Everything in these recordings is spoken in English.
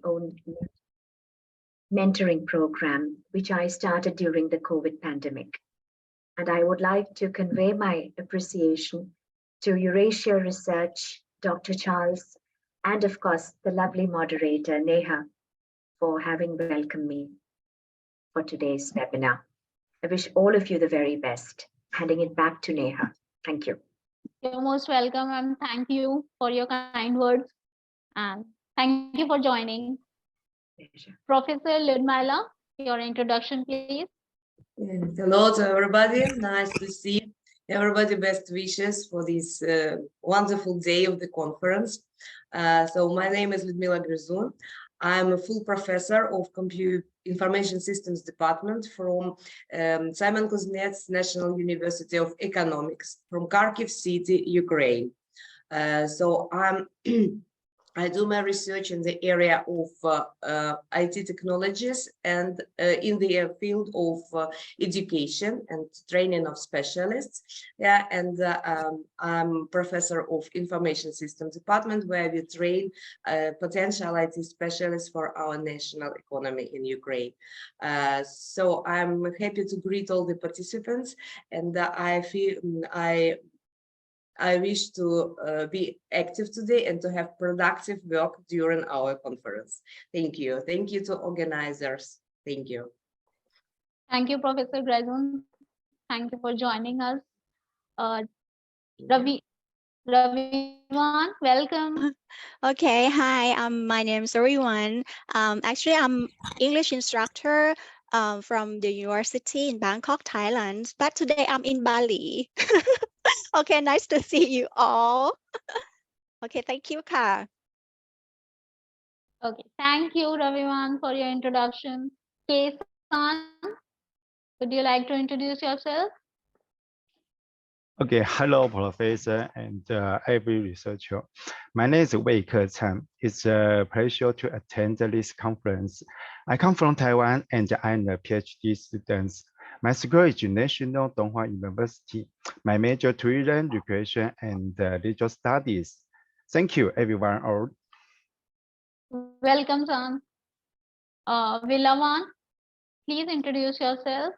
own mentoring program, which I started during the COVID pandemic. And I would like to convey my appreciation to Eurasia Research, Dr. Charles, and of course, the lovely moderator, Neha, for having welcomed me for today's webinar. I wish all of you the very best. Handing it back to Neha. Thank you. You're most welcome, and thank you for your kind words. And thank you for joining. Pleasure. Professor Ludmila, your introduction, please. Hello to everybody. Nice to see everybody. Best wishes for this wonderful day of the conference. So my name is Ludmila Gryzun. I'm a full professor of Computer Information Systems Department from Simon Kuznets National University of Economics from Kharkiv City, Ukraine. So I do my research in the area of IT technologies and in the field of education and training of specialists. Yeah, and I'm professor of Information Systems Department, where we train potential IT specialists for our national economy in Ukraine. So I'm happy to greet all the participants, and I wish to be active today and to have productive work during our conference. Thank you. Thank you to organizers. Thank you. Thank you, Professor Gryzun. Thank you for joining us. Raviwan, welcome. Okay, hi, my name is Raviwan. Actually, I'm English instructor from the university in Bangkok, Thailand, but today I'm in Bali. Okay, nice to see you all. Okay, thank you, Ka. Okay, thank you, Raviwan, for your introduction. Kei-san, would you like to introduce yourself? Okay, hello, Professor and every researcher. My name is Wei Ke-Chan. It's a pleasure to attend this conference. I come from Taiwan and I'm a PhD student. My school is National Donghua University. My major tourism, recreation, and leisure studies. Thank you, everyone. All. Welcome, son. Villawan, please introduce yourself.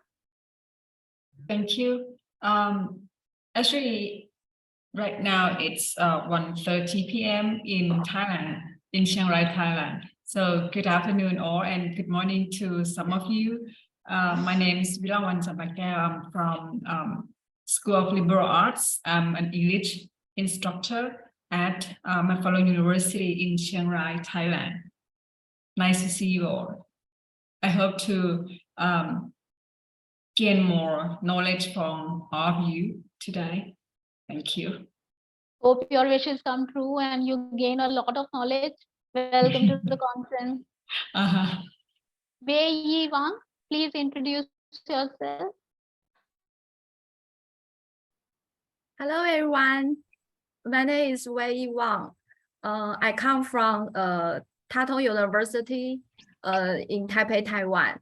Thank you. Actually, right now it's 1:30 p.m. in Thailand, in Chiang Rai, Thailand. So good afternoon all, and good morning to some of you. My name is Villawan Sampakeo. I'm from School of Liberal Arts. I'm an English instructor at Mapalo University in Chiang Rai, Thailand. Nice to see you all. I hope to gain more knowledge from all of you today. Thank you. Hope your wishes come true and you gain a lot of knowledge. Welcome to the conference. Wei Yi Wang, please introduce yourself. Hello, everyone. My name is Wei Yi Wang. I come from Tatung University in Taipei, Taiwan.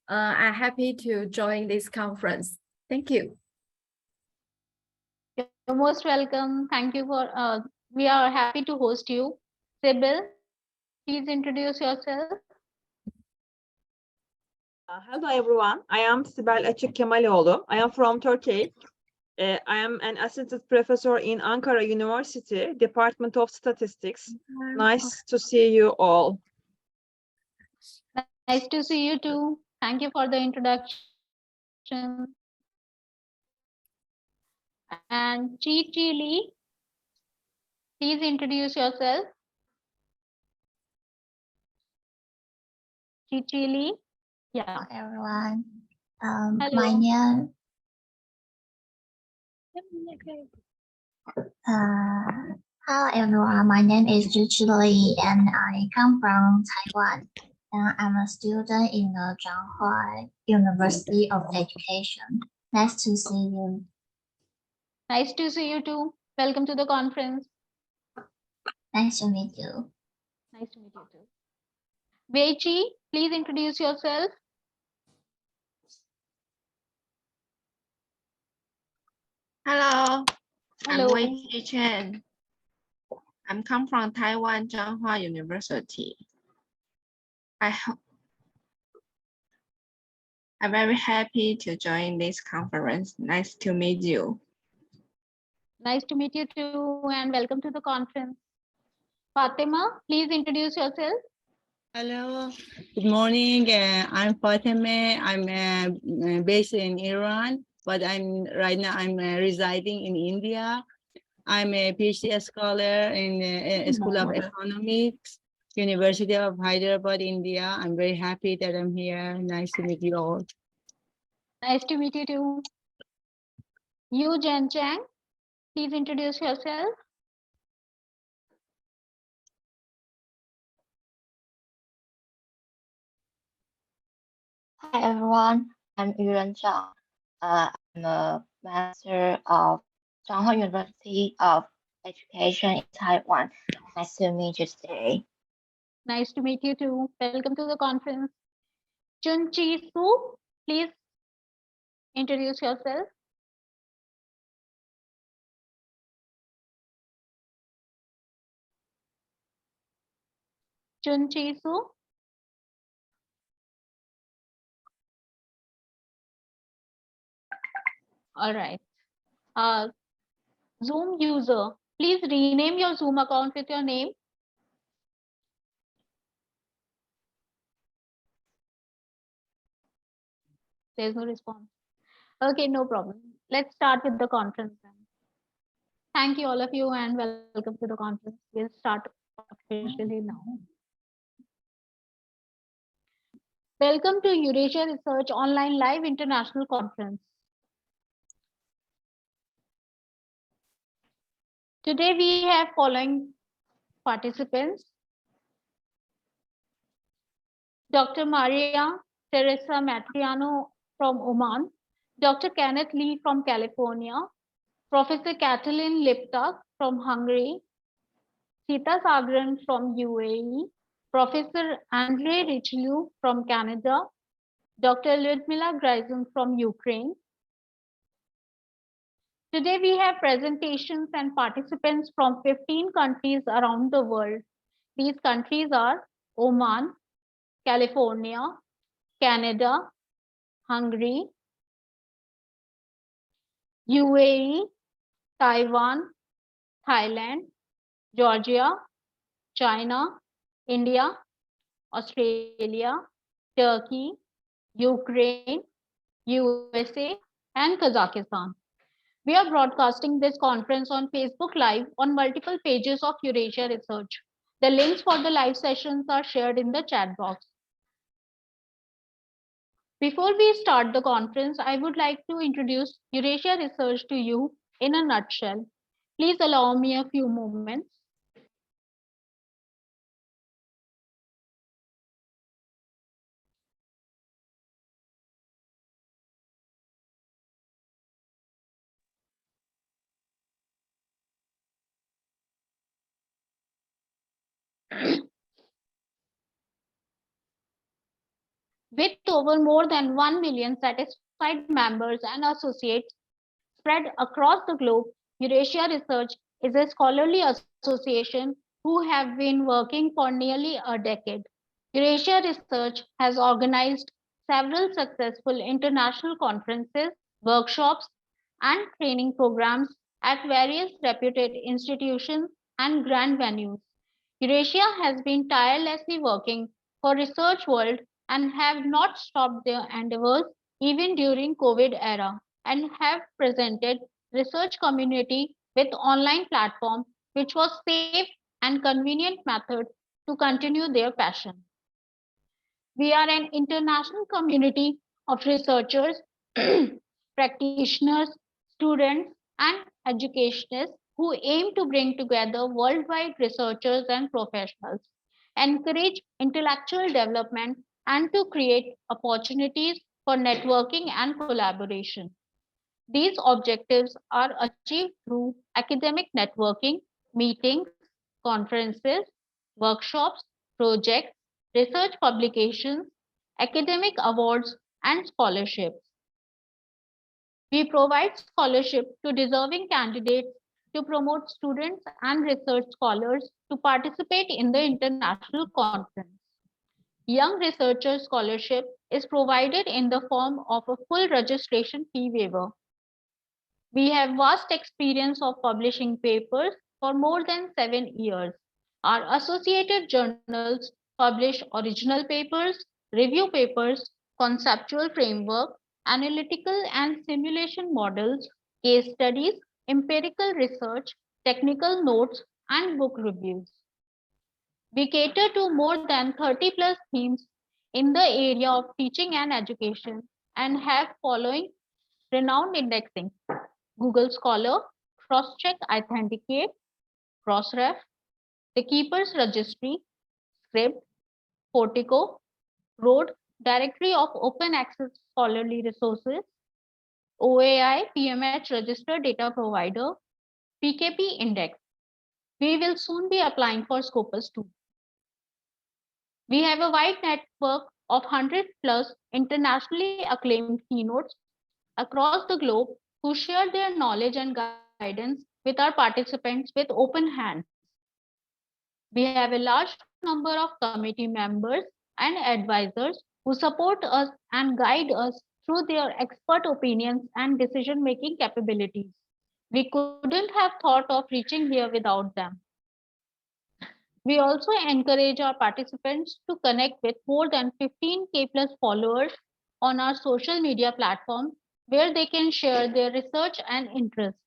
I'm happy to join this conference. Thank you. You're most welcome. Thank you for, we are happy to host you. Sibyl, please introduce yourself. Hello, everyone. I am Sibel Açık Kemalioğlu. I am from Turkey. I am an assistant professor in Ankara University, Department of Statistics. Nice to see you all. Nice to see you too. Thank you for the introduction. And Chi Lee, please introduce yourself. Chi Lee. Yeah. Hello, everyone. Hello. My name. Hello, everyone. My name is Chi Lee, and I come from Taiwan. And I'm a student in the Zhanghua University of Education. Nice to see you. Nice to see you too. Welcome to the conference. Nice to meet you. Nice to meet you too. Wei Chi, please introduce yourself. Hello. Hello. I'm Wei Chi Chen. I'm come from Taiwan Zhanghua University. I'm very happy to join this conference. Nice to meet you. Nice to meet you too, and welcome to the conference. Fatima, please introduce yourself. Hello, good morning. I'm Fatima. I'm based in Iran, but right now I'm residing in India. I'm a PhD scholar in School of Economics, University of Hyderabad, India. I'm very happy that I'm here. Nice to meet you all. Nice to meet you too. Yu Jen Chang, please introduce yourself. Hi everyone, I'm Yuren Zhang. I'm a master of Zhanghua University of Education in Taiwan. Nice to meet you today. Nice to meet you too. Welcome to the conference. Chun Chi Su, please introduce yourself. Chun Chi Su. All right. Zoom user, please rename your Zoom account with your name. There's no response. Okay, no problem. Let's start with the conference then. Thank you all of you and welcome to the conference. We'll start officially now. Welcome to Eurasia Research Online Live International Conference. Today we have following participants. Dr. Maria Teresa Matriano from Oman, Dr. Kenneth Lee from California, Professor Katalin Liptak from Hungary, Sita Sagran from UAE, Professor Andrei Richelieu from Canada, Dr. Lyudmila Gryzin from Ukraine. Today we have presentations and participants from 15 countries around the world. These countries are Oman, California, Canada, Hungary, UAE, Taiwan, Thailand, Georgia, China, India, Australia, Turkey, Ukraine, USA, and Kazakhstan. We are broadcasting this conference on Facebook Live on multiple pages of Eurasia Research. The links for the live sessions are shared in the chat box. Before we start the conference, I would like to introduce Eurasia Research to you in a nutshell. Please allow me a few moments. With over more than 1 million satisfied members and associates spread across the globe, Eurasia Research is a scholarly association who have been working for nearly a decade. Eurasia Research has organized several successful international conferences, workshops, and training programs at various reputed institutions and grand venues. Eurasia has been tirelessly working for research world and have not stopped their endeavors even during COVID era and have presented research community with online platform which was safe and convenient method to continue their passion. We are an international community of researchers, practitioners, students, and educationists who aim to bring together worldwide researchers and professionals, encourage intellectual development, and to create opportunities for networking and collaboration. These objectives are achieved through academic networking, meetings, conferences, workshops, projects, research publications, academic awards, and scholarships. We provide scholarship to deserving candidates to promote students and research scholars to participate in the international conference. Young researcher scholarship is provided in the form of a full registration fee waiver. We have vast experience of publishing papers for more than 7 years. Our associated journals publish original papers, review papers, conceptual framework, analytical and simulation models, case studies, empirical research, technical notes, and book reviews. We cater to more than 30 plus themes in the area of teaching and education and have following renowned indexing: Google Scholar, Crosscheck Authenticate, Crossref, the Keeper's Registry, Script, Portico, Road, Directory of Open Access Scholarly Resources, OAI PMH Registered Data Provider, PKP Index. We will soon be applying for Scopus too. We have a wide network of 100 plus internationally acclaimed keynotes across the globe who share their knowledge and guidance with our participants with open hands. We have a large number of committee members and advisors who support us and guide us through their expert opinions and decision-making capabilities. We couldn't have thought of reaching here without them. We also encourage our participants to connect with more than 15K plus followers on our social media platform where they can share their research and interest.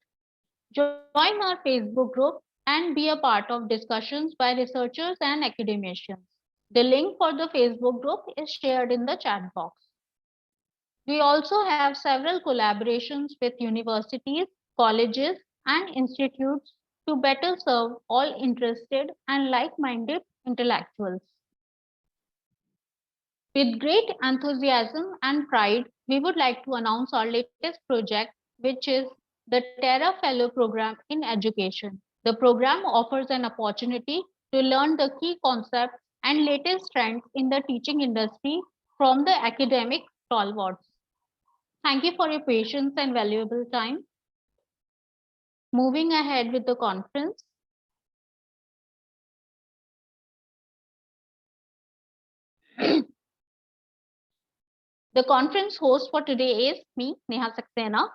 Join our Facebook group and be a part of discussions by researchers and academicians. The link for the Facebook group is shared in the chat box. We also have several collaborations with universities, colleges, and institutes to better serve all interested and like-minded intellectuals. With great enthusiasm and pride, we would like to announce our latest project, which is the Terra Fellow Program in Education. The program offers an opportunity to learn the key concepts and latest trends in the teaching industry from the academic stalwarts. Thank you for your patience and valuable time. Moving ahead with the conference. The conference host for today is me, Neha Saxena.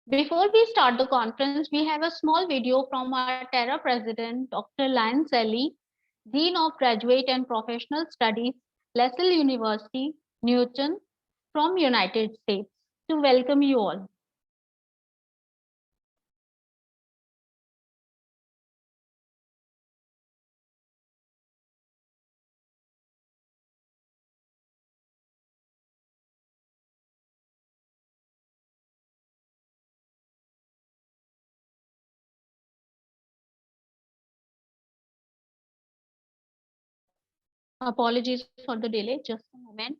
Before we start the conference, we have a small video from our Terra President, Dr. Lion Selly, Dean of Graduate and Professional Studies, LaSalle University, Newton, from United States, to welcome you all. Apologies for the delay, just a moment.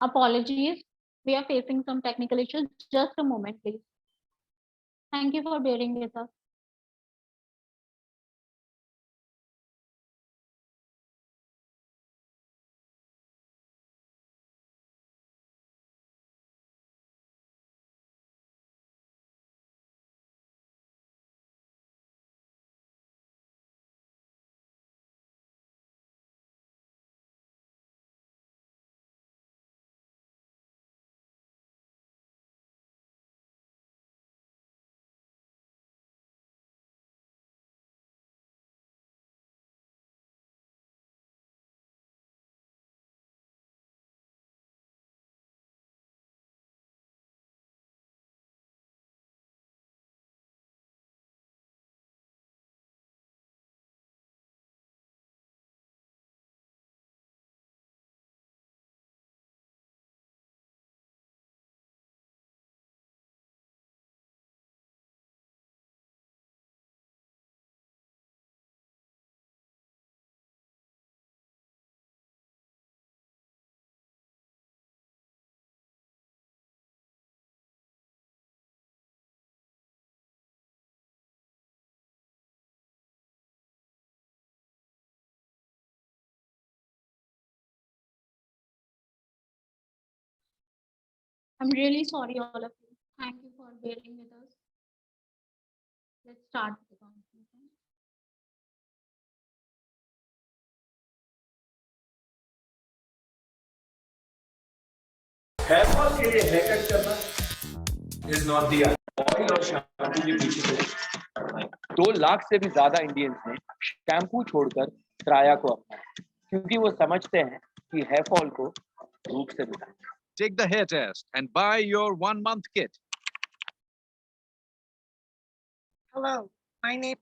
Apologies, we are facing some technical issues. Just a moment, please. Thank you for bearing with us. I'm really sorry, all of you. Thank you for bearing with us. Let's start the conversation. Hair fall के लिए hair cut करना is not the oil और shampoo के पीछे 2 लाख से भी ज्यादा Indians ने शैम्पू छोड़कर त्राया को अपनाया क्योंकि वो समझते हैं कि हेयर फॉल को धूप से बचाना। Take the hair test and buy your 1-month kit. Hello, my name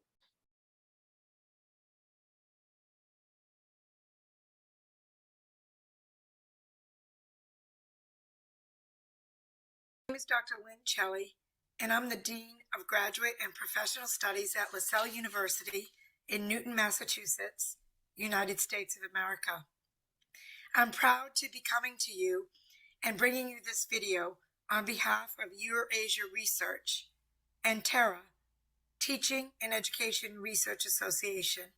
is Dr. Lynn Chelly, and I'm the Dean of Graduate and Professional Studies at LaSalle University in Newton, Massachusetts, United States of America. I'm proud to be coming to you and bringing you this video on behalf of Eurasia Research and TERA, Teaching and Education Research Association.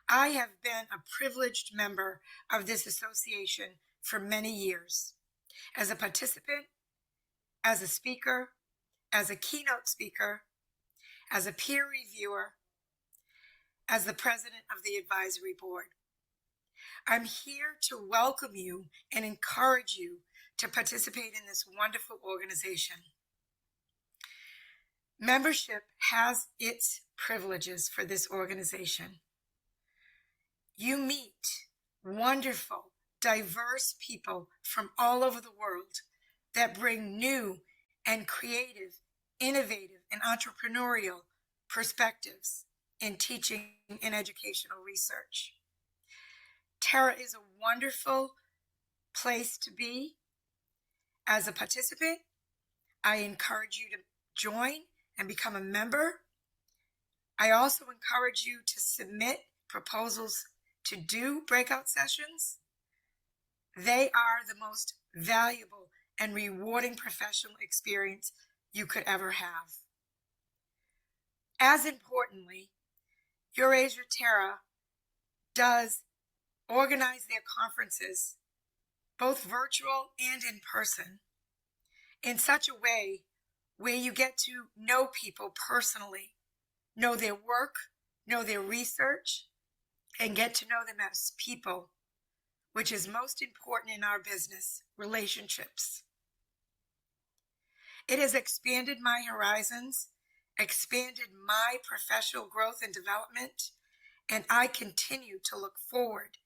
I have been a privileged member of this association for many years. As a participant, as a speaker, as a keynote speaker, as a peer reviewer, as the president of the advisory board. I'm here to welcome you and encourage you to participate in this wonderful organization. Membership has its privileges for this organization. You meet wonderful, diverse people from all over the world that bring new and creative, innovative, and entrepreneurial perspectives in teaching and educational research. TERA is a wonderful place to be. As a participant, I encourage you to join and become a member. I also encourage you to submit proposals to do breakout sessions. They are the most valuable and rewarding professional experience you could ever have. As importantly, Eurasia TERA does organize their conferences, both virtual and in person, in such a way where you get to know people personally, know their work, know their research, and get to know them as people, which is most important in our business, relationships. It has expanded my horizons, expanded my professional growth and development, and I continue to look forward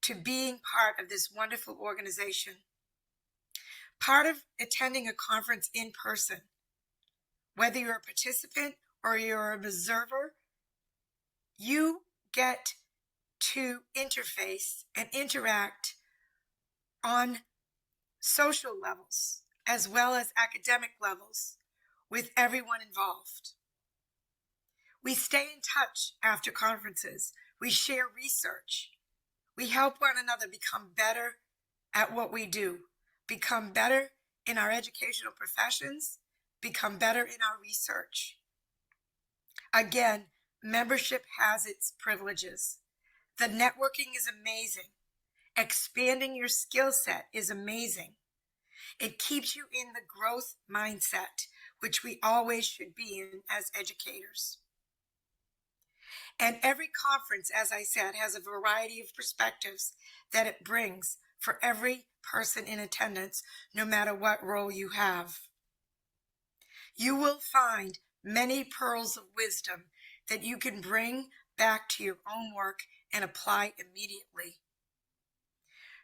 to being part of this wonderful organization. Part of attending a conference in person, whether you're a participant or you're an observer, you get to interface and interact on social levels as well as academic levels with everyone involved. We stay in touch after conferences. We share research. We help one another become better at what we do, become better in our educational professions, become better in our research. Again, membership has its privileges. The networking is amazing. Expanding your skill set is amazing. It keeps you in the growth mindset, which we always should be in as educators. And every conference, as I said, has a variety of perspectives that it brings for every person in attendance, no matter what role you have. You will find many pearls of wisdom that you can bring back to your own work and apply immediately.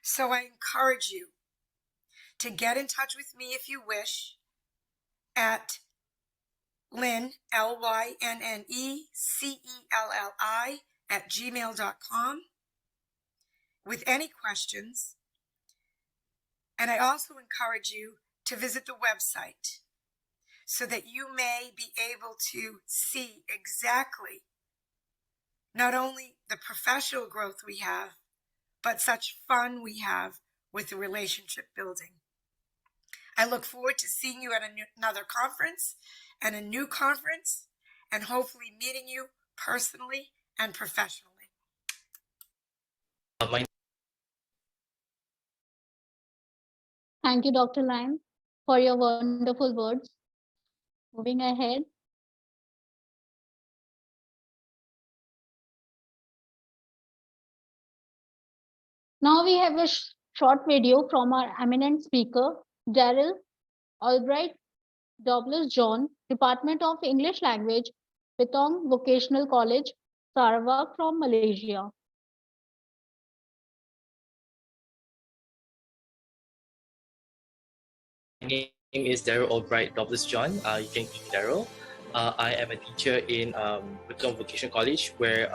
So I encourage you to get in touch with me if you wish at Lynn, LYNNECELLI @gmail.com with any questions. And I also encourage you to visit the website so that you may be able to see exactly not only the professional growth we have, but such fun we have with the relationship building. I look forward to seeing you at another conference and a new conference, and hopefully meeting you personally and professionally. My Thank you, Dr. Lam, for your wonderful words. Moving ahead. Now we have a short video from our eminent speaker, Daryl Albright Douglas John, Department of English Language, Petong Vocational College, Sarawak from Malaysia. My name is Daryl Albright Douglas John. You can call me Daryl. I am a teacher in Petong Vocational College, where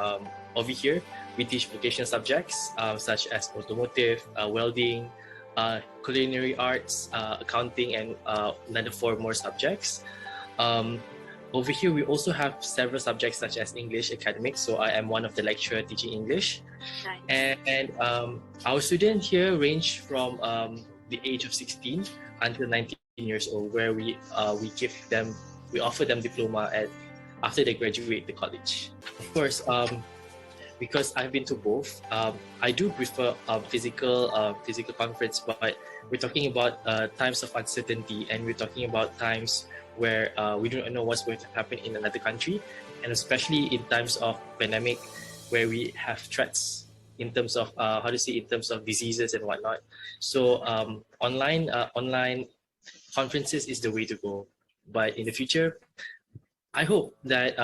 over here we teach vocational subjects such as automotive, welding, culinary arts, accounting, and another 4 more subjects. Over here, we also have several subjects such as English academics. So I am one of the lecturer teaching English. Nice. And our students here range from the age of 16 until 19 years old, where we offer them diploma after they graduate the college. Of course, because I've been to both, I do prefer physical conference, but we're talking about times of uncertainty, and we're talking about times where we don't know what's going to happen in another country, and especially in times of pandemic, where we have threats in terms of in terms of diseases and whatnot. So online conferences is the way to go. But in the future, I hope that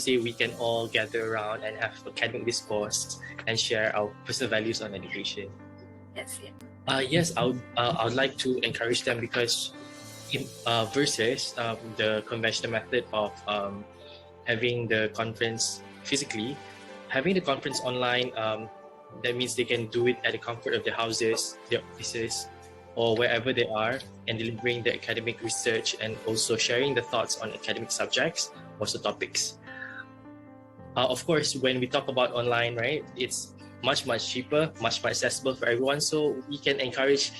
we can all gather around and have academic discourse and share our personal values on education. Yes, yes, I would like to encourage them, because in versus the conventional method of having the conference physically, having the conference online, that means they can do it at the comfort of their houses, their offices, or wherever they are, and delivering the academic research and also sharing the thoughts on academic subjects, also topics. Of course, when we talk about online, right, it's much cheaper, much more accessible for everyone. So we can encourage,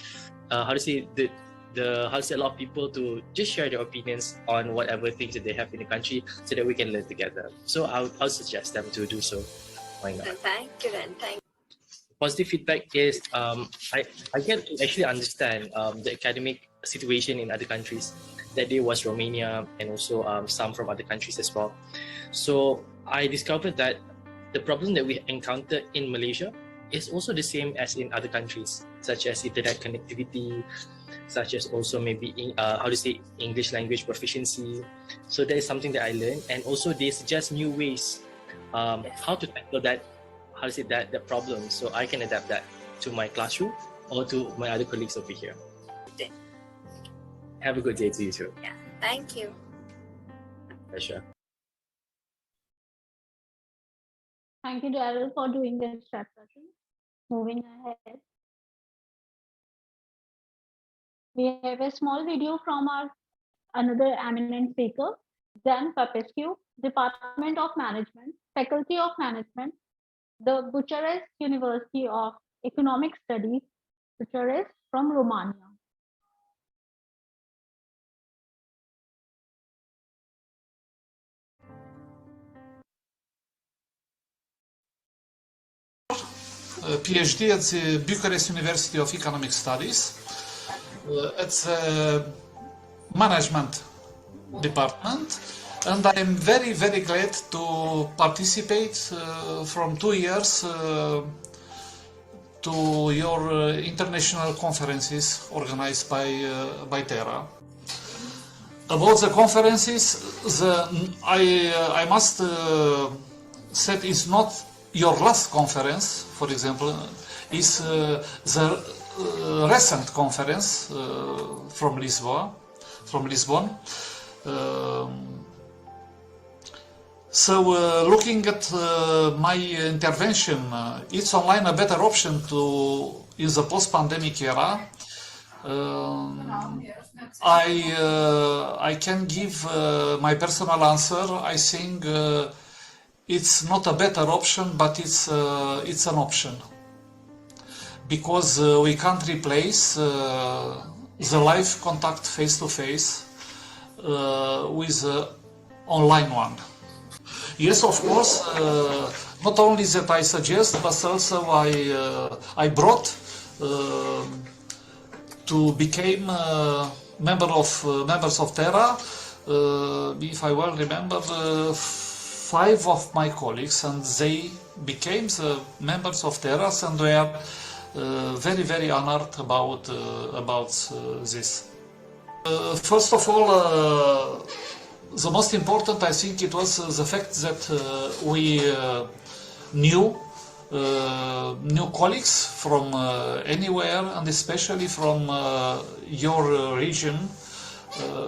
a lot of people to just share their opinions on whatever things that they have in the country, so that we can learn together. So I'll suggest them to do so. Why not? Thank you, and thank you. Positive feedback is I get to actually understand the academic situation in other countries. That day was Romania, and also some from other countries as well. So I discovered that the problem that we encounter in Malaysia is also the same as in other countries, such as internet connectivity, such as also maybe English language proficiency. So that is something that I learned, and also they suggest new ways how to tackle that that problem, so I can adapt that to my classroom or to my other colleagues over here. Have a good day to you too. Yeah, thank you. Pleasure. Thank you, Daryl, for doing this chat session. Moving ahead, we have a small video from our another eminent speaker, Dan Papescu, Department of Management, Faculty of Management, the Bucharest University of Economic Studies, Bucharest from Romania. PhD at the Bucharest University of Economic Studies. It's a management department, and I am very glad to participate from 2 years to your international conferences organized by Terra. About the conferences, I must say it's not your last conference, for example, is the recent conference from Lisbon. So looking at my intervention, it's online a better option in the post-pandemic era. I can give my personal answer. I think it's not a better option, but it's an option, because we can't replace the live contact face-to-face with the online one. Yes, of course, not only that I suggest, but also I brought to become members of Terra. If I well remember, 5 of my colleagues, and they became the members of Terra, and we are very honored about this. First of all, the most important, I think, it was the fact that we knew new colleagues from anywhere, and especially from your region.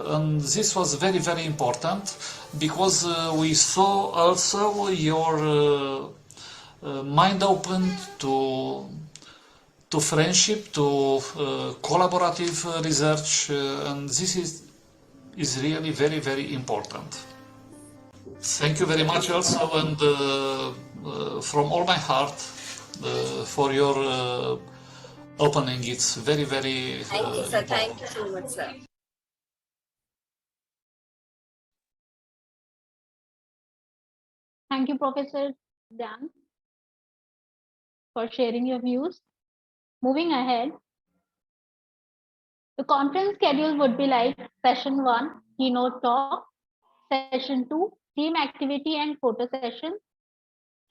And this was very important, because we saw also your mind open to friendship, to collaborative research, and this is really very important. Thank you very much also, and from all my heart for your opening. It's very Thank you, sir. Thank you so much, sir. Thank you, Professor Dan, for sharing your views. Moving ahead, the conference schedule would be like session 1, keynote talk, session 2, team activity and photo session.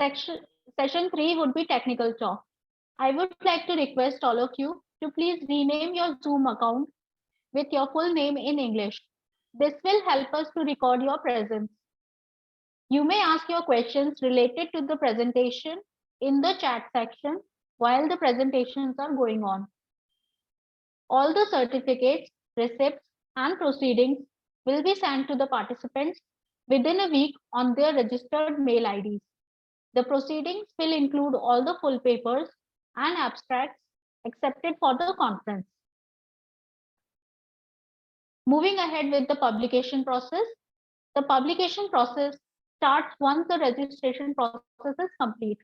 Session 3 would be technical talk. I would like to request all of you to please rename your Zoom account with your full name in English. This will help us to record your presence. You may ask your questions related to the presentation in the chat section while the presentations are going on. All the certificates, receipts, and proceedings will be sent to the participants within a week on their registered mail IDs. The proceedings will include all the full papers and abstracts accepted for the conference. Moving ahead with the publication process, the publication process starts once the registration process is complete.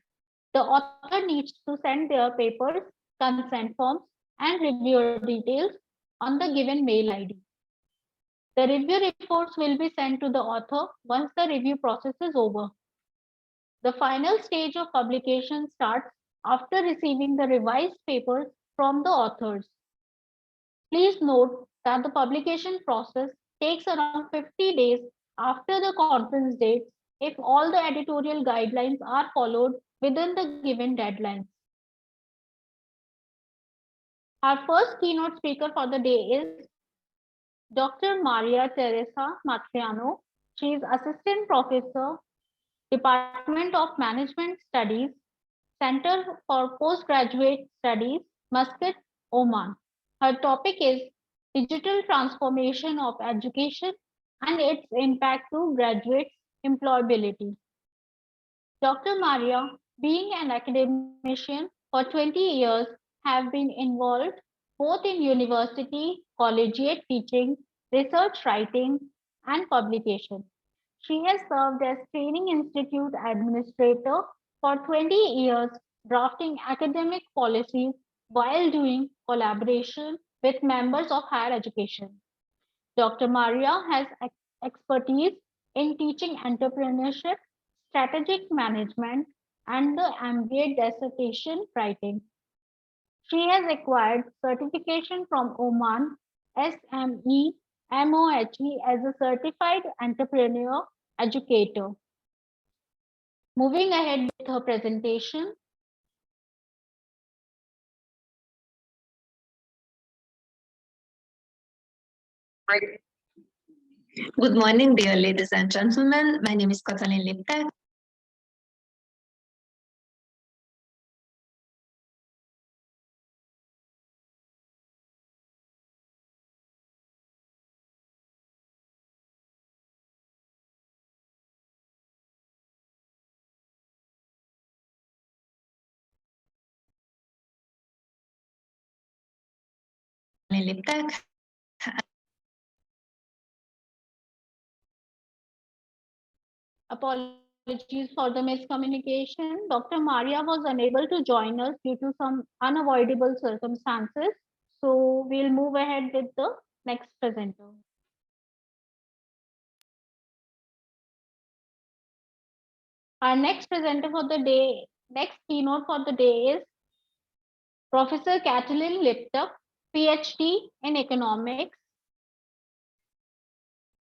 The author needs to send their papers, consent forms, and reviewer details on the given mail ID. The review reports will be sent to the author once the review process is over. The final stage of publication starts after receiving the revised papers from the authors. Please note that the publication process takes around 50 days after the conference date if all the editorial guidelines are followed within the given deadlines. Our first keynote speaker for the day is Dr. Maria Teresa Matriano. She is Assistant Professor, Department of Management Studies, Center for Postgraduate Studies, Muscat, Oman. Her topic is Digital Transformation of Education and its Impact to Graduate Employability. Dr. Maria, being an academician for 20 years, have been involved both in university, collegiate teaching, research writing, and publication. She has served as Training Institute Administrator for 20 years, drafting academic policies while doing collaboration with members of higher education. Dr. Maria has expertise in teaching entrepreneurship, strategic management, and the MBA dissertation writing. She has acquired certification from Oman SME MOHE as a certified entrepreneur educator. Moving ahead with her presentation. Good morning, dear ladies and gentlemen. My name is Katalin Liptek. Apologies for the miscommunication. Dr. Maria was unable to join us due to some unavoidable circumstances. So we'll move ahead with the next presenter. Our next presenter for the day, next keynote for the day is Professor Katalin Liptak. PhD in Economics,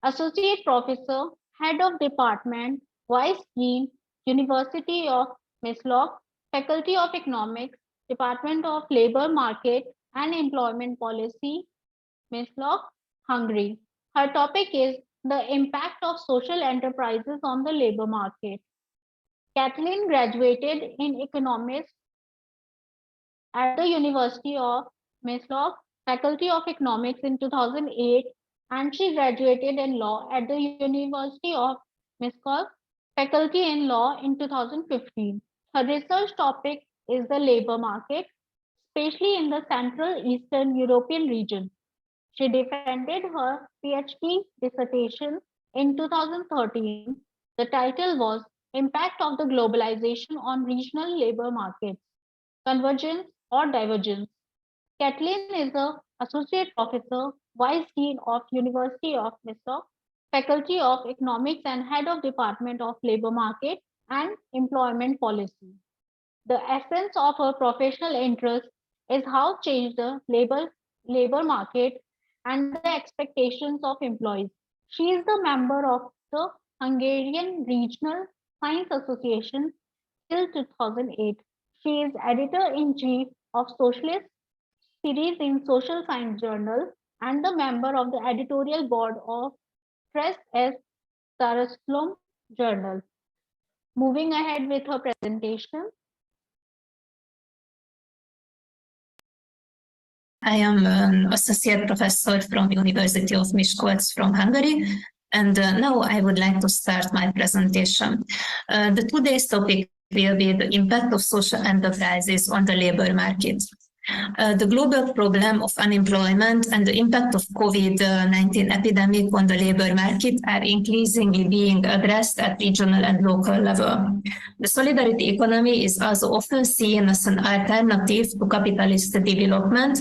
Associate Professor, Head of Department, Vice Dean, University of Misloc, Faculty of Economics, Department of Labor Market and Employment Policy, Misloc, Hungary. Her topic is the impact of social enterprises on the labor market. Kathleen graduated in economics at the University of Misloc, Faculty of Economics in 2008, and she graduated in law at the University of Miskolc, Faculty in Law in 2015. Her research topic is the labor market, especially in the Central Eastern European region. She defended her PhD dissertation in 2013. The title was Impact of the Globalization on Regional Labor Markets, Convergence or Divergence. Kathleen is an Associate Professor, Vice Dean of University of Missouri, Faculty of Economics and Head of Department of Labor Market and Employment Policy. The essence of her professional interest is how change the labor market and the expectations of employees. She is the member of the Hungarian Regional Science Association till 2008. She is editor-in-chief of Socialist series in Social Science Journal and the member of the editorial board of Press S. Darussalam Journal. Moving ahead with her presentation. I am an associate professor from University of Miskolc from Hungary, and now I would like to start my presentation. The today's topic will be the impact of social enterprises on the labor market. The global problem of unemployment and the impact of COVID-19 epidemic on the labor market are increasingly being addressed at regional and local level. The solidarity economy is also often seen as an alternative to capitalist development,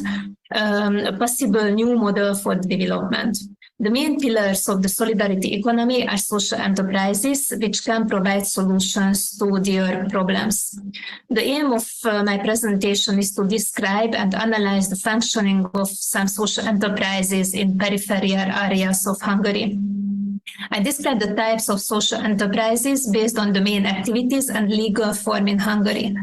a possible new model for development. The main pillars of the solidarity economy are social enterprises, which can provide solutions to their problems. The aim of my presentation is to describe and analyze the functioning of some social enterprises in peripheral areas of Hungary. I describe the types of social enterprises based on the main activities and legal form in Hungary.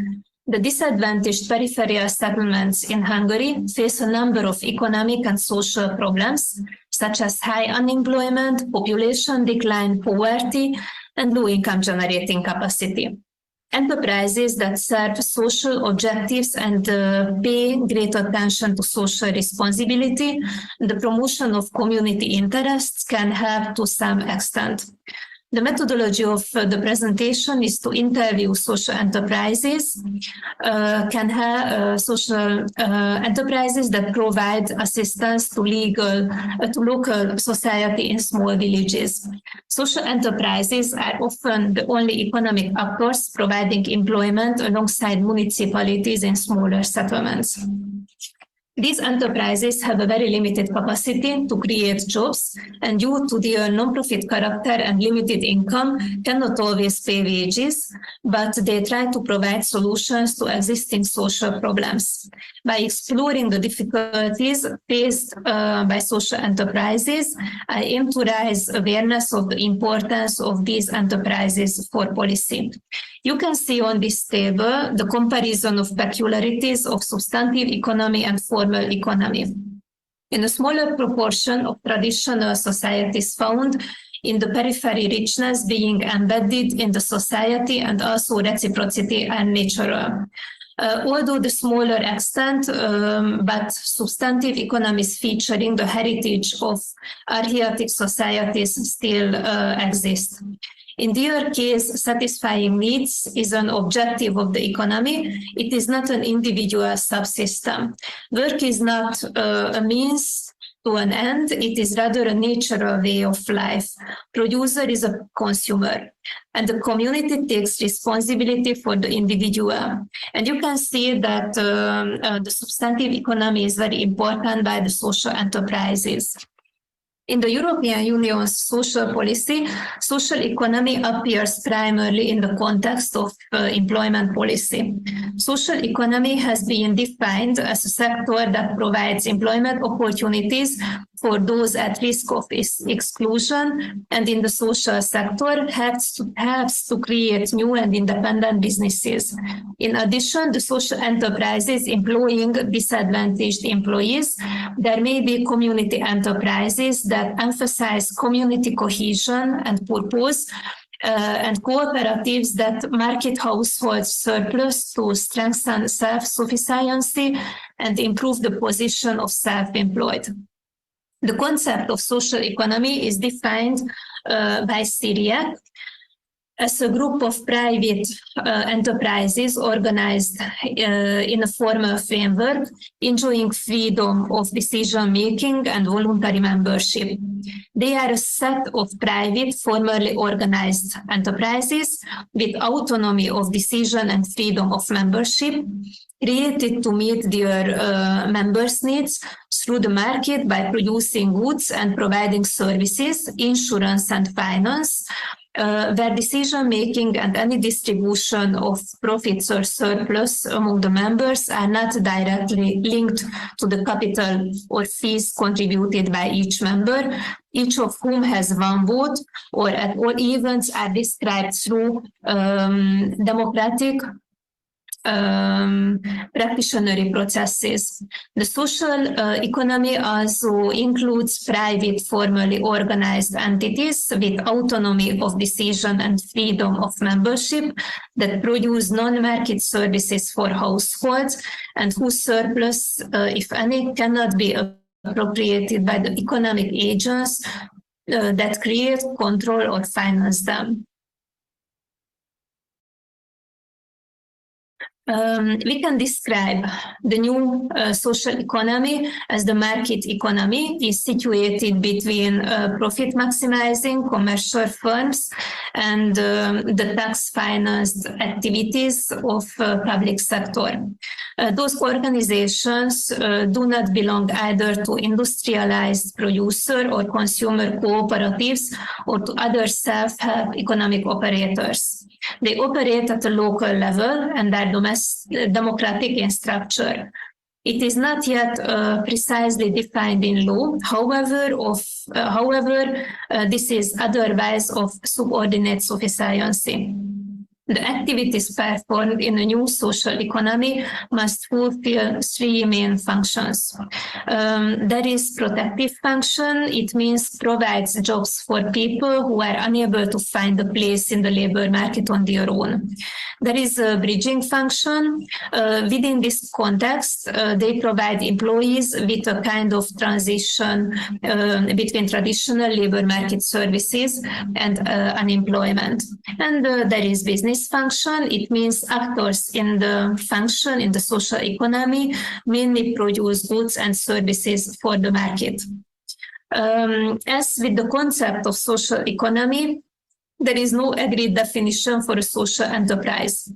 The disadvantaged peripheral settlements in Hungary face a number of economic and social problems, such as high unemployment, population decline, poverty, and low income generating capacity. Enterprises that serve social objectives and pay great attention to social responsibility, the promotion of community interests can help to some extent. The methodology of the presentation is to interview social enterprises, social enterprises that provide assistance to local society in small villages. Social enterprises are often the only economic actors providing employment alongside municipalities in smaller settlements. These enterprises have a very limited capacity to create jobs, and due to their non-profit character and limited income, cannot always pay wages, but they try to provide solutions to existing social problems. By exploring the difficulties faced by social enterprises, I aim to raise awareness of the importance of these enterprises for policy. You can see on this table the comparison of peculiarities of substantive economy and formal economy. In a smaller proportion of traditional societies found in the periphery, richness being embedded in the society and also reciprocity and natural. Although the smaller extent, but substantive economies featuring the heritage of archaic societies still exist. In their case, satisfying needs is an objective of the economy. It is not an individual subsystem. Work is not a means to an end. It is rather a natural way of life. Producer is a consumer, and the community takes responsibility for the individual. And you can see that the substantive economy is very important by the social enterprises. In the European Union's social policy, social economy appears primarily in the context of employment policy. Social economy has been defined as a sector that provides employment opportunities for those at risk of exclusion, and in the social sector helps to create new and independent businesses. In addition, the social enterprises employing disadvantaged employees, there may be community enterprises that emphasize community cohesion and purpose, and cooperatives that market household surplus to strengthen self-sufficiency and improve the position of self-employed. The concept of social economy is defined by SIRIAC as a group of private enterprises organized in a formal framework, enjoying freedom of decision-making and voluntary membership. They are a set of private, formally organized enterprises with autonomy of decision and freedom of membership, created to meet their members' needs through the market by producing goods and providing services, insurance and finance, where decision-making and any distribution of profits or surplus among the members are not directly linked to the capital or fees contributed by each member, each of whom has one vote, or at all events are described through democratic practitionary processes. The social economy also includes private, formally organized entities with autonomy of decision and freedom of membership that produce non-market services for households and whose surplus, if any, cannot be appropriated by the economic agents that create, control, or finance them. We can describe the new social economy as the market economy is situated between profit maximizing commercial firms and the tax-financed activities of public sector. Those organizations do not belong either to industrialized producer or consumer cooperatives or to other self-help economic operators. They operate at a local level and are democratic in structure. It is not yet precisely defined in law. However, this is otherwise of subordinate sufficiency. The activities performed in a new social economy must fulfill three main functions. There is protective function. It means provides jobs for people who are unable to find a place in the labor market on their own. There is a bridging function. Within this context, they provide employees with a kind of transition between traditional labor market services and unemployment. And there is business function. It means actors in the function in the social economy mainly produce goods and services for the market. As with the concept of social economy, there is no agreed definition for a social enterprise.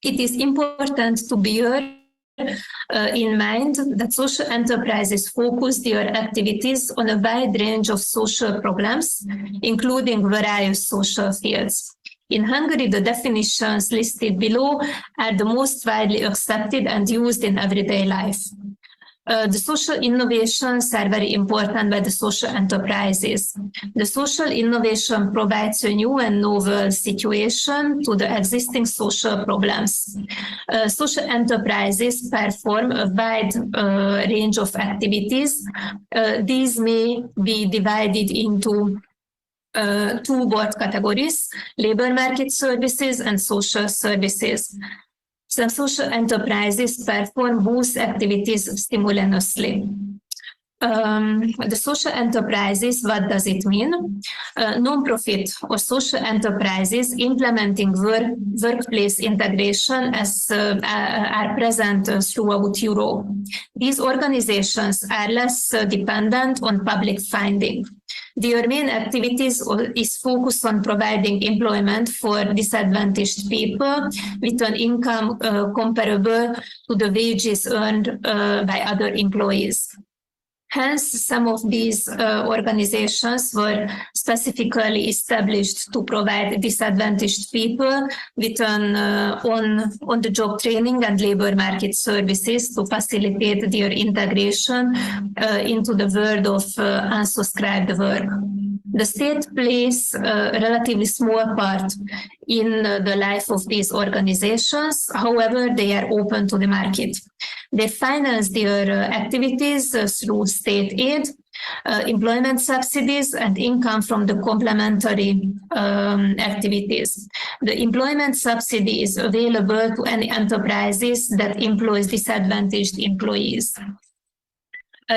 It is important to bear in mind that social enterprises focus their activities on a wide range of social problems, including various social fields. In Hungary, the definitions listed below are the most widely accepted and used in everyday life. The social innovations are very important by the social enterprises. The social innovation provides a new and novel situation to the existing social problems. Social enterprises perform a wide range of activities. These may be divided into two broad categories: labor market services and social services. Some social enterprises perform both activities simultaneously. The social enterprises, what does it mean? Non-profit or social enterprises implementing workplace integration are present throughout Europe. These organizations are less dependent on public funding. Their main activities is focused on providing employment for disadvantaged people with an income comparable to the wages earned by other employees. Hence, some of these organizations were specifically established to provide disadvantaged people with an on-the-job training and labor market services to facilitate their integration into the world of unsubscribed work. The state plays a relatively small part in the life of these organizations. However, they are open to the market. They finance their activities through state aid, employment subsidies, and income from the complementary activities. The employment subsidy is available to any enterprises that employs disadvantaged employees.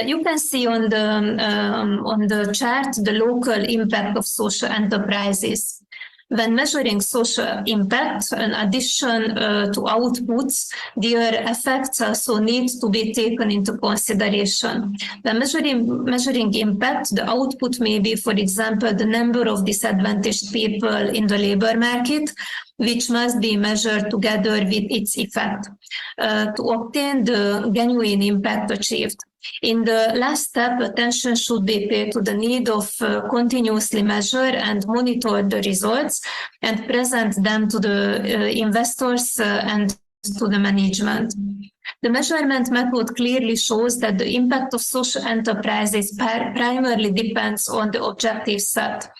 You can see on the chart the local impact of social enterprises. When measuring social impact, in addition to outputs, their effects also need to be taken into consideration. When measuring impact, the output may be, for example, the number of disadvantaged people in the labor market, which must be measured together with its effect to obtain the genuine impact achieved. In the last step, attention should be paid to the need of continuously measure and monitor the results and present them to the investors and to the management. The measurement method clearly shows that the impact of social enterprises primarily depends on the objective set.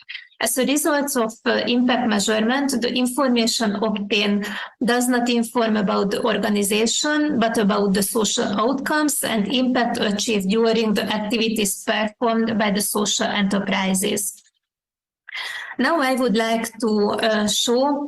As a result of impact measurement, the information obtained does not inform about the organization, but about the social outcomes and impact achieved during the activities performed by the social enterprises. Now I would like to show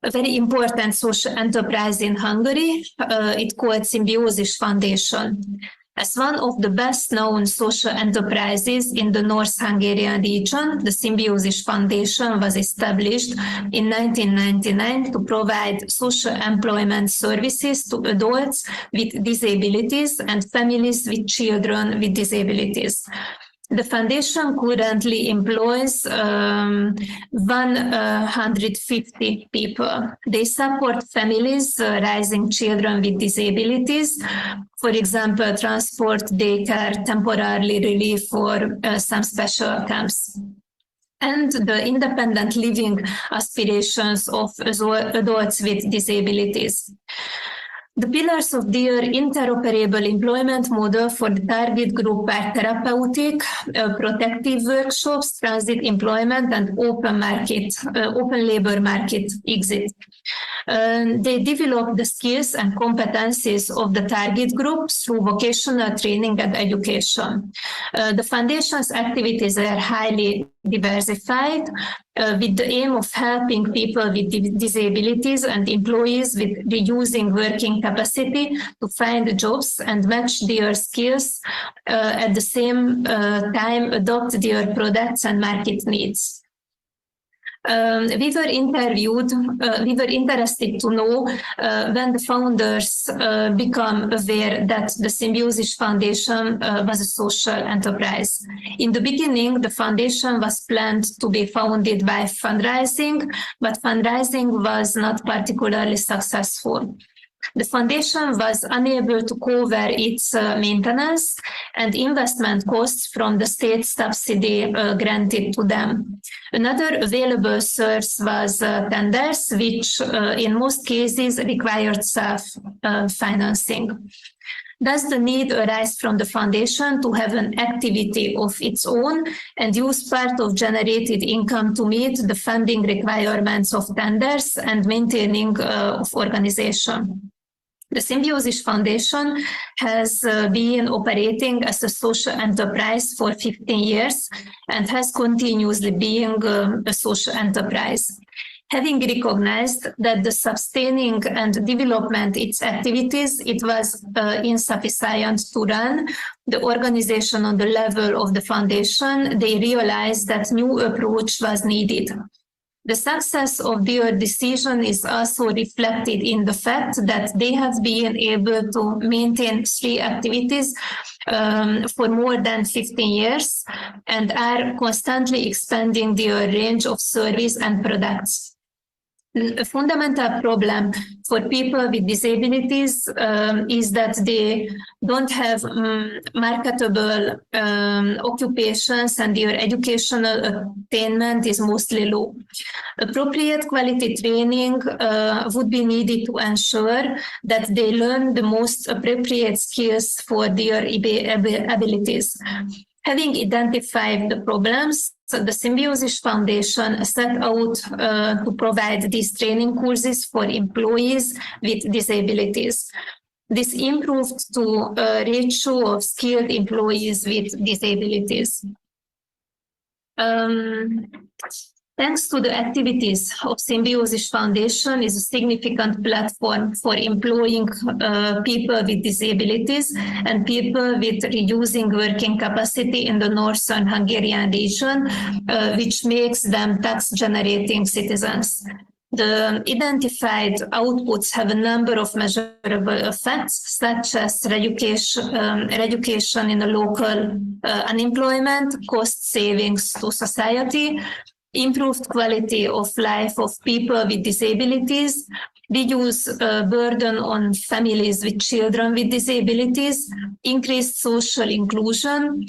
a very important social enterprise in Hungary. It's called Symbiosis Foundation. As one of the best-known social enterprises in the North Hungarian region, the Symbiosis Foundation was established in 1999 to provide social employment services to adults with disabilities and families with children with disabilities. The foundation currently employs 150 people. They support families raising children with disabilities, for example, transport, daycare, temporary relief, or some special camps, and the independent living aspirations of adults with disabilities. The pillars of their interoperable employment model for the target group are therapeutic, protective workshops, transit employment, and open labor market exit. They develop the skills and competencies of the target group through vocational training and education. The foundation's activities are highly diversified, with the aim of helping people with disabilities and employees with reducing working capacity to find jobs and match their skills, at the same time adopt their products and market needs. We were interested to know when the founders become aware that the Symbiosis Foundation was a social enterprise. In the beginning, the foundation was planned to be founded by fundraising, but fundraising was not particularly successful. The foundation was unable to cover its maintenance and investment costs from the state subsidy granted to them. Another available source was tenders, which in most cases required self-financing. Thus, the need arises from the foundation to have an activity of its own and use part of generated income to meet the funding requirements of tenders and maintaining of organization. The Symbiosis Foundation has been operating as a social enterprise for 15 years and has continuously been a social enterprise. Having recognized that the sustaining and development its activities, it was insufficient to run the organization on the level of the foundation, they realized that new approach was needed. The success of their decision is also reflected in the fact that they have been able to maintain 3 activities for more than 15 years and are constantly expanding their range of service and products. A fundamental problem for people with disabilities is that they don't have marketable occupations and their educational attainment is mostly low. Appropriate quality training would be needed to ensure that they learn the most appropriate skills for their abilities. Having identified the problems, the Symbiosis Foundation set out to provide these training courses for employees with disabilities. This improved to a ratio of skilled employees with disabilities. Thanks to the activities of Symbiosis Foundation is a significant platform for employing people with disabilities and people with reducing working capacity in the northern Hungarian region, which makes them tax-generating citizens. The identified outputs have a number of measurable effects, such as reduction in the local unemployment, cost savings to society, improved quality of life of people with disabilities, reduce burden on families with children with disabilities, increased social inclusion,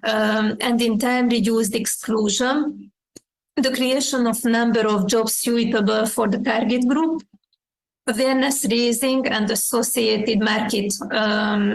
and in time reduced exclusion, the creation of number of jobs suitable for the target group, awareness raising and associated market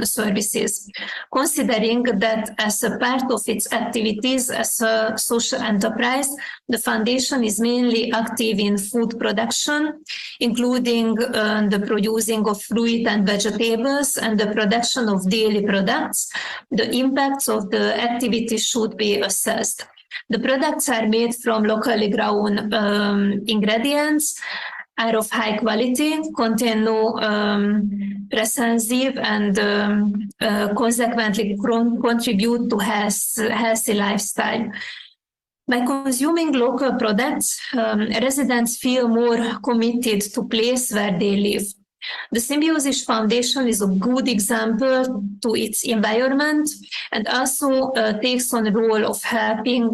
services, considering that as a part of its activities as a social enterprise, the foundation is mainly active in food production, including the producing of fruit and vegetables and the production of daily products. The impacts of the activity should be assessed. The products are made from locally grown ingredients, are of high quality, contain no preservative, and consequently contribute to healthy lifestyle. By consuming local products, residents feel more committed to the place where they live. The Symbiosis Foundation is a good example to its environment and also takes on the role of helping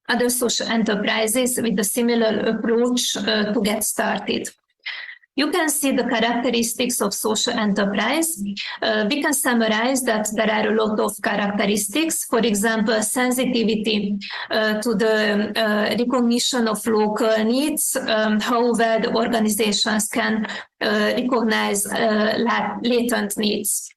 other social enterprises with a similar approach to get started. You can see the characteristics of social enterprise. We can summarize that there are a lot of characteristics. For example, sensitivity to the recognition of local needs, how well the organizations can recognize latent needs.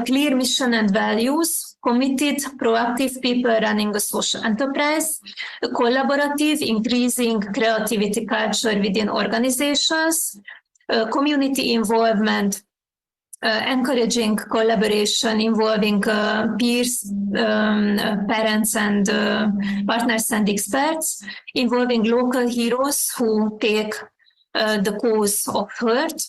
Clear mission and values, committed, proactive people running a social enterprise, a collaborative, increasing creativity culture within organizations, community involvement, encouraging collaboration involving peers, parents and partners and experts, involving local heroes who take the cause of hurt,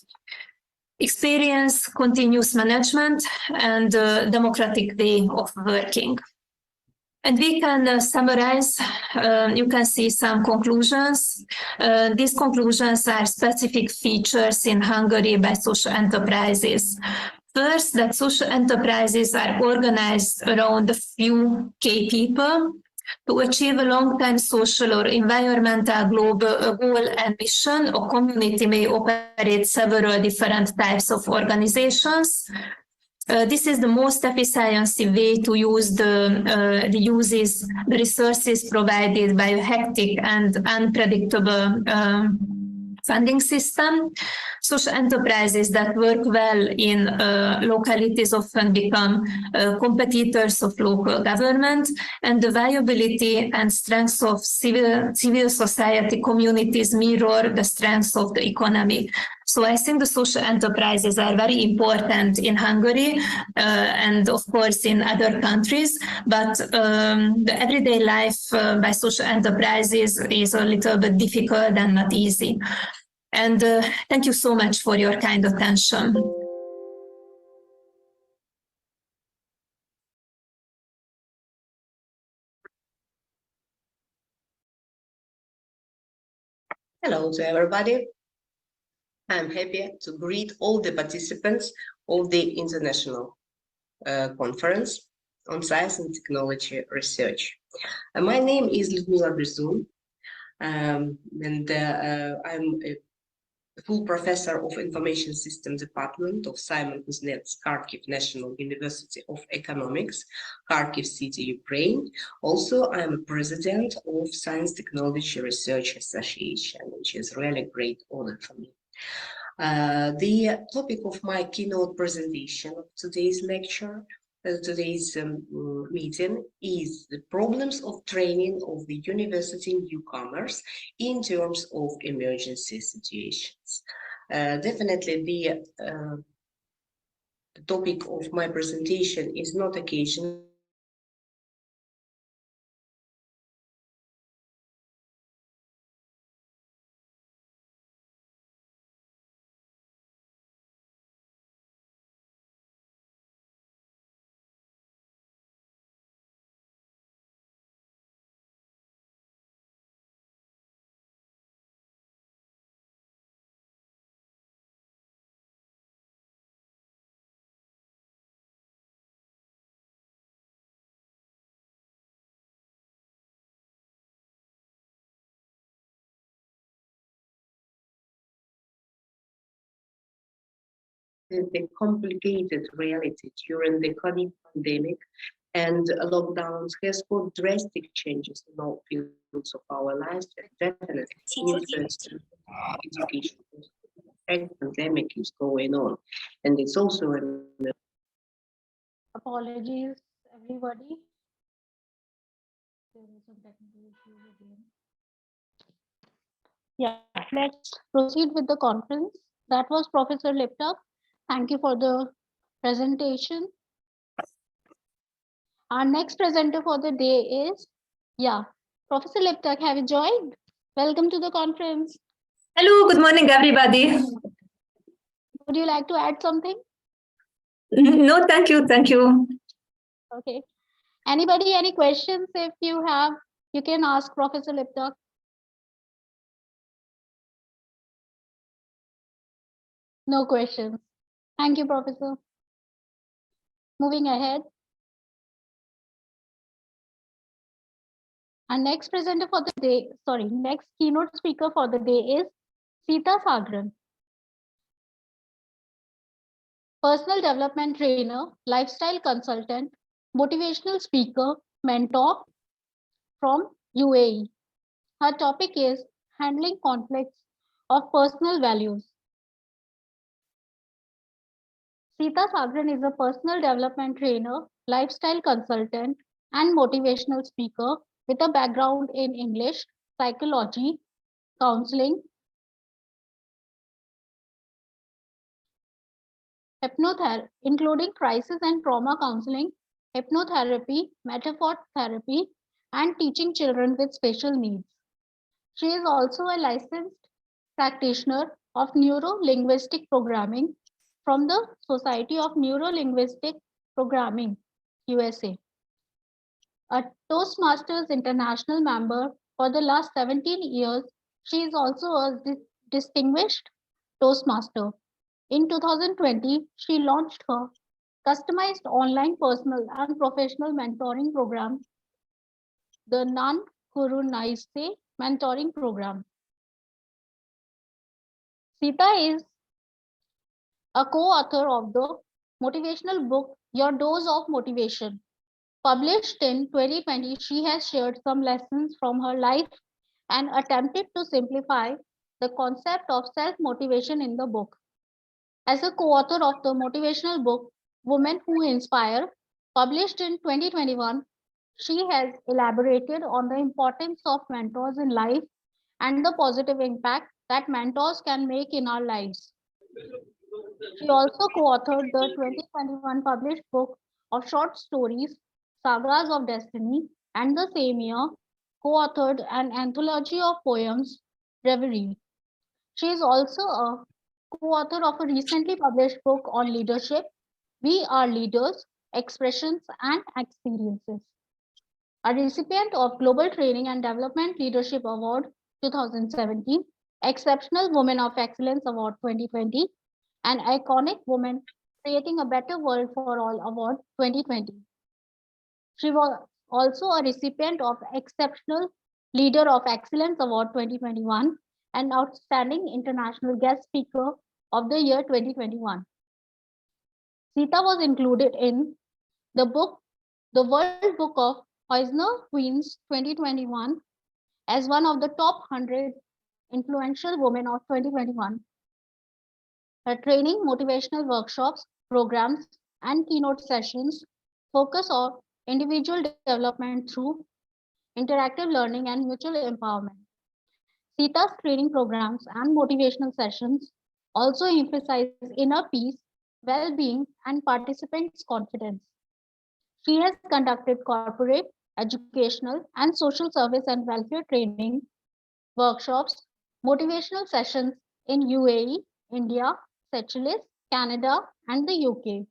experience, continuous management, and democratic way of working. And we can summarize, you can see some conclusions. These conclusions are specific features in Hungary by social enterprises. First, that social enterprises are organized around a few key people to achieve a long-term social or environmental global goal and mission. A community may operate several different types of organizations. This is the most efficient way to use the resources provided by a hectic and unpredictable funding system. Social enterprises that work well in localities often become competitors of local government, and the viability and strengths of civil society communities mirror the strengths of the economy. So I think the social enterprises are very important in Hungary and of course in other countries, but the everyday life by social enterprises is a little bit difficult and not easy. And thank you so much for your kind attention. Hello to everybody. I'm happy to greet all the participants of the International Conference on Science and Technology Research. My name is Ludmila Brizun. I'm a full professor of Information System Department of Simon Kuznets Kharkiv National University of Economics, Kharkiv City, Ukraine. Also, I'm a president of Science Technology Research Association, which is really a great honor for me. The topic of my keynote presentation of today's lecture, today's meeting, is the problems of training of the university newcomers in terms of emergency situations. Definitely the topic of my presentation is not occasional. The complicated reality during the COVID pandemic and lockdowns has caused drastic changes in all fields of our lives, and definitely research and education. The pandemic is going on, and it's also an Apologies, everybody. There is some technical issues again. Yeah, let's proceed with the conference. That was Professor Liptak. Thank you for the presentation. Our next presenter for the day is, Professor Liptak, have you joined? Welcome to the conference. Hello, good morning, everybody. Would you like to add something? No, thank you. Thank you. Okay. Anybody, any questions? If you have, you can ask Professor Liptak. No questions. Thank you, Professor. Moving ahead. Our next presenter for the day, next keynote speaker for the day is Sita Sagran. Personal development trainer, lifestyle consultant, motivational speaker, mentor from UAE. Her topic is handling conflicts of personal values. Sita Sagran is a personal development trainer, lifestyle consultant, and motivational speaker with a background in English, psychology, counseling, hypnotherapy, including crisis and trauma counseling, hypnotherapy, metaphor therapy, and teaching children with special needs. She is also a licensed practitioner of neuro-linguistic programming from the Society of Neuro-Linguistic Programming, USA. A Toastmasters International member for the last 17 years, she is also a distinguished Toastmaster. In 2020, she launched her customized online personal and professional mentoring program, the Nan Guru Naiste Mentoring Program. Sita is a co-author of the motivational book, Your Dose of Motivation. Published in 2020, she has shared some lessons from her life and attempted to simplify the concept of self-motivation in the book. As a co-author of the motivational book, Women Who Inspire, published in 2021, she has elaborated on the importance of mentors in life and the positive impact that mentors can make in our lives. She also co-authored the 2021 published book of short stories, Sagas of Destiny, and the same year co-authored an anthology of poems, Reverie. She is also a co-author of a recently published book on leadership, We Are Leaders, Expressions and Experiences. A recipient of Global Training and Development Leadership Award 2017, Exceptional Woman of Excellence Award 2020, and Iconic Woman Creating a Better World for All Award 2020. She was also a recipient of Exceptional Leader of Excellence Award 2021, and Outstanding International Guest Speaker of the Year 2021. Sita was included in the World Book of Eisner Queens 2021 as one of the top 100 influential women of 2021. Her training, motivational workshops, programs, and keynote sessions focus on individual development through interactive learning and mutual empowerment. Sita's training programs and motivational sessions also emphasize inner peace, well-being, and participants' confidence. She has conducted corporate, educational, and social service and welfare training, workshops, motivational sessions in UAE, India, Seychelles, Canada, and the UK.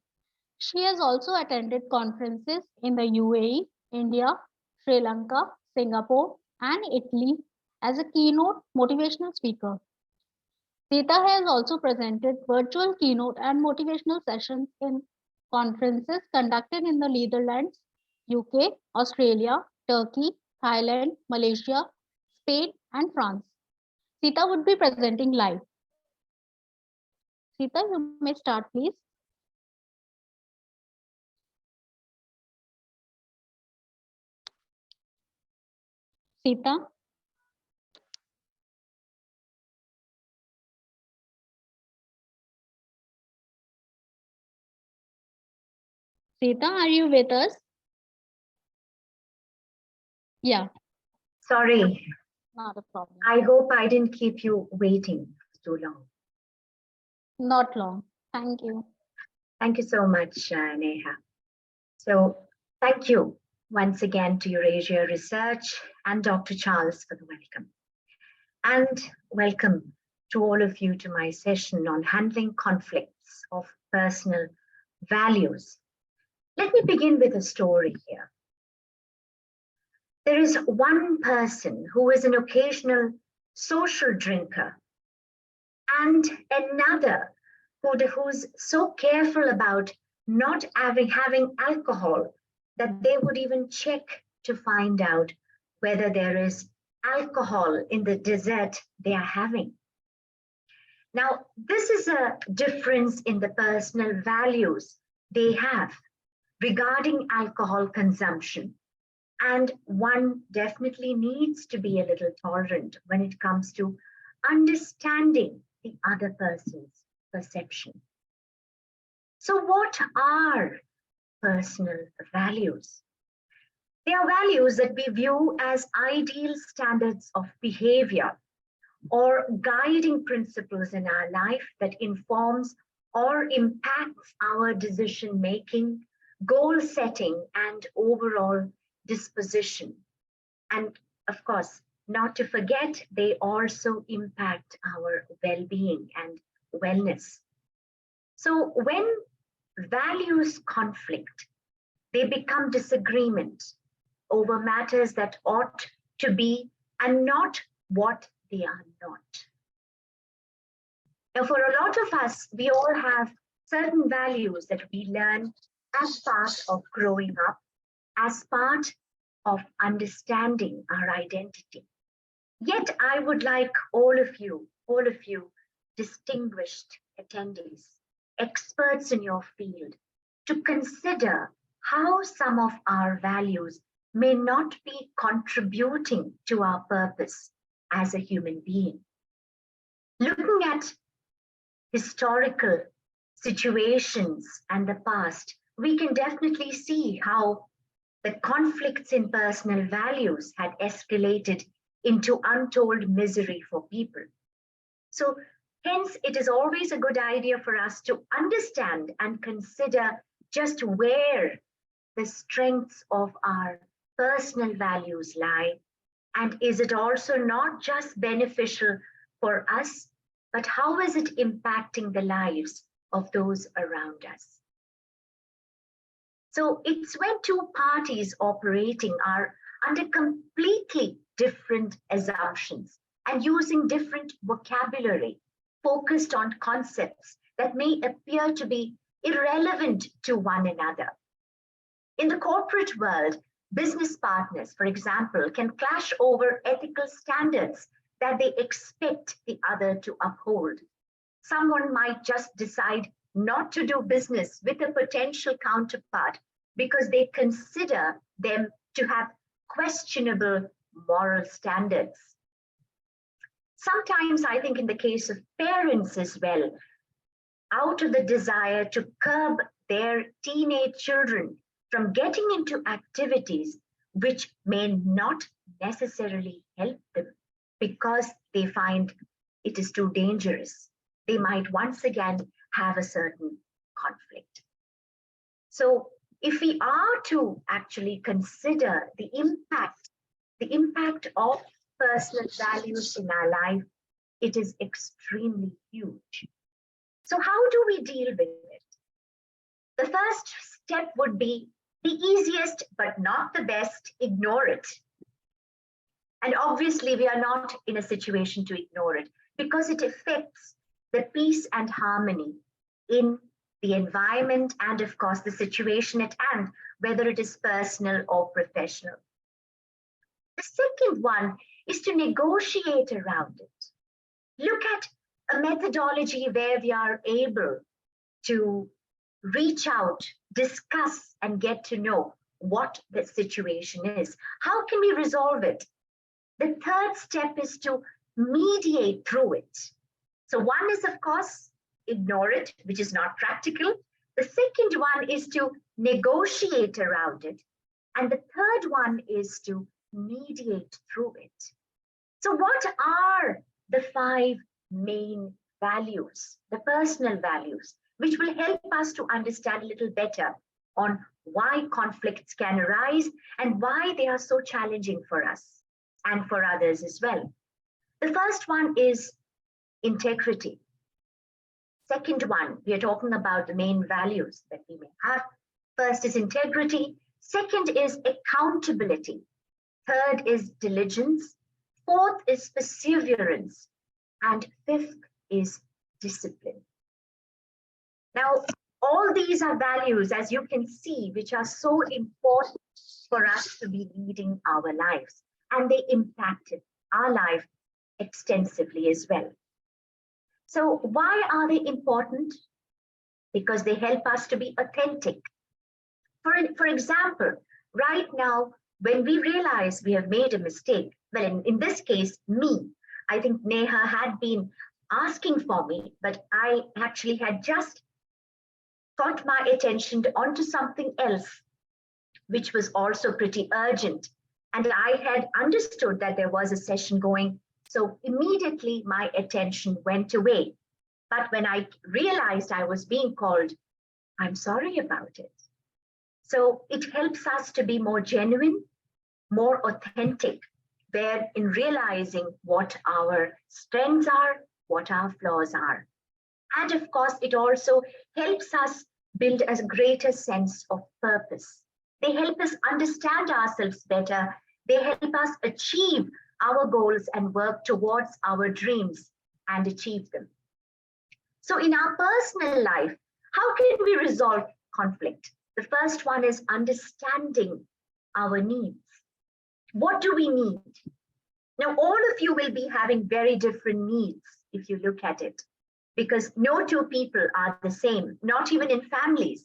She has also attended conferences in the UAE, India, Sri Lanka, Singapore, and Italy as a keynote motivational speaker. Sita has also presented virtual keynote and motivational sessions in conferences conducted in the Netherlands, UK, Australia, Turkey, Thailand, Malaysia, Spain, and France. Sita would be presenting live. Sita, you may start, please. Sita. Sita, are you with us? Yeah. Sorry. Not a problem. I hope I didn't keep you waiting too long. Not long. Thank you. Thank you so much, Neha. So thank you once again to Eurasia Research and Dr. Charles for the welcome. And welcome to all of you to my session on handling conflicts of personal values. Let me begin with a story here. There is one person who is an occasional social drinker and another who's so careful about not having alcohol that they would even check to find out whether there is alcohol in the dessert they are having. Now, this is a difference in the personal values they have regarding alcohol consumption. And one definitely needs to be a little tolerant when it comes to understanding the other person's perception. So what are personal values? They are values that we view as ideal standards of behavior or guiding principles in our life that informs or impacts our decision making, goal setting, and overall disposition. And of course, not to forget, they also impact our well-being and wellness. So when values conflict, they become disagreement over matters that ought to be and not what they are not. Now, for a lot of us, we all have certain values that we learn as part of growing up, as part of understanding our identity. Yet I would like all of you distinguished attendees, experts in your field, to consider how some of our values may not be contributing to our purpose as a human being. Looking at historical situations and the past, we can definitely see how the conflicts in personal values had escalated into untold misery for people. So hence, it is always a good idea for us to understand and consider just where the strengths of our personal values lie, and is it also not just beneficial for us, but how is it impacting the lives of those around us? So it's when two parties operating are under completely different assumptions and using different vocabulary focused on concepts that may appear to be irrelevant to one another. In the corporate world, Business partners, for example, can clash over ethical standards that they expect the other to uphold. Someone might just decide not to do business with a potential counterpart because they consider them to have questionable moral standards. Sometimes I think in the case of parents as well, out of the desire to curb their teenage children from getting into activities which may not necessarily help them because they find it is too dangerous, they might once again have a certain conflict. So if we are to actually consider the impact of personal values in our life, it is extremely huge. So how do we deal with it? The first step would be the easiest, but not the best, ignore it. And obviously we are not in a situation to ignore it because it affects the peace and harmony in the environment and of course the situation at hand, whether it is personal or professional. The second one is to negotiate around it. Look at a methodology where we are able to reach out, discuss, and get to know what the situation is. How can we resolve it? The third step is to mediate through it. So one is, of course, ignore it, which is not practical. The second one is to negotiate around it. And the third one is to mediate through it. So what are the 5 main values, the personal values, which will help us to understand a little better on why conflicts can arise and why they are so challenging for us and for others as well? The first one is integrity. Second one, we are talking about the main values that we may have. First is integrity. Second is accountability. Third is diligence. Fourth is perseverance. And fifth is discipline. Now, all these are values, as you can see, which are so important for us to be leading our lives. And they impacted our life extensively as well. So why are they important? Because they help us to be authentic. For example, right now, when we realize we have made a mistake, well, in this case, me, I think Neha had been asking for me, but I actually had just got my attention onto something else, which was also pretty urgent. And I had understood that there was a session going. So immediately my attention went away. But when I realized I was being called, I'm sorry about it. So it helps us to be more genuine, more authentic, where in realizing what our strengths are, what our flaws are. And of course, it also helps us build a greater sense of purpose. They help us understand ourselves better. They help us achieve our goals and work towards our dreams and achieve them. So in our personal life, how can we resolve conflict? The first one is understanding our needs. What do we need? Now, all of you will be having very different needs if you look at it, because no two people are the same, not even in families.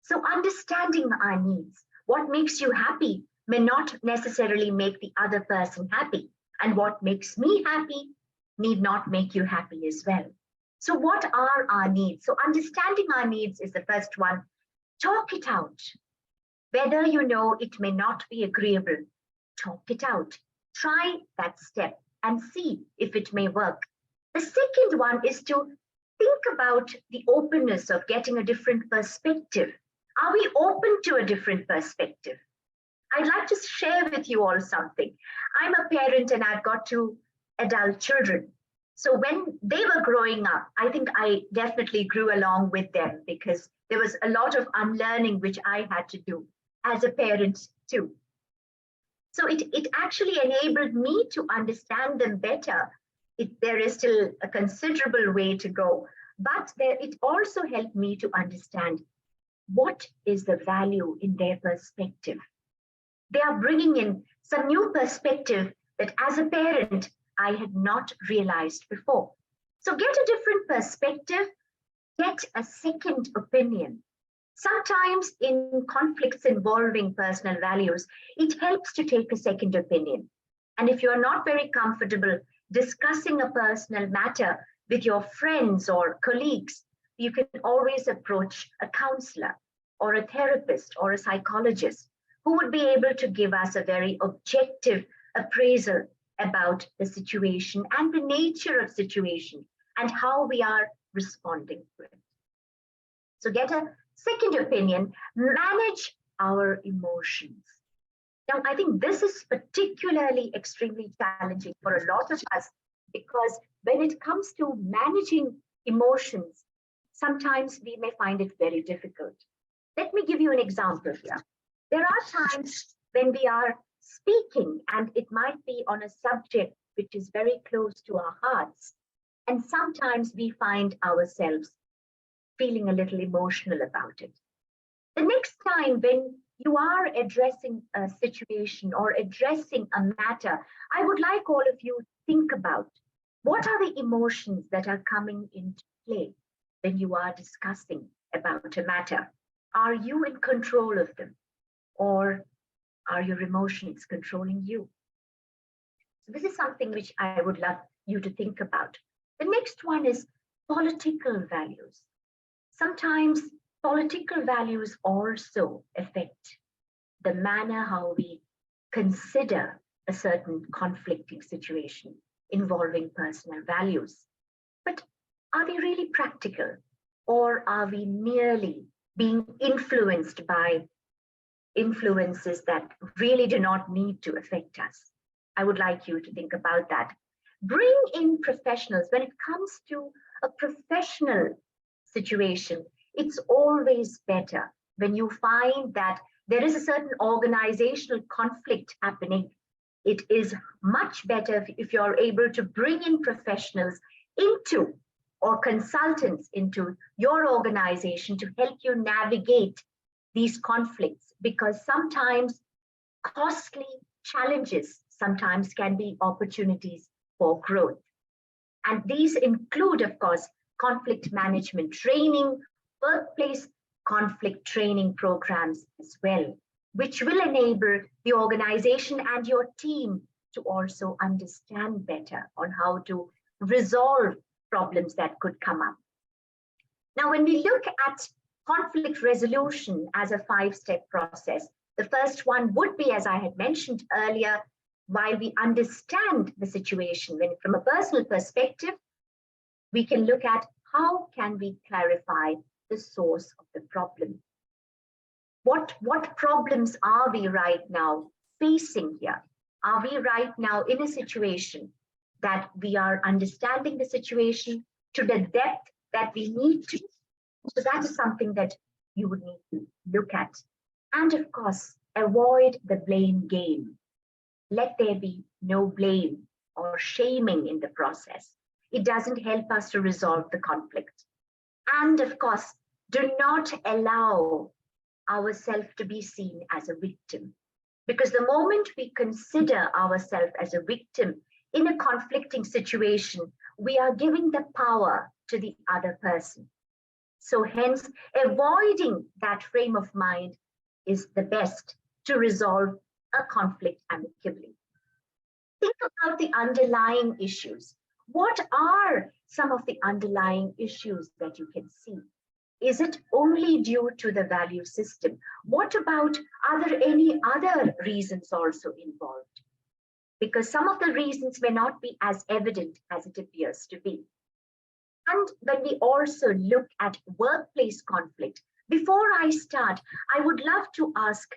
So understanding our needs, what makes you happy may not necessarily make the other person happy. And what makes me happy need not make you happy as well. So what are our needs? So understanding our needs is the first one. Talk it out. Whether you know it may not be agreeable, talk it out. Try that step and see if it may work. The second one is to think about the openness of getting a different perspective. Are we open to a different perspective? I'd like to share with you all something. I'm a parent and I've got 2 adult children. So when they were growing up, I think I definitely grew along with them because there was a lot of unlearning which I had to do as a parent too. So it actually enabled me to understand them better. There is still a considerable way to go, but it also helped me to understand what is the value in their perspective. They are bringing in some new perspective that as a parent, I had not realized before. So get a different perspective, get a second opinion. Sometimes in conflicts involving personal values, it helps to take a second opinion. And if you're not very comfortable discussing a personal matter with your friends or colleagues, you can always approach a counselor or a therapist or a psychologist who would be able to give us a very objective appraisal about the situation and the nature of situation and how we are responding to it. So get a second opinion, manage our emotions. Now, I think this is particularly extremely challenging for a lot of us because when it comes to managing emotions, sometimes we may find it very difficult. Let me give you an example here. There are times when we are speaking and it might be on a subject which is very close to our hearts. And sometimes we find ourselves feeling a little emotional about it. The next time when you are addressing a situation or addressing a matter, I would like all of you to think about what are the emotions that are coming into play when you are discussing about a matter. Are you in control of them? Or are your emotions controlling you? So this is something which I would love you to think about. The next one is political values. Sometimes political values also affect the manner how we consider a certain conflicting situation involving personal values. But are they really practical? Or are we merely being influenced by influences that really do not need to affect us? I would like you to think about that. Bring in professionals. When it comes to a professional situation, it's always better when you find that there is a certain organizational conflict happening. It is much better if you're able to bring in professionals into or consultants into your organization to help you navigate these conflicts, because sometimes costly challenges sometimes can be opportunities for growth. And these include, of course, conflict management training, workplace conflict training programs as well, which will enable the organization and your team to also understand better on how to resolve problems that could come up. Now, when we look at conflict resolution as a 5-step process, the first one would be, as I had mentioned earlier, while we understand the situation, when from a personal perspective, we can look at how can we clarify the source of the problem. What problems are we right now facing here? Are we right now in a situation that we are understanding the situation to the depth that we need to? So that is something that you would need to look at. And of course, avoid the blame game. Let there be no blame or shaming in the process. It doesn't help us to resolve the conflict. And of course, do not allow ourselves to be seen as a victim. Because the moment we consider ourselves as a victim in a conflicting situation, we are giving the power to the other person. So hence, avoiding that frame of mind is the best to resolve a conflict amicably. Think about the underlying issues. What are some of the underlying issues that you can see? Is it only due to the value system? What about, are there any other reasons also involved? Because some of the reasons may not be as evident as it appears to be. And when we also look at workplace conflict, before I start, I would love to ask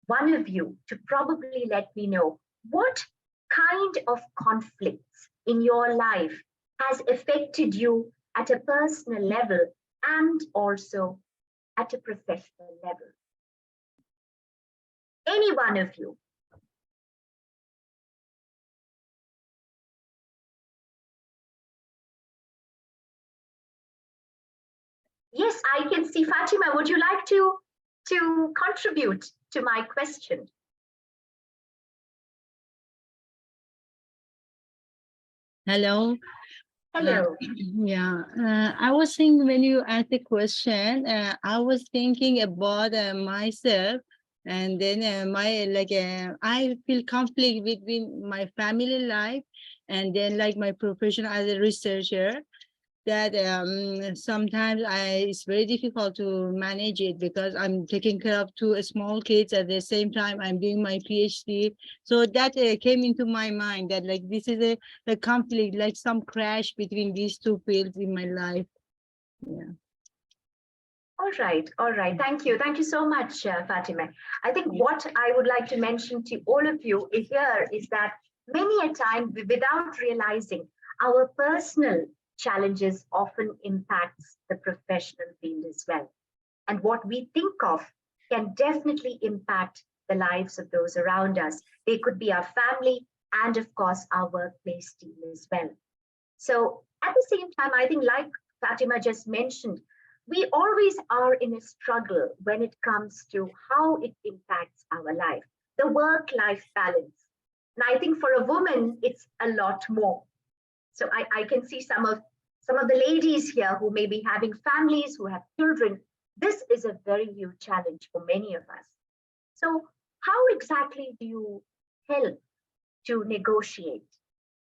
one of you to probably let me know what kind of conflicts in your life has affected you at a personal level and also at a professional level. Any one of you. Yes, I can see Fatima. Would you like to contribute to my question? Hello. Hello. I was thinking when you asked the question, I was thinking about myself, and then I feel conflict between my family life and then like my profession as a researcher. That sometimes it's very difficult to manage it because I'm taking care of two small kids at the same time I'm doing my PhD. So that came into my mind that like this is a conflict, like some crash between these two fields in my life. Yeah. All right. Thank you so much, Fatima. I think what I would like to mention to all of you here is that many a time, without realizing, our personal challenges often impacts the professional field as well. And what we think of can definitely impact the lives of those around us. They could be our family and of course our workplace team as well. So at the same time, I think like Fatima just mentioned, we always are in a struggle when it comes to how it impacts our life, the work-life balance. And I think for a woman, it's a lot more. So I can see some of the ladies here who may be having families, who have children. This is a very huge challenge for many of us. So how exactly do you help to negotiate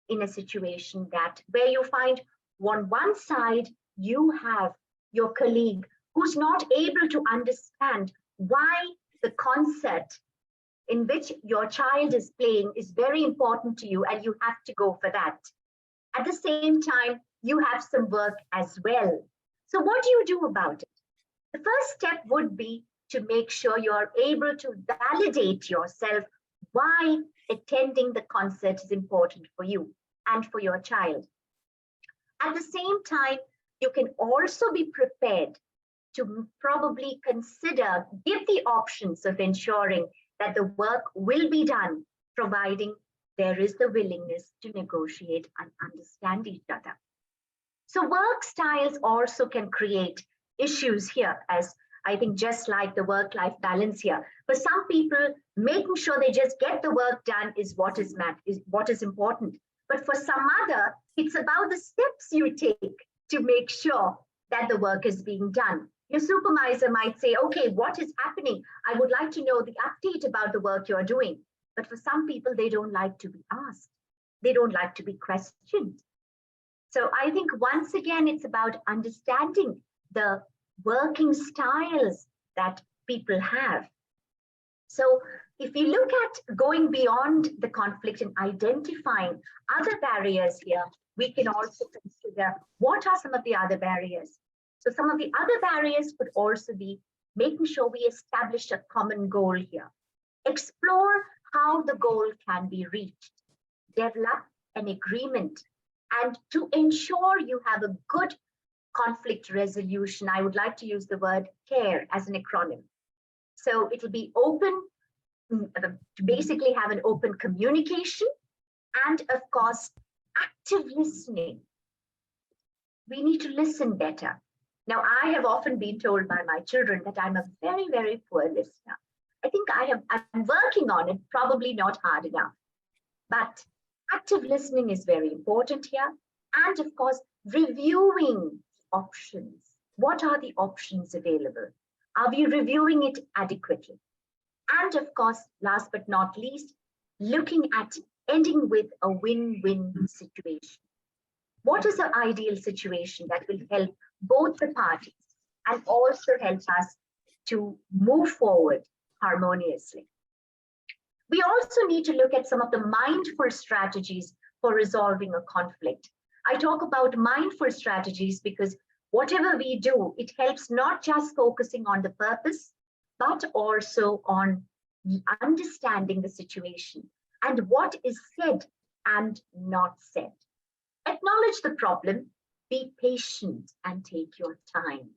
in a situation that where you find on one side you have your colleague who's not able to understand why the concert in which your child is playing is very important to you and you have to go for that. At the same time, you have some work as well. So what do you do about it? The first step would be to make sure you're able to validate yourself why attending the concert is important for you and for your child. At the same time, you can also be prepared to probably consider, give the options of ensuring that the work will be done, providing there is the willingness to negotiate and understand each other. So work styles also can create issues here, as I think just like the work-life balance here. For some people, making sure they just get the work done is what is important. But for some other, it's about the steps you take to make sure that the work is being done. Your supervisor might say, okay, what is happening? I would like to know the update about the work you're doing. But for some people, they don't like to be asked. They don't like to be questioned. So I think once again, it's about understanding the working styles that people have. So if we look at going beyond the conflict and identifying other barriers here, we can also consider what are some of the other barriers. So some of the other barriers could also be making sure we establish a common goal here. Explore how the goal can be reached. Develop an agreement. And to ensure you have a good conflict resolution, I would like to use the word CARE as an acronym. So it will be open, to basically have an open communication, and of course, active listening. We need to listen better. Now, I have often been told by my children that I'm a very, very poor listener. I think I'm working on it, probably not hard enough. But active listening is very important here. And of course, reviewing options. What are the options available? Are we reviewing it adequately? And of course, last but not least, looking at ending with a win-win situation. What is the ideal situation that will help both the parties and also help us to move forward harmoniously? We also need to look at some of the mindful strategies for resolving a conflict. I talk about mindful strategies because whatever we do, it helps not just focusing on the purpose, but also on understanding the situation and what is said and not said. Acknowledge the problem, be patient and take your time.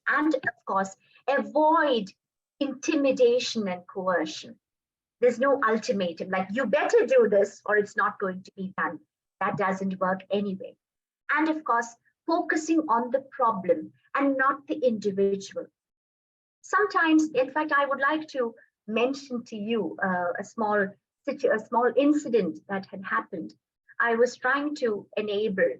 And of course, avoid intimidation and coercion. There's no ultimatum, like you better do this or it's not going to be done. That doesn't work anyway. And of course, focusing on the problem and not the individual. Sometimes, in fact, I would like to mention to you a small incident that had happened. I was trying to enable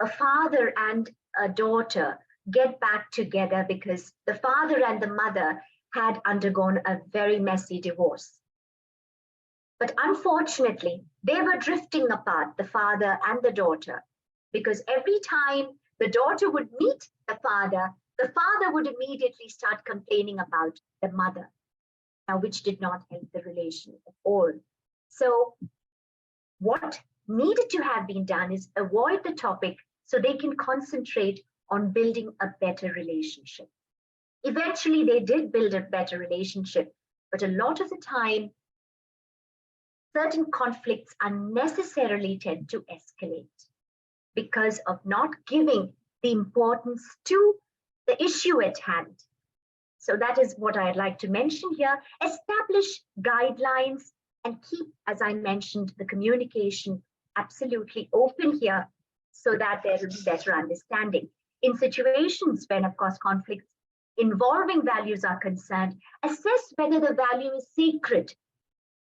a father and a daughter get back together because the father and the mother had undergone a very messy divorce. But unfortunately, they were drifting apart, the father and the daughter, because every time the daughter would meet the father would immediately start complaining about the mother, which did not help the relation at all. So what needed to have been done is avoid the topic so they can concentrate on building a better relationship. Eventually, they did build a better relationship, but a lot of the time, certain conflicts unnecessarily tend to escalate because of not giving the importance to the issue at hand. So that is what I'd like to mention here. Establish guidelines and keep, as I mentioned, the communication absolutely open here so that there will be better understanding. In situations when, of course, conflicts involving values are concerned, assess whether the value is sacred.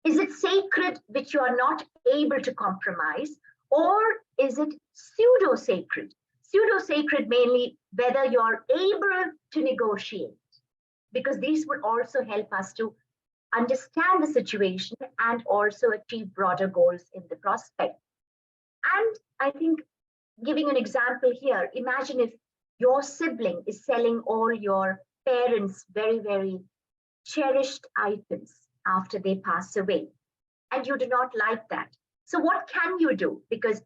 Is it sacred which you are not able to compromise, or is it pseudo-sacred? Pseudo-sacred mainly whether you're able to negotiate, because these would also help us to understand the situation and also achieve broader goals in the prospect. And I think, giving an example here, imagine if your sibling is selling all your parents' very, very cherished items after they pass away, and you do not like that. So what can you do? Because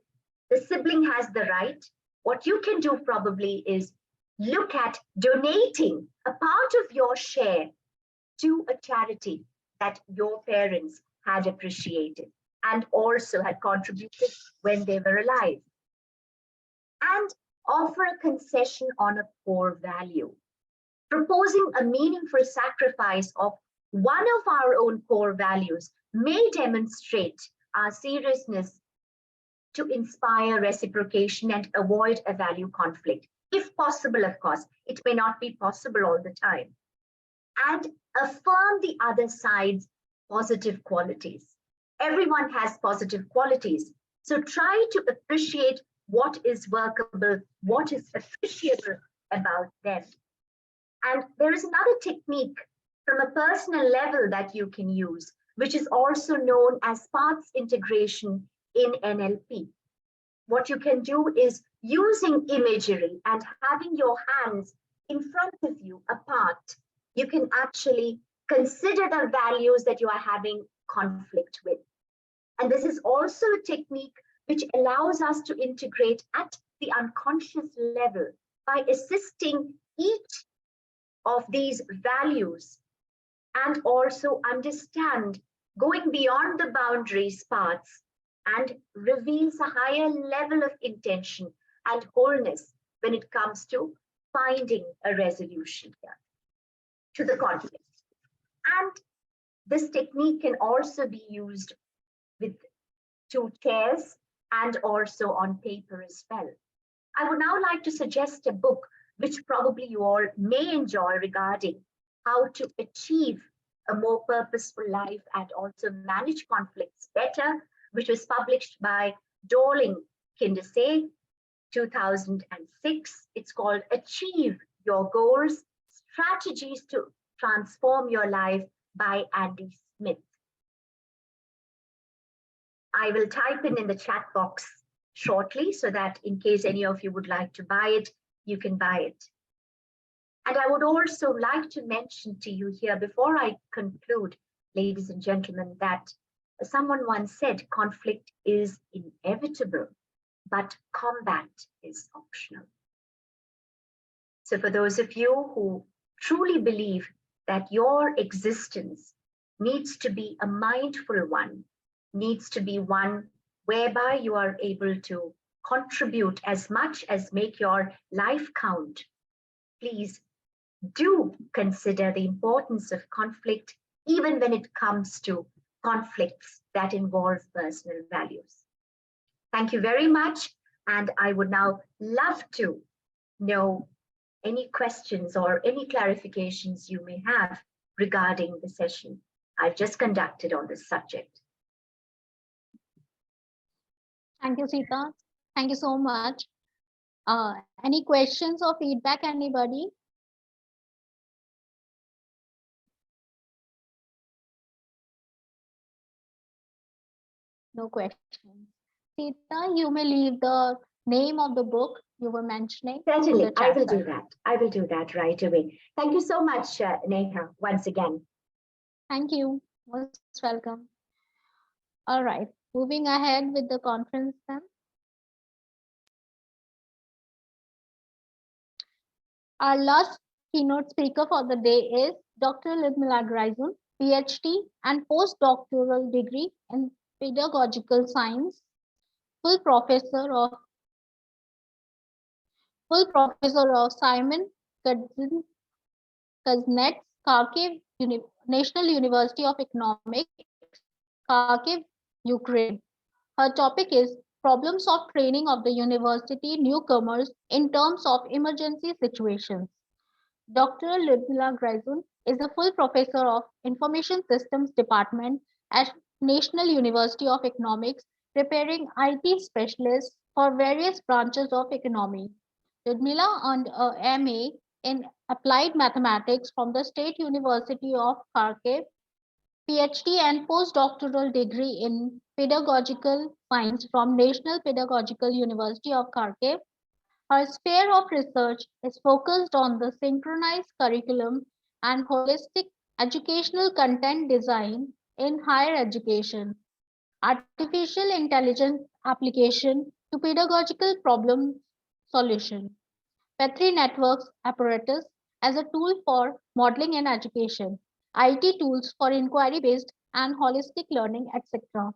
the sibling has the right. What you can do probably is look at donating a part of your share to a charity that your parents had appreciated and also had contributed when they were alive. And offer a concession on a core value. Proposing a meaningful sacrifice of one of our own core values may demonstrate our seriousness to inspire reciprocation and avoid a value conflict. If possible, of course, it may not be possible all the time. And affirm the other side's positive qualities. Everyone has positive qualities. So try to appreciate what is workable, what is appreciable about them. And there is another technique from a personal level that you can use, which is also known as parts integration in NLP. What you can do is using imagery and having your hands in front of you apart, you can actually consider the values that you are having conflict with. And this is also a technique which allows us to integrate at the unconscious level by assisting each of these values and also understand going beyond the boundaries parts and reveals a higher level of intention and wholeness when it comes to finding a resolution here to the conflict. And this technique can also be used with 2 chairs and also on paper as well. I would now like to suggest a book which probably you all may enjoy regarding how to achieve a more purposeful life and also manage conflicts better, which was published by Dorling Kindesay, 2006. It's called Achieve Your Goals, Strategies to Transform Your Life by Andy Smith. I will type in the chat box shortly so that in case any of you would like to buy it, you can buy it. And I would also like to mention to you here before I conclude, ladies and gentlemen, that someone once said conflict is inevitable, but combat is optional. So for those of you who truly believe that your existence needs to be a mindful one, needs to be one whereby you are able to contribute as much as make your life count, please do consider the importance of conflict, even when it comes to conflicts that involve personal values. Thank you very much. And I would now love to know any questions or any clarifications you may have regarding the session I've just conducted on this subject. Thank you, Sita. Thank you so much. Any questions or feedback, anybody? No questions. Sita, you may leave the name of the book you were mentioning. Certainly, I will do that. I will do that right away. Thank you so much, Neha, once again. Thank you. Most welcome. All right, moving ahead with the conference then. Our last keynote speaker for the day is Dr. Ludmila Gryzun, PhD and postdoctoral degree in pedagogical science, full professor of Simon Kuznets, Kharkiv National University of Economics, Kharkiv, Ukraine. Her topic is problems of training of the university newcomers in terms of emergency situations. Dr. Ludmila Gryzun is a full professor of Information Systems Department at National University of Economics, preparing IT specialists for various branches of economy. Ludmila earned a MA in Applied Mathematics from the State University of Kharkiv, PhD and postdoctoral degree in Pedagogical Science from National Pedagogical University of Kharkiv. Her sphere of research is focused on the synchronized curriculum and holistic educational content design in higher education, artificial intelligence application to pedagogical problem solution, Petri networks apparatus as a tool for modeling in education, IT tools for inquiry-based and holistic learning, etc.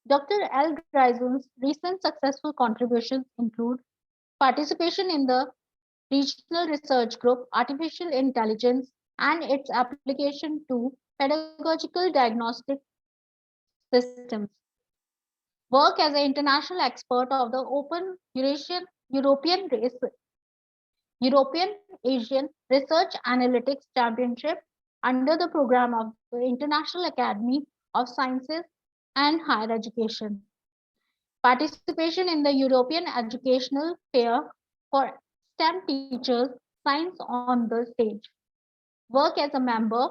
Dr. L. Gryzun's recent successful contributions include participation in the Regional Research Group, Artificial Intelligence and its application to pedagogical diagnostic systems. Work as an international expert of the Open European Asian Research Analytics Championship under the program of the International Academy of Sciences and Higher Education. Participation in the European Educational Fair for STEM teachers, Science on the Stage. Work as a member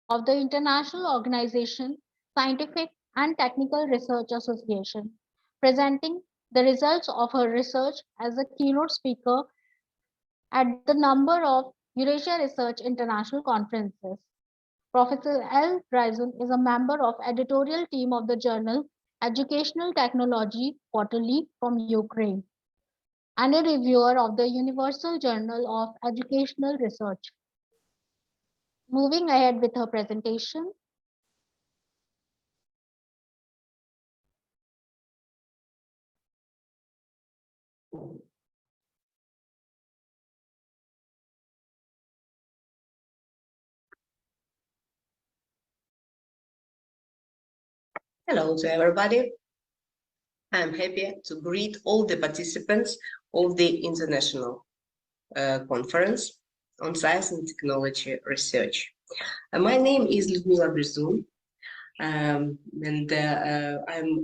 of the International Organization Scientific and Technical Research Association, presenting the results of her research as a keynote speaker at the number of Eurasia Research International Conferences. Professor L. Gryzun is a member of editorial team of the journal Educational Technology Quarterly from Ukraine and a reviewer of the Universal Journal of Educational Research. Moving ahead with her presentation. Hello to everybody. I'm happy to greet all the participants of the International Conference on Science and Technology Research. My name is Ludmila Gryzun, and I'm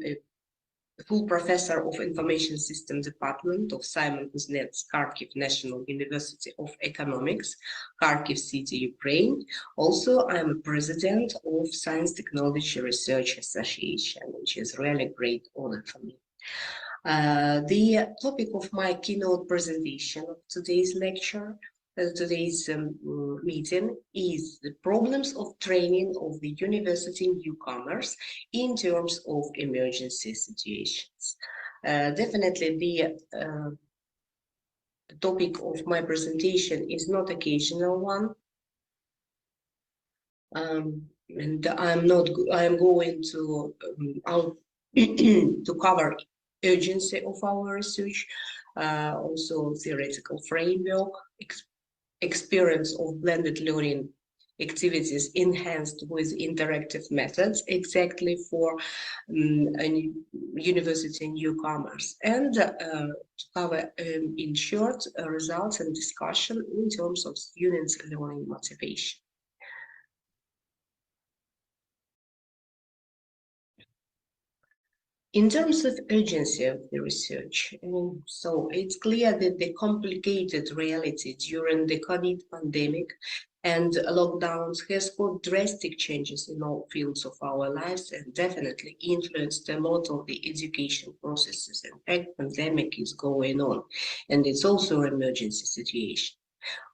a full professor of Information System Department of Simon Kuznets, Kharkiv National University of Economics, Kharkiv City, Ukraine. Also, I'm a president of Science Technology Research Association, which is really a great honor for me. The topic of my keynote presentation of today's lecture, today's meeting, is the problems of training of the university newcomers in terms of emergency situations. Definitely the topic of my presentation is not occasional one. And I am going to to cover urgency of our research, also theoretical framework, experience of blended learning activities enhanced with interactive methods exactly for university newcomers, and to cover in short results and discussion in terms of students' learning motivation. In terms of urgency of the research, so it's clear that the complicated reality during the COVID pandemic and lockdowns has caused drastic changes in all fields of our lives and definitely influenced a lot of the education processes. In fact, pandemic is going on, and it's also an emergency situation.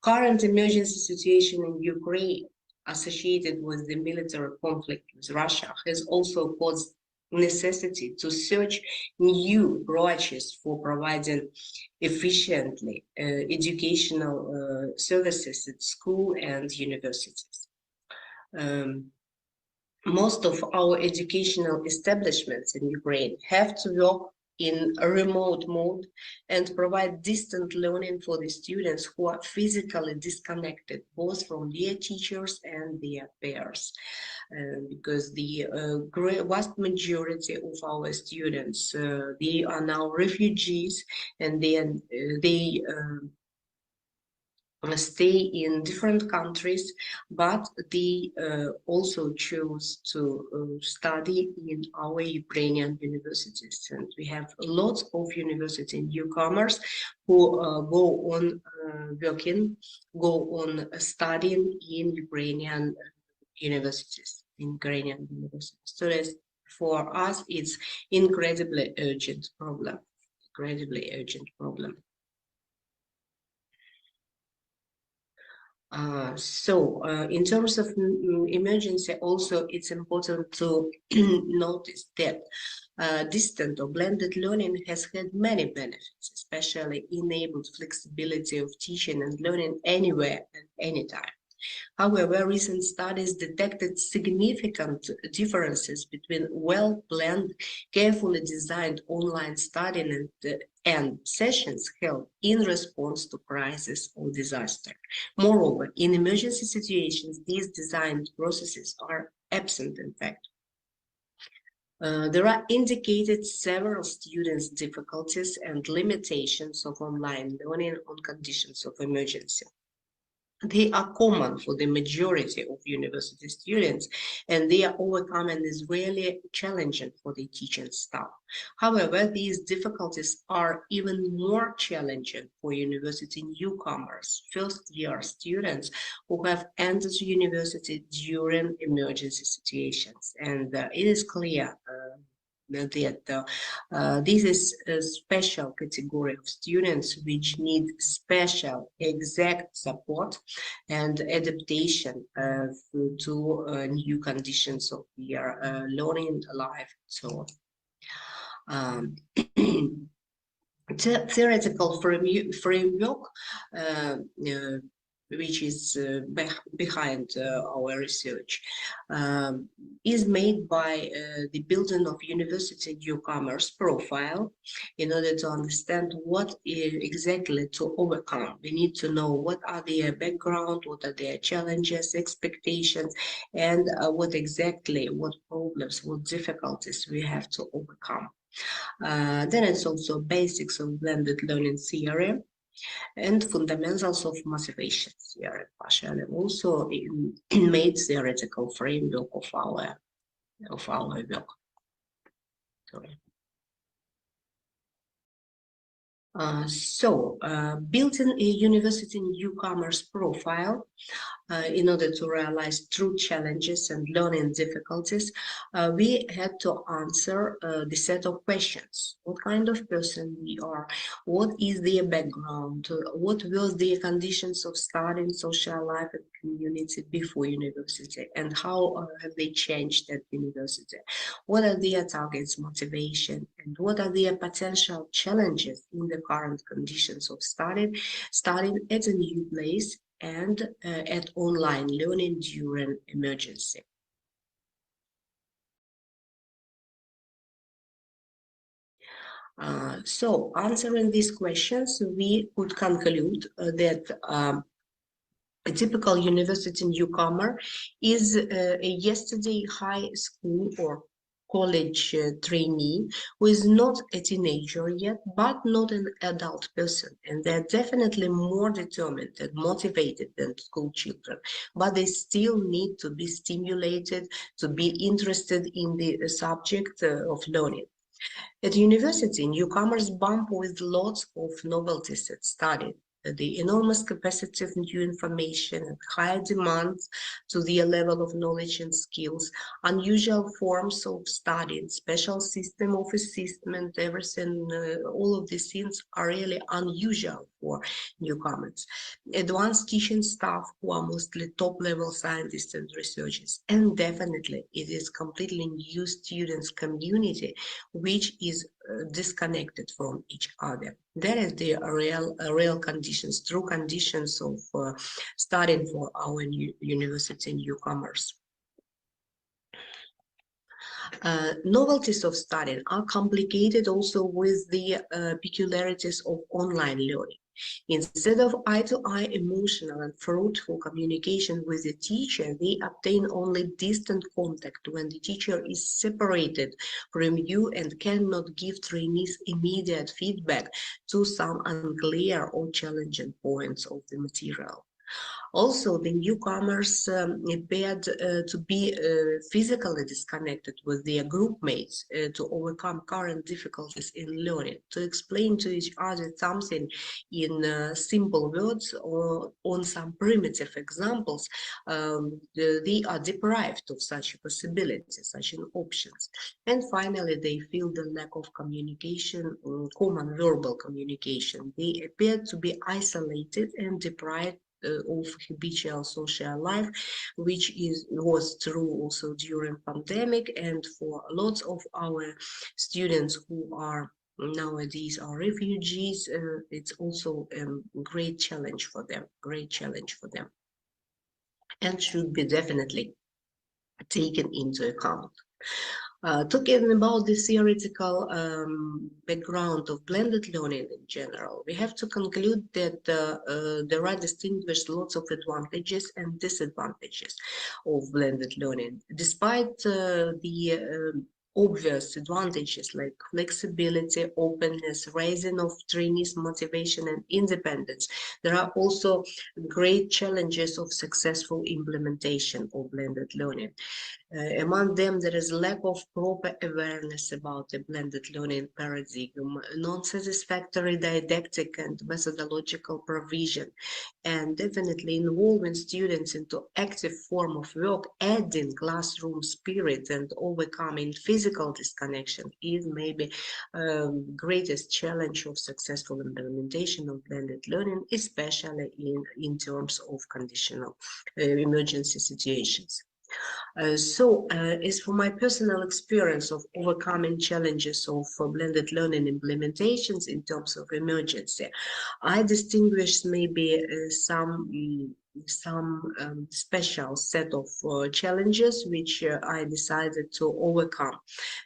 Current emergency situation in Ukraine associated with the military conflict with Russia has also caused necessity to search new approaches for providing efficiently educational services at school and universities. Most of our educational establishments in Ukraine have to work in a remote mode and provide distant learning for the students who are physically disconnected both from their teachers and their peers. Because the vast majority of our students, they are now refugees, and they stay in different countries, but they also choose to study in our Ukrainian universities. And we have lots of university newcomers who go on working, go on studying in Ukrainian universities, So for us, it's incredibly urgent problem, in terms of emergency, also it's important to notice that distant or blended learning has had many benefits, especially enabled flexibility of teaching and learning anywhere and anytime. However, recent studies detected significant differences between well-planned, carefully designed online studying and sessions held in response to crisis or disaster. Moreover, in emergency situations, these designed processes are absent, in fact. There are indicated several students' difficulties and limitations of online learning on conditions of emergency. They are common for the majority of university students, and their overcoming is really challenging for the teaching staff. However, these difficulties are even more challenging for university newcomers, first-year students who have entered university during emergency situations. And it is clear that this is a special category of students which need special exact support and adaptation to new conditions of their learning life. So theoretical framework which is behind our research, is made by the building of university newcomers profile in order to understand what exactly to overcome. We need to know what are their background, what are their challenges, expectations, and what problems, what difficulties we have to overcome. Then it's also basics of blended learning theory and fundamentals of motivation theory, partially also made theoretical framework of our work. Sorry. Building a university newcomers profile in order to realize true challenges and learning difficulties, we had to answer the set of questions. What kind of person we are? What is their background? What were their conditions of studying, social life and community before university? And how have they changed at university? What are their targets, motivation? And what are their potential challenges in the current conditions of studying at a new place and at online learning during emergency? So answering these questions, we could conclude that a typical university newcomer is a yesterday high school or college trainee who is not a teenager yet, but not an adult person. And they're definitely more determined and motivated than school children, but they still need to be stimulated, to be interested in the subject of learning. At university, newcomers bump with lots of novelties at study. The enormous capacity of new information and high demands to their level of knowledge and skills, unusual forms of study, special system of assessment, everything, all of these things are really unusual for newcomers. Advanced teaching staff who are mostly top-level scientists and researchers, and definitely it is completely new students community which is disconnected from each other. That is the real conditions, true conditions of studying for our university newcomers. Novelties of studying are complicated also with the peculiarities of online learning. Instead of eye-to-eye emotional and fruitful communication with the teacher, they obtain only distant contact when the teacher is separated from you and cannot give trainees immediate feedback to some unclear or challenging points of the material. Also, the newcomers appeared to be physically disconnected with their group mates to overcome current difficulties in learning, to explain to each other something in simple words or on some primitive examples. They are deprived of such a possibility, such an options. And finally, they feel the lack of communication, common verbal communication. They appear to be isolated and deprived of habitual social life, which was true also during pandemic, and for lots of our students who are nowadays are refugees, it's also a great challenge for them, and should be definitely taken into account. Talking about the theoretical background of blended learning in general, we have to conclude that there are distinguished lots of advantages and disadvantages of blended learning. Despite the obvious advantages like flexibility, openness, raising of trainees' motivation and independence, there are also great challenges of successful implementation of blended learning. Among them, there is lack of proper awareness about the blended learning paradigm, non-satisfactory didactic and methodological provision, and definitely involving students into active form of work, adding classroom spirit and overcoming physical disconnection is maybe greatest challenge of successful implementation of blended learning, especially in terms of conditional emergency situations. As for my personal experience of overcoming challenges of blended learning implementations in terms of emergency, I distinguished maybe some special set of challenges which I decided to overcome,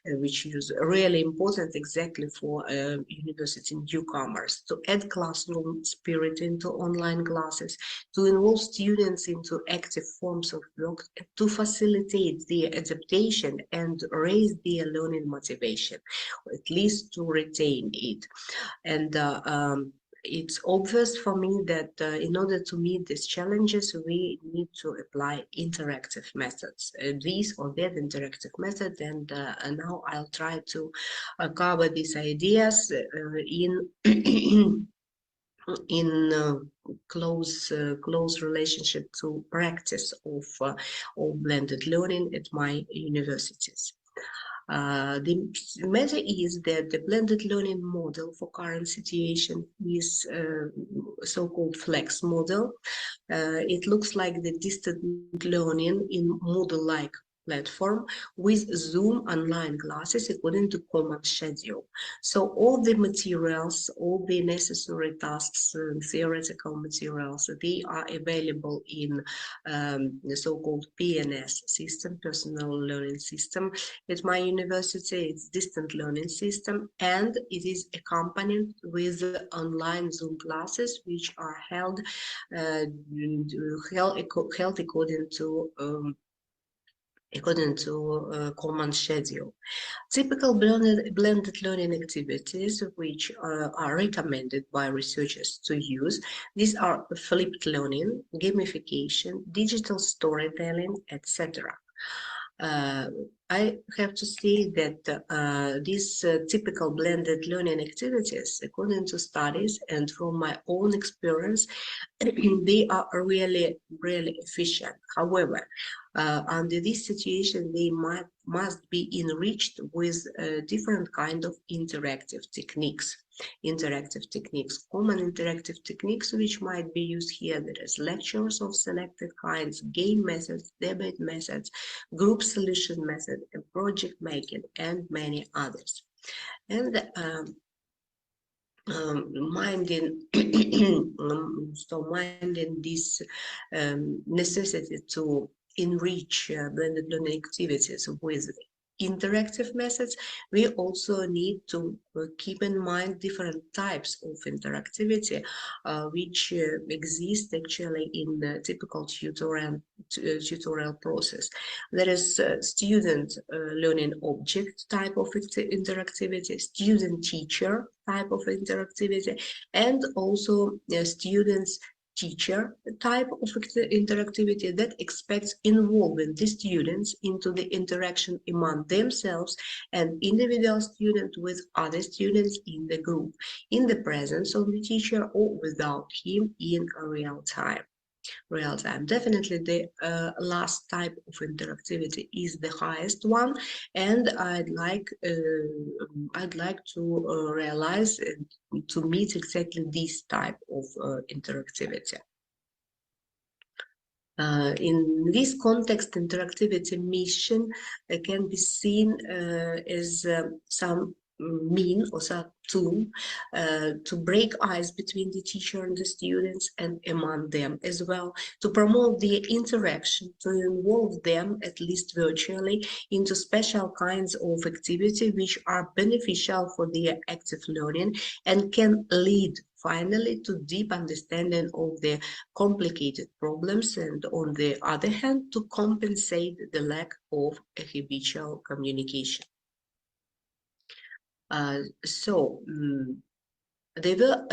which is really important exactly for university newcomers, to add classroom spirit into online classes, to involve students into active forms of work, to facilitate their adaptation and raise their learning motivation, or at least to retain it. And it's obvious for me that in order to meet these challenges, we need to apply interactive methods, this or that interactive method, and now I'll try to cover these ideas in close relationship to practice of blended learning at my universities. The matter is that the blended learning model for current situation is so-called flex model. It looks like the distant learning in Moodle-like platform with Zoom online classes according to common schedule. So all the materials, all the necessary tasks, theoretical materials, they are available in the so-called PNS system, personal learning system. At my university, it's distant learning system, and it is accompanied with online Zoom classes, which are held according to common schedule. Typical blended learning activities which are recommended by researchers to use, these are flipped learning, gamification, digital storytelling, etc. I have to say that these typical blended learning activities, according to studies and from my own experience, they are really, really efficient. However, under this situation, they must be enriched with different kind of interactive techniques. Common interactive techniques which might be used here, there is lectures of selected kinds, game methods, debate methods, group solution method, and project making, and many others. And minding this necessity to enrich blended learning activities with interactive methods, we also need to keep in mind different types of interactivity which exist actually in the typical tutorial process. There is student learning object type of interactivity, student teacher type of interactivity, and also students teacher type of interactivity that expects involving the students into the interaction among themselves and individual student with other students in the group, in the presence of the teacher or without him in real time. Definitely the last type of interactivity is the highest one, and I'd like to realize to meet exactly this type of interactivity. In this context, interactivity mission can be seen as some mean or some tool to break ice between the teacher and the students and among them as well, to promote the interaction, to involve them, at least virtually, into special kinds of activity which are beneficial for their active learning and can lead finally to deep understanding of the complicated problems, and on the other hand, to compensate the lack of a habitual communication. They will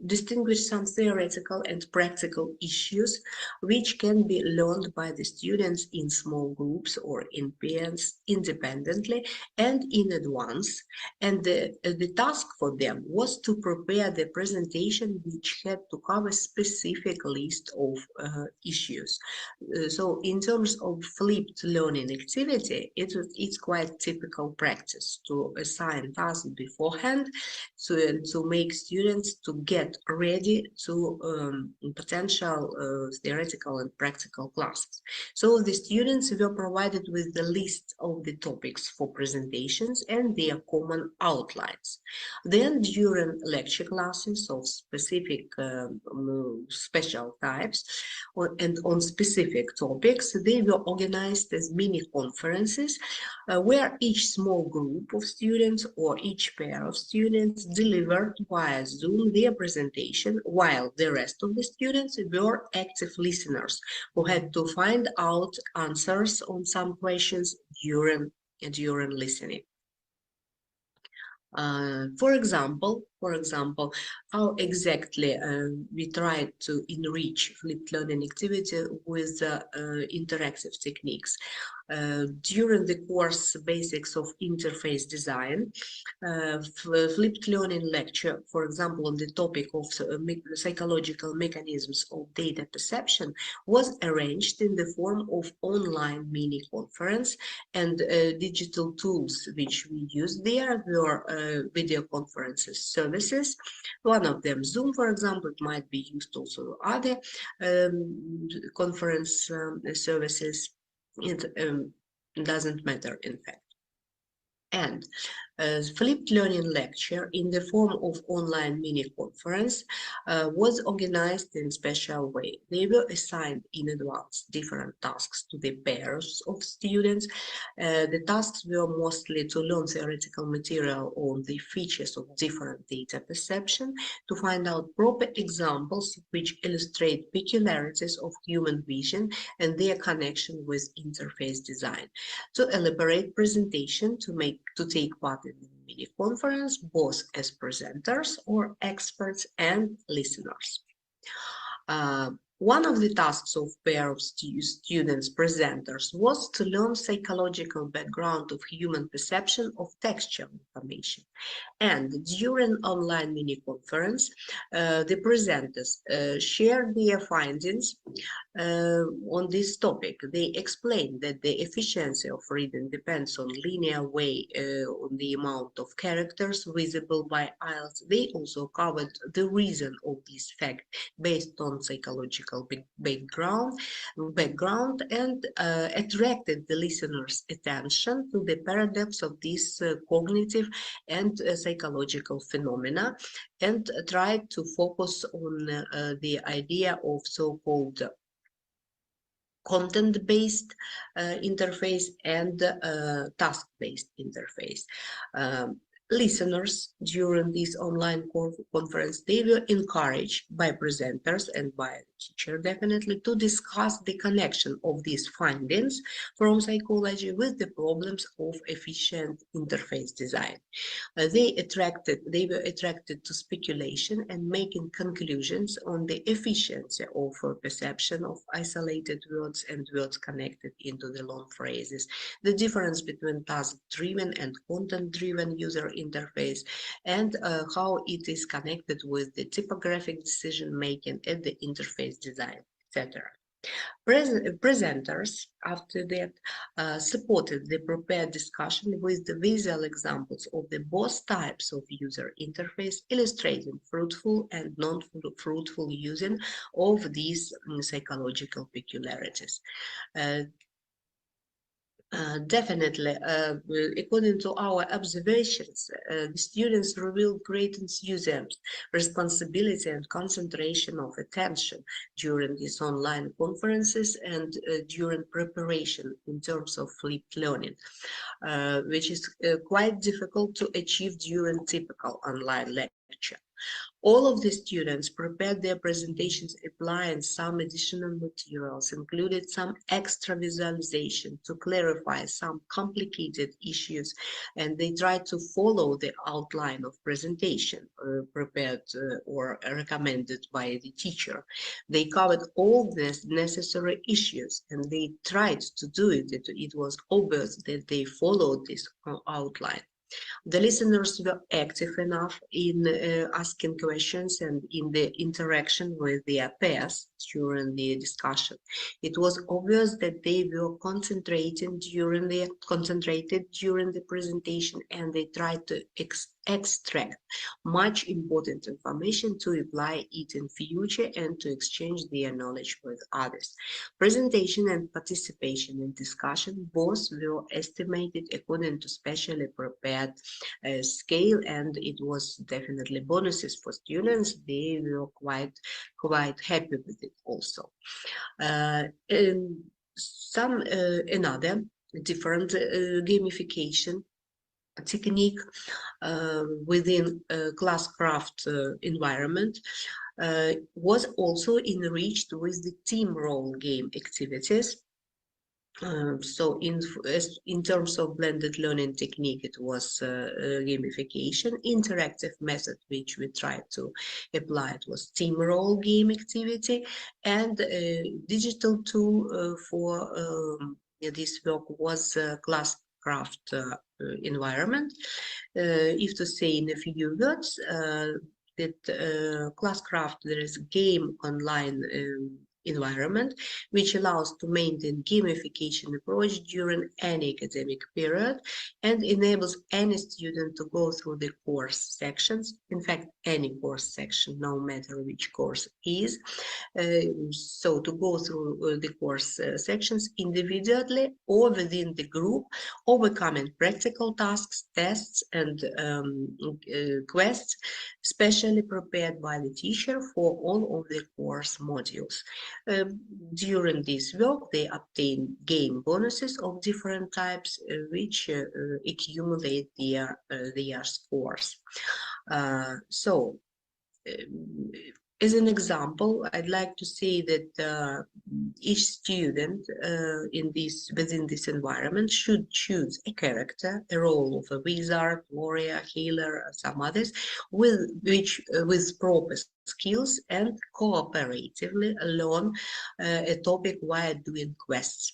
distinguish some theoretical and practical issues which can be learned by the students in small groups or in pairs independently and in advance. And the task for them was to prepare the presentation which had to cover specific list of issues. So in terms of flipped learning activity, it's quite typical practice to assign tasks beforehand to make students to get ready to potential theoretical and practical classes. So the students were provided with the list of the topics for presentations and their common outlines. Then during lecture classes of specific special types and on specific topics, they were organized as mini conferences where each small group of students or each pair of students delivered via Zoom their presentation, while the rest of the students were active listeners who had to find out answers on some questions during listening. For example, how exactly we tried to enrich flipped learning activity with interactive techniques. During the course Basics of Interface Design, flipped learning lecture, for example, on the topic of psychological mechanisms of data perception, was arranged in the form of online mini conference, and digital tools which we used there were video conferences services. One of them, Zoom, for example. It might be used also other conference services. It doesn't matter, in fact. And flipped learning lecture in the form of online mini conference was organized in a special way. They were assigned in advance different tasks to the pairs of students. The tasks were mostly to learn theoretical material on the features of different data perception, to find out proper examples which illustrate peculiarities of human vision and their connection with interface design, to elaborate presentation, to take part in the mini conference, both as presenters or experts and listeners. One of the tasks of pair of students presenters was to learn psychological background of human perception of textual information. And during online mini conference, the presenters shared their findings on this topic. They explained that the efficiency of reading depends on linear way on the amount of characters visible by eyes. They also covered the reason of this fact based on psychological background and attracted the listeners' attention to the paradox of this cognitive and psychological phenomena, and tried to focus on the idea of so-called content-based interface and task-based interface. Listeners during this online conference, they were encouraged by presenters and by the teacher definitely to discuss the connection of these findings from psychology with the problems of efficient interface design. They were attracted to speculation and making conclusions on the efficiency of perception of isolated words and words connected into the long phrases, the difference between task-driven and content-driven user interface, and how it is connected with the typographic decision-making and the interface design, etc. Presenters, after that, supported the prepared discussion with the visual examples of the both types of user interface, illustrating fruitful and non-fruitful using of these psychological peculiarities. Definitely, according to our observations, the students revealed great enthusiasm, responsibility, and concentration of attention during these online conferences and during preparation in terms of flipped learning, which is quite difficult to achieve during typical online lecture. All of the students prepared their presentations applying some additional materials, included some extra visualization to clarify some complicated issues, and they tried to follow the outline of presentation prepared or recommended by the teacher. They covered all the necessary issues, and they tried to do it. It was obvious that they followed this outline. The listeners were active enough in asking questions and in the interaction with their peers during the discussion. It was obvious that they were concentrated during the presentation, and they tried to extract much important information to apply it in future and to exchange their knowledge with others. Presentation and participation in discussion both were estimated according to specially prepared scale, and it was definitely bonuses for students. They were quite happy with it also. Another different gamification technique within classcraft environment was also enriched with the team role game activities. So in terms of blended learning technique, it was gamification. Interactive method which we tried to apply, it was team role game activity, and digital tool for this work was classcraft environment. If to say in a few words, that classcraft, there is game online environment which allows to maintain gamification approach during any academic period and enables any student to go through the course sections, in fact any course section, no matter which course is, so to go through the course sections individually or within the group, overcoming practical tasks, tests, and quests specially prepared by the teacher for all of the course modules. During this work, they obtain game bonuses of different types, which accumulate their scores. So As an example, I'd like to say that each student within this environment should choose a character, a role of a wizard, warrior, healer, or some others, with proper skills and cooperatively learn a topic while doing quests.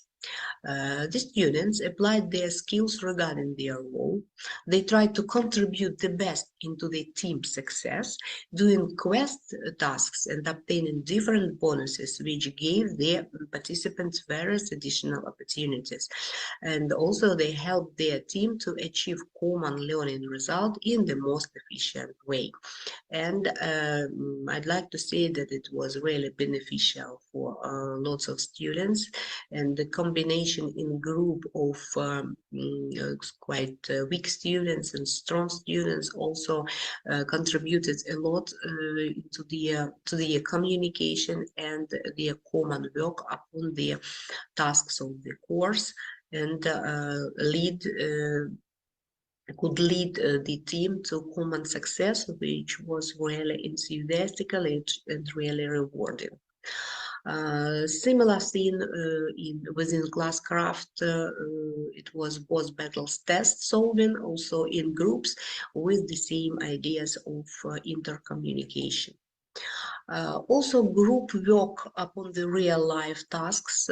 The students applied their skills regarding their role. They tried to contribute the best into the team success, doing quest tasks and obtaining different bonuses, which gave their participants various additional opportunities. And also they helped their team to achieve common learning result in the most efficient way. And I'd like to say that it was really beneficial for lots of students, and the combination in group of quite weak students and strong students also contributed a lot to the communication and their common work upon the tasks of the course, and could lead the team to common success, which was really enthusiastic and really rewarding. Similar thing within classcraft, it was both battles test solving, also in groups with the same ideas of intercommunication. Also group work upon the real life tasks,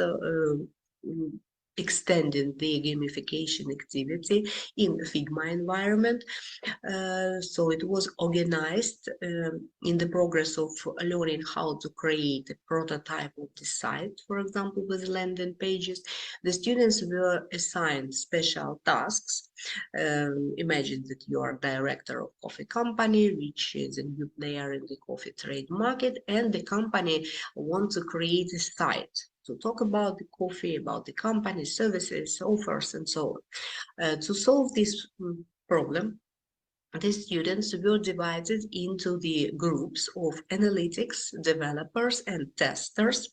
extending the gamification activity in the Figma environment. So it was organized in the progress of learning how to create a prototype of the site, for example, with landing pages. The students were assigned special tasks. Imagine that you are director of coffee company, which is a new player in the coffee trade market, and the company wants to create a site to talk about the coffee, about the company, services, offers, and so on. To solve this problem, the students were divided into the groups of analytics, developers, and testers,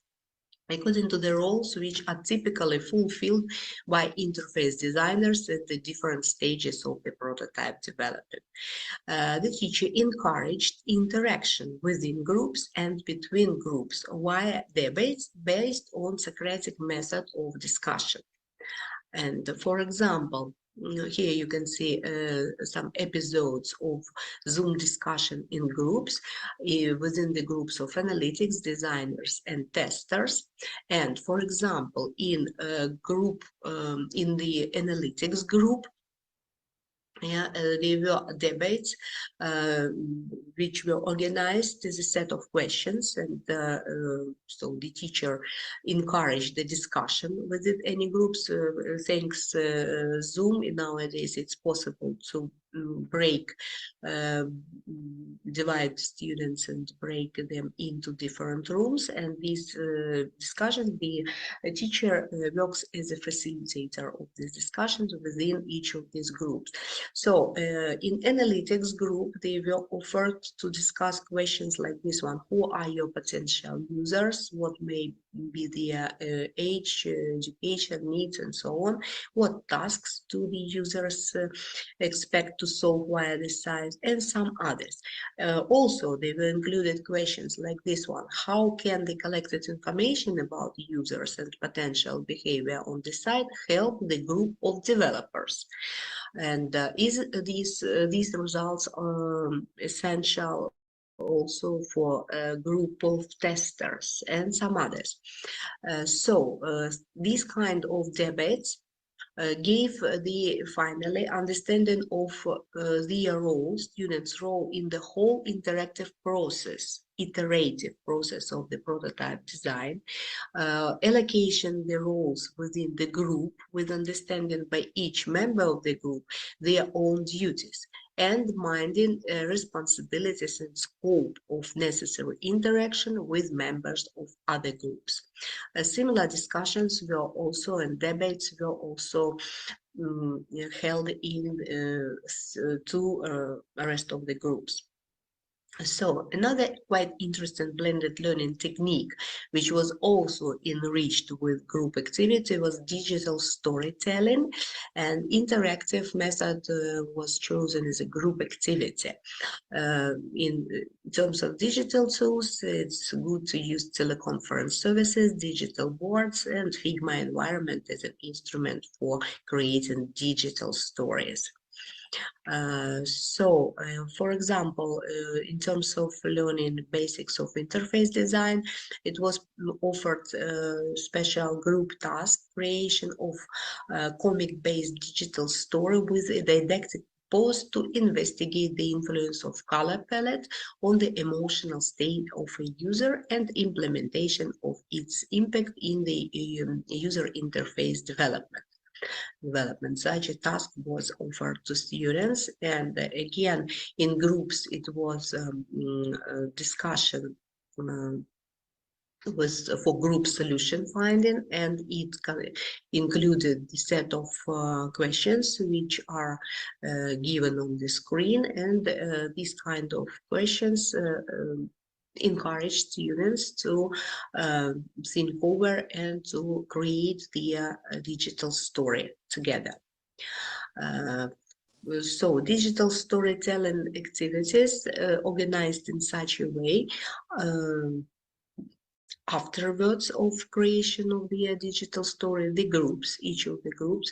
according to the roles which are typically fulfilled by interface designers at the different stages of the prototype development. The teacher encouraged interaction within groups and between groups via debates based on Socratic method of discussion. And for example, here you can see some episodes of Zoom discussion in groups within the groups of analytics, designers, and testers. And for example, in a group, in the analytics group, there were debates which were organized as a set of questions, and so the teacher encouraged the discussion within any groups. Thanks Zoom, nowadays it's possible to divide students and break them into different rooms, and these discussions, the teacher works as a facilitator of these discussions within each of these groups. So in analytics group, they were offered to discuss questions like this one: who are your potential users, what may be their age, education needs, and so on, what tasks do the users expect to solve via the site, and some others. Also, they were included questions like this one: how can the collected information about users and potential behavior on the site help the group of developers? And is these results essential also for a group of testers and some others? So these kind of debates gave the finally understanding of their role, students' role in the whole interactive process, iterative process of the prototype design, allocation the roles within the group with understanding by each member of the group their own duties, and minding responsibilities and scope of necessary interaction with members of other groups. Similar discussions were also, and debates were also held in two rest of the groups. So another quite interesting blended learning technique, which was also enriched with group activity, was digital storytelling, and interactive method was chosen as a group activity. In terms of digital tools, it's good to use teleconference services, digital boards, and Figma environment as an instrument for creating digital stories. For example, in terms of learning basics of interface design, it was offered special group task creation of comic-based digital story with a didactic pose to investigate the influence of color palette on the emotional state of a user and implementation of its impact in the user interface development. Such a task was offered to students, and again in groups it was discussion was for group solution finding, and it included the set of questions which are given on the screen, and these kind of questions encourage students to think over and to create their digital story together. So digital storytelling activities organized in such a way afterwards of creation of their digital story, the groups, each of the groups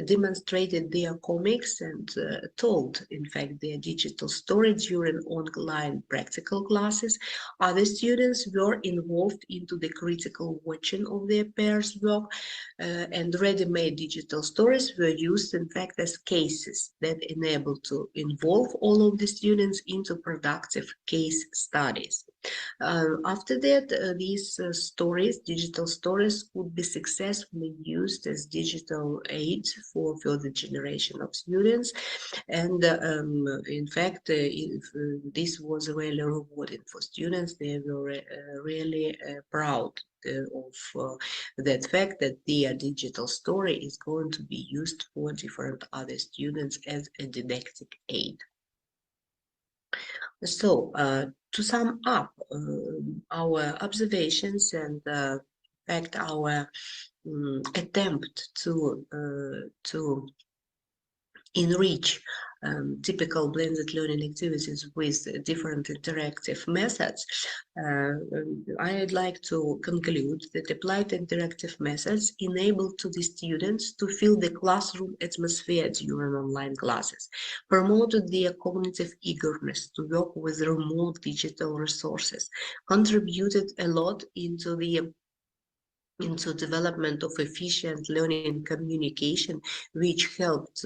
demonstrated their comics and told, in fact, their digital story during online practical classes. Other students were involved into the critical watching of their peers' work, and ready-made digital stories were used, in fact, as cases that enabled to involve all of the students into productive case studies. After that, these stories, digital stories, could be successfully used as digital aids for further generation of students. And in fact, this was really rewarding for students. They were really proud of that fact that their digital story is going to be used for different other students as a didactic aid. So, to sum up our observations and in fact our attempt to enrich typical blended learning activities with different interactive methods, I'd like to conclude that applied interactive methods enable to the students to feel the classroom atmosphere during online classes, promoted their cognitive eagerness to work with remote digital resources, contributed a lot into development of efficient learning communication, which helped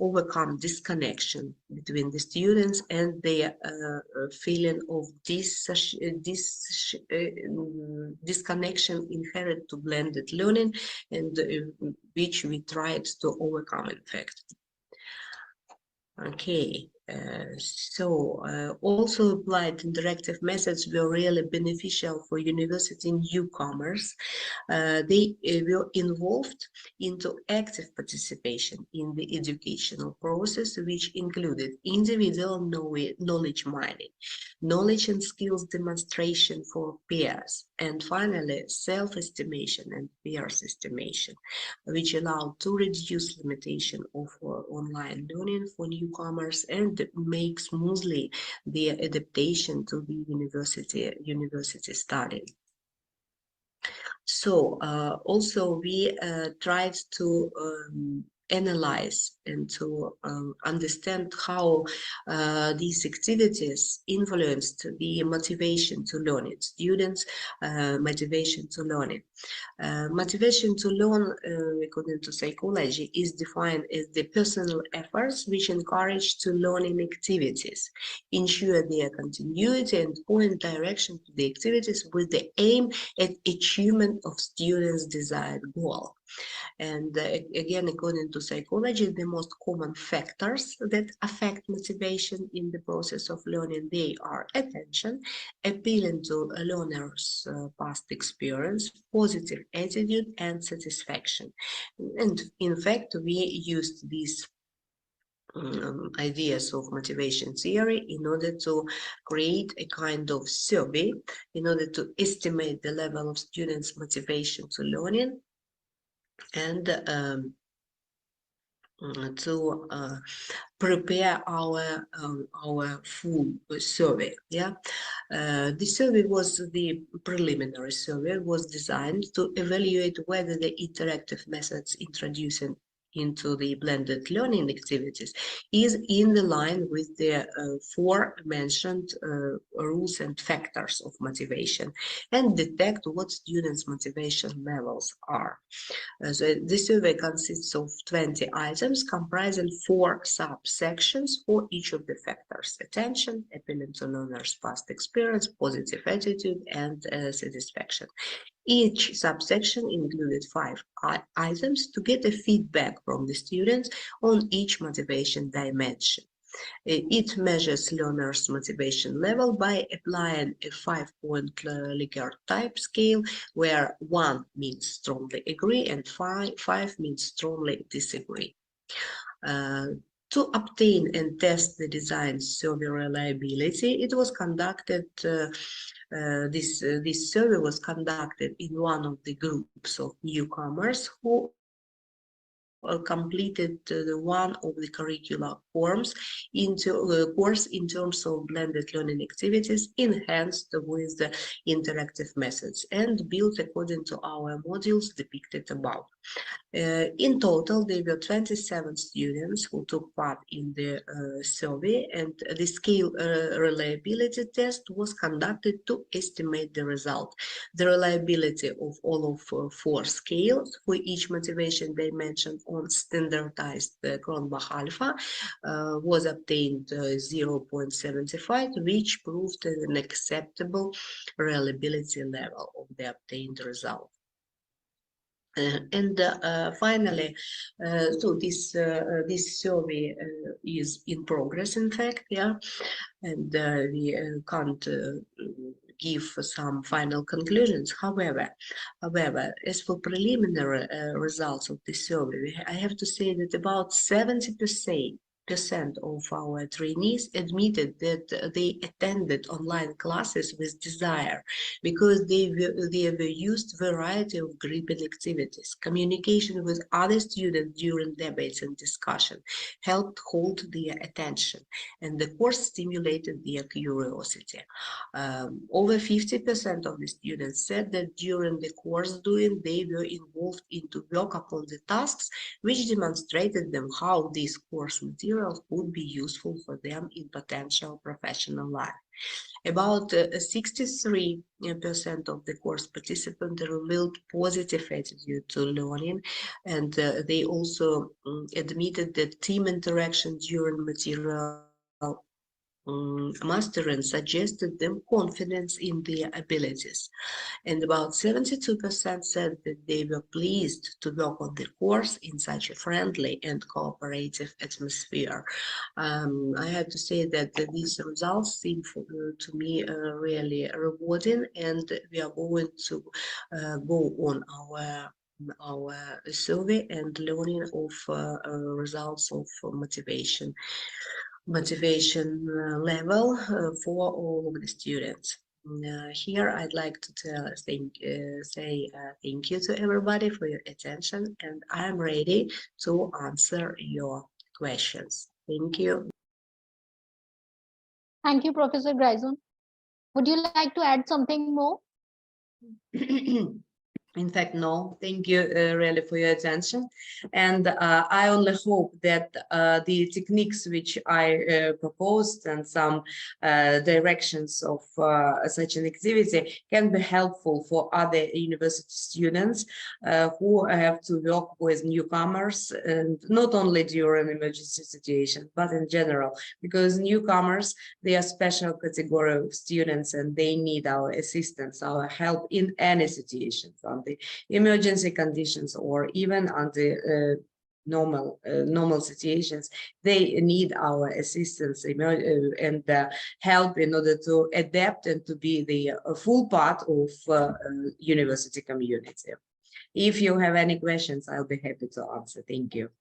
overcome disconnection between the students and their feeling of disconnection inherent to blended learning, and which we tried to overcome, in fact. Okay, also applied interactive methods were really beneficial for university newcomers. They were involved into active participation in the educational process, which included individual knowledge mining, knowledge and skills demonstration for peers, and finally self-estimation and peers estimation, which allowed to reduce limitation of online learning for newcomers and make smoothly their adaptation to the university study. So also we tried to analyze and to understand how these activities influenced the motivation to learn it, students' motivation to learn it. Motivation to learn, according to psychology, is defined as the personal efforts which encourage to learning activities, ensure their continuity, and point direction to the activities with the aim at achievement of students' desired goal. And again, according to psychology, the most common factors that affect motivation in the process of learning, they are attention, appealing to a learner's past experience, positive attitude, and satisfaction. And in fact, we used these ideas of motivation theory in order to create a kind of survey in order to estimate the level of students' motivation to learning and to prepare our full survey. Yeah, the survey was the preliminary survey was designed to evaluate whether the interactive methods introducing into the blended learning activities is in the line with the four mentioned rules and factors of motivation and detect what students' motivation levels are. So this survey consists of 20 items comprising 4 subsections for each of the factors: attention, appealing to learners' past experience, positive attitude, and satisfaction. Each subsection included 5 items to get a feedback from the students on each motivation dimension. It measures learners' motivation level by applying a 5-point Likert type scale, where 1 means strongly agree and 5 means strongly disagree. To obtain and test the design survey reliability, it was conducted. This survey was conducted in one of the groups of newcomers who completed one of the curricular forms into course in terms of blended learning activities enhanced with the interactive methods and built according to our modules depicted above. In total, there were 27 students who took part in the survey, and the scale reliability test was conducted to estimate the result. The reliability of all of 4 scales for each motivation dimension on standardized Cronbach alpha was obtained 0.75, which proved an acceptable reliability level of the obtained result. And finally, so this survey is in progress, in fact, yeah, and we can't give some final conclusions. However, as for preliminary results of the survey, I have to say that about 70% of our trainees admitted that they attended online classes with desire because they were used variety of gripping activities. Communication with other students during debates and discussion helped hold their attention, and the course stimulated their curiosity. Over 50% of the students said that during the course doing they were involved into work upon the tasks, which demonstrated them how this course material would be useful for them in potential professional life. About 63% of the course participants revealed positive attitude to learning, and they also admitted that team interaction during material mastering suggested them confidence in their abilities, and about 72% said that they were pleased to work on the course in such a friendly and cooperative atmosphere. I have to say that these results seem to me really rewarding, and we are going to go on our survey and learning of results of motivation level for all of the students. Here I'd like to say thank you to everybody for your attention, and I'm ready to answer your questions. Thank you. Thank you, Professor Gryzon. Would you like to add something more? In fact, no, thank you really for your attention. And I only hope that the techniques which I proposed and some directions of such an activity can be helpful for other university students who have to work with newcomers, and not only during emergency situation, but in general, because newcomers, they are special category of students and they need our assistance, our help in any situation, from the emergency conditions or even under normal situations. They need our assistance and help in order to adapt and to be the full part of university community. If you have any questions, I'll be happy to answer. Thank you.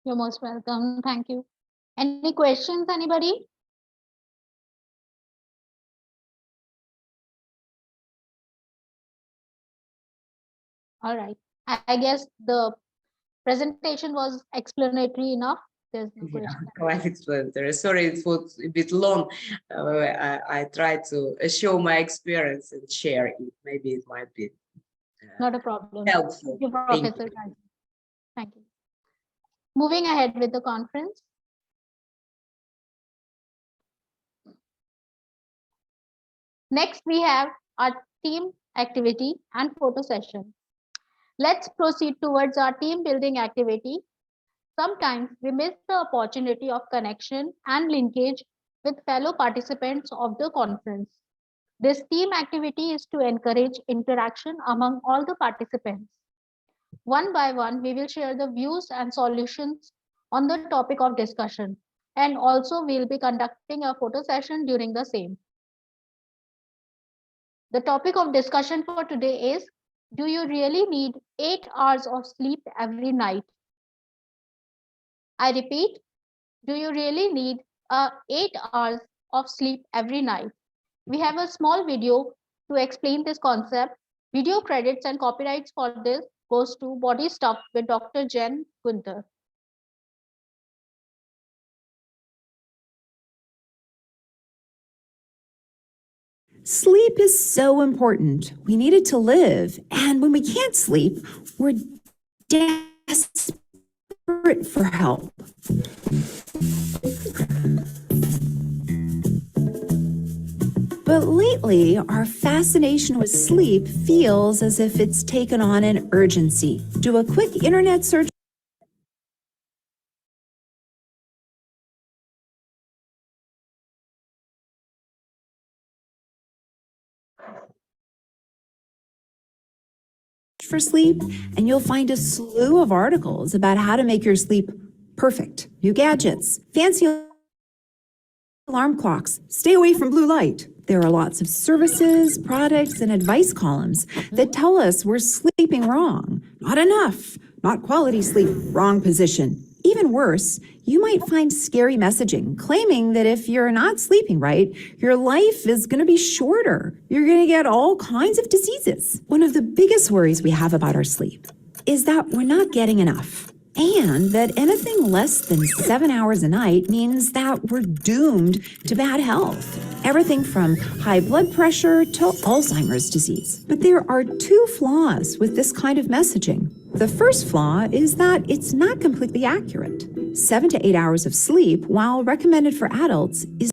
You're most welcome. Thank you. Any questions, anybody? All right. I guess the presentation was explanatory enough. There's no Yeah, question. quite explanatory. Sorry, it was a bit long. I tried to show my experience and share it. Maybe it might be Not a problem. helpful. Thank you, Thank Professor you. Tyson. Thank you. Moving ahead with the conference. Next, we have our team activity and photo session. Let's proceed towards our team building activity. Sometimes we miss the opportunity of connection and linkage with fellow participants of the conference. This team activity is to encourage interaction among all the participants. One by one, we will share the views and solutions on the topic of discussion, and also we'll be conducting a photo session during the same. The topic of discussion for today is, do you really need 8 hours of sleep every night? I repeat, do you really need 8 hours of sleep every night? We have a small video to explain this concept. Video credits and copyrights for this goes to Body Stuff with Dr. Jen Gunther. Sleep is so important. We need it to live. And when we can't sleep, we're desperate for help. But lately, our fascination with sleep feels as if it's taken on an urgency. Do a quick internet search. For sleep, and you'll find a slew of articles about how to make your sleep perfect. New gadgets, fancy alarm clocks, stay away from blue light. There are lots of services, products, and advice columns that tell us we're sleeping wrong. Not enough, not quality sleep, wrong position. Even worse, you might find scary messaging claiming that if you're not sleeping right, your life is going to be shorter. You're going to get all kinds of diseases. One of the biggest worries we have about our sleep is that we're not getting enough, and that anything less than 7 hours a night means that we're doomed to bad health. Everything from high blood pressure to Alzheimer's disease. But there are 2 flaws with this kind of messaging. The first flaw is that it's not completely accurate. 7 to 8 hours of sleep, while recommended for adults, is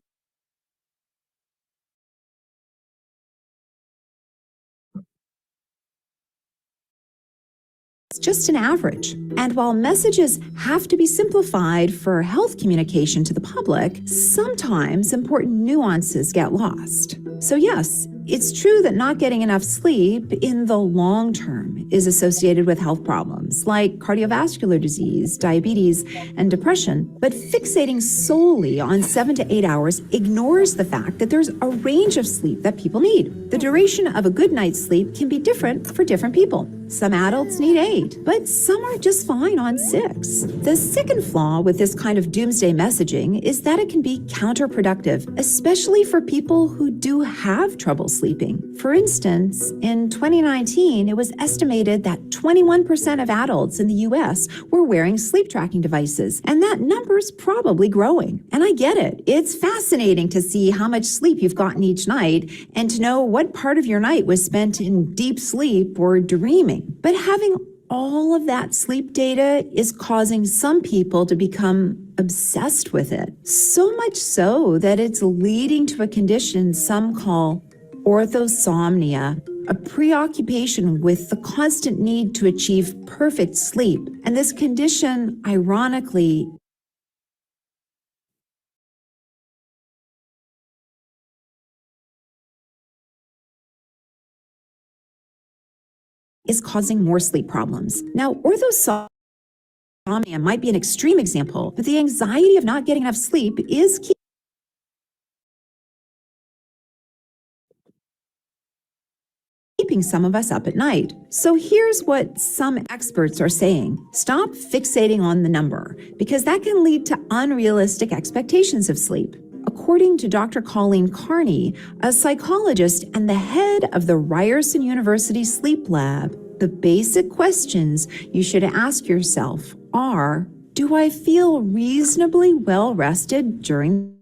just an average. And while messages have to be simplified for health communication to the public, sometimes important nuances get lost. So yes, it's true that not getting enough sleep in the long term is associated with health problems like cardiovascular disease, diabetes, and depression, but fixating solely on 7 to 8 hours ignores the fact that there's a range of sleep that people need. The duration of a good night's sleep can be different for different people. Some adults need 8, but some are just fine on 6. The second flaw with this kind of doomsday messaging is that it can be counterproductive, especially for people who do have trouble sleeping. For instance, in 2019, it was estimated that 21% of adults in the US were wearing sleep tracking devices, and that number's probably growing. And I get it. It's fascinating to see how much sleep you've gotten each night and to know what part of your night was spent in deep sleep or dreaming. But having all of that sleep data is causing some people to become obsessed with it. So much so that it's leading to a condition some call orthosomnia, a preoccupation with the constant need to achieve perfect sleep. And this condition, ironically, is causing more sleep problems. Now, orthosomnia might be an extreme example, but the anxiety of not getting enough sleep is keeping keeping some of us up at night. So here's what some experts are saying. Stop fixating on the number, because that can lead to unrealistic expectations of sleep. According to Dr. Colleen Carney, a psychologist and the head of the Ryerson University Sleep Lab, the basic questions you should ask yourself are, do I feel reasonably well rested during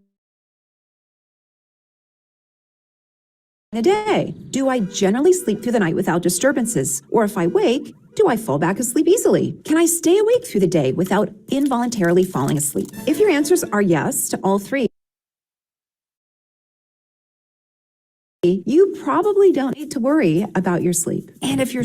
the day? Do I generally sleep through the night without disturbances? Or if I wake, do I fall back asleep easily? Can I stay awake through the day without involuntarily falling asleep? If your answers are yes to all three, you probably don't need to worry about your sleep. And if you're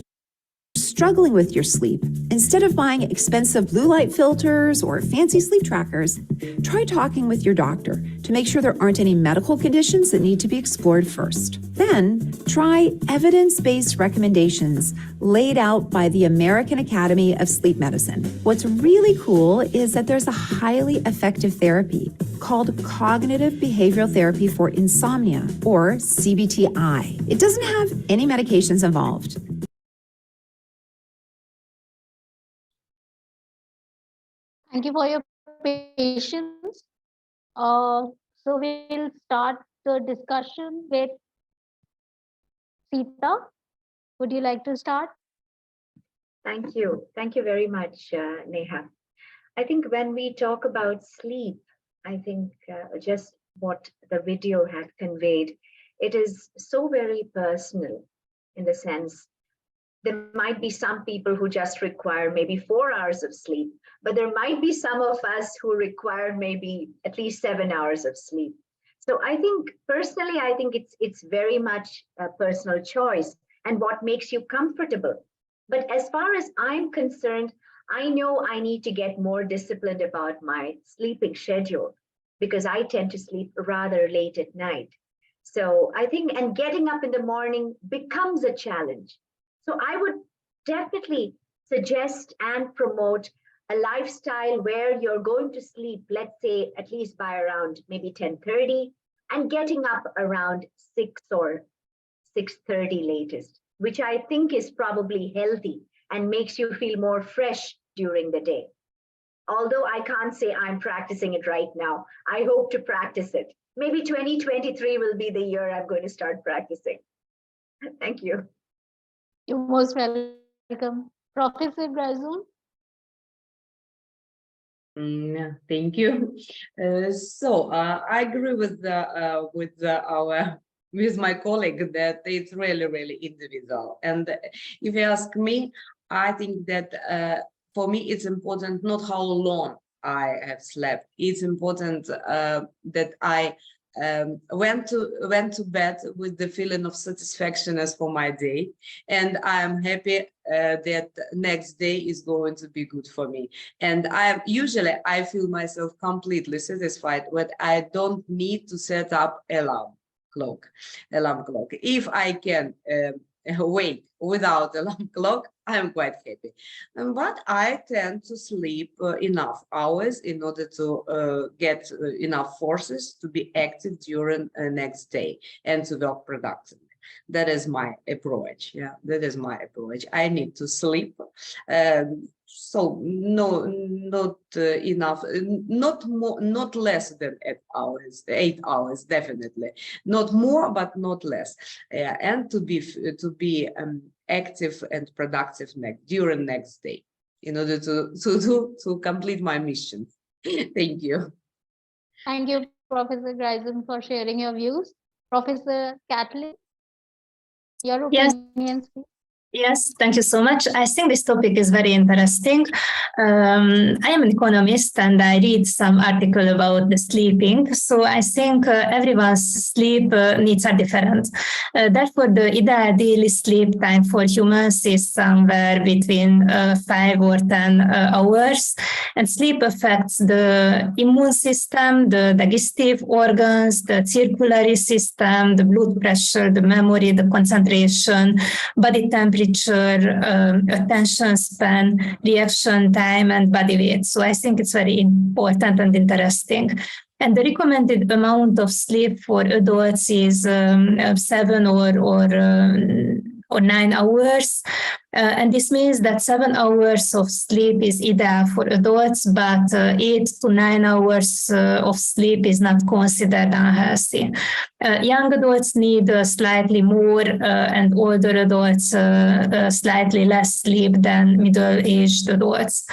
struggling with your sleep, instead of buying expensive blue light filters or fancy sleep trackers, try talking with your doctor to make sure there aren't any medical conditions that need to be explored first. Then, try evidence-based recommendations laid out by the American Academy of Sleep Medicine. What's really cool is that there's a highly effective therapy called cognitive behavioral therapy for insomnia, or CBTI. It doesn't have any medications involved. Thank you for your patience. So we'll start the discussion with Sita. Would you like to start? Thank you. Thank you very much, Neha. I think when we talk about sleep, I think just what the video had conveyed, it is so very personal in the sense there might be some people who just require maybe 4 hours of sleep, but there might be some of us who require maybe at least 7 hours of sleep. So I think personally, I think it's very much a personal choice and what makes you comfortable. But as far as I'm concerned, I know I need to get more disciplined about my sleeping schedule because I tend to sleep rather late at night. So I think, and getting up in the morning becomes a challenge. So I would definitely suggest and promote a lifestyle where you're going to sleep, let's say at least by around maybe 10:30 and getting up around 6 or 6:30 latest, which I think is probably healthy and makes you feel more fresh during the day. Although I can't say I'm practicing it right now, I hope to practice it. Maybe 2023 will be the year I'm going to start practicing. Thank you. You're most welcome. Professor Brazil. Thank you. I agree with my colleague that it's really individual. And if you ask me, I think that for me it's important not how long I have slept. It's important that I went to bed with the feeling of satisfaction as for my day, and I am happy that next day is going to be good for me. And I feel myself completely satisfied when I don't need to set up alarm clock. If I can wake without alarm clock, I'm quite happy. But I tend to sleep enough hours in order to get enough forces to be active during the next day and to work productively. That is my approach. Yeah, that is my approach. I need to sleep. So no, not enough, not more, not less than 8 hours, definitely. Not more, but not less. And to be active and productive during next day in order to complete my mission. Thank you. Thank you, Professor Grison, for sharing your views. Professor Kathleen, your opinions, please. Yes, thank you so much. I think this topic is very interesting. I am an economist and I read some article about the sleeping. So I think everyone's sleep needs are different. Therefore, the ideal daily sleep time for humans is somewhere between 5 or 10 hours. And sleep affects the immune system, the digestive organs, the circulatory system, the blood pressure, the memory, the concentration, body temperature, attention span, reaction time, and body weight. So I think it's very important and interesting. And the recommended amount of sleep for adults is 7 or or 9 hours. And this means that 7 hours of sleep is ideal for adults, but 8 to 9 hours of sleep is not considered unhealthy. Young adults need slightly more and older adults slightly less sleep than middle-aged adults.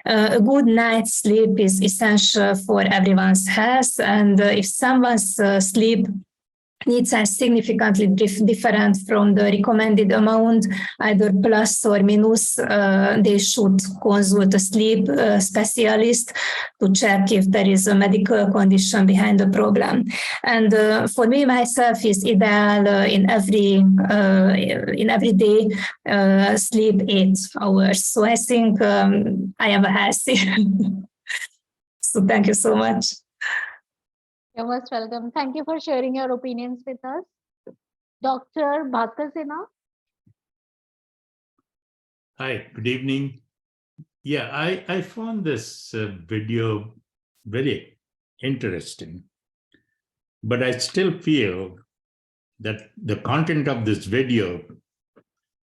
A good night's sleep is essential for everyone's health, and if someone's sleep needs are significantly different from the recommended amount, either plus or minus, they should consult a sleep specialist to check if there is a medical condition behind the problem. And for me, myself, is ideal in every day sleep 8 hours. So I think I am healthy. So thank you so much. You're most welcome. Thank you for sharing your opinions with us. Dr. Bhaskar Sinha. Hi, good evening. Yeah, I found this video very interesting, but I still feel that the content of this video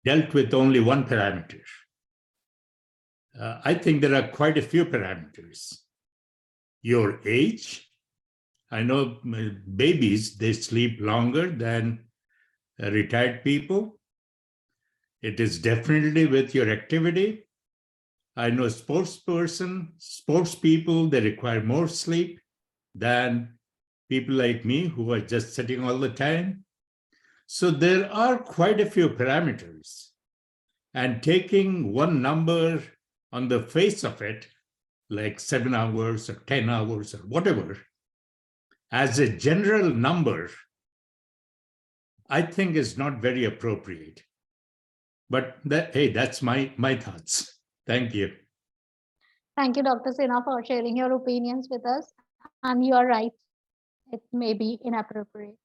dealt with only one parameter. I think there are quite a few parameters. Your age. I know babies, they sleep longer than retired people. It is definitely with your activity. I know sports people, they require more sleep than people like me who are just sitting all the time. So there are quite a few parameters. And taking one number on the face of it, like 7 hours or 10 hours or whatever, as a general number, I think is not very appropriate. But hey, that's my thoughts. Thank you. Thank you, Dr. Sinha, for sharing your opinions with us. And you are right, it may be inappropriate.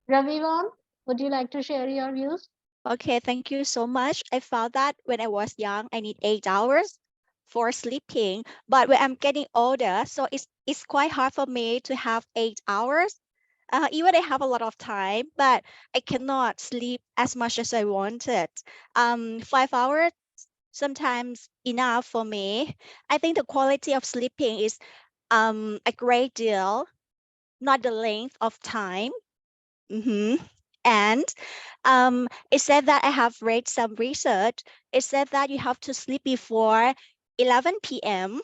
Ravivan, would you like to share your views? Okay, thank you so much. I found that when I was young, I need 8 hours for sleeping. But when I'm getting older, so it's quite hard for me to have 8 hours. Even I have a lot of time, but I cannot sleep as much as I wanted. 5 hours sometimes enough for me. I think the quality of sleeping is a great deal, not the length of time. And it said that I have read some research. It said that you have to sleep before 11 p.m.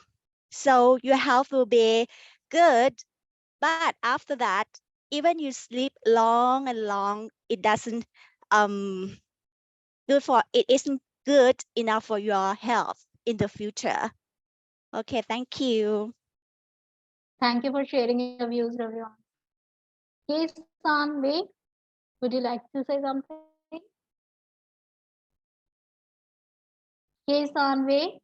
So your health will be good. But after that, even you sleep long and long, it doesn't it isn't good enough for your health in the future. Okay, thank you. Thank you for sharing your views, Ravivan. San Wei, would you like to say something? San Wei.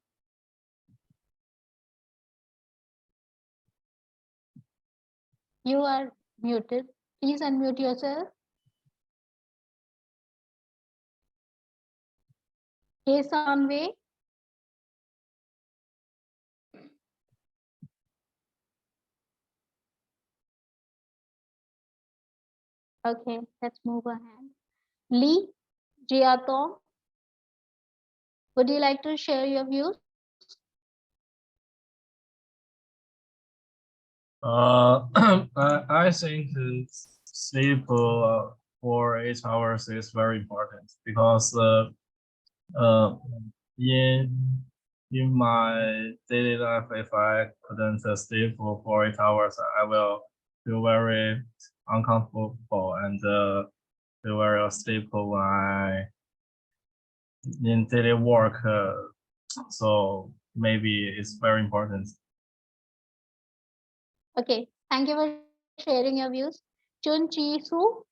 You are muted. Please unmute yourself. San Wei. Okay, let's move ahead. Lee Jiatong, would you like to share your views? I think sleep for 8 hours is very important because in my daily life, if I couldn't sleep for 8 hours, I will feel very uncomfortable and feel very sleepy when I in daily work. So maybe it's very important. Okay, thank you for sharing your views. Chun Chi Su.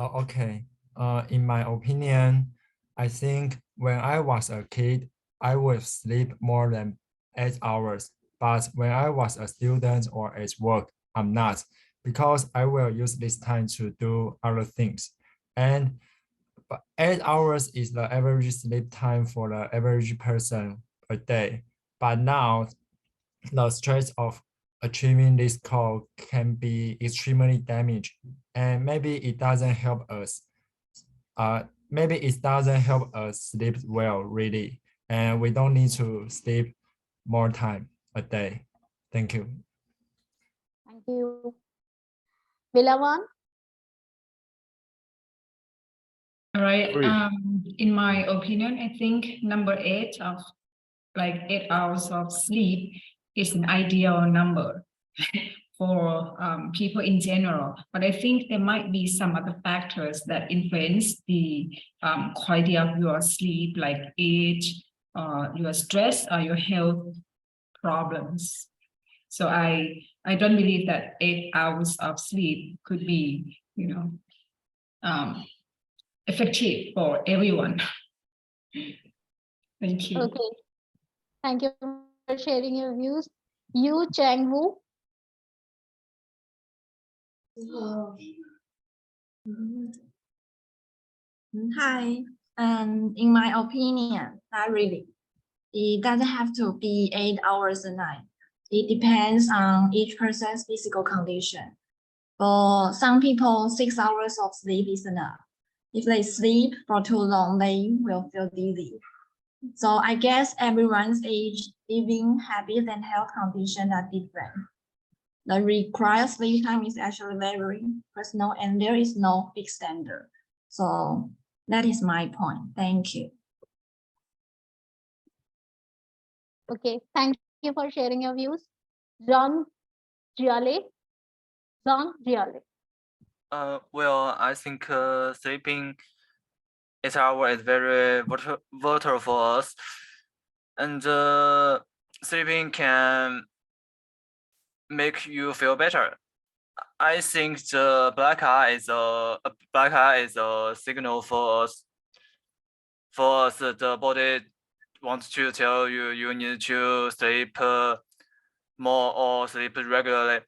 Okay. In my opinion, I think when I was a kid, I would sleep more than 8 hours. But when I was a student or at work, I'm not, because I will use this time to do other things. And 8 hours is the average sleep time for the average person a day. But now, the stress of achieving this goal can be extremely damaging, and maybe it doesn't help us. Maybe it doesn't help us sleep well, really, and we don't need to sleep more time a day. Thank you. Thank you. Bilawan? All right. Agreed. In my opinion, I think number 8 of like 8 hours of sleep is an ideal number for people in general. But I think there might be some other factors that influence the quality of your sleep, like age, your stress, or your health problems. So I don't believe that 8 hours of sleep could be, effective for everyone. Thank you. Okay. Thank you for sharing your views. Yu Chang-woo? Hi, in my opinion, not really. It doesn't have to be 8 hours a night. It depends on each person's physical condition. For some people, 6 hours of sleep is enough. If they sleep for too long, they will feel dizzy. So I guess everyone's age, living habits, and health condition are different. The required sleep time is actually very personal, and there is no fixed standard. So that is my point. Thank you. Okay, thank you for sharing your views. John Giale? John Giale. Well, I think sleeping 8 hours is very vital for us, and sleeping can make you feel better. I think the black eye is a signal for us. For us, the body wants to tell you you need to sleep more or sleep regularly,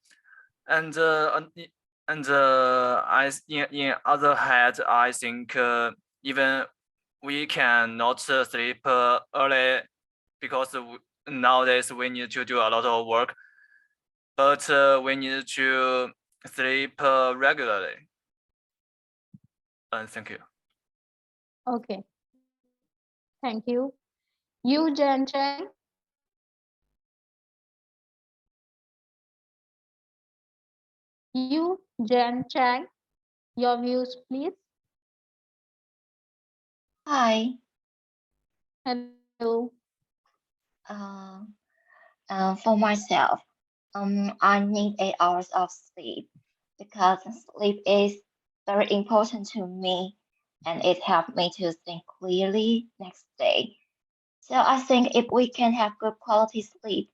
and in other hand, I think even we cannot sleep early because nowadays we need to do a lot of work, but we need to sleep regularly. Thank you. Okay. Thank you. Yu Jan Chang? Yu Jan Chang, your views, please. Hi. Hello. For myself, I need 8 hours of sleep because sleep is very important to me and it helped me to think clearly next day. So I think if we can have good quality sleep,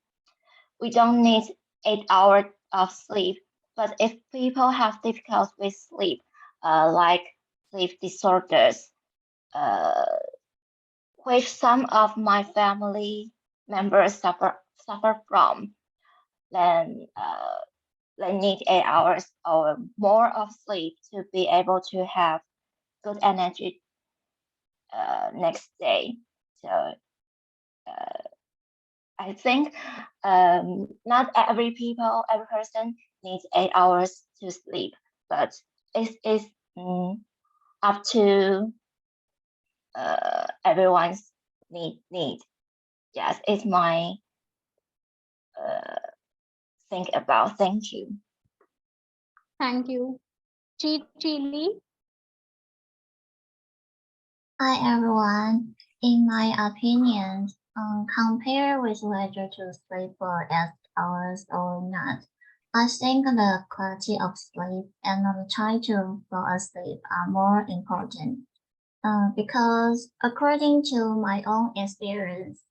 we don't need 8 hours of sleep. But if people have difficulty with sleep, like sleep disorders, which some of my family members suffer from, then they need 8 hours or more of sleep to be able to have good energy next day. So I think not every person needs 8 hours to sleep, but it's up to everyone's need. Yes, it's my think about. Thank you. Thank you. Chi Lee? Hi everyone. In my opinion, compare with whether to sleep for 8 hours or not. I think the quality of sleep and the time to fall asleep are more important. Because according to my own experience,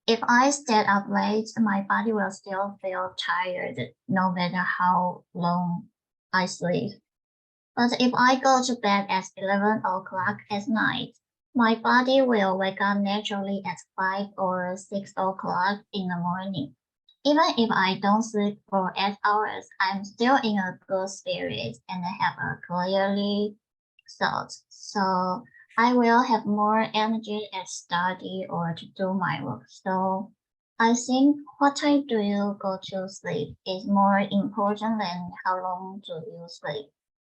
if I stay up late, my body will still feel tired no matter how long I sleep. But if I go to bed at 11 o'clock at night, my body will wake up naturally at 5 or 6 o'clock in the morning. Even if I don't sleep for 8 hours, I'm still in a good spirit and I have a clearly thought. So I will have more energy at study or to do my work. So I think what time do you go to sleep is more important than how long do you sleep.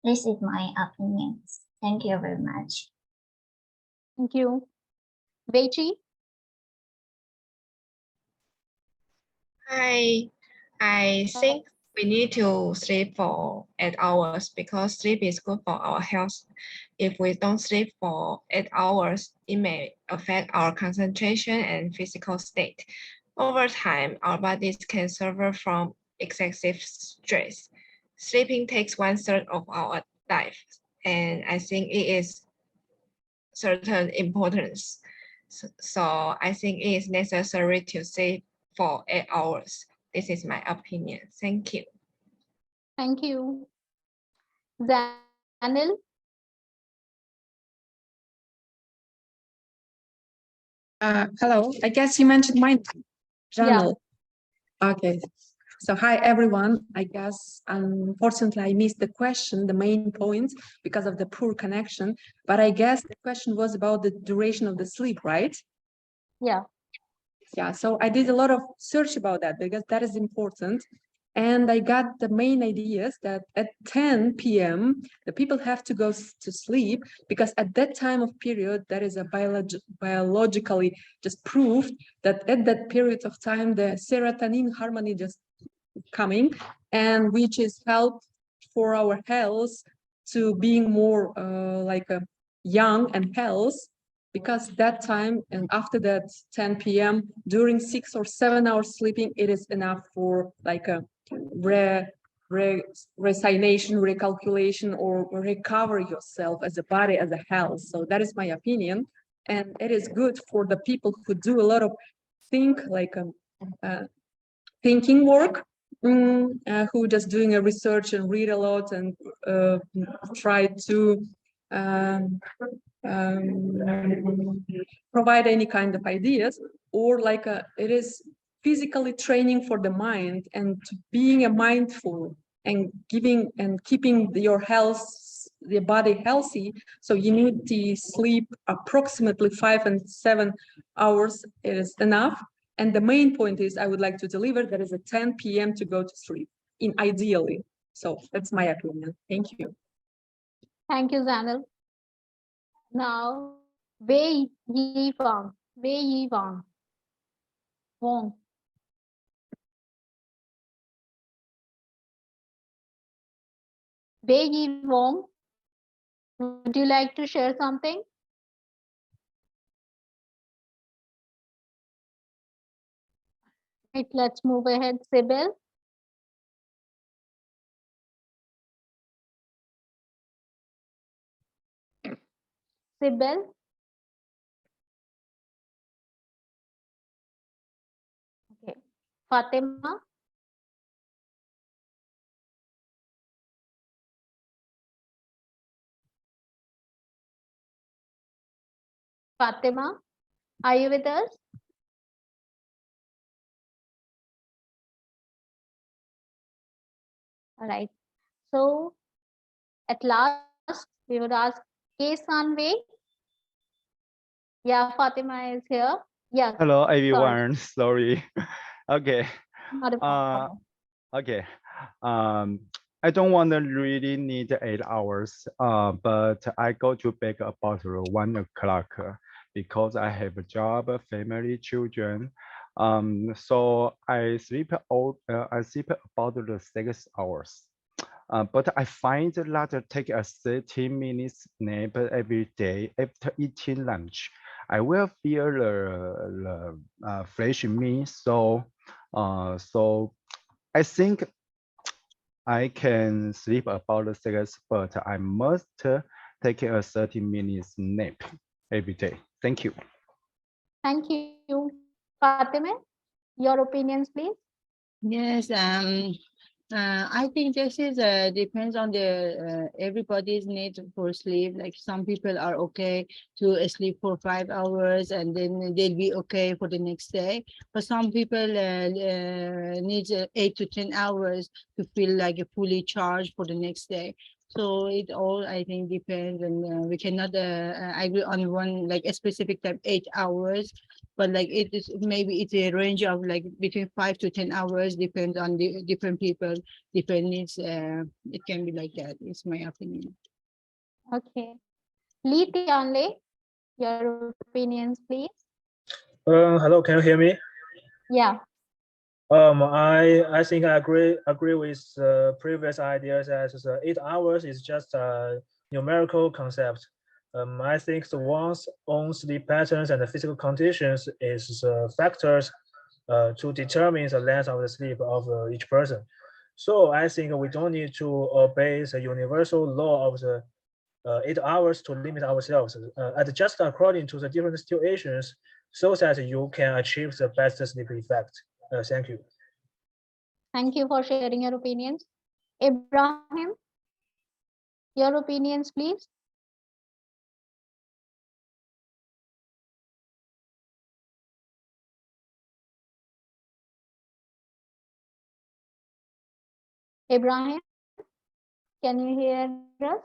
This is my opinion. Thank you very much. Thank you. Veichi? Hi, I think we need to sleep for 8 hours because sleep is good for our health. If we don't sleep for 8 hours, it may affect our concentration and physical state. Over time, our bodies can suffer from excessive stress. Sleeping takes 1/3 of our life, and I think it is certain importance. So I think it is necessary to sleep for 8 hours. This is my opinion. Thank you. Thank you. Zanil? Hello, I guess you mentioned my channel. Yeah. Okay. So hi everyone. I guess unfortunately I missed the question, the main point, because of the poor connection. But I guess the question was about the duration of the sleep, right? Yeah. Yeah. So I did a lot of search about that because that is important. And I got the main ideas that at 10 p.m. the people have to go to sleep because at that time of period, that is a biologically just proved that at that period of time, the serotonin harmony just coming, and which is help for our health to being more like a young and health, because that time and after that 10 p.m. during 6 or 7 hours sleeping, it is enough for like a resignation, recalculation, or recover yourself as a body, as a health. So that is my opinion, and it is good for the people who do a lot of thinking work, who just doing a research and read a lot and try to provide any kind of ideas, or like it is physically training for the mind and to being a mindful and giving and keeping your health, the body healthy. So you need to sleep approximately 5 and 7 hours is enough. And the main point is I would like to deliver that is at 10 p.m. to go to sleep, in ideally. So that's my opinion. Thank you. Thank you, Zanil. Now, Wei Yi Wang. Wei Yi Wang. Wong. Wei Yi Wong, would you like to share something? Right, let's move ahead. Sybil. Sybil. Okay. Fatima. Fatima, are you with us? All right. So at last, we would ask Kesanway. Yeah, Fatima is here. Yeah. Hello, Sorry. everyone. Sorry. Okay. Not a problem. Okay. I don't want to really need 8 hours, but I go to bed about 1 o'clock because I have a job, family, children. So I sleep about 6 hours. But I find that I take a 30 minutes nap every day after eating lunch. I will feel the fresh me. So I think I can sleep about 6, but I must take a 30 minutes nap every day. Thank you. Thank you. Fatima, your opinions, please. Yes, I think this is depends on the everybody's need for sleep. Like some people are okay to sleep for 5 hours and then they'll be okay for the next day. But some people need 8 to 10 hours to feel like fully charged for the next day. So it all, I think, depends, and we cannot agree on one like a specific time, 8 hours, but like it is maybe it's a range of like between 5 to 10 hours, depends on the different people, different needs. It can be like that. It's my opinion. Okay. Lee Tianle, your opinions, please. Hello, can you hear me? Yeah. I think I agree with previous ideas as 8 hours is just a numerical concept. I think the one's own sleep patterns and the physical conditions is factors to determine the length of the sleep of each person. So I think we don't need to obey the universal law of the 8 hours to limit ourselves, adjust according to the different situations so that you can achieve the best sleep effect. Thank you. Thank you for sharing your opinions. Ibrahim, your opinions, please. Ibrahim, can you hear us?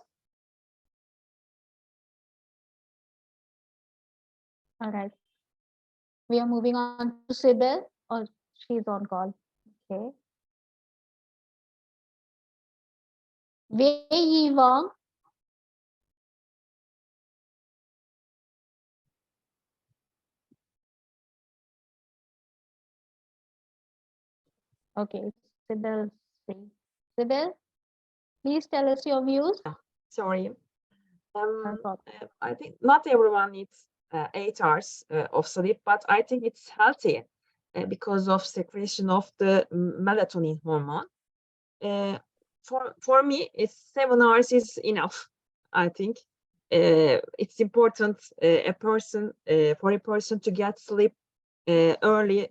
All right. We are moving on to Sybil, or she's on call. Okay. Wei Yi Wang. Okay, Sybil. Sybil, please tell us your views. Sorry. I think not everyone needs 8 hours of sleep, but I think it's healthy because of secretion of the melatonin hormone. For me, it's 7 hours is enough. I think it's important for a person to get sleep early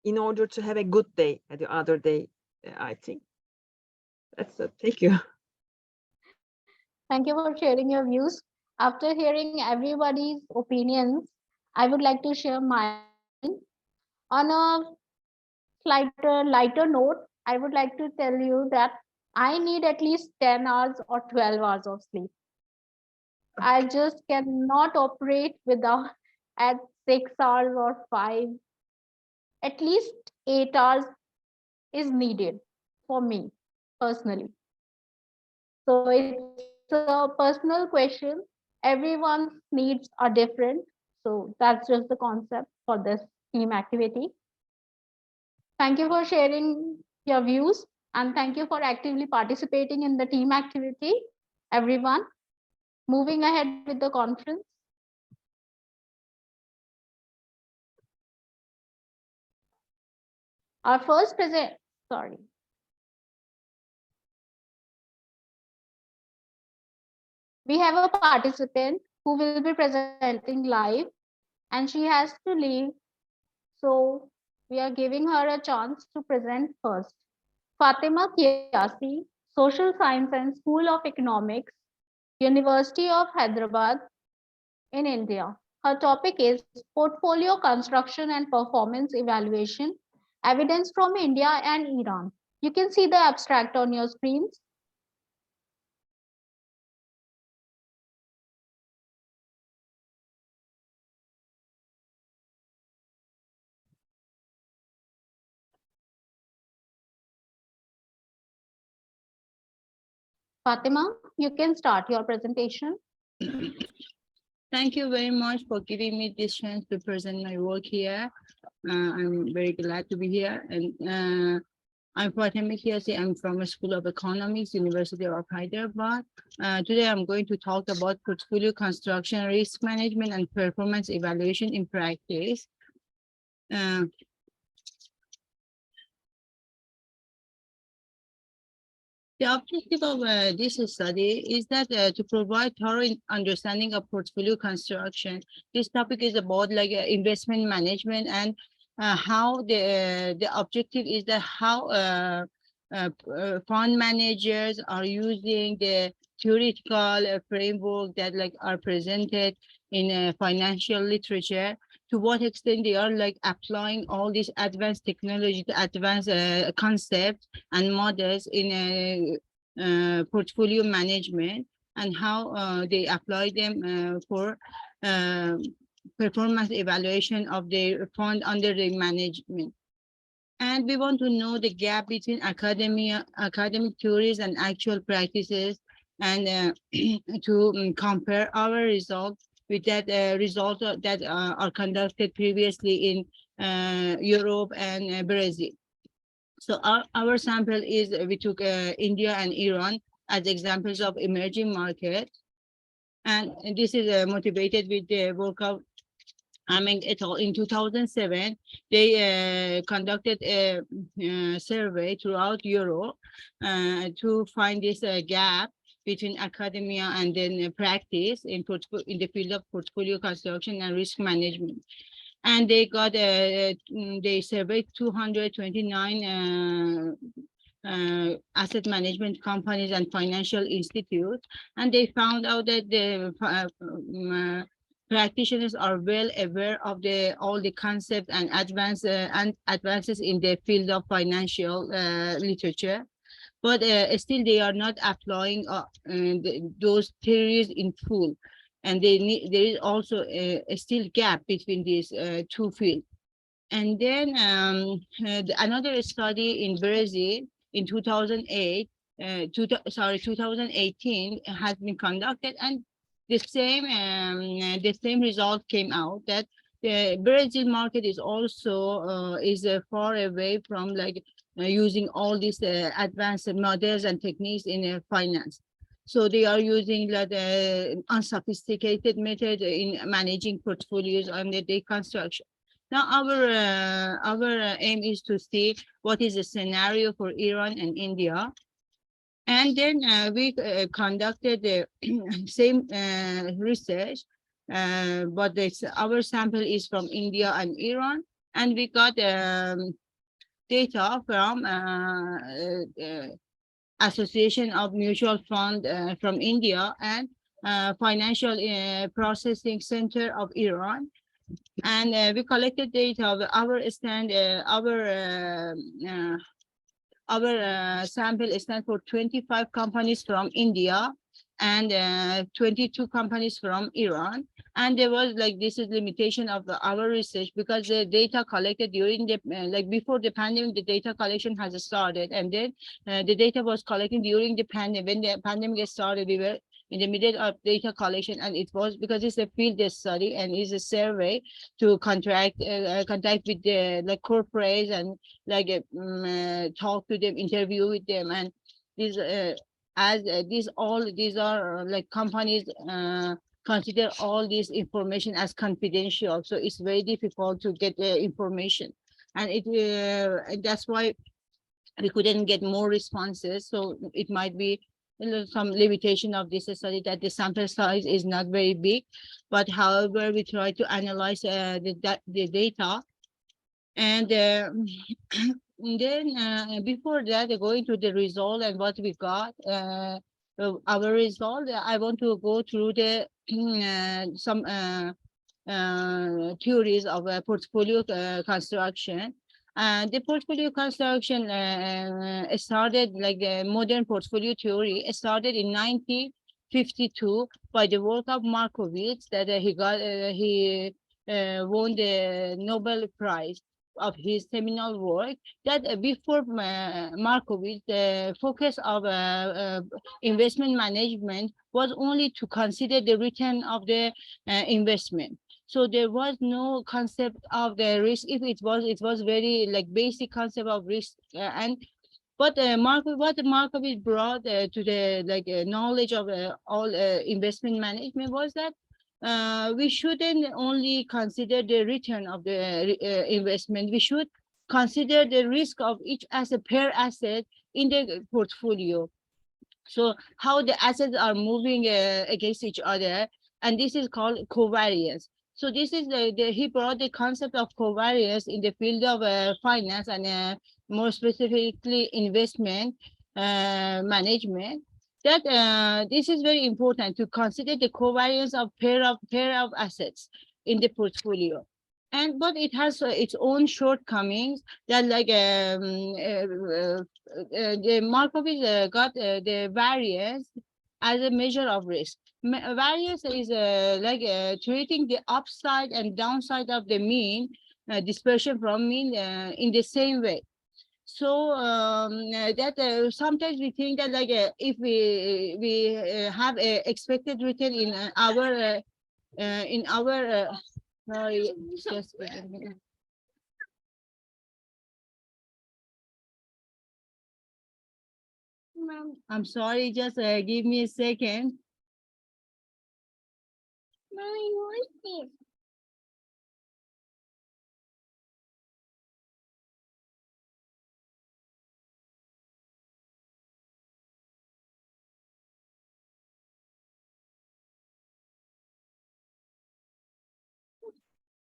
in order to have a good day the other day. I think that's it. Thank you. Thank you for sharing your views. After hearing everybody's opinions, I would like to share mine. On a lighter note, I would like to tell you that I need at least 10 hours or 12 hours of sleep. I just cannot operate without at 6 hours or 5. At least 8 hours is needed for me personally. So it's a personal question. Everyone's needs are different. So that's just the concept for this team activity. Thank you for sharing your views and thank you for actively participating in the team activity, everyone. Moving ahead with the conference. Our first we have a participant who will be presenting live and she has to leave. So we are giving her a chance to present first. Fatima Kiasi, Social Science and School of Economics, University of Hyderabad in India. Her topic is Portfolio Construction and Performance Evaluation, Evidence from India and Iran. You can see the abstract on your screens. Fatima, you can start your presentation. Thank you very much for giving me this chance to present my work here. I'm very glad to be here. And I'm Fatima Kiasi. I'm from a School of Economics, University of Hyderabad. Today, I'm going to talk about portfolio construction, risk management, and performance evaluation in practice. The objective of this study is that to provide thorough understanding of portfolio construction. This topic is about like investment management and how the objective is that how fund managers are using the theoretical framework that like are presented in financial literature. To what extent they are like applying all these advanced technology, advanced concepts and models in portfolio management and how they apply them for performance evaluation of their fund under their management. And we want to know the gap between academic theories and actual practices, and to compare our results with that results that are conducted previously in Europe and Brazil. So our sample is, we took India and Iran as examples of emerging markets. And this is motivated with the work of Aming et al. In 2007, they conducted a survey throughout Europe to find this gap between academia and then practice in the field of portfolio construction and risk management. And they got they surveyed 229 asset management companies and financial institutes, and they found out that the practitioners are well aware of all the concepts and advances in the field of financial literature, but still they are not applying those theories in full, and there is also a still gap between these two fields. And then another study in Brazil in 2018 has been conducted, and the same result came out, that the Brazil market is also far away from using all these advanced models and techniques in finance. So they are using unsophisticated method in managing portfolios and the construction. Now our aim is to see what is the scenario for Iran and India. And then we conducted the same research, but our sample is from India and Iran, and we got data from Association of Mutual Fund from India and Financial Processing Center of Iran. And we collected data of our sample stands for 25 companies from India and 22 companies from Iran. And there was this is limitation of our research, because the data collected during the before the pandemic, the data collection has started, and then the data was collected during the pandemic. When the pandemic started, we were in the middle of data collection, and it was because it's a field study and it's a survey to contact with the corporates and talk to them, interview with them, and these these are companies consider all this information as confidential, so it's very difficult to get the information, and that's why we couldn't get more responses. So it might be some limitation of this study, that the sample size is not very big, but however we try to analyze the data. And then before that, going to the result and what we got, our result, I want to go through the some theories of portfolio construction. The portfolio construction started, modern portfolio theory started in 1952 by the work of Markowitz, that he won the Nobel Prize of his seminal work. That before Markowitz, the focus of investment management was only to consider the return of the investment. So there was no concept of the risk. If it was very basic concept of risk. But what Markowitz brought to the knowledge of all investment management was that we shouldn't only consider the return of the investment. We should consider the risk of each asset per asset in the portfolio. So how the assets are moving against each other, and this is called covariance. So this is he brought the concept of covariance in the field of finance, and more specifically investment management. That this is very important to consider the covariance of pair of assets in the portfolio. but it has its own shortcomings that like the Markowitz got the variance as a measure of risk. Variance is treating the upside and downside of the mean dispersion from mean in the same way. So that sometimes we think that like if we have a expected return in our sorry, just wait a minute. I'm sorry, just give me a second. Mommy, what's this?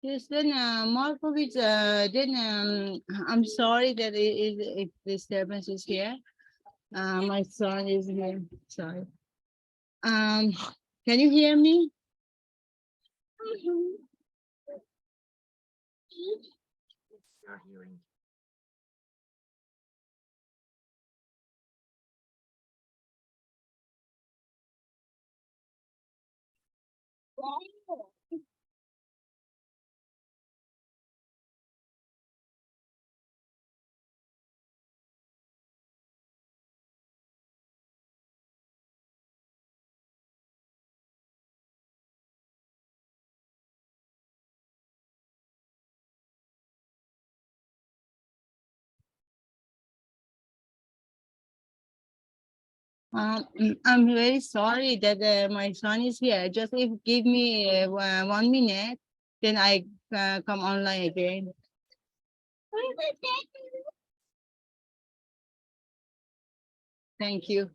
Yes, then Markowitz, I'm sorry that if disturbance is here. My son is here, sorry. Can you hear me? I'm very sorry that my son is here. Just if give me 1 minute, then I come online again. Thank you.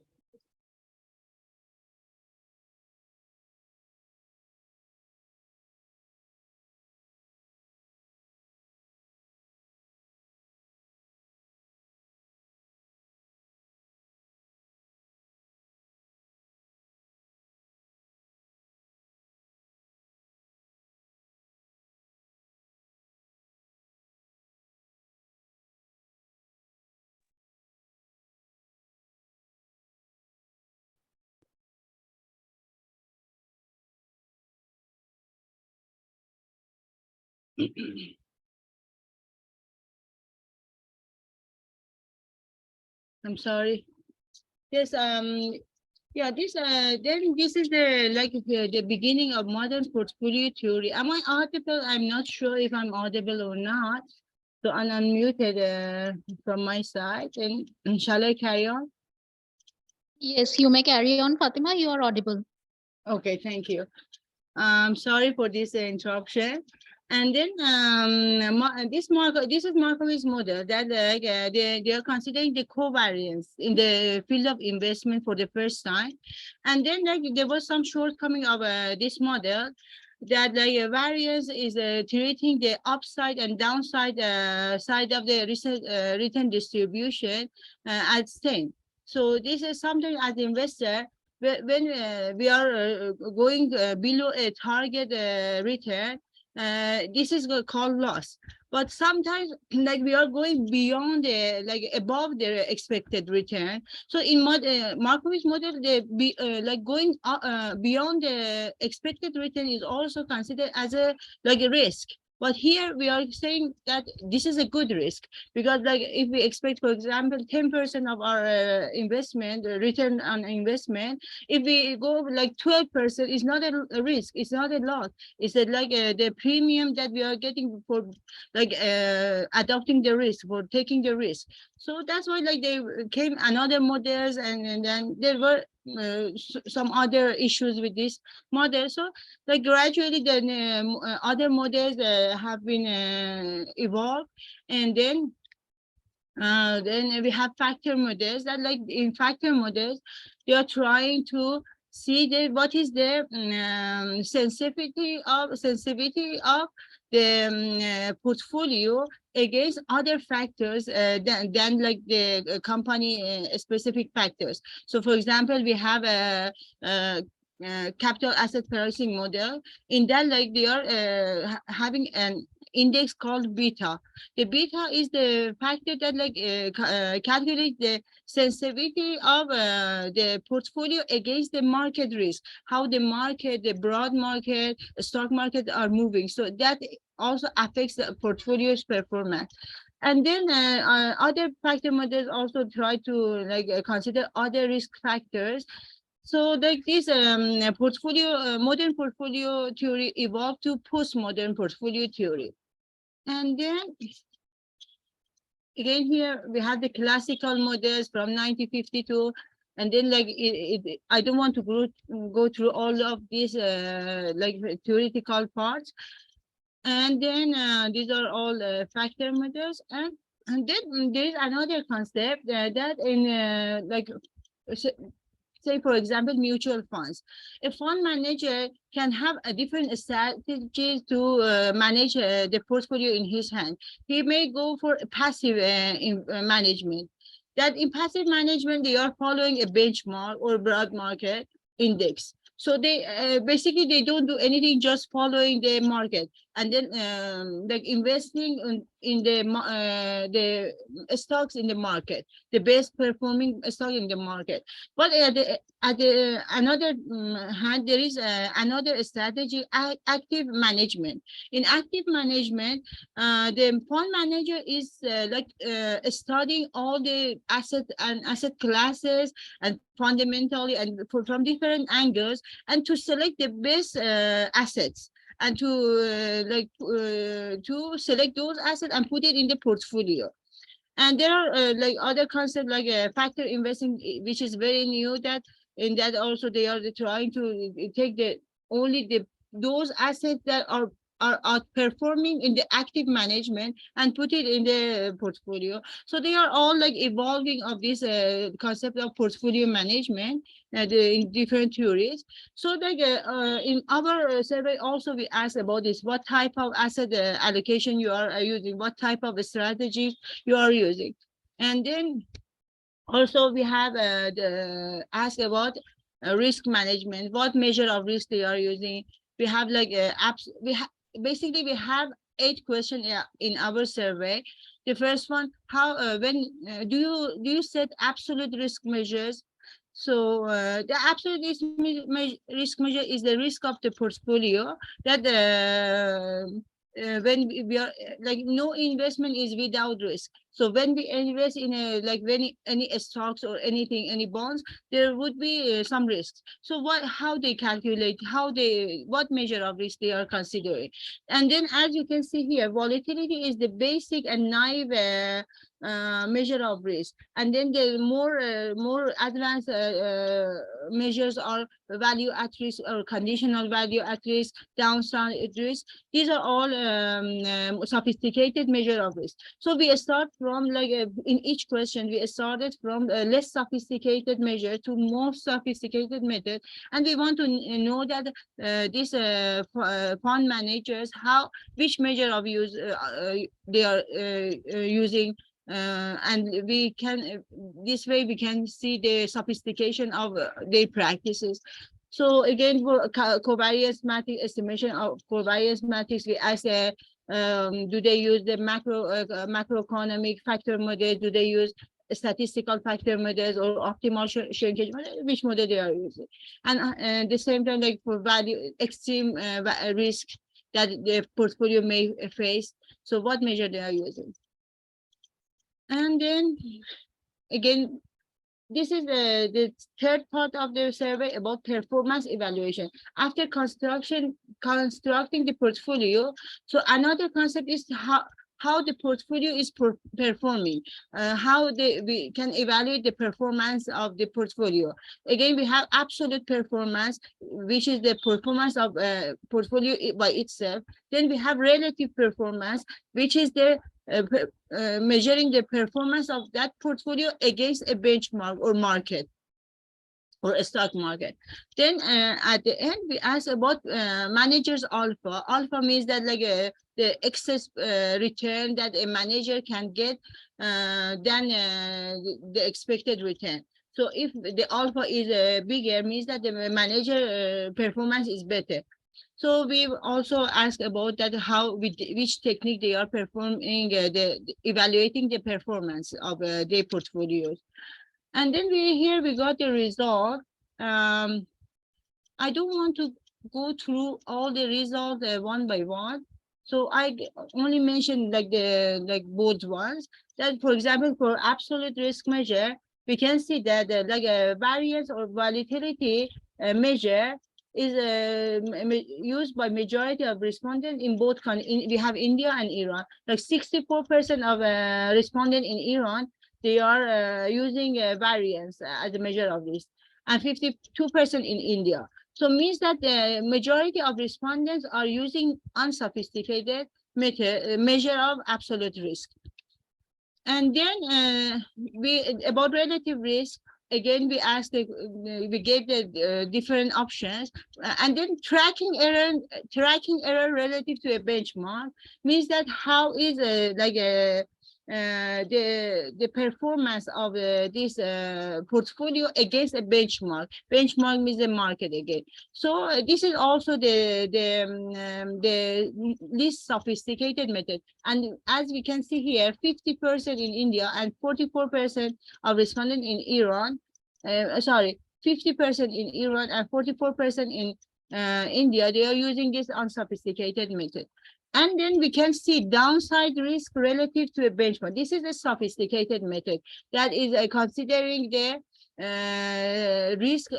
I'm sorry. Yes, yeah, then this is the beginning of modern portfolio theory. Am I audible? I'm not sure if I'm audible or not. So I'm unmuted from my side. And shall I carry on? Yes, you may carry on, Fatima. You are audible. Okay, thank you. Sorry for this interruption. And then this is Markowitz model that they are considering the covariance in the field of investment for the first time. And then like there was some shortcoming of this model that like variance is treating the upside and downside side of the return distribution as same. So this is something as investor when we are going below a target return, this is called loss. But sometimes like we are going beyond the like above the expected return. So in Markowitz model, like going beyond the expected return is also considered as a like a risk. But here we are saying that this is a good risk because like if we expect, for example, 10% of our investment return on investment, if we go like 12%, it's not a risk, it's not a loss. It's like the premium that we are getting for like adopting the risk, for taking the risk. So that's why like they came another models and then there were some other issues with this model. So like gradually then other models have been evolved, and then we have factor models that like in factor models they are trying to see what is the sensitivity of the portfolio against other factors than like the company specific factors. So for example, we have a capital asset pricing model. In that, like they are having an index called beta. The beta is the factor that calculates the sensitivity of the portfolio against the market risk, how the market, the broad market, the stock market are moving. So that also affects the portfolio's performance. And then other factor models also try to consider other risk factors. So like this portfolio, modern portfolio theory evolved to postmodern portfolio theory. And then again here we have the classical models from 1952. And then I don't want to go through all of these theoretical parts. And then these are all factor models. And then there is another concept that in say, for example, mutual funds. A fund manager can have a different strategy to manage the portfolio in his hand. He may go for passive management. That in passive management, they are following a benchmark or broad market index. So they basically they don't do anything, just following the market, and then investing in the stocks in the market, the best performing stock in the market. But at the another hand, there is another strategy, active management. In active management, the fund manager is studying all the asset classes and fundamentally and from different angles, and to select the best assets, and to select those assets and put it in the portfolio. And there are other concepts like factor investing, which is very new. That in that also they are trying to take those assets that are outperforming in the active management and put it in the portfolio. So they are all evolving of this concept of portfolio management in different theories. So in our survey also we asked about this: what type of asset allocation you are using, what type of strategy you are using. And then also we have asked about risk management, what measure of risk they are using. We have basically we have 8 questions in our survey. The first one: how when do you set absolute risk measures? So the absolute risk measure is the risk of the portfolio that when we are no investment is without risk. So when we invest in any stocks or anything, any bonds, there would be some risks. So how they calculate, what measure of risk they are considering. And then as you can see here, volatility is the basic and naive measure of risk. And then the more advanced measures are value at risk or conditional value at risk, downside at risk. These are all sophisticated measure of risk. So we start from in each question we started from a less sophisticated measure to more sophisticated method, and we want to know that these fund managers which measure of use they are using. And we can this way we can see the sophistication of their practices. So again, for covariance matrix estimation of covariance matrix, we ask do they use the macroeconomic factor model? Do they use statistical factor models or optimal shrinkage model? Which model they are using? And at the same time, for value extreme risk that the portfolio may face, so what measure they are using? And then again, this is the third part of the survey about performance evaluation. After constructing the portfolio, so another concept is how the portfolio is performing, how we can evaluate the performance of the portfolio. Again, we have absolute performance, which is the performance of portfolio by itself. Then we have relative performance, which is the measuring the performance of that portfolio against a benchmark or market or a stock market. Then at the end, we ask about managers alpha. Alpha means that the excess return that a manager can get than the expected return. So if the alpha is bigger, means that the manager performance is better. So we also asked about that how with which technique they are performing evaluating the performance of their portfolios, and then we got the result. I don't want to go through all the results one by one. So I only mentioned like the both ones. That, for example, for absolute risk measure, we can see that like a variance or volatility measure is used by majority of respondents in both countries. We have India and Iran. Like 64% of respondents in Iran, they are using variance as a measure of this, and 52% in India. So means that the majority of respondents are using unsophisticated measure of absolute risk. And then about relative risk, again, we asked, we gave the different options, and then tracking error relative to a benchmark means that how is the performance of this portfolio against a benchmark. Benchmark means the market again. So this is also the least sophisticated method. And as we can see here, 50% in India and 44% of respondents in Iran, 50% in Iran and 44% in India, they are using this unsophisticated method. And then we can see downside risk relative to a benchmark. This is a sophisticated method that is considering the risk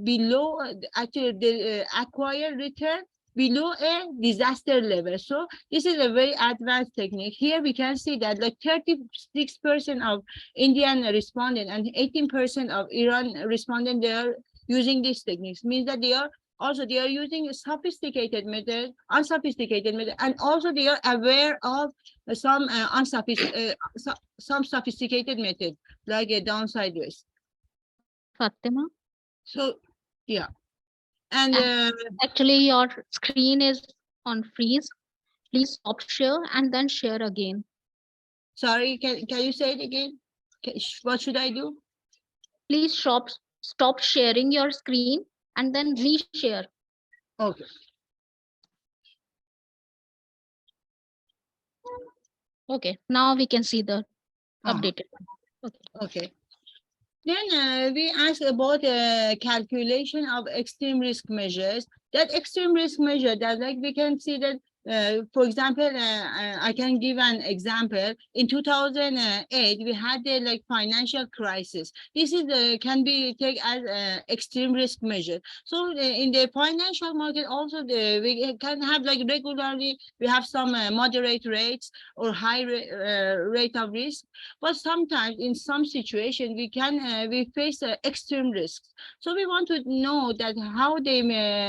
below, actually the acquired return below a disaster level. So this is a very advanced technique. Here we can see that like 36% of Indian respondents and 18% of Iran respondents, they are using these techniques. Means that they are using a sophisticated method, unsophisticated method, and also they are aware of some some sophisticated method like a downside risk. Fatima. So yeah, and actually your screen is on freeze. Please stop share and then share again. Sorry, can you say it again? What should I do? Please stop sharing your screen and then reshare. Okay. Okay, now we can see the updated one. Okay. Then we asked about calculation of extreme risk measures. That extreme risk measure, that like we can see that, for example, I can give an example. In 2008, we had the like financial crisis. This is can be taken as extreme risk measure. So in the financial market, also we can have like regularly, we have some moderate rates or high rate of risk. But sometimes in some situation, we face extreme risks. So we want to know that how they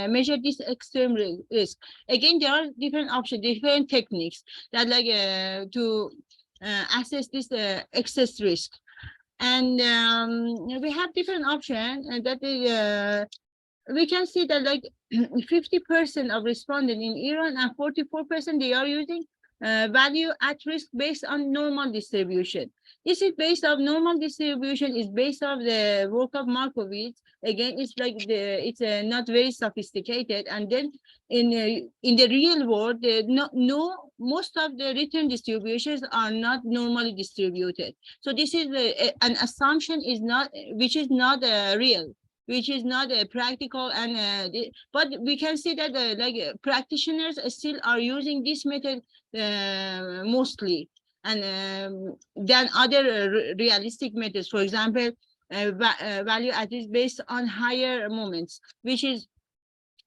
measure this extreme risk. Again, there are different options, different techniques that like to assess this excess risk. And we have different options, and that we can see that like 50% of respondents in Iran and 44% they are using value at risk based on normal distribution. This is based on normal distribution is based on the work of Markowitz. Again, it's like it's not very sophisticated. And then in the real world, most of the return distributions are not normally distributed. So this is an assumption is not which is not real, which is not practical, and but we can see that practitioners still are using this method mostly, and than other realistic methods. For example, value at risk based on higher moments, which is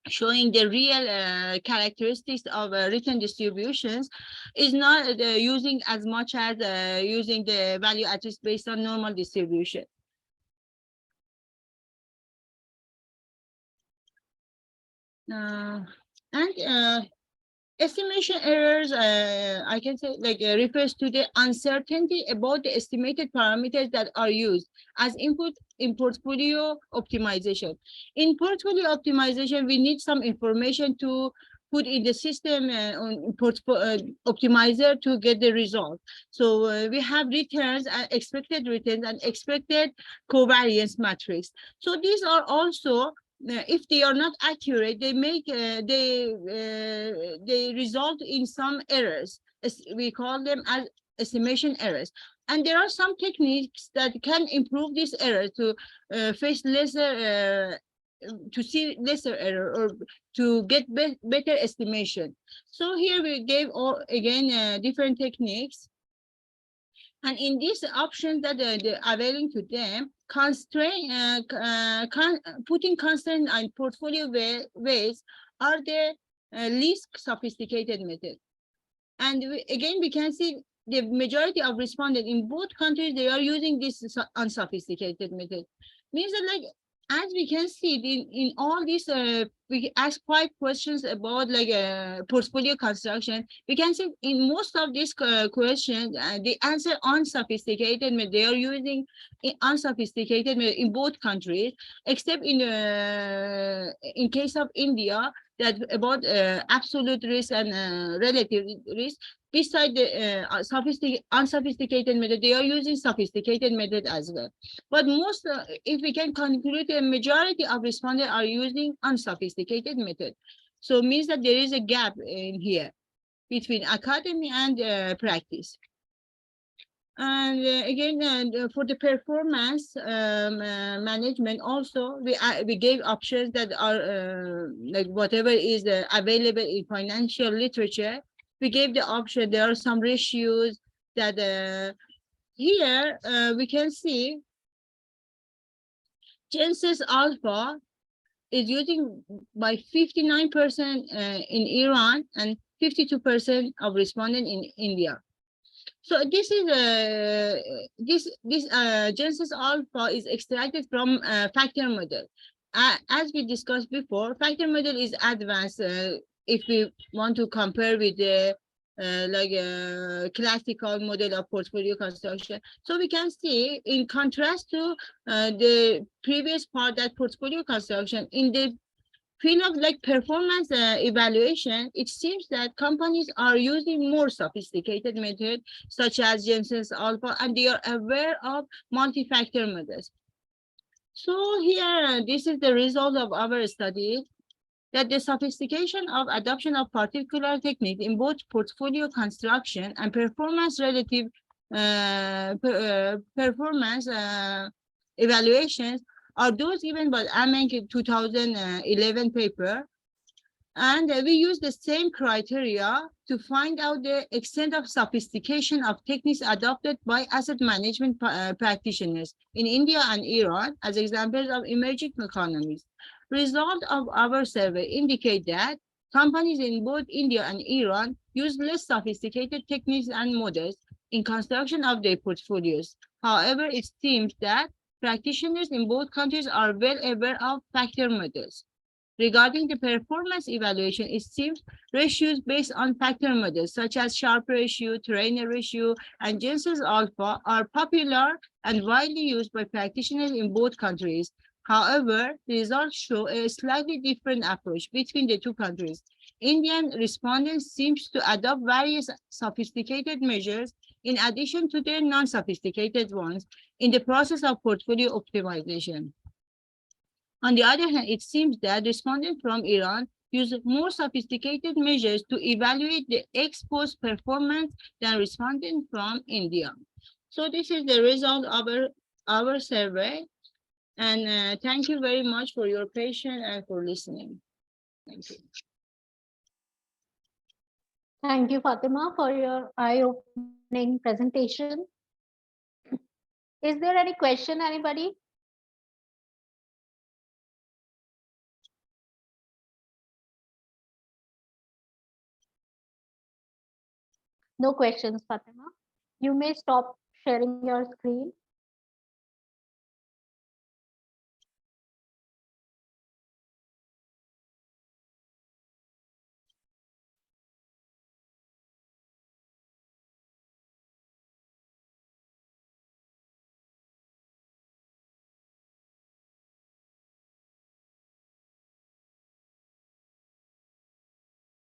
showing the real characteristics of return distributions, is not using as much as using the value at risk based on normal distribution. And estimation errors, I can say, refers to the uncertainty about the estimated parameters that are used as input in portfolio optimization. In portfolio optimization, we need some information to put in the system on optimizer to get the result. So we have returns, expected returns, and expected covariance matrix. So these are also if they are not accurate, they make they result in some errors. We call them as estimation errors. And there are some techniques that can improve this error to face lesser, to see lesser error or to get better estimation. So here we gave all again different techniques. And in these options that they're availing to them, putting constraint on portfolio weights are the least sophisticated method. And again, we can see the majority of respondents in both countries, they are using this unsophisticated method. Means that, like, as we can see in all these, we ask 5 questions about like portfolio construction. We can see in most of these questions, the answer unsophisticated method. They are using unsophisticated method in both countries, except in case of India, that about absolute risk and relative risk. Beside the unsophisticated method, they are using sophisticated method as well. But most, if we can conclude, a majority of respondents are using unsophisticated method. So it means that there is a gap in here between academy and practice. And again, for the performance management, also we gave options that are like whatever is available in financial literature. We gave the option. There are some ratios that here we can see Genesis Alpha is using by 59% in Iran and 52% of respondents in India. So this is Genesis Alpha is extracted from factor model. As we discussed before, factor model is advanced if we want to compare with the classical model of portfolio construction. So we can see, in contrast to the previous part, that portfolio construction in the field of like performance evaluation, it seems that companies are using more sophisticated methods such as Genesis Alpha, and they are aware of multi-factor models. So here, this is the result of our study, that the sophistication of adoption of particular technique in both portfolio construction and performance relative performance evaluations are those given by Amenk in 2011 paper. And we use the same criteria to find out the extent of sophistication of techniques adopted by asset management practitioners in India and Iran as examples of emerging economies. Results of our survey indicate that companies in both India and Iran use less sophisticated techniques and models in construction of their portfolios. However, it seems that practitioners in both countries are well aware of factor models. Regarding the performance evaluation, it seems ratios based on factor models such as Sharpe ratio, Trainer ratio, and Genesis Alpha are popular and widely used by practitioners in both countries. However, the results show a slightly different approach between the two countries. Indian respondents seems to adopt various sophisticated measures in addition to their non-sophisticated ones in the process of portfolio optimization. On the other hand, it seems that respondents from Iran use more sophisticated measures to evaluate the ex-post performance than respondents from India. So this is the result of our survey. And thank you very much for your patience and for listening. Thank you. Thank you, Fatima, for your eye-opening presentation. Is there any question, anybody? No questions, Fatima. You may stop sharing your screen.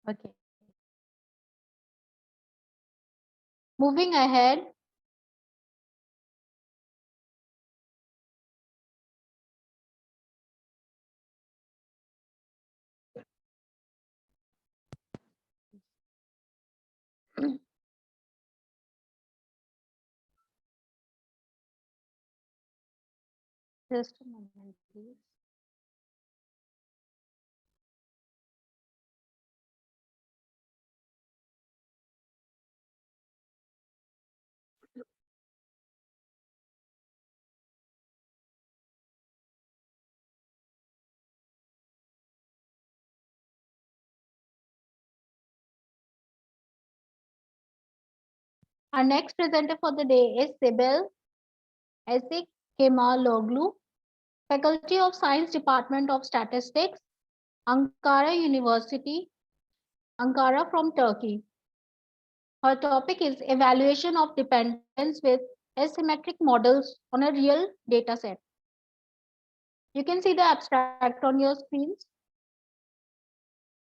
Okay. Moving ahead, Just a moment, please. Our next presenter for the day is Sibel Kemaloglu, Faculty of Science, Department of Statistics, Ankara University, Ankara from Turkey. Her topic is evaluation of dependence with asymmetric models on a real data set. You can see the abstract on your screens.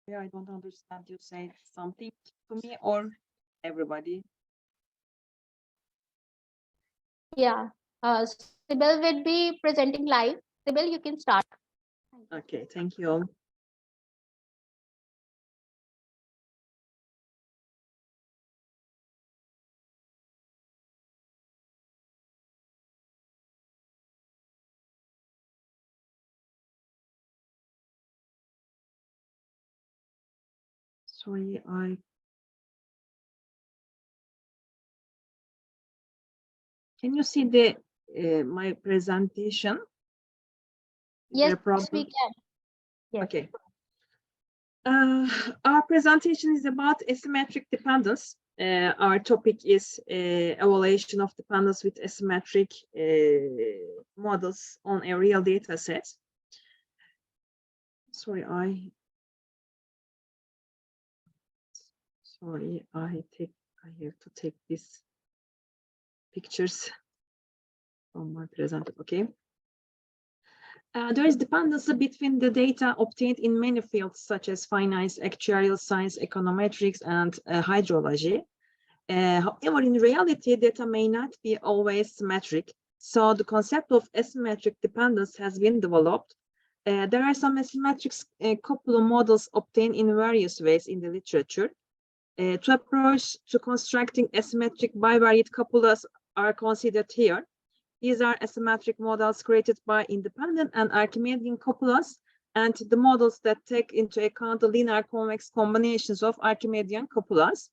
Yeah, I don't understand. You say something to me or everybody? Yeah, Sibel will be presenting live. Sibel, you can start. Okay, thank you. Sorry, can you see the my presentation? Is there a Yes, problem? we can. Yes. Okay. Our presentation is about asymmetric dependence. Our topic is evaluation of dependence with asymmetric models on a real data set. Sorry, I have to take these pictures from my presenter. Okay. There is dependency between the data obtained in many fields, such as finance, actuarial science, econometrics, and hydrology. However, in reality, data may not be always symmetric. So the concept of asymmetric dependence has been developed. There are some asymmetric coupler models obtained in various ways in the literature. To approach to constructing asymmetric bivariate couplers are considered here. These are asymmetric models created by independent and Archimedean couplers, and the models that take into account the linear convex combinations of Archimedean couplers.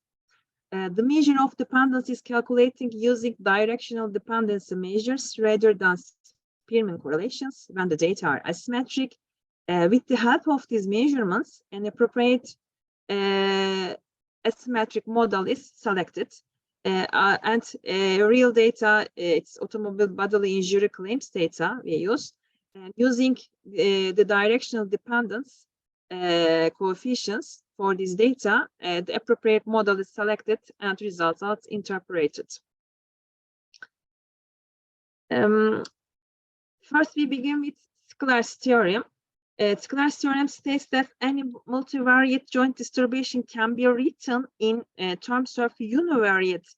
The measure of dependence is calculating using directional dependency measures rather than Spearman correlations when the data are asymmetric. With the help of these measurements, an appropriate asymmetric model is selected. And real data, it's automobile bodily injury claims data we use. And using the directional dependence coefficients for this data, the appropriate model is selected and results are interpreted. First, we begin with Sklar's theorem. Sklar's theorem states that any multivariate joint distribution can be written in terms of univariate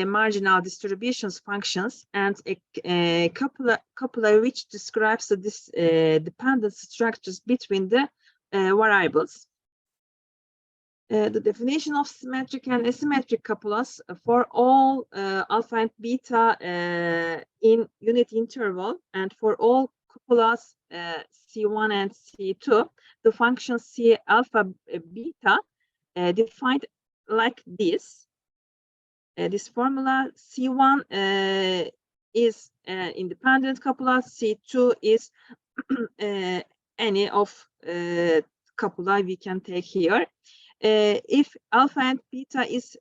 marginal distributions functions, and a coupler which describes the dependency structures between the variables. The definition of symmetric and asymmetric couplers for all alpha and beta in unit interval, and for all couplers C1 and C2, the function C alpha beta defined like this. This formula: C1 is independent coupler, C2 is any of coupler we can take here. If alpha and beta is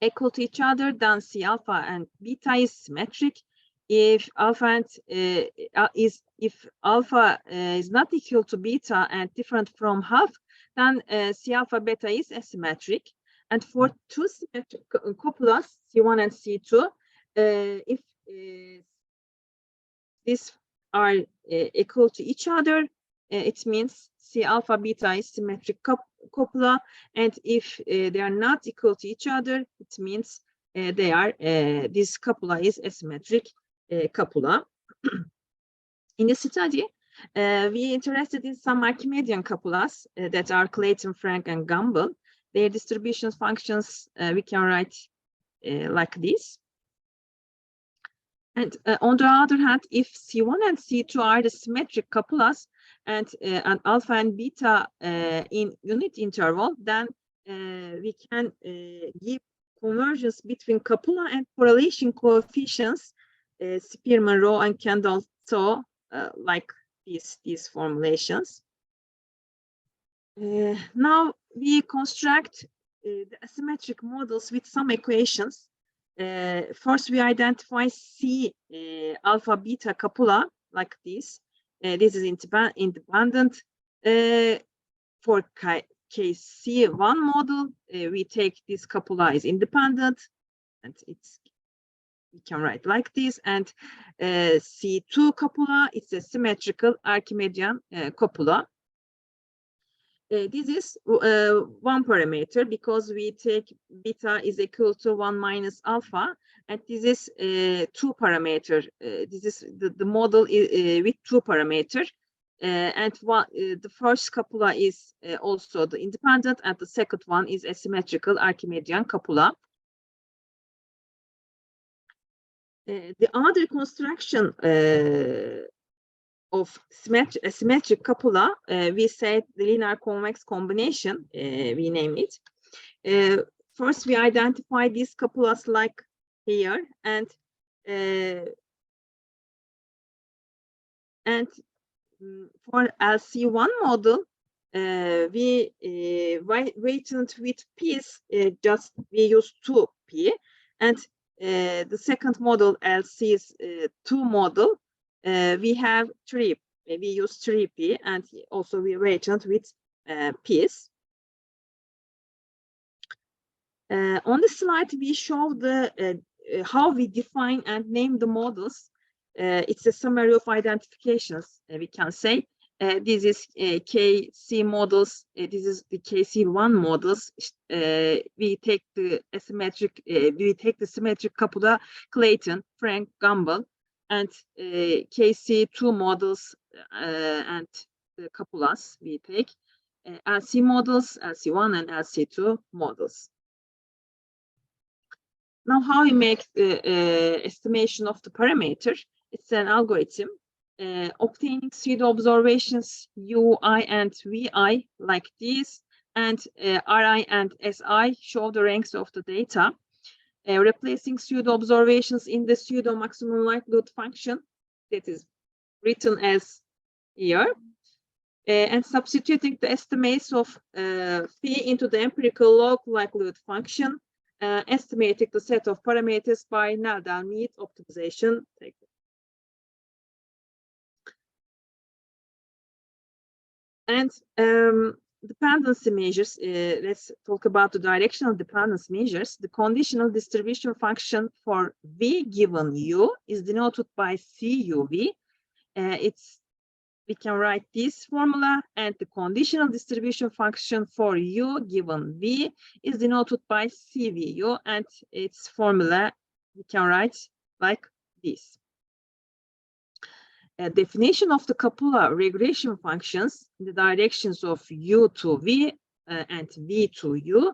equal to each other, then C alpha and beta is symmetric. If alpha and if alpha is not equal to beta and different from half, then C alpha beta is asymmetric. And for two symmetric couplers, C1 and C2, if these are equal to each other, it means C alpha beta is symmetric coupler, and if they are not equal to each other, it means they are this coupler is asymmetric coupler. In the study, we interested in some Archimedean couplers that are Clayton, Frank, and Gumbel. Their distribution functions we can write like this. And on the other hand, if C1 and C2 are the symmetric couplas and alpha and beta in unit interval, then we can give convergence between cupula and correlation coefficients, Spearman, Rowe, and Kendall saw like these formulations. Now we construct the asymmetric models with some equations. First, we identify C alpha beta cupula like this. This is independent. For case C1 model, we take this cupula is independent, and we can write like this. And C2 cupula, it's a symmetrical Archimedean cupula. This is one parameter because we take beta is equal to 1 minus alpha, and this is two parameter. This is the model with two parameter, and the first cupula is also the independent, and the second one is asymmetrical Archimedean cupula. The other construction of symmetric cupula, we said the linear convex combination, we name it. First, we identify these copulas like here, and for LC1 model, we weighted with p's, just we use 2p, and the second model, LC2 model, we have 3, we use 3p, and also we weighted with p's. On the slide, we show the how we define and name the models. It's a summary of identifications, we can say. This is KC models. This is the KC1 models. We take the asymmetric, we take the symmetric cupula, Clayton, Frank, Gumbel, and KC2 models and the copulas we take. LC models, LC1 and LC2 models. Now, how we make the estimation of the parameter? It's an algorithm. Obtaining pseudo observations UI and VI like this, and RI and SI show the ranks of the data. Replacing pseudo observations in the pseudo maximum likelihood function that is written as here, and substituting the estimates of phi into the empirical log likelihood function, estimating the set of parameters by Nadal-Mead optimization technique. And dependency measures, let's talk about the directional dependency measures. The conditional distribution function for V given U is denoted by CUV. We can write this formula, and the conditional distribution function for U given V is denoted by CVU, and its formula we can write like this. Definition of the cupula regression functions in the directions of U to V and V to U,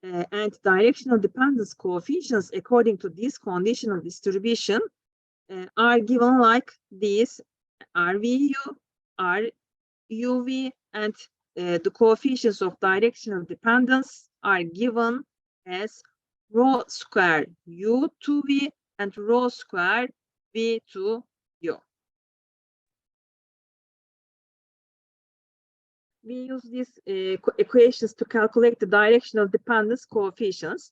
and directional dependence coefficients according to this conditional distribution are given like this: RVU, RUV, and the coefficients of directional dependence are given as rho square U to V and rho square V to U. We use these equations to calculate the directional dependence coefficients,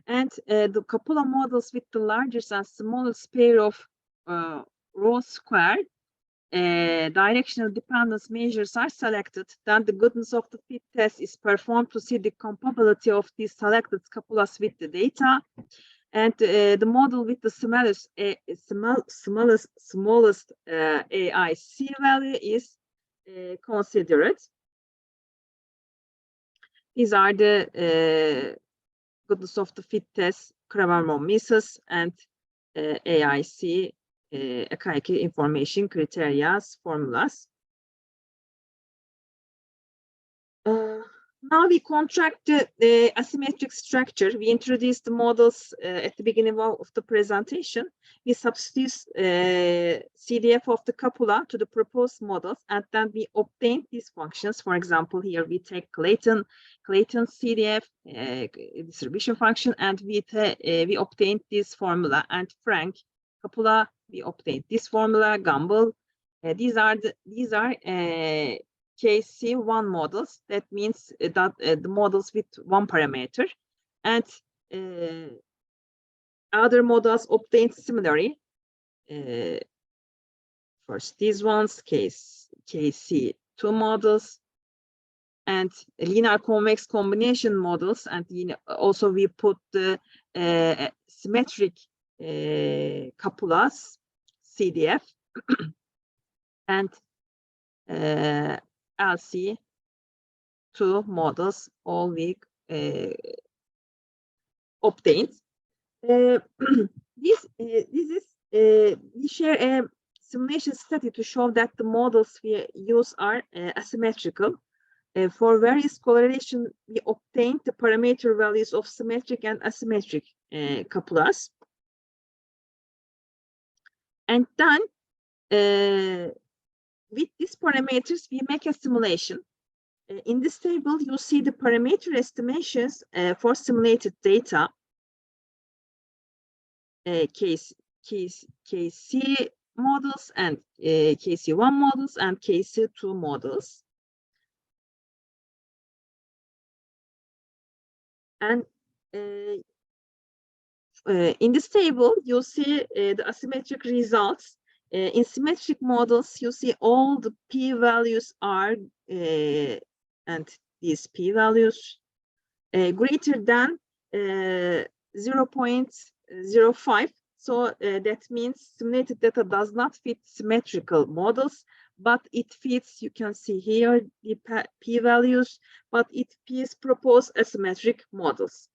and the cupula models with the largest and smallest pair of rho squared directional dependence measures are selected. Then the goodness of the fit test is performed to see the compatibility of these selected copulas with the data, and the model with the smallest AIC value is considered. These are the goodness of the fit test, Kramer-Mises, and AIC, Akaike information criteria formulas. Now we contract the asymmetric structure. We introduced the models at the beginning of the presentation. We substitute CDF of the cupula to the proposed models, and then we obtain these functions. For example, here we take Clayton CDF distribution function, and we obtain this formula. And Frank cupula, we obtain this formula. Gumbel. These are KC1 models. That means that the models with one parameter, and other models obtained similarly. First, these ones, KC2 models, and linear convex combination models, and also we put the symmetric cupulas, CDF, and LC2 models, all we obtained. We share a simulation study to show that the models we use are asymmetrical. For various correlation, we obtained the parameter values of symmetric and asymmetric cupulas. And then with these parameters, we make a simulation. In this table, you see the parameter estimations for simulated data, KC models and KC1 models and KC2 models. And in this table, you see the asymmetric results. In symmetric models, you see all the p-values are, and these p-values greater than 0.05. So that means simulated data does not fit symmetrical models, but it fits, you can see here, the p-values, but it fits proposed asymmetric models.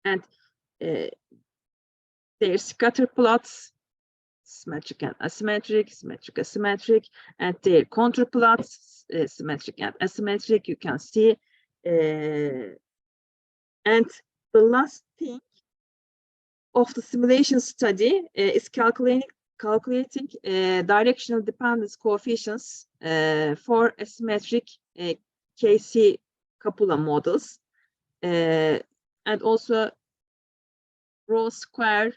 And their scatter plots, symmetric and asymmetric, symmetric, asymmetric, and their contour plots, symmetric and asymmetric, you can see. And the last thing of the simulation study is calculating directional dependence coefficients for asymmetric KC cupula models, and also rho square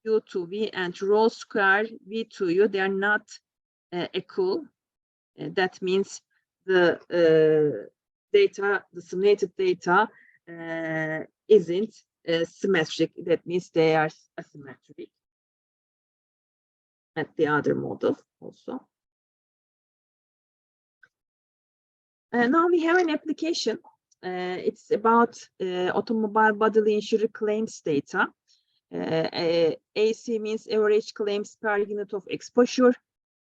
U to V and rho square V to U, they are not equal. That means the data, the simulated data isn't symmetric. That means they are asymmetric. And the other model also. Now we have an application. It's about automobile bodily injury claims data. AC means average claims per unit of exposure.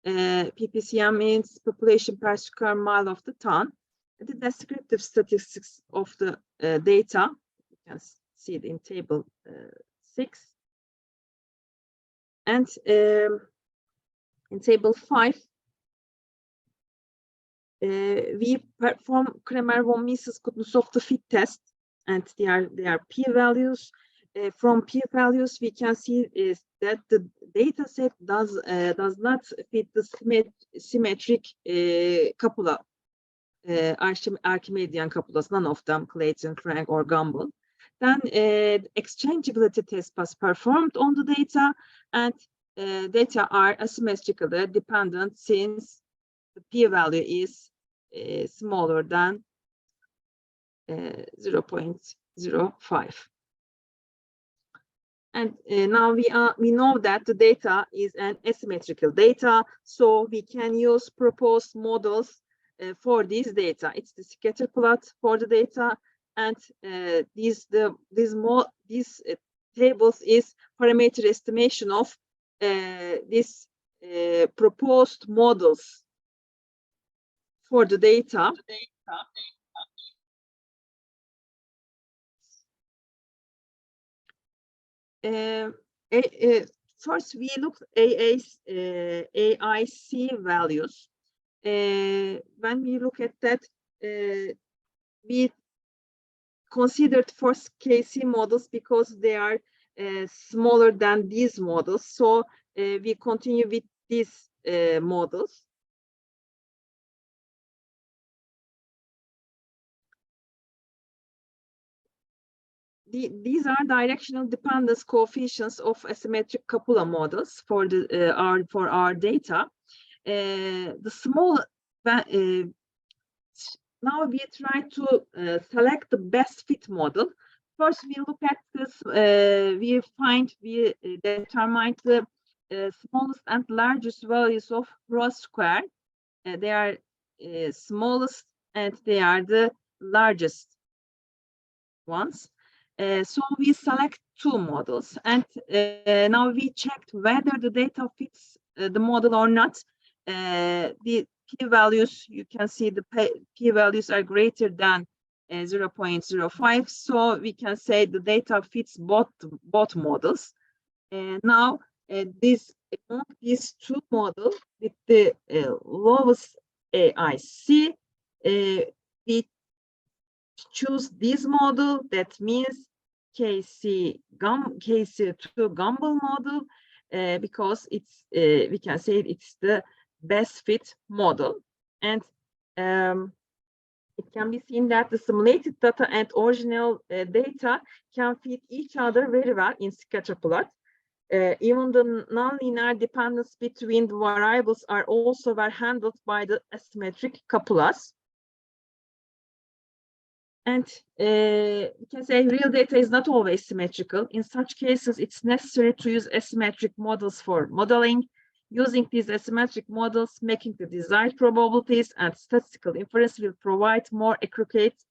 PPCM means population per square mile of the town. The descriptive statistics of the data, you can see it in table 6. And in table 5, we perform Kramer-von Mises-Kuznetsov fit test, and they are p-values. From p-values, we can see is that the data set does not fit the symmetric cupula, Archimedean cupulas, none of them, Clayton, Frank, or Gumbel. Then exchangeability test was performed on the data, and data are asymmetrically dependent since the p-value is smaller than 0.05. And now we know that the data is an asymmetrical data, so we can use proposed models for this data. It's the scatter plot for the data, and these tables is parameter estimation of this proposed models for the data. First, we looked AIC values. When we look at that, we we considered first KC models because they are smaller than these models. So we continue with these models. These are directional dependence coefficients of asymmetric cupola models for our data. The small now we try to select the best fit model. First, we look at this. We determine the smallest and largest values of rho square. They are smallest and they are the largest ones. So we select two models, and now we checked whether the data fits the model or not. The p-values, you can see the p-values are greater than 0.05, so we can say the data fits both models. And now among these two models with the lowest AIC, we choose this model. That means KC2 Gumbel model, because it's we can say it's the best fit model. And it can be seen that the simulated data and original data can fit each other very well in scatter plot. Even the nonlinear dependence between the variables are also well handled by the asymmetric cupolas. And we can say real data is not always symmetrical. In such cases, it's necessary to use asymmetric models for modeling. Using these asymmetric models, making the desired probabilities and statistical inference will provide more accurate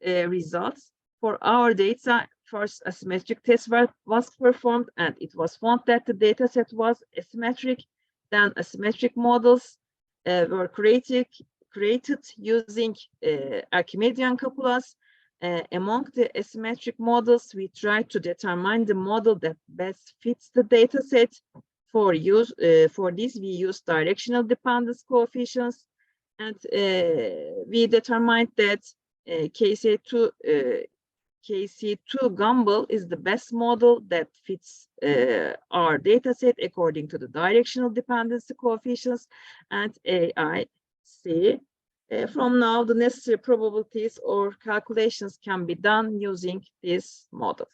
results. For our data, first asymmetric test was performed, and it was found that the data set was asymmetric. Then asymmetric models were created using Archimedean cupolas. Among the asymmetric models, we tried to determine the model that best fits the data set. For this, we use directional dependence coefficients, and we determined that KC2 Gumbel is the best model that fits our data set according to the directional dependency coefficients and AIC. From now, the necessary probabilities or calculations can be done using this model.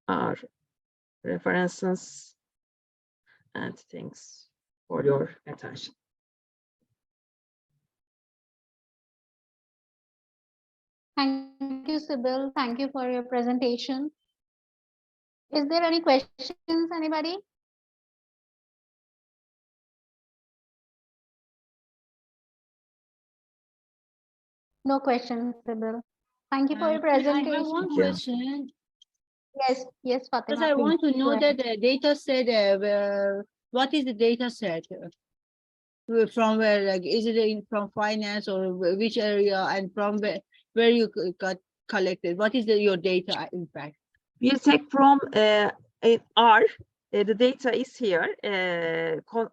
Our references, and thanks for your attention. Thank you, Sybil. Thank you for your presentation. Is there any questions, anybody? No questions, Sybil. Thank you for your presentation. I have one question. Yes, Fatima. Because I want to know that the data set, what is the data set? From where, like, is it from finance or which area, and from where you got collected? What is your data, in fact? We'll take from R. The data is here.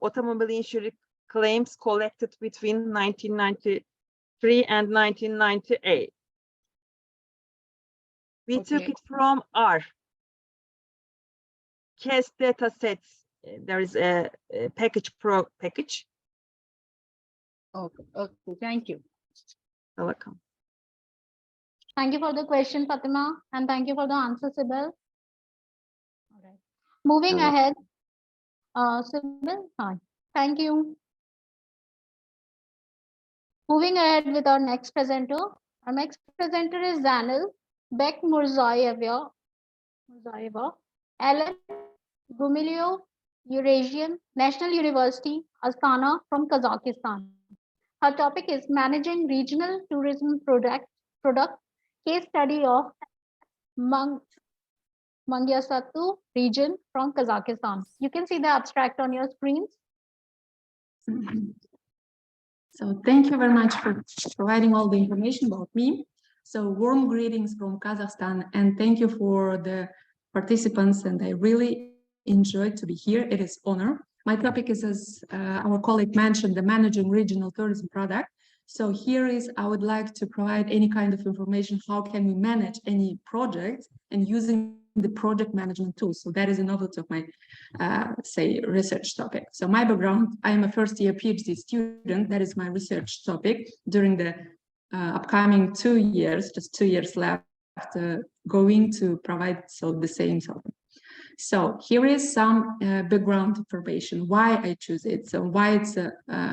Automobile insurance claims collected between 1993 and 1998. We took it from R. CAS data sets. There is a package. Okay, thank you. You're welcome. Thank you for the question, Fatima, and thank you for the answer, Sybil. All right. Moving ahead, Sybil, hi. Thank you. Moving ahead with our next presenter. Our next presenter is Zanel Bek Murzaeva, Alan Gumilyov, Eurasian National University, Astana from Kazakhstan. Her topic is Managing Regional Tourism Product Case Study of Mangyasatu region from Kazakhstan. You can see the abstract on your screens. So thank you very much for providing all the information about me. So warm greetings from Kazakhstan, and thank you for the participants, and I really enjoyed to be here. It is honor. My topic is, as our colleague mentioned, the Managing Regional Tourism Product. So here is, I would like to provide any kind of information, how can we manage any project and using the project management tools. So that is a novelty of my, say, research topic. So my background, I am a first year PhD student. That is my research topic during the upcoming 2 years, just 2 years left, going to provide the same topic. So here is some background information, why I choose it, so why it's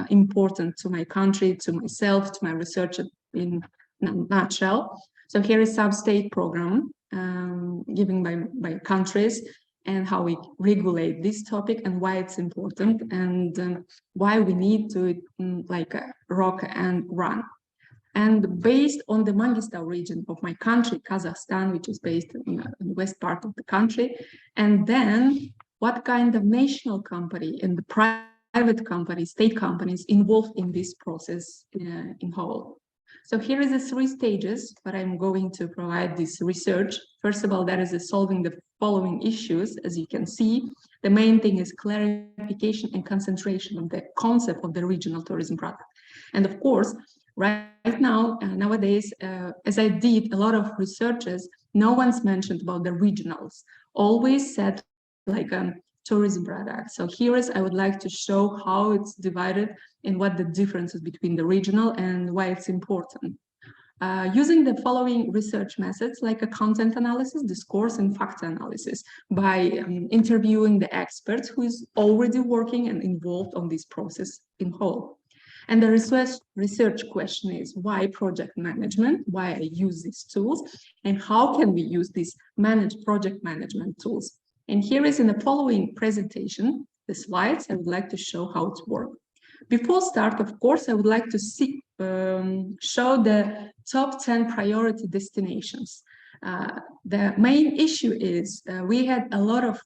important to my country, to myself, to my research in a nutshell. So here is some state program given by countries and how we regulate this topic and why it's important and why we need to like rock and run. And based on the Mangistau region of my country, Kazakhstan, which is based in the west part of the country, and then what kind of national company and the private companies, state companies involved in this process in whole. So here is the 3 stages, but I'm going to provide this research. First of all, that is solving the following issues. As you can see, the main thing is clarification and concentration of the concept of the regional tourism product. And of course, right now, nowadays, as I did a lot of researches, no one's mentioned about the regionals, always said like tourism product. So here is, I would like to show how it's divided and what the differences between the regional and why it's important. Using the following research methods like a content analysis, discourse and fact analysis by interviewing the experts who is already working and involved on this process in whole. And the research question is why project management, why I use these tools, and how can we use these project management tools. And here is in the following presentation, the slides, I would like to show how it works. Before start, of course, I would like to show the top 10 priority destinations. The main issue is we had a lot of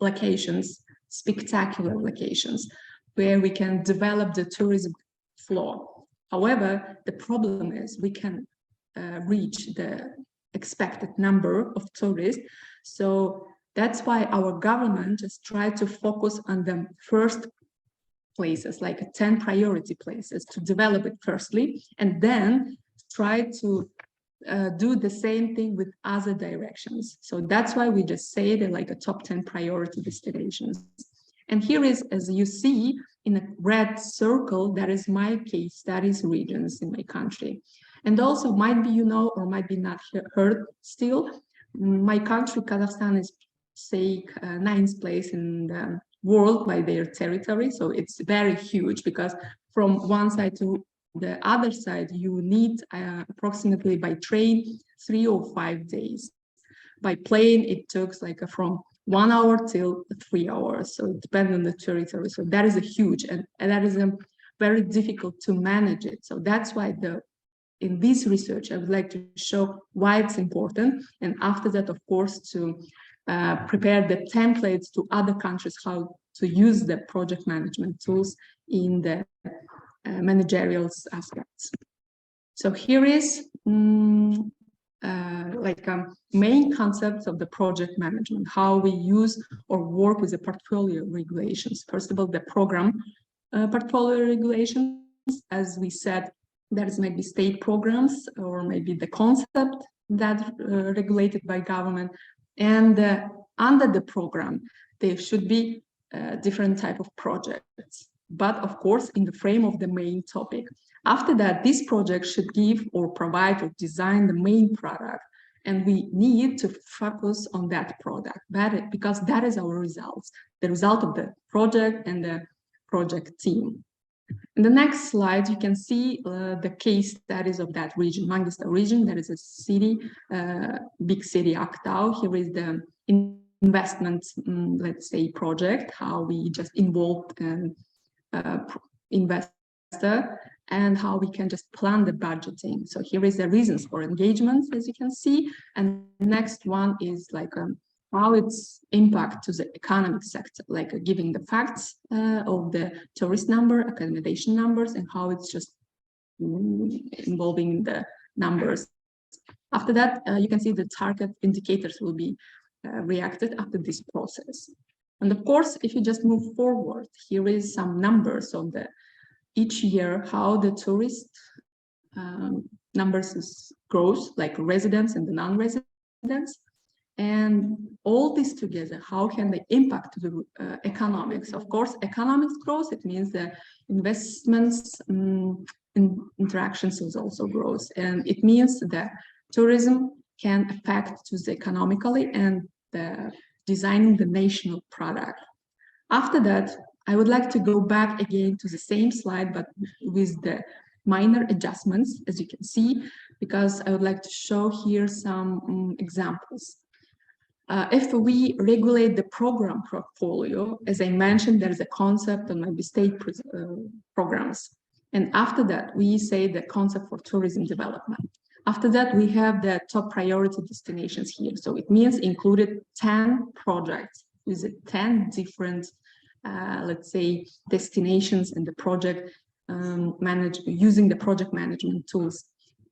locations, spectacular locations, where we can develop the tourism flow. However, the problem is we can reach the expected number of tourists. So that's why our government just tried to focus on the first places, like 10 priority places, to develop it firstly, and then try to do the same thing with other directions. So that's why we just say they're like a top 10 priority destinations. And here is, as you see, in a red circle, that is my case studies regions in my country. And also might be, you know, or might be not heard still, my country, Kazakhstan, is, say, 9th place in the world by their territory. So it's very huge because from one side to the other side, you need approximately by train 3 or 5 days. By plane, it takes like from 1 hour till 3 hours. So it depends on the territory. So that is a huge, and that is very difficult to manage it. So that's why in this research, I would like to show why it's important. And after that, of course, to prepare the templates to other countries, how to use the project management tools in the managerial aspects. So here is main concepts of the project management, how we use or work with the portfolio regulations. First of all, the program portfolio regulations, as we said, there is maybe state programs or maybe the concept that regulated by government, and under the program there should be different type of projects, but of course in the frame of the main topic. After that, this project should give or provide or design the main product, and we need to focus on that product because that is our results, the result of the project and the project team. In the next slide, you can see the case studies of that region, Mangistau region. That is a city, big city, Aktau. Here is the investment, let's say, project, how we just involved an investor and how we can just plan the budgeting. So here is the reasons for engagement, as you can see. And the next one is like how its impact to the economic sector, like giving the facts of the tourist number, accommodation numbers, and how it's just involving the numbers. After that, you can see the target indicators will be reacted after this process. And of course, if you just move forward, here is some numbers of the each year how the tourist numbers grows, like residents and the non-residents, and all this together, how can they impact the economics? Of course, economics growth, it means the investments interactions also grows, and it means that tourism can affect to the economically and the designing the national product. After that, I would like to go back again to the same slide, but with the minor adjustments, as you can see, because I would like to show here some examples. If we regulate the program portfolio, as I mentioned, there is a concept on maybe state programs. And after that, we say the concept for tourism development. After that, we have the top priority destinations here. So it means included 10 projects with 10 different, let's say, destinations in the project using the project management tools.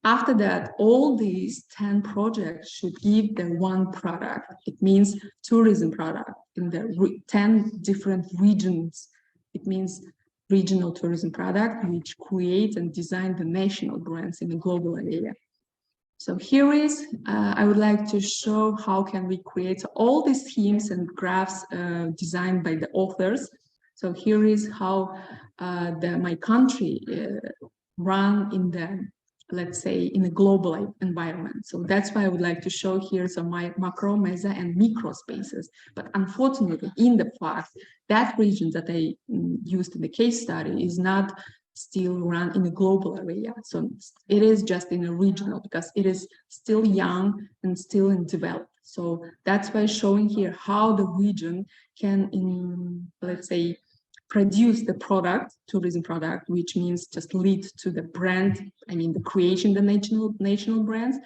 After that, all these 10 projects should give the one product. It means tourism product in the 10 different regions. It means regional tourism product, which create and design the national brands in the global area. So here is, I would like to show how can we create all these themes and graphs designed by the authors. So here is how my country run in the, let's say, in a global environment. So that's why I would like to show here some macro, meso, and micro spaces. But unfortunately, in the fact, that region that I used in the case study is not still run in a global area. So it is just in a regional, because it is still young and still in develop. So that's why showing here how the region can, let's say, produce the product, tourism product, which means just lead to the brand, I mean the creation, the national brands.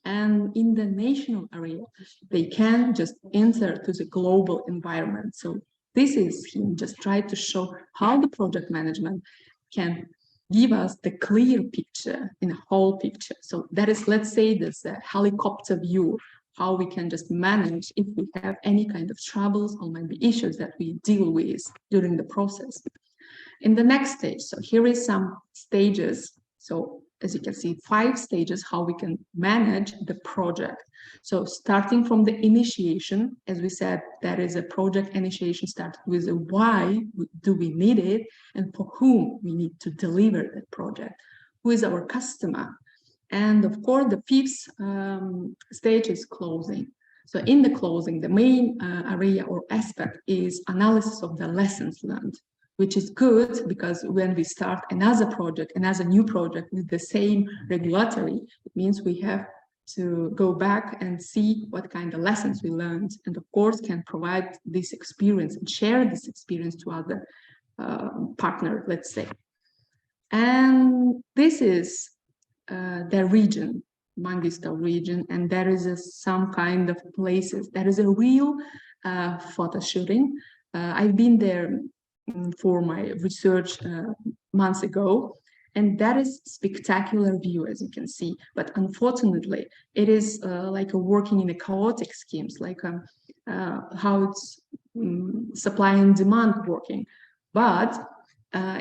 And in the national area, they can just enter to the global environment. So this is him just try to show how the project management can give us the clear picture in a whole picture. So that is, let's say, this helicopter view, how we can just manage if we have any kind of troubles or maybe issues that we deal with during the process. In the next stage, so here is some stages. So as you can see, 5 stages, how we can manage the project. So starting from the initiation, as we said, that is a project initiation started with a why do we need it and for whom we need to deliver that project, who is our customer. And of course, the 5th stage is closing. So in the closing, the main area or aspect is analysis of the lessons learned, which is good because when we start another project, another new project with the same regulatory, it means we have to go back and see what kind of lessons we learned, and of course can provide this experience and share this experience to other partners, let's say. And this is the region, Mangistau region, and there is some kind of places. There is a real photo shooting. I've been there for my research months ago, and that is spectacular view, as you can see. But unfortunately, it is like working in a chaotic schemes, like how it's supply and demand working. But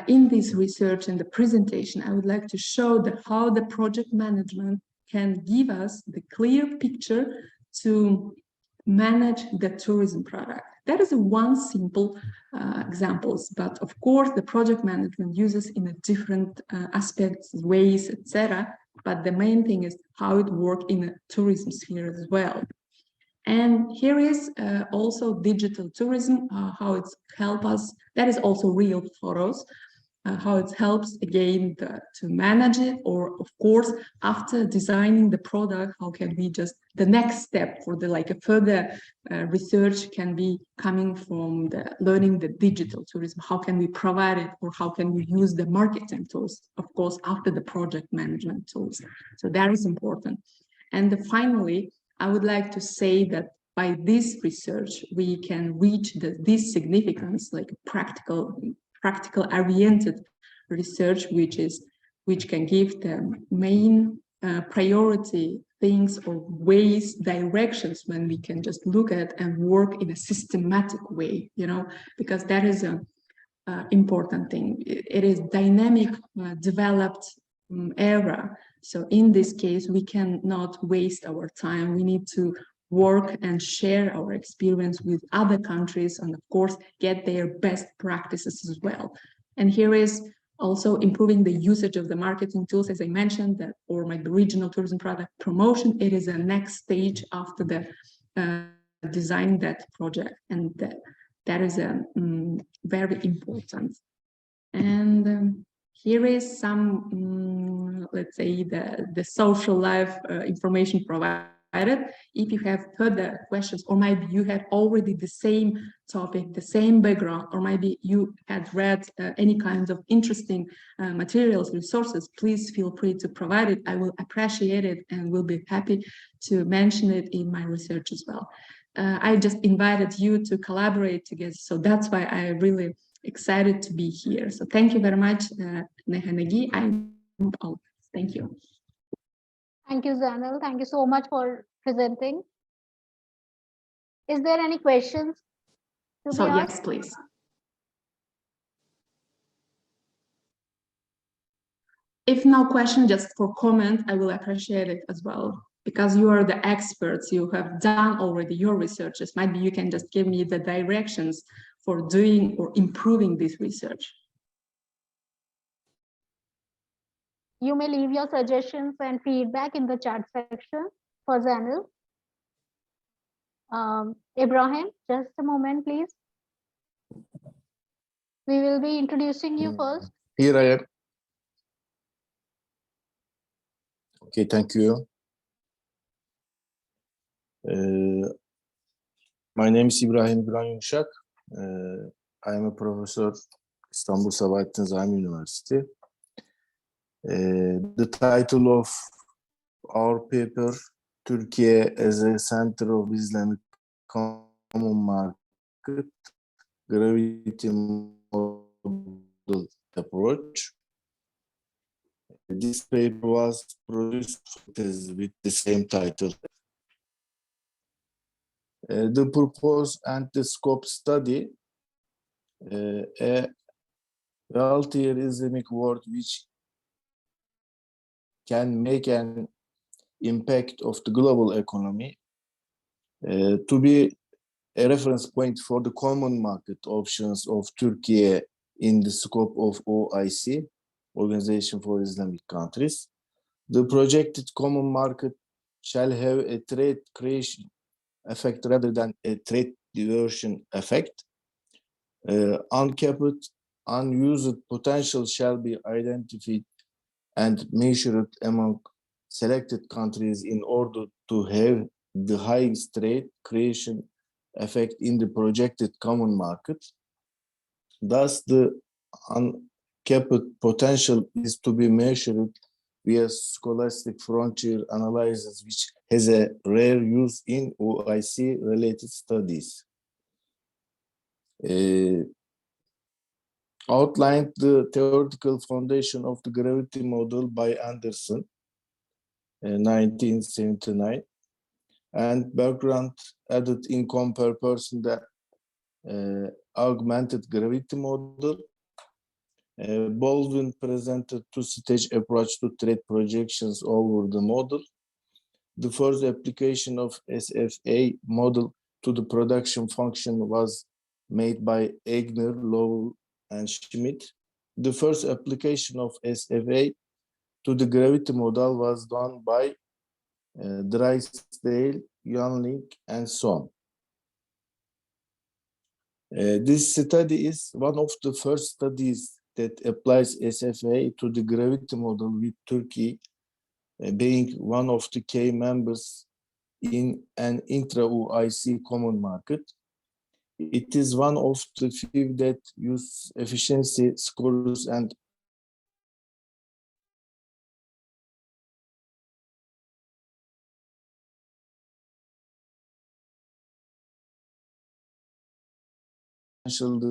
in this research and the presentation, I would like to show that how the project management can give us the clear picture to manage the tourism product. That is one simple examples, but of course the project management uses in a different aspects, ways, etc. But the main thing is how it works in a tourism sphere as well. And here is also digital tourism, how it's helped us. That is also real photos, how it helps again to manage it, or of course after designing the product, how can we just the next step for the like a further research can be coming from the learning the digital tourism. How can we provide it, or how can we use the marketing tools, of course after the project management tools. So that is important. And finally, I would like to say that by this research, we can reach this significance, like practical oriented research, which can give the main priority things or ways, directions when we can just look at and work in a systematic way, you know, because that is important thing. It is dynamic, developed era. So in this case, we cannot waste our time. We need to work and share our experience with other countries and of course get their best practices as well. And here is also improving the usage of the marketing tools, as I mentioned, that or my regional tourism product promotion. It is a next stage after the designing that project, and that is very important. And here is some, let's say, the social life information provided. If you have further questions, or maybe you had already the same topic, the same background, or maybe you had read any kinds of interesting materials, resources, please feel free to provide it. I will appreciate it and will be happy to mention it in my research as well. I just invited you to collaborate together, so that's why I really excited to be here. So thank you very much, Nehanegi. Thank you. Thank you, Zanel. Thank you so much for presenting. Is there any questions to So be asked? yes, please. If no question, just for comment, I will appreciate it as well. Because you are the experts, you have done already your researches. Maybe you can just give me the directions for doing or improving this research. You may leave your suggestions and feedback in the chat section for Zanel. Ibrahim, just a moment, please. We will be introducing you first. Here I am. Okay, thank you. My name is Ibrahim Yumuşak. I am a professor Istanbul Sabahattin Zaim University. The title of our paper, Turkey as a Center of Islamic Common Market, Gravity Model Approach. This paper was produced with the same title. The purpose and the scope study a wealthier Islamic world which can make an impact of the global economy to be a reference point for the common market options of Turkey in the scope of OIC, Organization for Islamic Countries. The projected common market shall have a trade creation effect rather than a trade diversion effect. Uncapped, unused potential shall be identified and measured among selected countries in order to have the highest trade creation effect in the projected common market. Thus, the uncapped potential is to be measured via scholastic frontier analysis, which has a rare use in OIC-related studies. Outlined the theoretical foundation of the gravity model by Anderson, 1979, and background added in compare person that augmented gravity model. Baldwin presented two-stage approach to trade projections over the model. The first application of SFA model to the production function was made by Egner, Lowell, and Schmidt. The first application of SFA to the gravity model was done by Drysdale, Youngling, and so on. This study is one of the first studies that applies SFA to the gravity model, with Turkey being one of the key members in an intra-OIC common market. It is one of the few that use efficiency scores and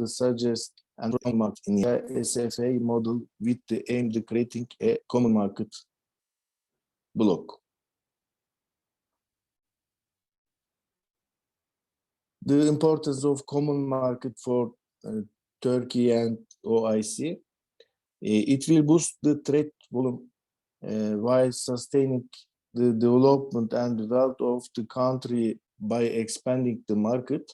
suggest and market in the SFA model with the aim of creating a common market block. The importance of common market for Turkey and OIC. It will boost the trade volume while sustaining the development and wealth of the country by expanding the market.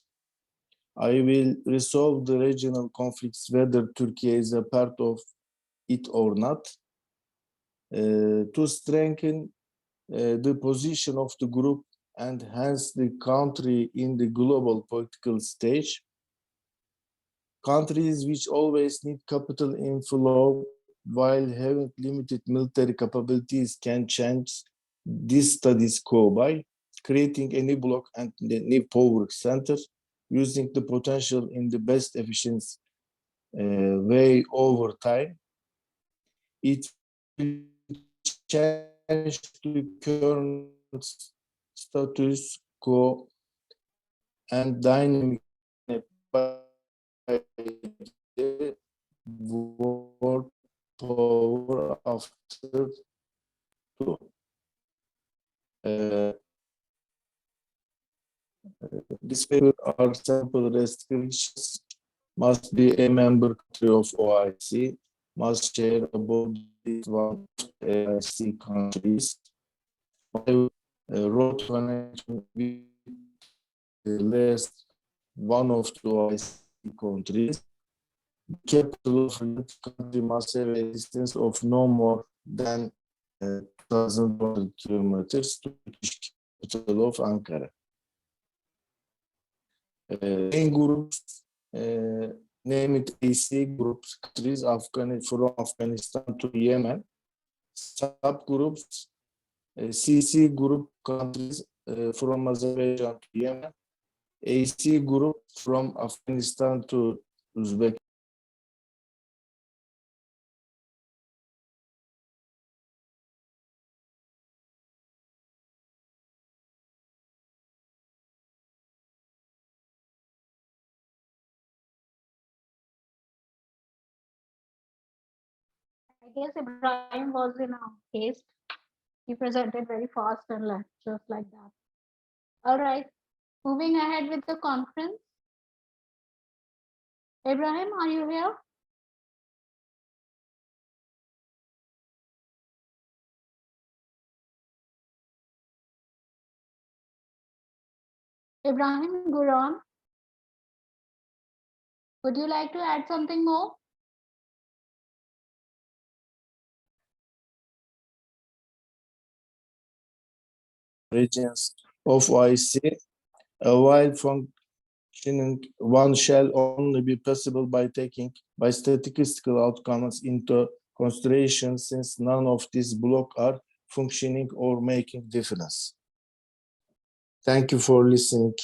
I will resolve the regional conflicts whether Turkey is a part of it or not. To strengthen the position of the group and hence the country in the global political stage. Countries which always need capital inflow while having limited military capabilities can change this status quo by creating a new bloc and a new power center, using the potential in the best efficiency way over time. It will change the current status quo and dynamic by the world power after two. This paper are simple restrictions: must be a member country of OIC, must share about this one OIC countries, road connection with the last one of the OIC countries. Capital of the country must have a distance of no more than 1,100 kilometers to the capital of Ankara. Main groups, named AC groups, countries from Afghanistan to Yemen. Subgroups, CC group countries from Azerbaijan to Yemen. AC group from Afghanistan to Uzbekistan. I guess Ibrahim was in a haste. He presented very fast and left just like that. All right, moving ahead with the conference. Ibrahim, are you here? Ibrahim Guram, would you like to add something more? Regions of OIC, while functioning, one shall only be possible by taking by statistical outcomes into consideration, since none of these blocks are functioning or making difference. Thank you for listening.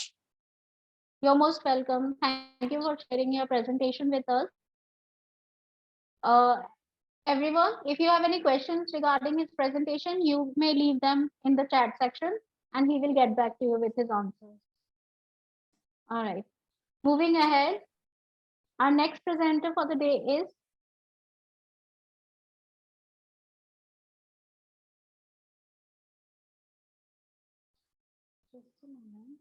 You're most welcome. Thank you for sharing your presentation with us. Everyone, if you have any questions regarding his presentation, you may leave them in the chat section and he will get back to you with his answers. All right, moving ahead, our next presenter for the day is just a moment.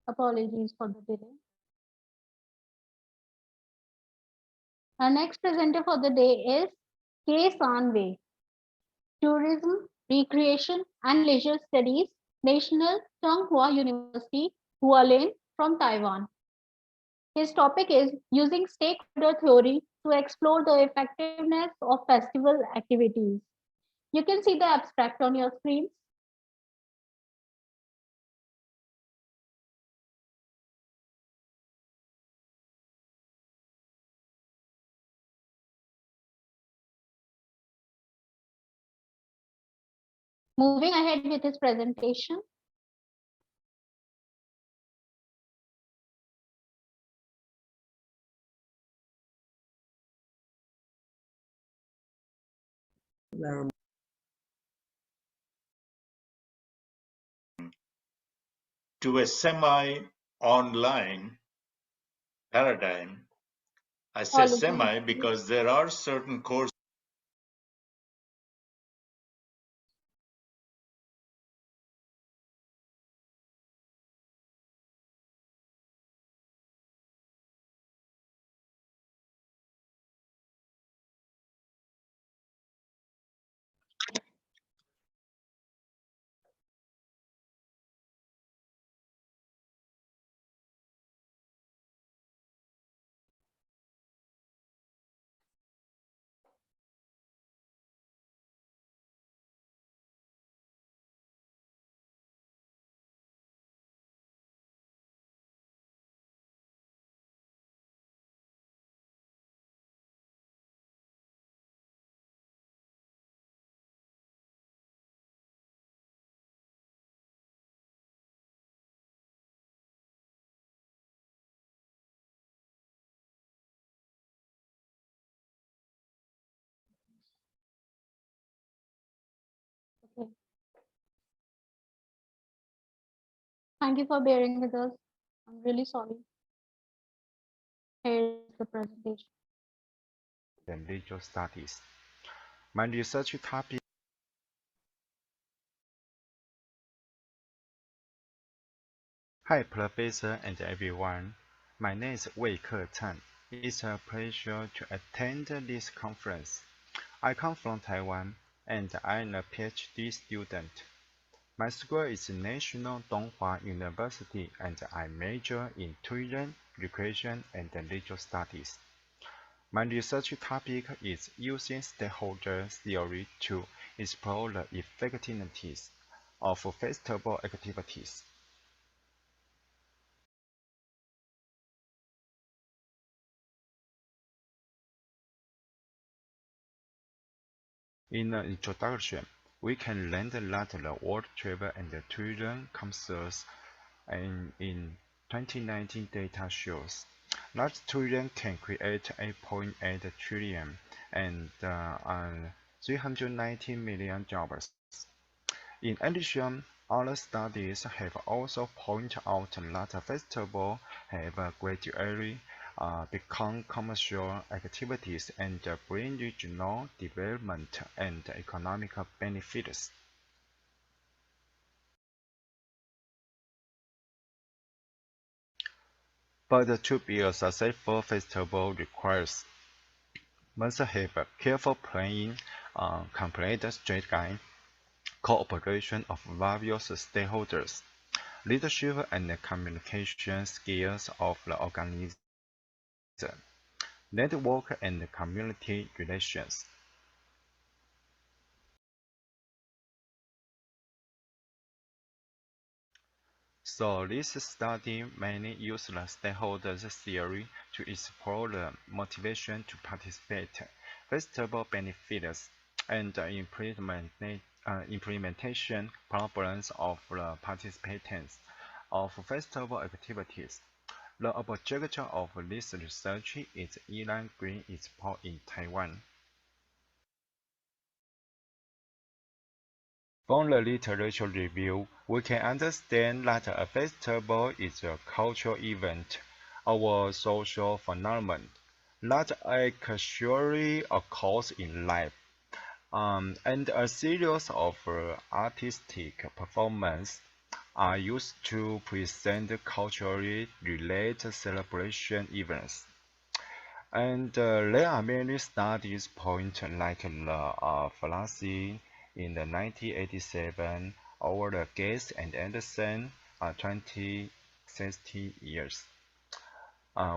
Apologies for the delay. Our next presenter for the day is K. Sanway, Tourism, Recreation and Leisure Studies, National Tsinghua University, Hualien from Taiwan. His topic is using stakeholder theory to explore the effectiveness of festival activities. You can see the abstract on your screen. Moving ahead with his presentation. learn. To a semi-online paradigm. I say semi because there are certain courses Okay. Thank you for bearing with us. I'm really sorry. Here's the presentation. And legal studies. My research topic. Hi, Professor and everyone. My name is Wei-Ke Tan. It's a pleasure to attend this conference. I come from Taiwan, and I'm a PhD student. My school is National Donghua University, and I major in tourism, recreation, and legal studies. My research topic is using stakeholder theory to explore the effectiveness of festival activities. In the introduction, we can learn that the World Travel and Tourism Council in 2019 data shows that tourism can create 8.8 trillion and 390 million jobs. In addition, other studies have also pointed out that festivals have gradually become commercial activities and bring regional development and economic benefits. But to be a successful festival requires must have careful planning, complete strategy, cooperation of various stakeholders, leadership and communication skills of the organizer, network and community relations. So this study mainly used the stakeholders theory to explore the motivation to participate, festival benefits, and implementation problems of the participants of festival activities. The objective of this research is Iran Green Expo in Taiwan. From the literature review, we can understand that a festival is a cultural event, or social phenomenon, that actually occurs in life, and a series of artistic performances are used to present culturally related celebration events. And there are many studies point like the Fallacy in the 1987 or the Gates and Anderson 2060 years.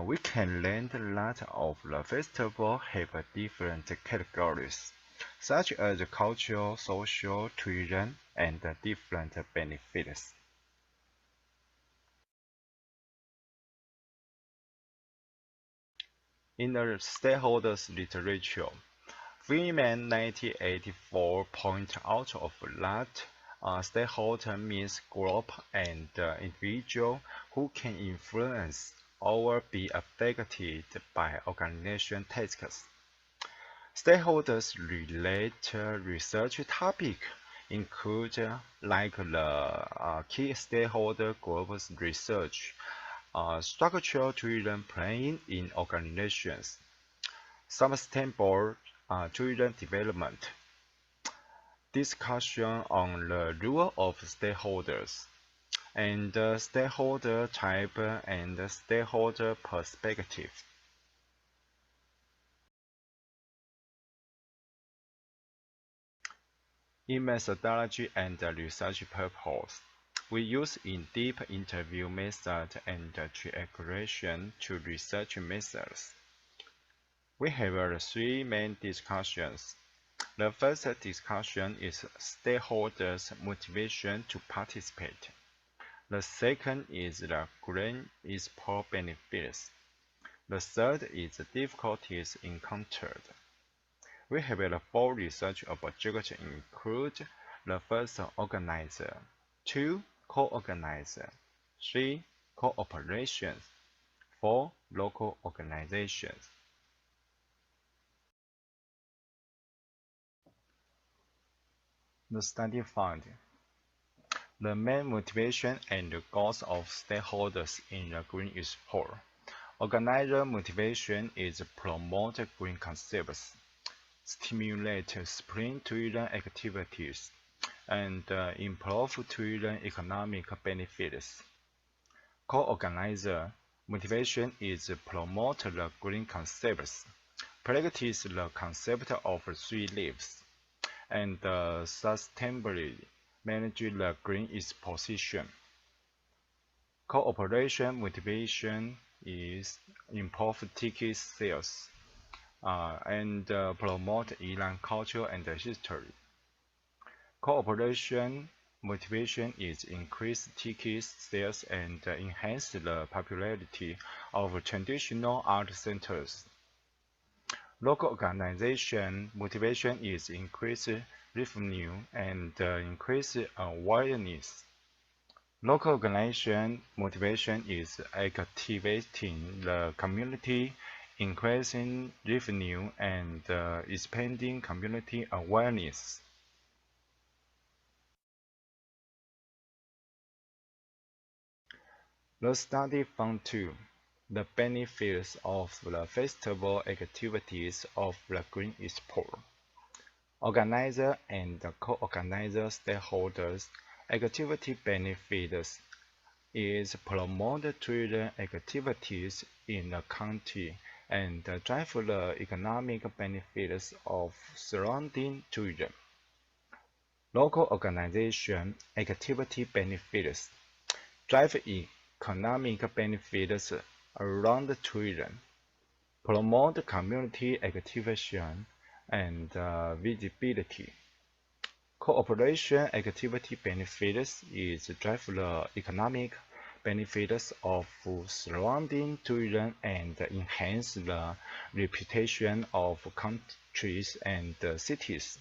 We can learn that of the festival have different categories, such as cultural, social, tourism, and different benefits. In the stakeholders literature, Freeman 1984 point out of that stakeholder means group and individual who can influence or be affected by organization tasks. Stakeholders relate research topic include like the key stakeholder groups research, structure-driven planning in organizations, sustainable driven development, discussion on the role of stakeholders, and stakeholder type and stakeholder perspective. In methodology and research purpose, we use in-depth interview method and triangulation to research methods. We have three main discussions. The first discussion is stakeholders' motivation to participate. The second is the green export benefits. The third is the difficulties encountered. We have the four research objectives include the first organizer, 2 co-organizer, 3 cooperation, 4 local organizations. The study found the main motivation and goals of stakeholders in the green export. Organizer motivation is promote green concepts, stimulate sprint-driven activities, and improve driven economic benefits. Co-organizer motivation is promote the green concepts, practice the concept of 3 leaves, and sustainably manage the green exposition. Cooperation motivation is improve ticket sales and promote Iran culture and history. Cooperation motivation is increase ticket sales and enhance the popularity of traditional art centers. Local organization motivation is increase revenue and increase awareness. Local organization motivation is activating the community, increasing revenue, and expanding community awareness. The study found too the benefits of the festival activities of the green export. Organizer and co-organizer stakeholders activity benefits is promote driven activities in the country and drive the economic benefits of surrounding tourism. Local organization activity benefits drive economic benefits around tourism, promote community activation and visibility. Cooperation activity benefits is drive the economic benefits of surrounding tourism and enhance the reputation of countries and cities.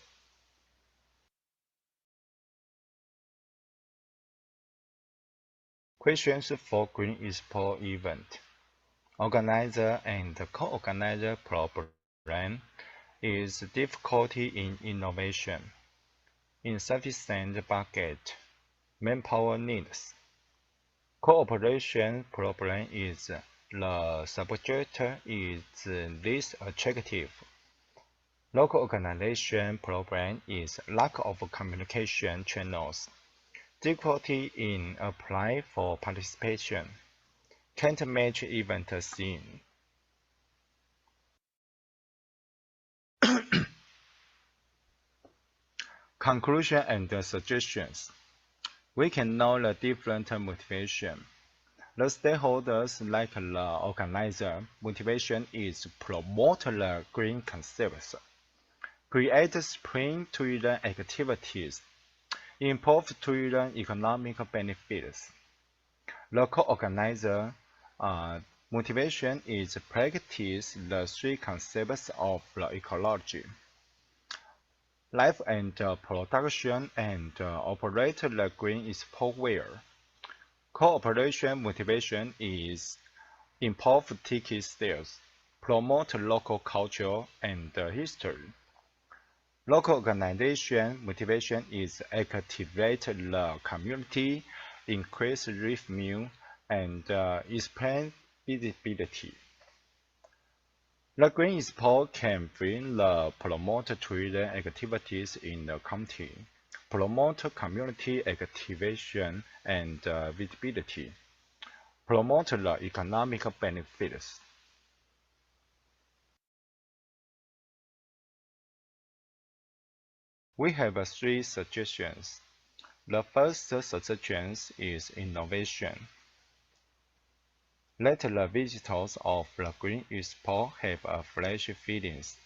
Questions for Green Expo event. Organizer and co-organizer problem is difficulty in innovation, insufficient budget, manpower needs. Cooperation problem is the subject is least attractive. Local organization problem is lack of communication channels, difficulty in applying for participation, can't match event scene. Conclusion and suggestions. We can know the different motivation. The stakeholders, like the organizer, motivation is promote the green concepts, create spring-driven activities, improve tourism economic benefits. The co-organizer motivation is practice the 3 concepts of the ecology, life and production, and operate the green export well. Cooperation motivation is improve ticket sales, promote local culture and history. Local organization motivation is activate the community, increase revenue, and expand visibility. The Green Expo campaign promote tourism activities in the county, promote community activation and visibility, promote the economic benefits. We have three suggestions. The first suggestion is innovation. Let the visitors of the Green Expo have a fresh feelings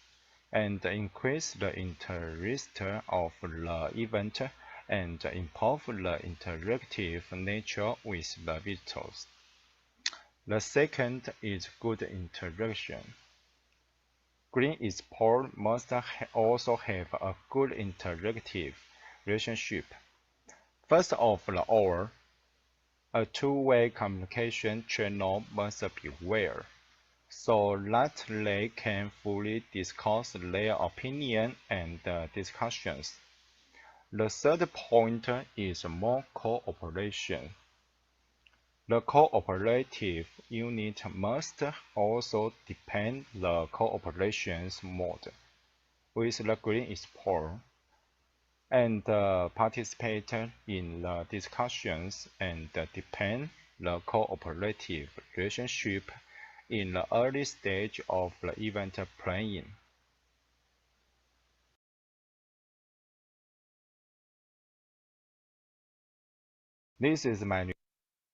and increase the interest of the event and improve the interactive nature with the visitors. The second is good interaction. Green Expo must also have a good interactive relationship. First of all, a two-way communication channel must be aware, so that they can fully discuss their opinion and discussions. The third point is more cooperation. The cooperative unit must also deepen the cooperation mode with the Green Expo and participate in the discussions and deepen the cooperative relationship in the early stage of the event planning. This is my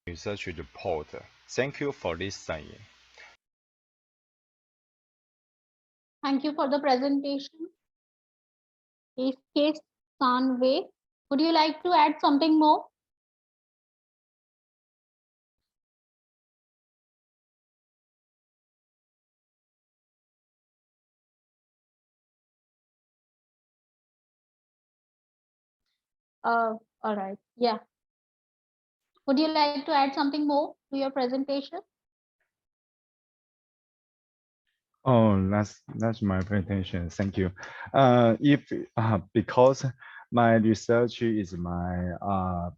research report. Thank you for listening. Thank you for the presentation. Case Sanway, would you like to add something more? All right. Yeah. Would you like to add something more to your presentation? Oh, that's my presentation. Thank you. Because my research is my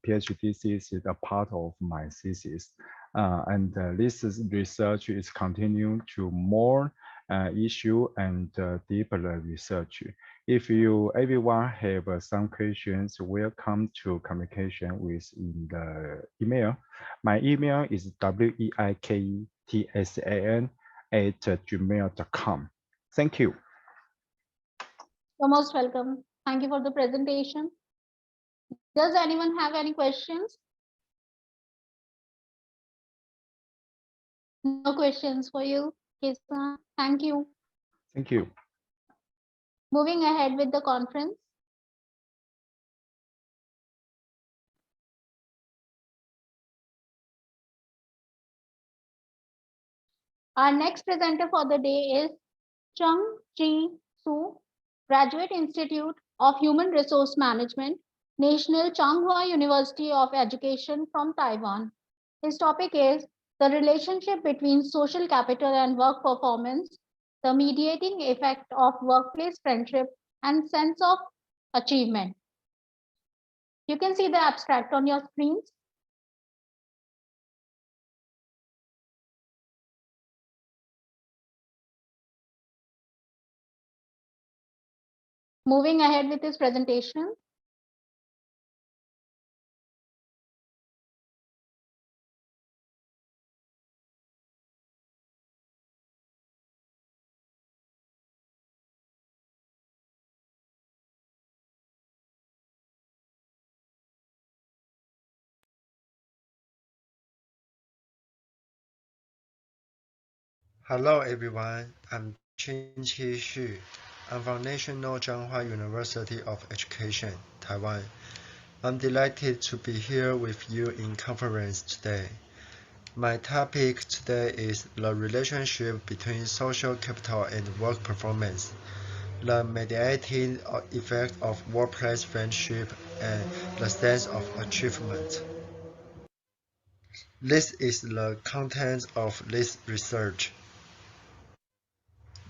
PhD thesis, is a part of my thesis, and this research is continuing to more issue and deeper research. If everyone have some questions, welcome to communication with in the email. My email is weiktan@gmail.com. Thank you. You're most welcome. Thank you for the presentation. Does anyone have any questions? No questions for you, Kesa. Thank you. Thank you. Moving ahead with the conference. Our next presenter for the day is Chung Chi Su, Graduate Institute of Human Resource Management, National Changhua University of Education from Taiwan. His topic is the relationship between social capital and work performance, the mediating effect of workplace friendship and sense of achievement. You can see the abstract on your screens. Moving ahead with his presentation. Hello everyone, I'm Qin-Qi Xu. I'm from National Changhua University of Education, Taiwan. I'm delighted to be here with you in conference today. My topic today is the relationship between social capital and work performance, the mediating effect of workplace friendship, and the sense of achievement. This is the content of this research.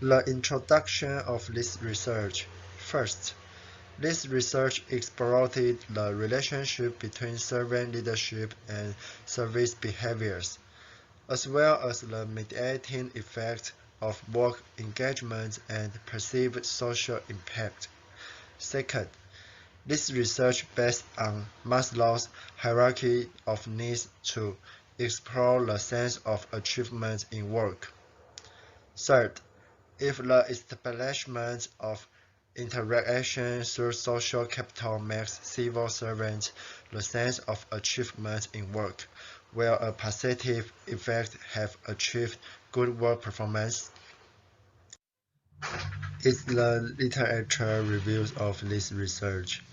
The introduction of this research. First, this research explored the relationship between servant leadership and service behaviors, as well as the mediating effect of work engagement and perceived social impact. Second, this research based on Maslow's hierarchy of needs to explore the sense of achievement in work. Third, if the establishment of interaction through social capital makes civil servants the sense of achievement in work, will a positive effect have achieved good work performance? Is the literature reviews of this research.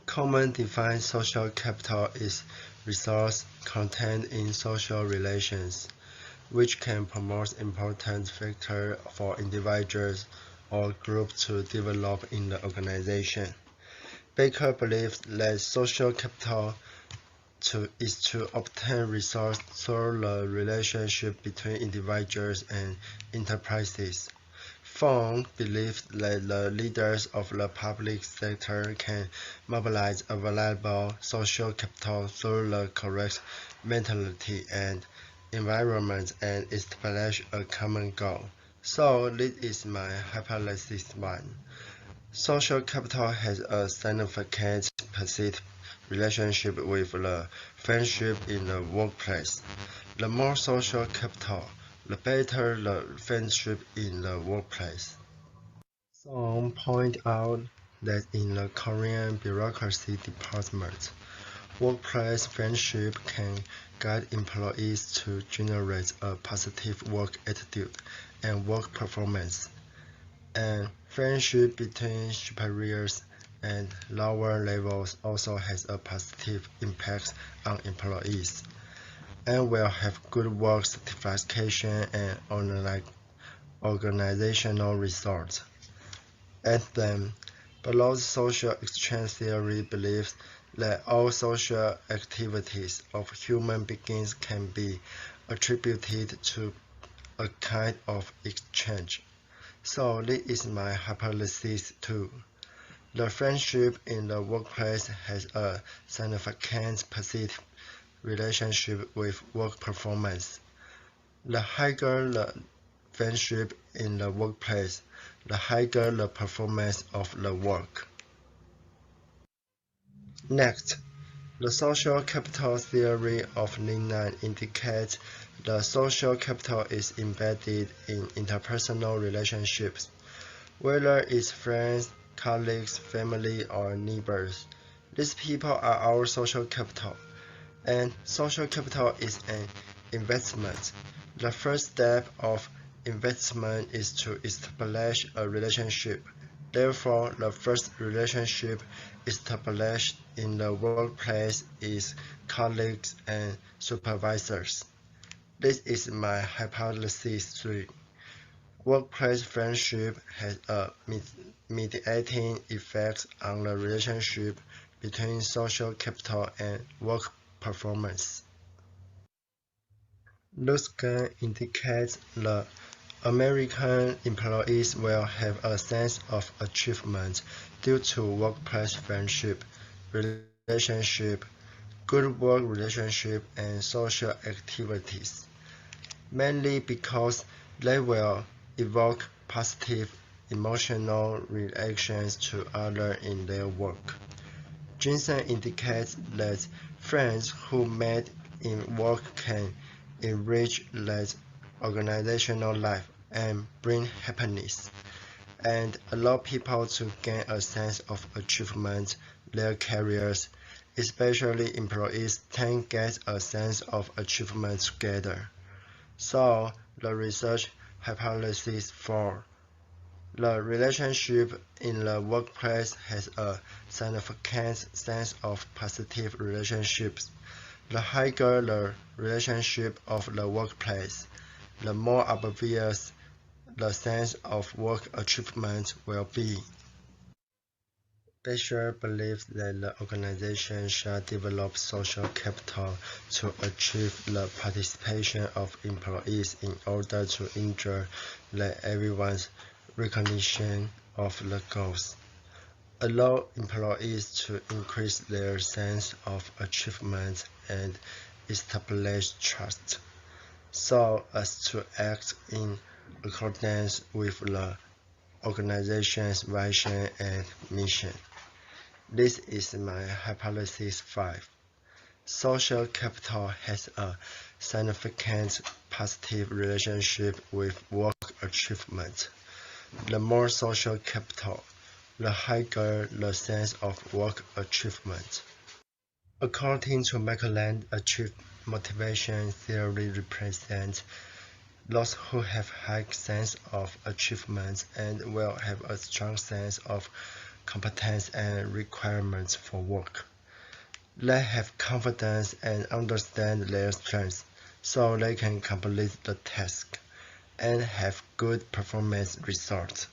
Common defined social capital is resource contained in social relations, which can promote important factors for individuals or groups to develop in the organization. Baker believes that social capital is to obtain resources through the relationship between individuals and enterprises. Fong believes that the leaders of the public sector can mobilize available social capital through the correct mentality and environment and establish a common goal. So this is my hypothesis 1. Social capital has a significant positive relationship with the friendship in the workplace. The more social capital, the better the friendship in the workplace. Some point out that in the Korean bureaucracy department, workplace friendship can guide employees to generate a positive work attitude and work performance. And friendship between superiors and lower levels also has a positive impact on employees and will have good work satisfaction and organizational results. And then, Bellow's social exchange theory believes that all social activities of human beings can be attributed to a kind of exchange. So this is my hypothesis 2. The friendship in the workplace has a significant positive relationship with work performance. The higher the friendship in the workplace, the higher the performance of the work. Next, the social capital theory of Lehman indicates the social capital is embedded in interpersonal relationships, whether it's friends, colleagues, family, or neighbors. These people are our social capital, and social capital is an investment. The first step of investment is to establish a relationship. Therefore, the first relationship established in the workplace is colleagues and supervisors. This is my hypothesis 3. Workplace friendship has a mediating effect on the relationship between social capital and work performance. Luskin indicates the American employees will have a sense of achievement due to workplace friendship, relationship, good work relationship, and social activities, mainly because they will evoke positive emotional reactions to others in their work. Jensen indicates that friends who meet in work can enrich their organizational life and bring happiness, and allow people to gain a sense of achievement in their careers, especially employees can get a sense of achievement together. So, the research hypothesis 4. The relationship in the workplace has a significant sense of positive relationships. The higher the relationship of the workplace, the more obvious the sense of work achievement will be. Fisher believes that the organization shall develop social capital to achieve the participation of employees in order to ensure that everyone's recognition of the goals. Allow employees to increase their sense of achievement and establish trust, so as to act in accordance with the organization's vision and mission. This is my hypothesis 5. Social capital has a significant positive relationship with work achievement. The more social capital, the higher the sense of work achievement. According to Mackland, achieved motivation theory represents those who have high sense of achievement and will have a strong sense of competence and requirements for work. They have confidence and understand their strengths, so they can complete the task and have good performance results.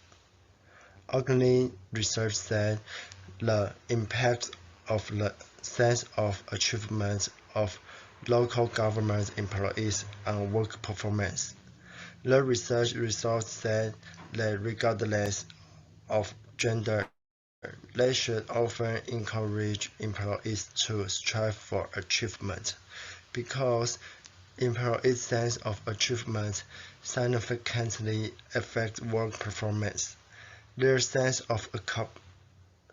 Organic research said the impact of the sense of achievement of local government employees on work performance. The research results said that regardless of gender, they should often encourage employees to strive for achievement, because employees' sense of achievement significantly affects work performance. Their sense of achievement,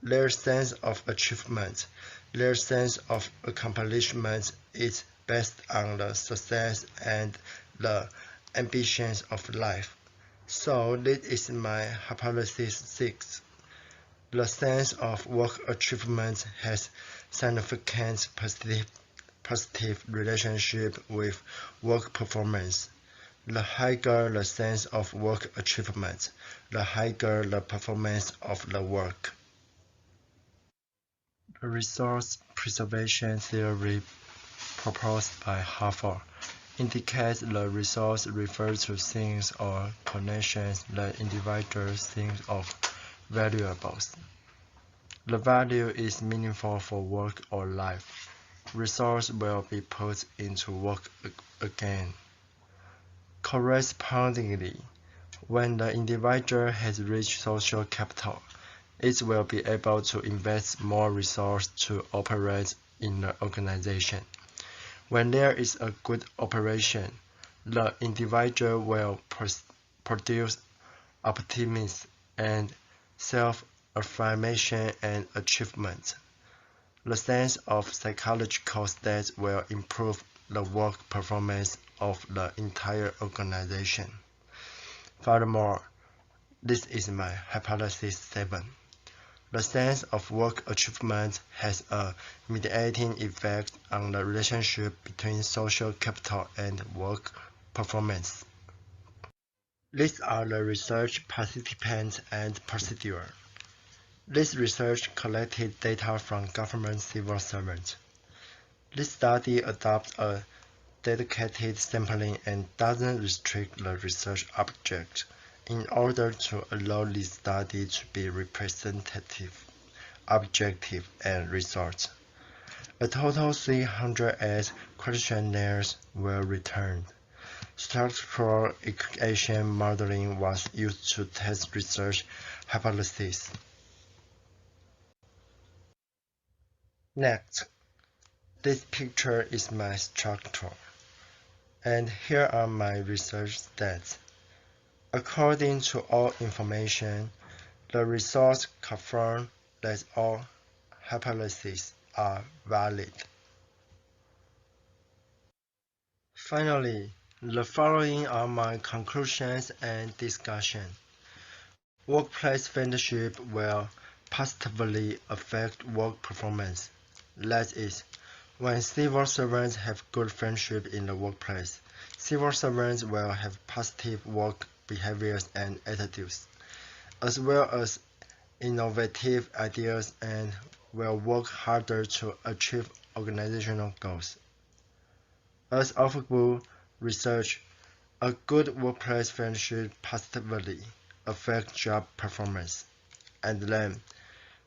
their sense of accomplishment is based on the success and the ambitions of life. So this is my hypothesis 6. The sense of work achievement has significant positive relationship with work performance. The higher the sense of work achievement, the higher the performance of the work. The resource preservation theory proposed by Harvard indicates the resource refers to things or connections that individuals think of valuables. The value is meaningful for work or life. Resource will be put into work again. Correspondingly, when the individual has reached social capital, it will be able to invest more resources to operate in the organization. When there is a good operation, the individual will produce optimism and self-affirmation and achievement. The sense of psychological state will improve the work performance of the entire organization. Furthermore, this is my hypothesis 7. The sense of work achievement has a mediating effect on the relationship between social capital and work performance. These are the research participants and procedure. This research collected data from government civil servants. This study adopts a dedicated sampling and doesn't restrict the research object in order to allow this study to be representative, objective, and results. A total 308 questionnaires were returned. Structural equation modeling was used to test research hypotheses. Next, this picture is my structure, and here are my research stats. According to all information, the results confirm that all hypotheses are valid. Finally, the following are my conclusions and discussion. Workplace friendship will positively affect work performance. That is, when civil servants have good friendship in the workplace, civil servants will have positive work behaviors and attitudes, as well as innovative ideas, and will work harder to achieve organizational goals. As of research, a good workplace friendship positively affects job performance, and then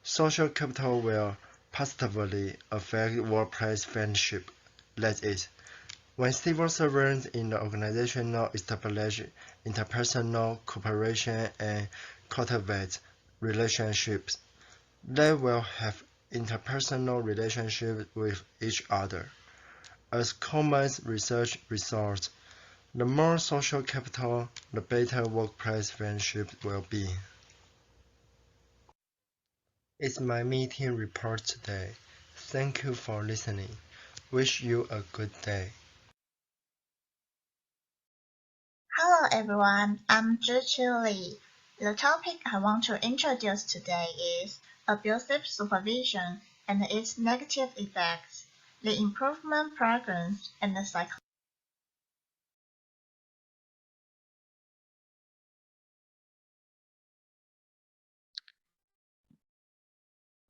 Social capital will positively affect workplace friendship. That is, when civil servants in the organizational establish interpersonal cooperation and cultivate relationships, they will have interpersonal relationships with each other. As common research results, the more social capital, the better workplace friendship will be. It's my meeting report today. Thank you for listening. Wish you a good day. Hello everyone, I'm Zhi Li. The topic I want to introduce today is abusive supervision and its negative effects, the improvement programs, and the psychology.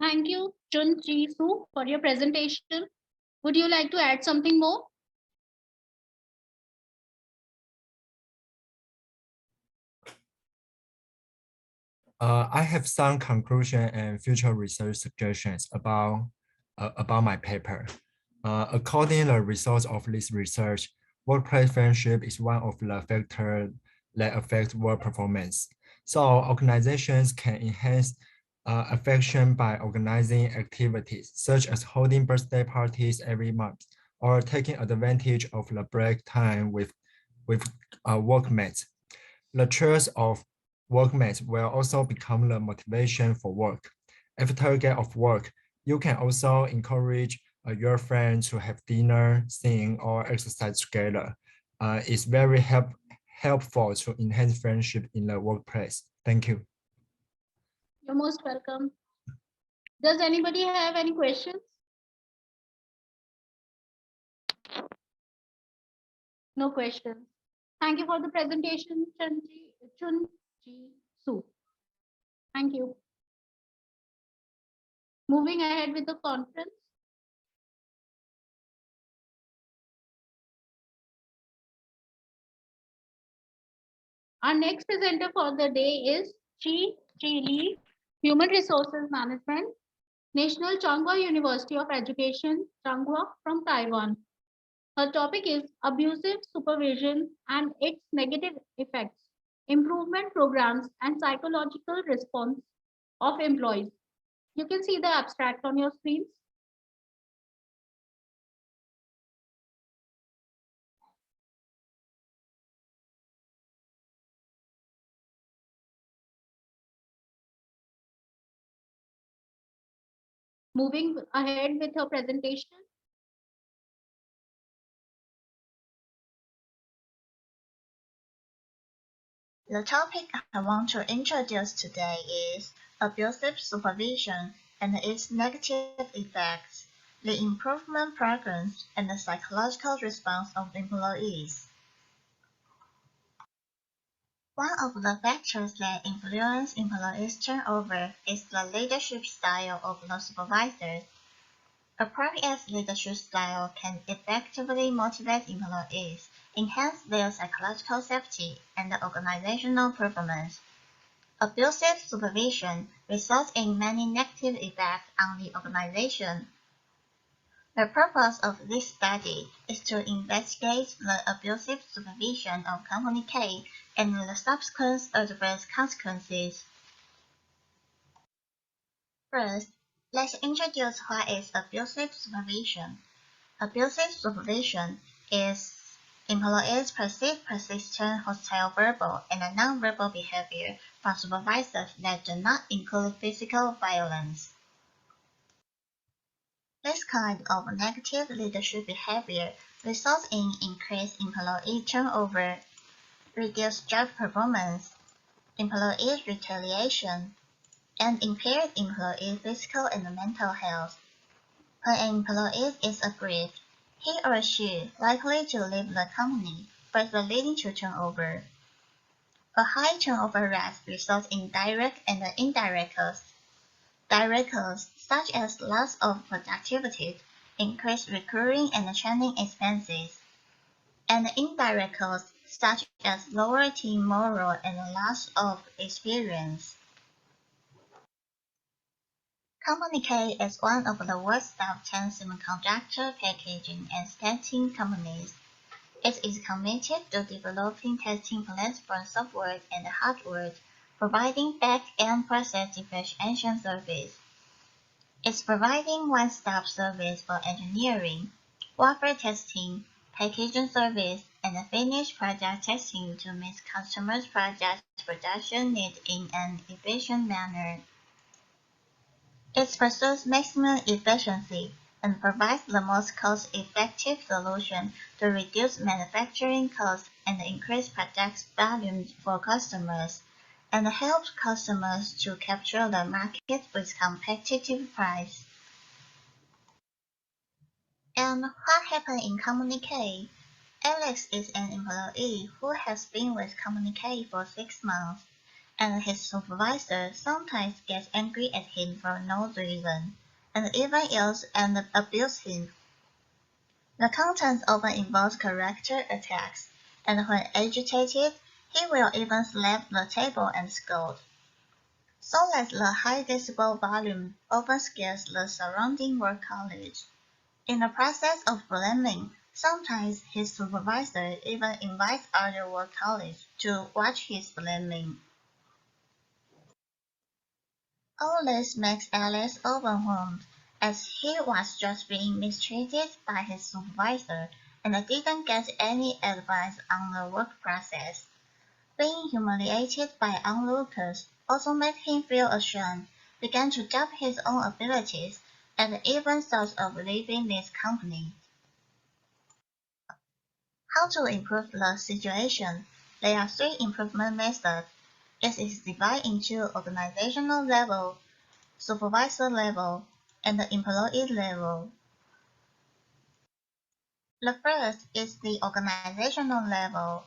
Thank you, Chun Ji Su, for your presentation. Would you like to add something more? I have some conclusion and future research suggestions about my paper. According to the results of this research, workplace friendship is one of the factors that affect work performance. So organizations can enhance affection by organizing activities such as holding birthday parties every month or taking advantage of the break time with workmates. The choice of workmates will also become the motivation for work. After get off work, you can also encourage your friends to have dinner, sing, or exercise together. It's very helpful to enhance friendship in the workplace. Thank you. You're most welcome. Does anybody have any questions? No questions. Thank you for the presentation, Chun Ji Su. Thank you. Moving ahead with the conference. Our next presenter for the day is Chi Li, Human Resources Management, National Changhua University of Education, Changhua from Taiwan. Her topic is abusive supervision and its negative effects, improvement programs, and psychological response of employees. You can see the abstract on your screens. Moving ahead with her presentation. The topic I want to introduce today is abusive supervision and its negative effects, the improvement programs, and the psychological response of employees. One of the factors that influence employees' turnover is the leadership style of the supervisors. Appropriate leadership style can effectively motivate employees, enhance their psychological safety, and organizational performance. Abusive supervision results in many negative effects on the organization. The purpose of this study is to investigate the abusive supervision of Company K and the subsequent adverse consequences. First, let's introduce what is abusive supervision. Abusive supervision is employees perceive persistent hostile verbal and non-verbal behavior from supervisors that do not include physical violence. This kind of negative leadership behavior results in increased employee turnover, reduced job performance, employee retaliation, and impaired employee physical and mental health. When an employee is aggrieved, he or she likely to leave the company, further leading to turnover. A high turnover rate results in direct and indirect costs. Direct costs, such as loss of productivity, increased recruiting and training expenses, and indirect costs, such as lower team morale and loss of experience. Company is one of the world's top 10 semiconductor packaging and testing companies. It is committed to developing testing plans for software and hardware, providing back-end process differentiation service. It's providing one-stop service for engineering, wafer testing, packaging service, and finished product testing to meet customers' product production needs in an efficient manner. It pursues maximum efficiency and provides the most cost-effective solution to reduce manufacturing costs and increase product volume for customers, and helps customers to capture the market with competitive price. And what happened in Company K? Alex is an employee who has been with Company K for 6 months, and his supervisor sometimes gets angry at him for no reason, and even yells and abuses him. The content often involves character attacks, and when agitated, he will even slap the table and scold. So that the high decibel volume often scares the surrounding work colleagues. In the process of blaming, sometimes his supervisor even invites other work colleagues to watch his blaming. All this makes Alex overwhelmed, as he was just being mistreated by his supervisor and didn't get any advice on the work process. Being humiliated by onlookers also made him feel ashamed, began to doubt his own abilities, and even thought of leaving this company. How to improve the situation? There are 3 improvement methods. It is divided into organizational level, supervisor level, and the employee level. The first is the organizational level.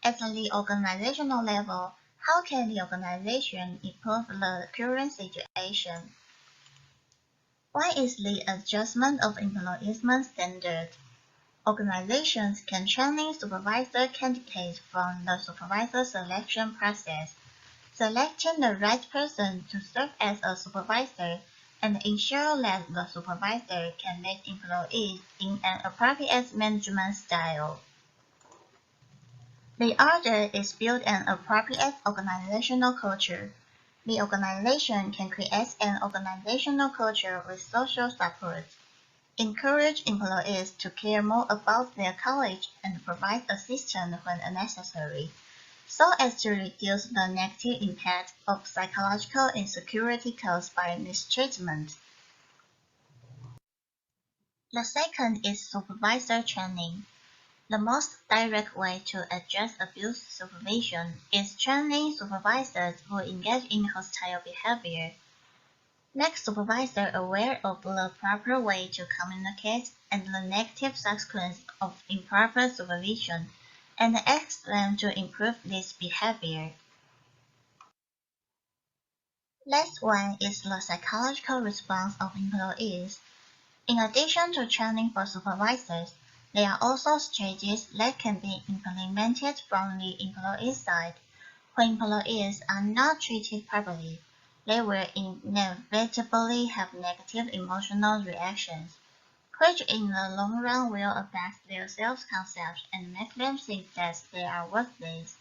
At the organizational level, how can the organization improve the current situation? One is the adjustment of employment standard. Organizations can train supervisor candidates from the supervisor selection process, selecting the right person to serve as a supervisor and ensure that the supervisor can lead employees in an appropriate management style. The other is build an appropriate organizational culture. The organization can create an organizational culture with social support, encourage employees to care more about their colleagues and provide assistance when necessary, so as to reduce the negative impact of psychological insecurity caused by mistreatment. The second is supervisor training. The most direct way to address abuse supervision is training supervisors who engage in hostile behavior. Make supervisors aware of the proper way to communicate and the negative consequences of improper supervision, and ask them to improve this behavior. Last one is the psychological response of employees. In addition to training for supervisors, there are also strategies that can be implemented from the employee side. When employees are not treated properly, they will inevitably have negative emotional reactions, which in the long run will affect their self-concept and make them think that they are worthless.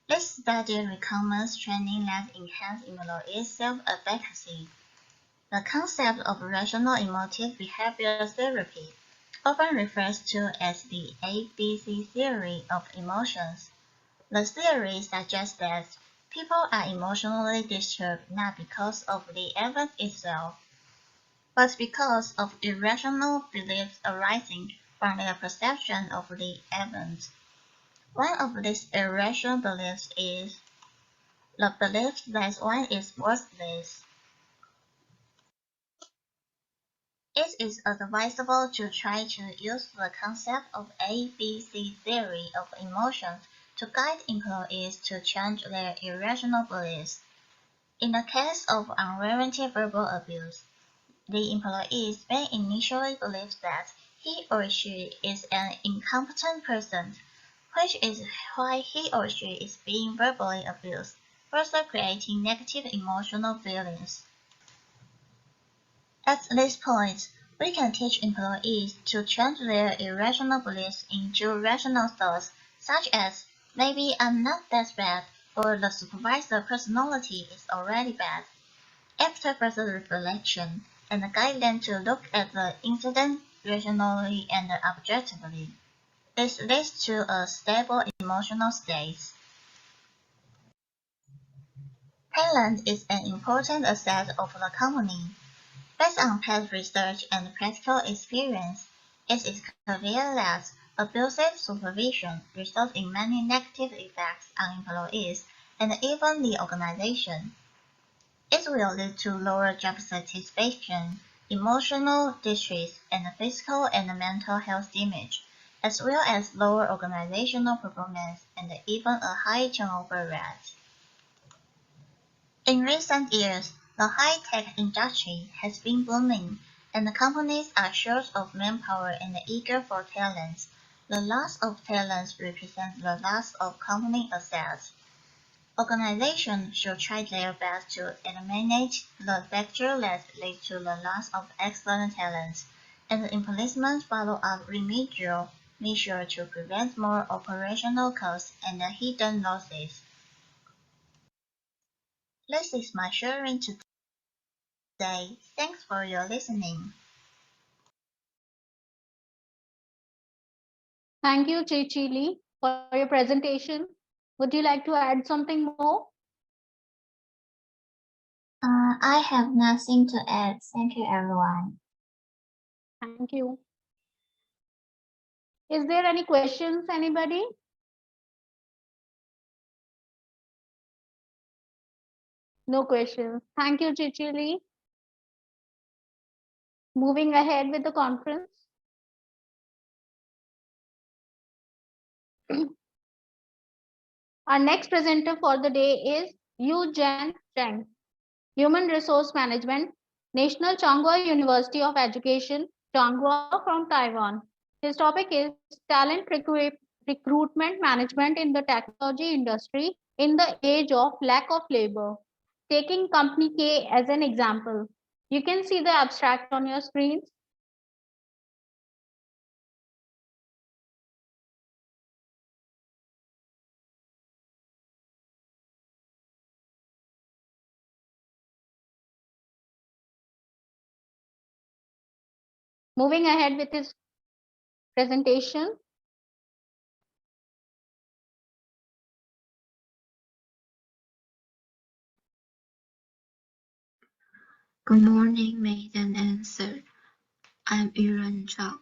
This study recommends training that enhances employees' self-efficacy. The concept of rational emotive behavioral therapy, often referred to as the ABC theory of emotions. The theory suggests that people are emotionally disturbed not because of the event itself, but because of irrational beliefs arising from their perception of the event. One of these irrational beliefs is the belief that one is worthless. It is advisable to try to use the concept of ABC theory of emotions to guide employees to change their irrational beliefs. In the case of unwarranted verbal abuse, the employees may initially believe that he or she is an incompetent person, which is why he or she is being verbally abused, further creating negative emotional feelings. At this point, we can teach employees to change their irrational beliefs into rational thoughts, such as, maybe I'm not that bad, or the supervisor personality is already bad. After further reflection, and guide them to look at the incident rationally and objectively. This leads to a stable emotional state. Talent is an important asset of the company. Based on past research and practical experience, it is clear that abusive supervision results in many negative effects on employees and even the organization. It will lead to lower job satisfaction, emotional distress, and physical and mental health damage, as well as lower organizational performance and even a high turnover rate. In recent years, the high-tech industry has been booming, and companies are short of manpower and eager for talent. The loss of talent represents the loss of company assets. Organizations should try their best to eliminate the factor that leads to the loss of excellent talent, and implement follow-up remedial measures to prevent more operational costs and hidden losses. This is my sharing today. Thanks for your listening. Thank you, Chichili, for your presentation. Would you like to add something more? I have nothing to add. Thank you, everyone. Thank you. Is there any questions, anybody? No questions. Thank you, Chichili. Moving ahead with the conference. Our next presenter for the day is Yu Jan Cheng, Human Resource Management, National Changhua University of Education, Changhua from Taiwan. His topic is Talent Recruitment Management in the Technology Industry in the Age of Lack of Labor, taking Company K as an example. You can see the abstract on your screens. Moving ahead with his presentation. Good morning, maiden and sir. I'm Yuren Zhang.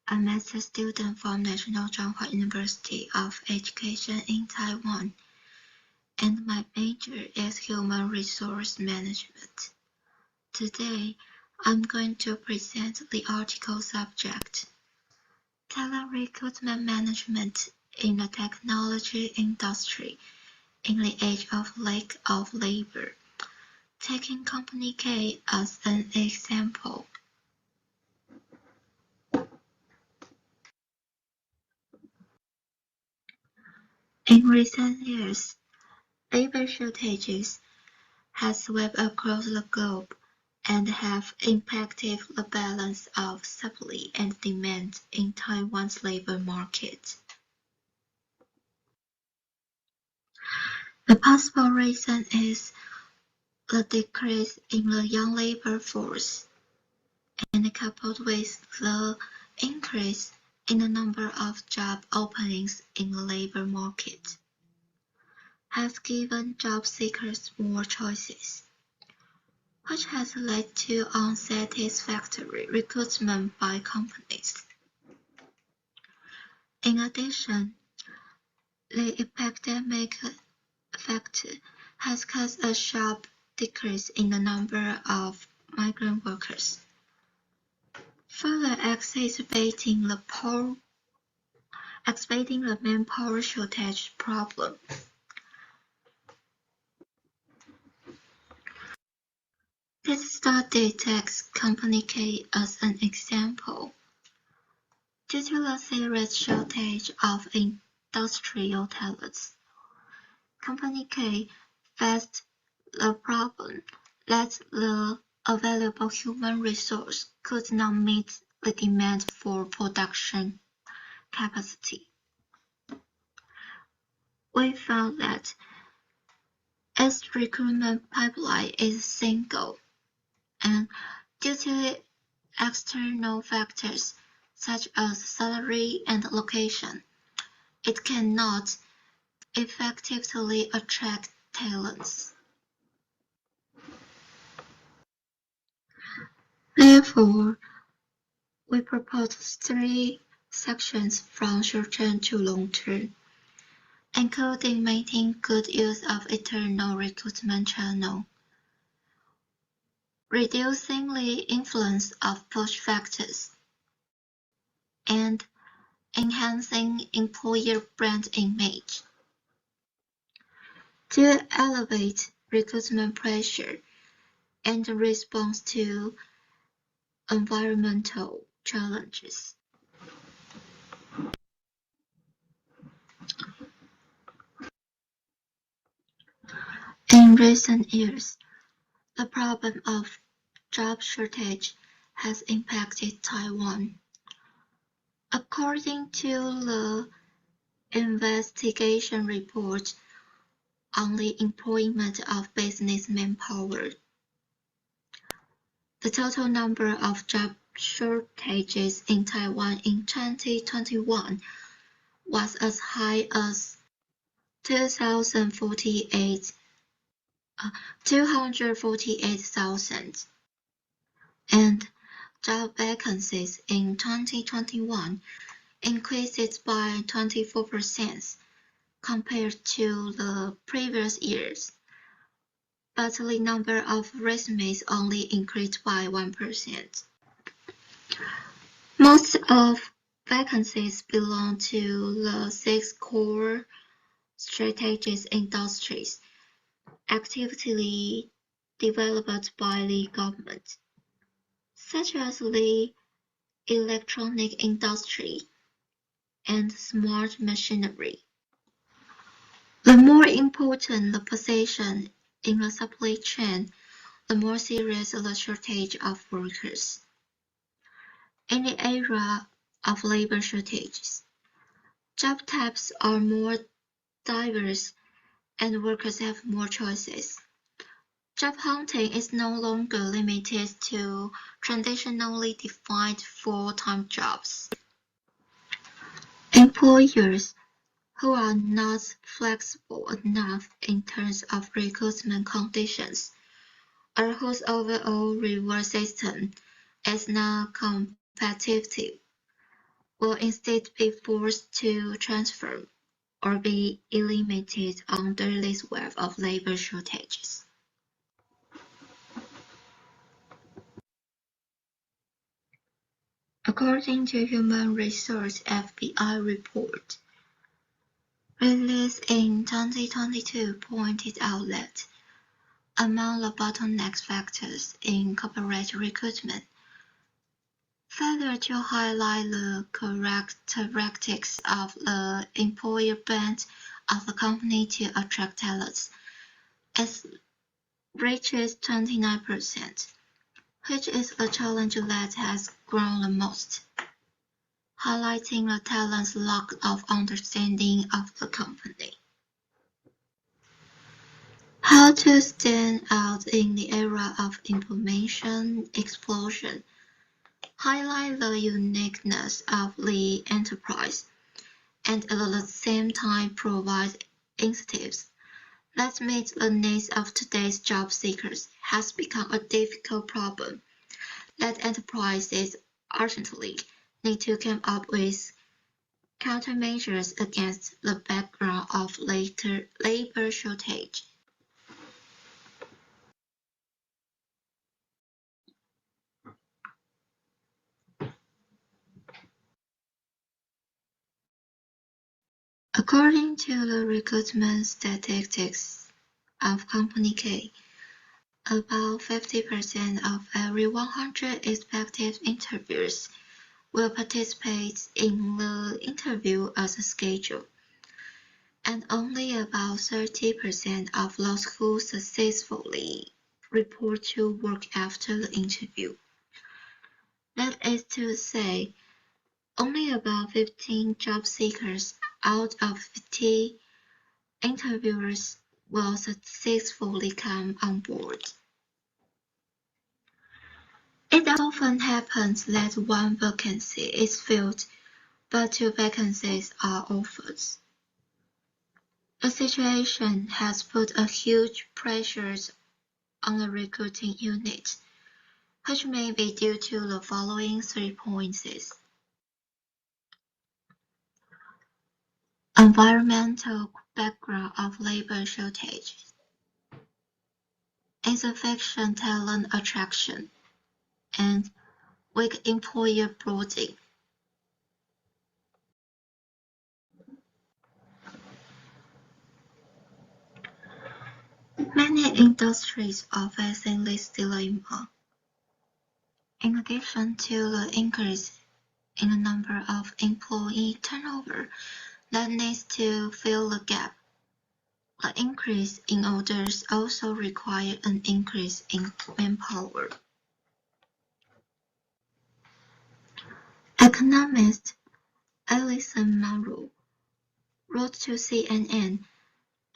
I'm a master student from National Changhua University of Education in Taiwan, and my major is Human Resource Management. Today, I'm going to present the article subject, Talent Recruitment Management in the Technology Industry in the Age of Lack of Labor, taking Company K as an example. In recent years, labor shortages have swept across the globe and have impacted the balance of supply and demand in Taiwan's labor market. The possible reason is the decrease in the young labor force, and coupled with the increase in the number of job openings in the labor market, has given job seekers more choices, which has led to unsatisfactory recruitment by companies. In addition, the epidemic factor has caused a sharp decrease in the number of migrant workers, further exacerbating the manpower shortage problem. This study takes Company K as an example. Due to the serious shortage of industrial talents, Company K faced the problem that the a valuable human resource could not meet the demand for production capacity. We found that its recruitment pipeline is single, and due to external factors such as salary and location, it cannot effectively attract talents. Therefore, we propose 3 sections from short-term to long-term, including making good use of internal recruitment channel, reducing the influence of push factors, and enhancing employer brand image. To elevate recruitment pressure and response to environmental challenges. In recent years, the problem of job shortage has impacted Taiwan. According to the investigation report on the employment of business manpower, the total number of job shortages in Taiwan in 2021 was as high as 248,000, and job vacancies in 2021 increased by 24% compared to the previous years, but the number of resumes only increased by 1%. Most of vacancies belong to the 6 core strategic industries actively developed by the government, such as the electronic industry and smart machinery. The more important the position in the supply chain, the more serious the shortage of workers. In the era of labor shortages, job types are more diverse and workers have more choices. Job hunting is no longer limited to traditionally defined full-time jobs. Employers who are not flexible enough in terms of recruitment conditions, or whose overall reward system is not competitive, will instead be forced to transfer or be eliminated under this wave of labor shortages. According to Human Resource FBI report, released in 2022, pointed out that among the bottleneck factors in corporate recruitment, failure to highlight the characteristics of the employer brand of the company to attract talents reaches 29%, which is the challenge that has grown the most, highlighting the talent's lack of understanding of the company. How to stand out in the era of information explosion, highlight the uniqueness of the enterprise, and at the same time provide incentives that meet the needs of today's job seekers has become a difficult problem that enterprises urgently need to come up with countermeasures against the background of labor shortage. According to the recruitment statistics of Company K, about 50% of every 100 expected interviewers will participate in the interview as scheduled, and only about 30% of those who successfully report to work after the interview. That is to say, only about 15 job seekers out of 50 interviewers will successfully come on board. It often happens that one vacancy is filled, but 2 vacancies are offered. The situation has put a huge pressure on the recruiting unit, which may be due to the following 3 points. Environmental background of labor shortage, insufficient talent attraction, and weak employer branding. Many industries are facing this dilemma. In addition to the increase in the number of employee turnover that needs to fill the gap, the increase in orders also require an increase in manpower. Economist Alison Monroe wrote to CNN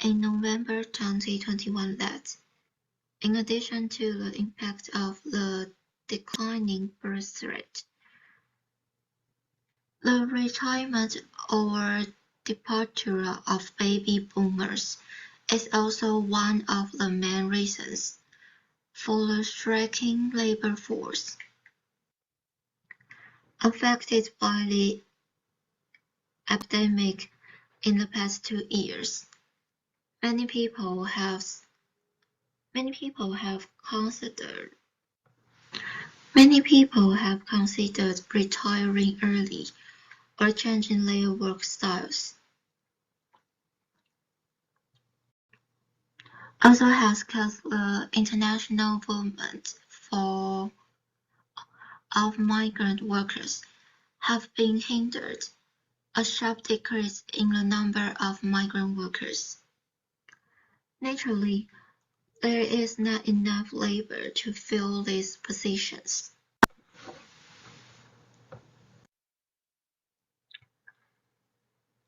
in November 2021 that, in addition to the impact of the declining birth rate, the retirement or departure of baby boomers is also one of the main reasons for the striking labor force. Affected by the epidemic in the past 2 years, many people have considered retiring early or changing their work styles. Also has caused the international movement of migrant workers have been hindered, a sharp decrease in the number of migrant workers. Naturally, there is not enough labor to fill these positions.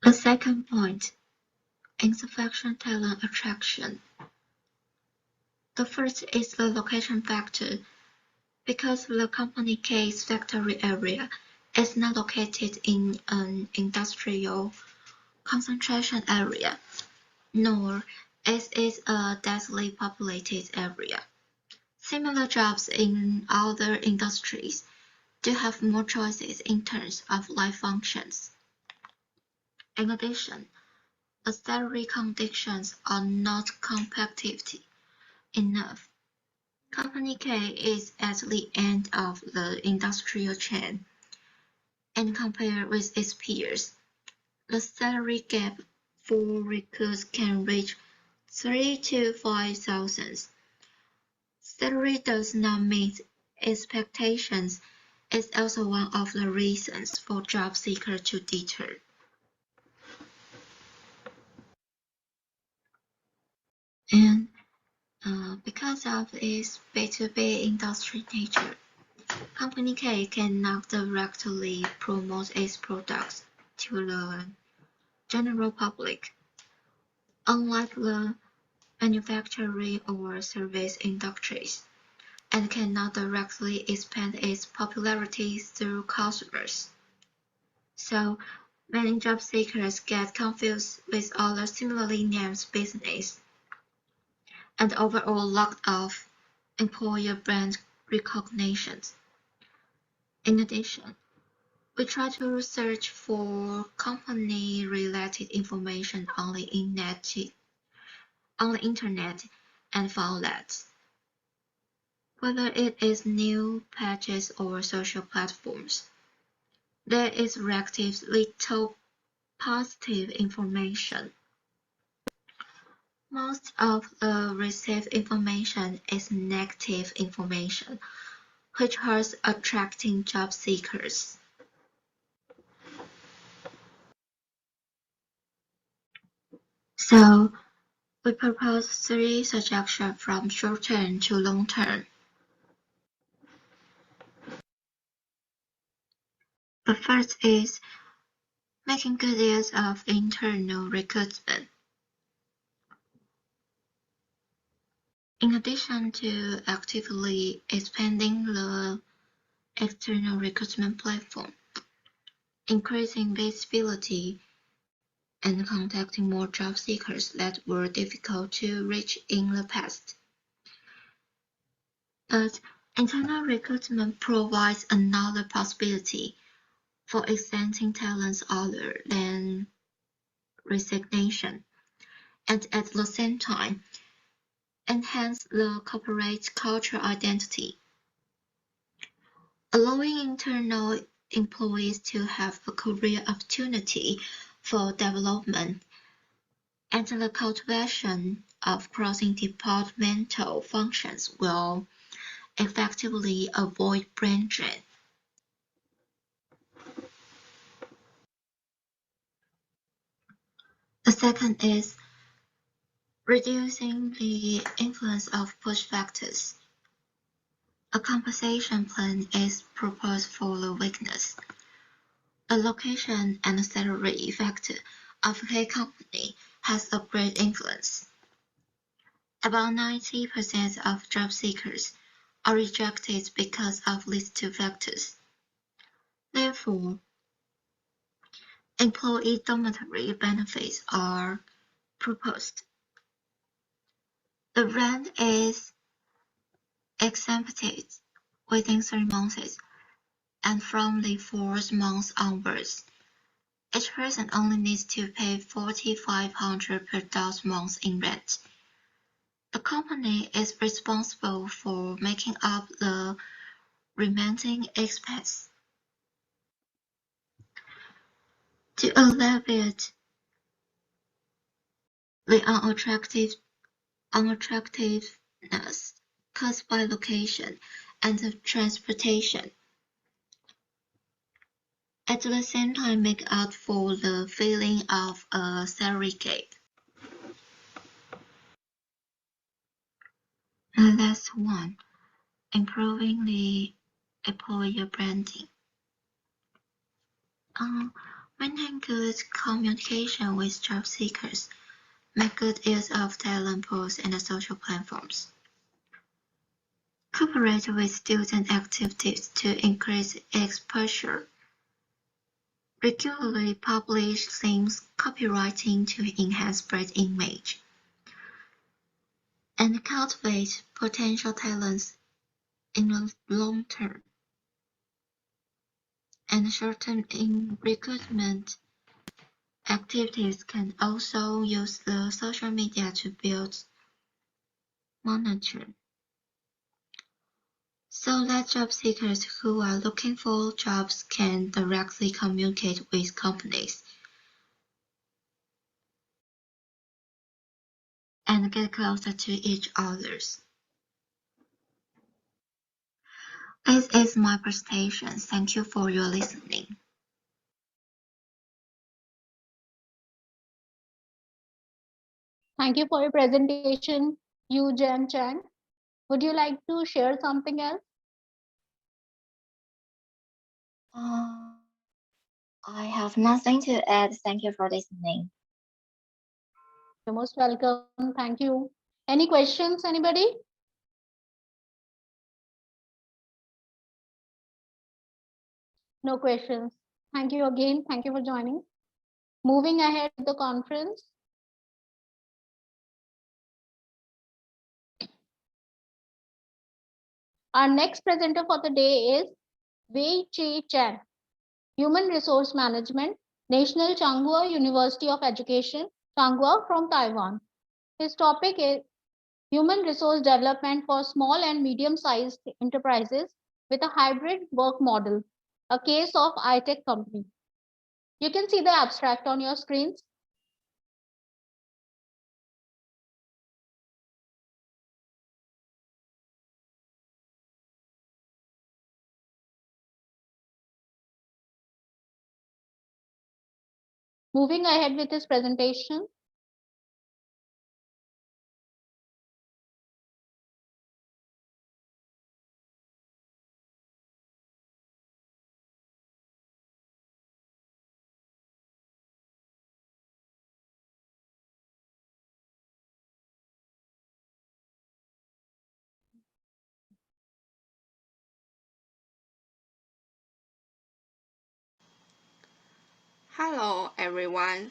The second point, insufficient talent attraction. The first is the location factor, because the company K's factory area is not located in an industrial concentration area, nor is it a densely populated area. Similar jobs in other industries do have more choices in terms of life functions. In addition, the salary conditions are not competitive enough. Company K is at the end of the industrial chain, and compared with its peers, the salary gap for recruits can reach 3,000 to 5,000. Salary does not meet expectations is also one of the reasons for job seekers to deter. And because of its B2B industry nature, Company K cannot directly promote its products to the general public, unlike the manufacturing or service industries, and cannot directly expand its popularity through customers. So, many job seekers get confused with other similarly named businesses and overall lack of employer brand recognition. In addition, we try to search for company-related information on the internet and found that, whether it is new pages or social platforms, there is relatively little positive information. Most of the received information is negative information, which hurts attracting job seekers. So, We propose 3 suggestions from short-term to long-term. The first is making good use of internal recruitment. In addition to actively expanding the external recruitment platform, increasing visibility, and contacting more job seekers that were difficult to reach in the past. But internal recruitment provides another possibility for extending talents other than resignation, and at the same time, enhance the corporate culture identity, allowing internal employees to have a career opportunity for development and the cultivation of crossing departmental functions will effectively avoid brain drain. The second is reducing the influence of push factors. A compensation plan is proposed for the weakness. A location and salary factor of a company has a great influence. About 90% of job seekers are rejected because of these 2 factors. Therefore, employee dormitory benefits are proposed. The rent is exempted within 3 months, and from the 4th month onwards, each person only needs to pay $4,500 per month in rent. The company is responsible for making up the remaining expense. To alleviate the unattractiveness caused by location and transportation, at the same time make up for the feeling of a salary gap. The last one, improving the employer branding. Maintain good communication with job seekers. Make good use of talent pools and social platforms. Cooperate with student activities to increase exposure. Regularly publish themes copywriting to enhance brand image. And cultivate potential talents in the long term. And short-term in recruitment activities can also use the social media to build momentum, so that job seekers who are looking for jobs can directly communicate with companies and get closer to each other. This is my presentation. Thank you for your listening. Thank you for your presentation, Yu Jen Chang. Would you like to share something else? I have nothing to add. Thank you for listening. You're most welcome. Thank you. Any questions, anybody? No questions. Thank you again. Thank you for joining. Moving ahead with the conference. Our next presenter for the day is Wei Chi Chen, Human Resource Management, National Changhua University of Education, Changhua from Taiwan. His topic is Human Resource Development for Small and Medium-Sized Enterprises with a Hybrid Work Model, a case of iTech company. You can see the abstract on your screens. Moving ahead with his presentation. Hello everyone,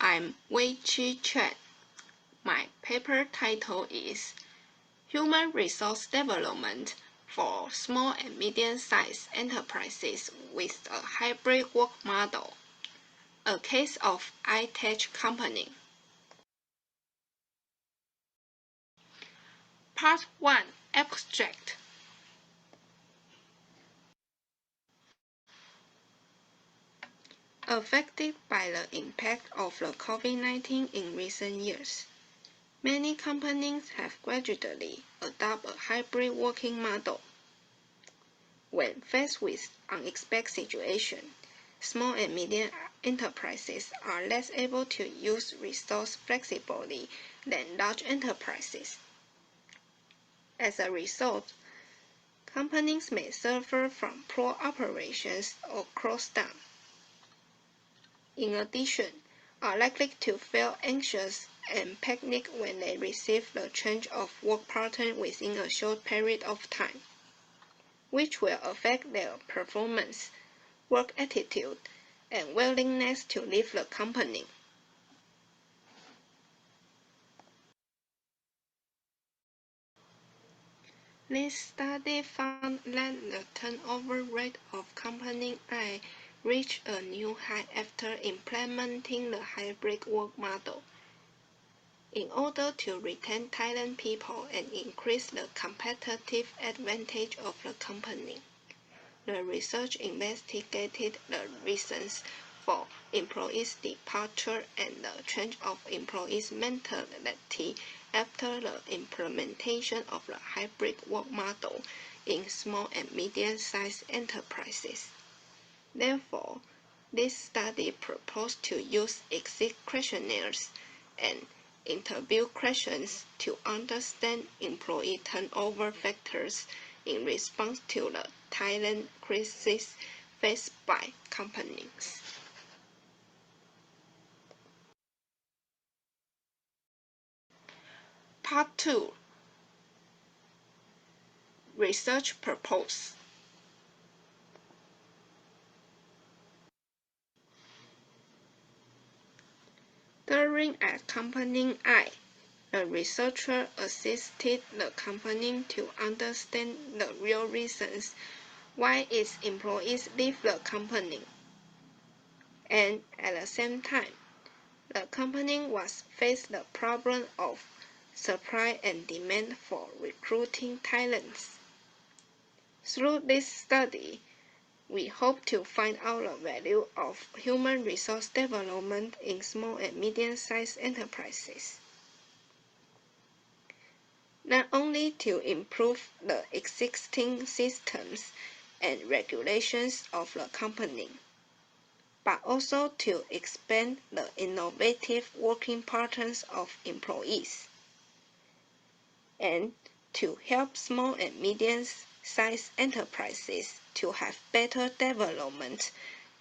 I'm Wei-Chi Chen. My paper title is Human Resource Development for Small and Medium-Sized Enterprises with a Hybrid Work Model, a case of iTech company. Part 1, Abstract. Affected by the impact of the COVID-19 in recent years, many companies have gradually adopted a hybrid working model. When faced with unexpected situations, small and medium enterprises are less able to use resources flexibly than large enterprises. As a result, companies may suffer from poor operations or close down. In addition, are likely to feel anxious and panic when they receive the change of work pattern within a short period of time, which will affect their performance, work attitude, and willingness to leave the company. This study found that the turnover rate of Company I reached a new high after implementing the hybrid work model. In order to retain talent people and increase the competitive advantage of the company, the research investigated the reasons for employees' departure and the change of employees' mentality after the implementation of the hybrid work model in small and medium-sized enterprises. Therefore, this study proposed to use exit questionnaires and interview questions to understand employee turnover factors in response to the talent crisis faced by companies. Part 2, Research Purpose. During at Company I, the researcher assisted the company to understand the real reasons why its employees leave the company. And at the same time, the company was faced the problem of supply and demand for recruiting talents. Through this study, we hope to find out the value of human resource development in small and medium-sized enterprises, not only to improve the existing systems and regulations of the company, but also to expand the innovative working patterns of employees, and to help small and medium-sized enterprises to have better development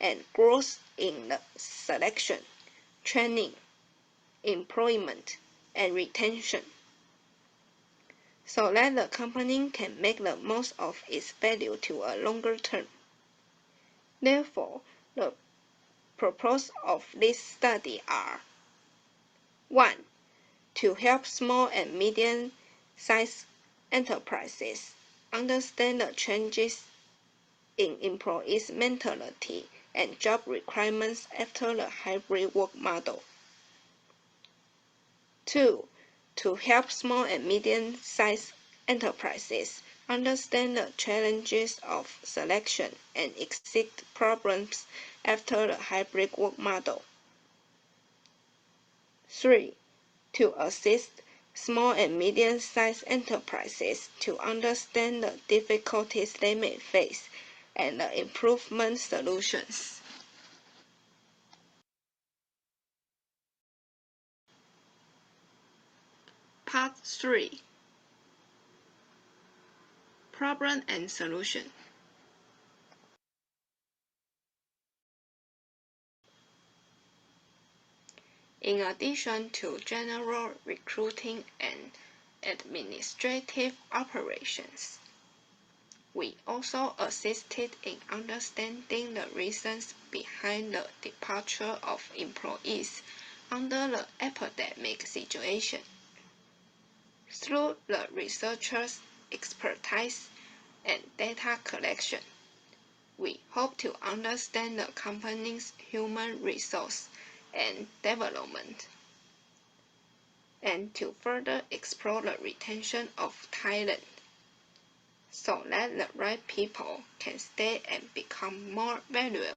and growth in the selection, training, employment, and retention, so that the company can make the most of its value to a longer term. Therefore, the purpose of this study are: 1. To help small and medium-sized enterprises understand the changes in employees' mentality and job requirements after the hybrid work model. 2. To help small and medium-sized enterprises understand the challenges of selection and exit problems after the hybrid work model. 3. To assist small and medium-sized enterprises to understand the difficulties they may face and the improvement solutions. Part 3, Problem and Solution. In addition to general recruiting and administrative operations, We also assisted in understanding the reasons behind the departure of employees under the epidemic situation. Through the researchers' expertise and data collection, we hope to understand the company's human resource and development, and to further explore the retention of talent, so that the right people can stay and become more valuable.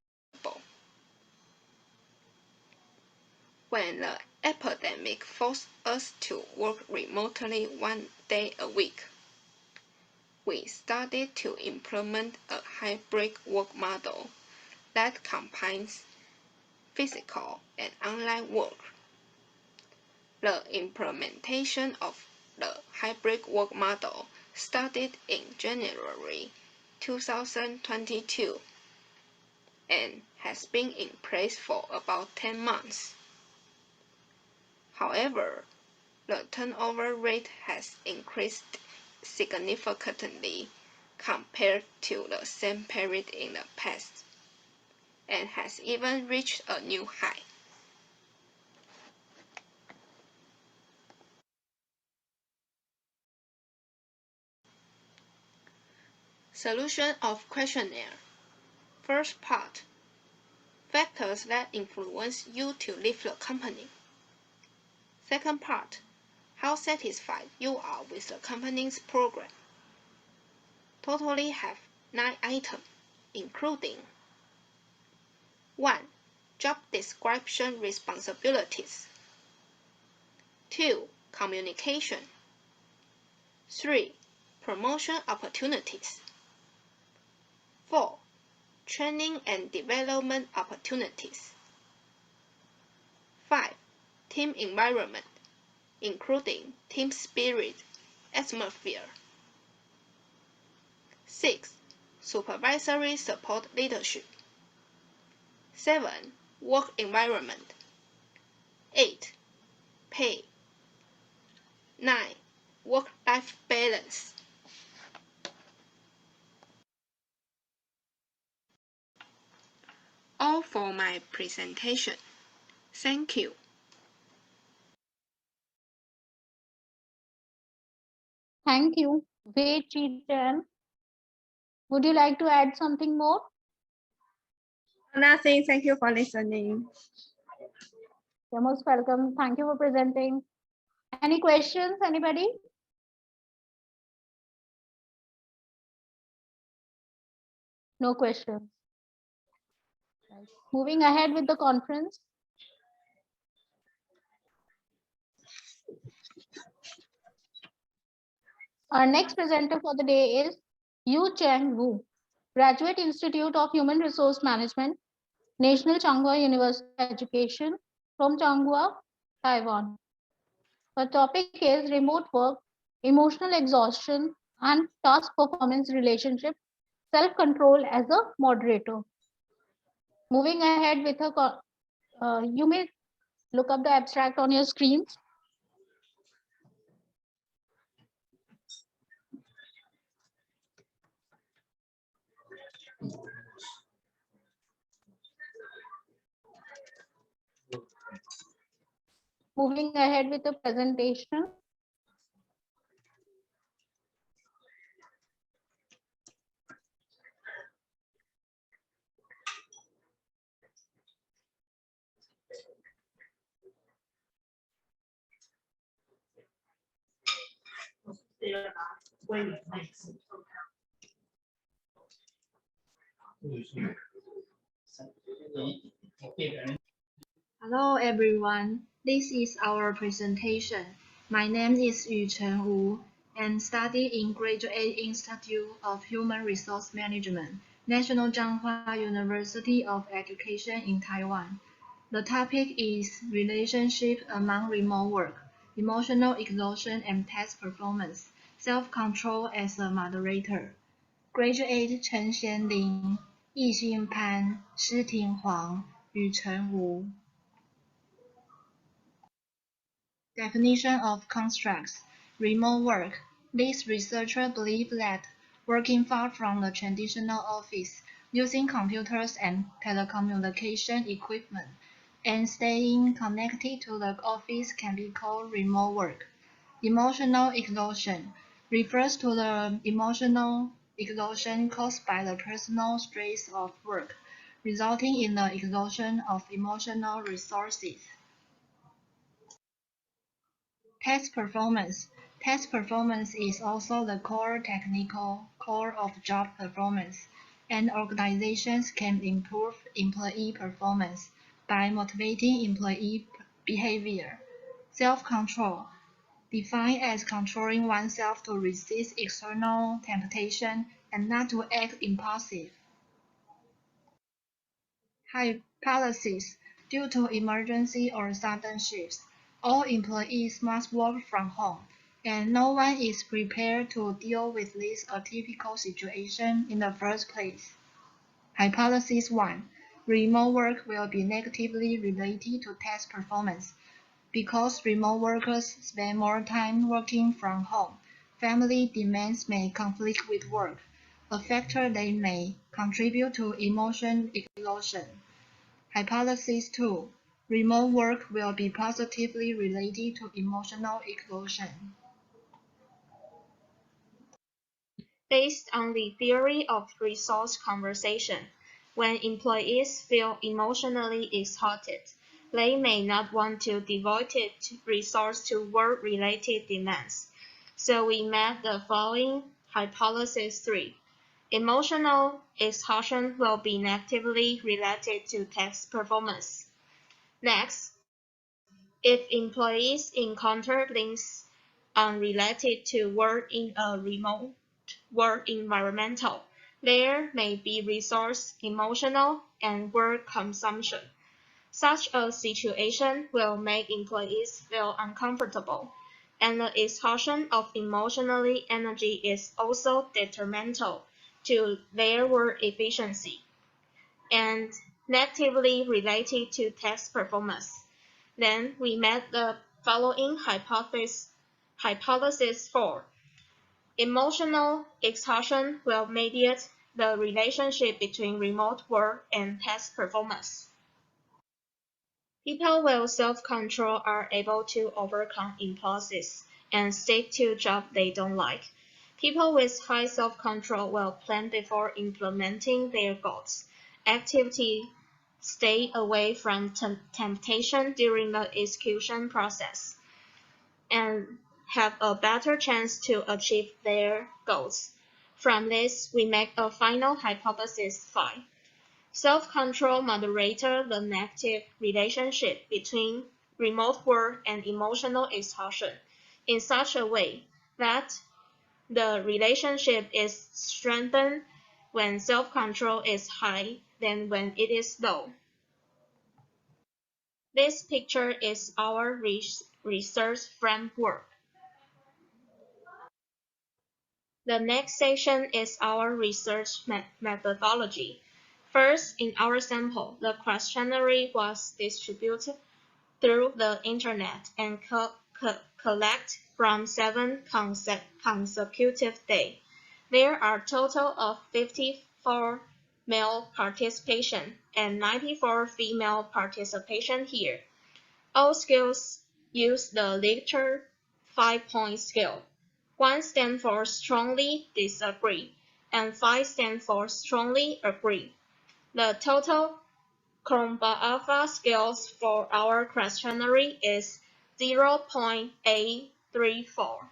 When the epidemic forced us to work remotely 1 day a week, we started to implement a hybrid work model that combines physical and online work. The implementation of the hybrid work model started in January 2022 and has been in place for about 10 months. However, the turnover rate has increased significantly compared to the same period in the past, and has even reached a new high. Solution of questionnaire. First part, factors that influence you to leave the company. Second part, how satisfied you are with the company's program. Totally have 9 items, including 1. Job description responsibilities. 2. Communication. 3. Promotion opportunities. 4. Training and development opportunities. 5. Team environment, including team spirit, atmosphere. 6. Supervisory support leadership. 7. Work environment. 8. Pay. 9. Work-life balance. All for my presentation. Thank you. Thank you. Wei Chi-Chen. Would you like to add something more? Nothing. Thank you for listening. You're most welcome. Thank you for presenting. Any questions, anybody? No questions. Right. Moving ahead with the conference. Our next presenter for the day is Yu Cheng Wu, Graduate Institute of Human Resource Management, National Changhua University of Education from Changhua, Taiwan. The topic is remote work, emotional exhaustion, and task performance relationship, self-control as a moderator. Moving ahead with her, you may look up the abstract on your screens. Moving ahead with the presentation. Hello everyone, this is our presentation. My name is Yu Chen Wu and study in Graduate Institute of Human Resource Management, National Changhua University of Education in Taiwan. The topic is relationship among remote work, emotional exhaustion and task performance, self-control as a moderator. Graduate Chen Xianling, Yixin Pan, Shiting Huang, Yu Chen Wu. Definition of constructs. Remote work. These researchers believe that working far from the traditional office, using computers and telecommunication equipment, and staying connected to the office can be called remote work. Emotional exhaustion refers to the emotional exhaustion caused by the personal stress of work, resulting in the exhaustion of emotional resources. Test performance. Test performance is also the technical core of job performance, and organizations can improve employee performance by motivating employee behavior. Self-control, defined as controlling oneself to resist external temptation and not to act impulsive. Hypothesis. Due to emergency or sudden shifts, all employees must work from home, and no one is prepared to deal with this atypical situation in the first place. Hypothesis 1. Remote work will be negatively related to test performance. Because remote workers spend more time working from home, family demands may conflict with work, a factor that may contribute to emotion exhaustion. Hypothesis 2. Remote work will be positively related to emotional exhaustion. Based on the theory of resource conservation, when employees feel emotionally exhausted, they may not want to devote resources to work-related demands. So we made the following hypothesis 3. Emotional exhaustion will be negatively related to task performance. Next, if employees encounter things unrelated to work in a remote work environment, there may be resource, emotional, and work consumption. Such a situation will make employees feel uncomfortable, and the exhaustion of emotional energy is also detrimental to their work efficiency and negatively related to task performance. Then we made the following hypothesis 4. Emotional exhaustion will mediate the relationship between remote work and task performance. People with self-control are able to overcome impulses and stick to jobs they don't like. People with high self-control will plan before implementing their goals. Activity stay away from temptation during the execution process and have a better chance to achieve their goals. From this, we make a final hypothesis 5. Self-control moderates the negative relationship between remote work and emotional exhaustion in such a way that the relationship is strengthened when self-control is high than when it is low. This picture is our research framework. The next section is our research methodology. First, in our sample, the questionnaire was distributed through the internet and collect from 7 consecutive days. There are a total of 54 male participation and 94 female participation here. All skills use the Likert 5-point scale. 1 stands for strongly disagree, and 5 stands for strongly agree. The total Chromba-Alpha scales for our questionnaire is 0.834.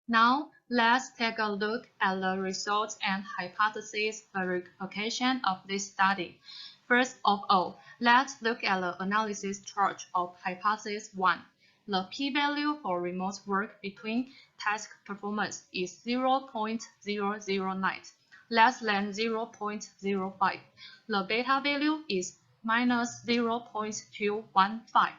Now, let's take a look at the results and hypothesis verification of this study. First of all, let's look at the analysis chart of hypothesis 1. The p-value for remote work between task performance is 0.009, less than 0.05. The beta value is minus 0.215.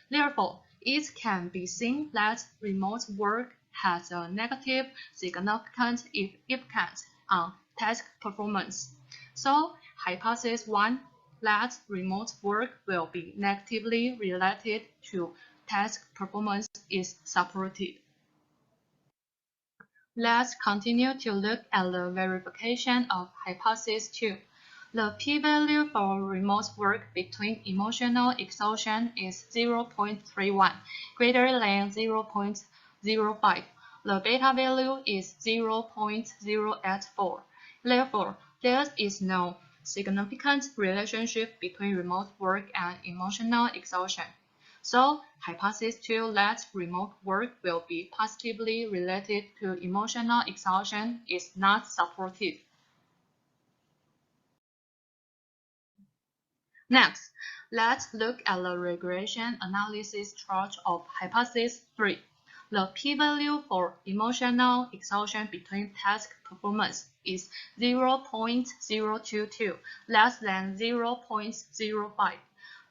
Therefore, it can be seen that remote work has a negative significant impact on task performance. So, hypothesis 1 that remote work will be negatively related to task performance is supported. Let's continue to look at the verification of hypothesis 2. The p-value for remote work between emotional exhaustion is 0.31, greater than 0.05. The beta value is 0.084. Therefore, there is no significant relationship between remote work and emotional exhaustion. So, hypothesis 2 that remote work will be positively related to emotional exhaustion is not supported. Next, let's look at the regression analysis chart of hypothesis 3. The p-value for emotional exhaustion between task performance is 0.022, less than 0.05.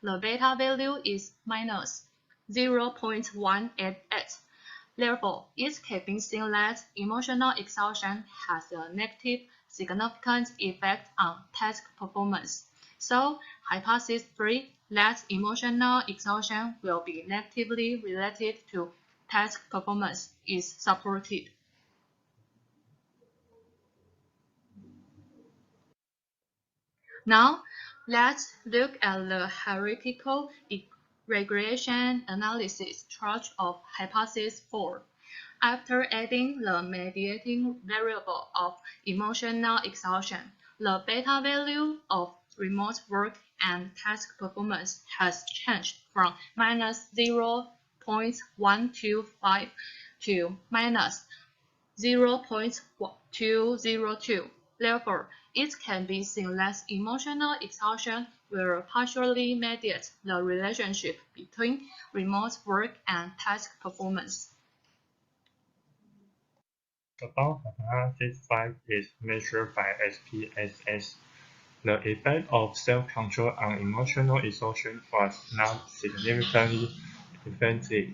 The beta value is minus 0.188. Therefore, it can be seen that emotional exhaustion has a negative significant effect on task performance. So, hypothesis 3 that emotional exhaustion will be negatively related to task performance is supported. Now, let's look at the hierarchical regression analysis chart of hypothesis 4. After adding the mediating variable of emotional exhaustion, the beta value of remote work and task performance has changed from minus 0.125 to minus 0.202. Therefore, it can be seen that emotional exhaustion will partially mediate the relationship between remote work and task performance. About hypothesis 5 is measured by SPSS. The effect of self-control on emotional exhaustion was not significantly effective.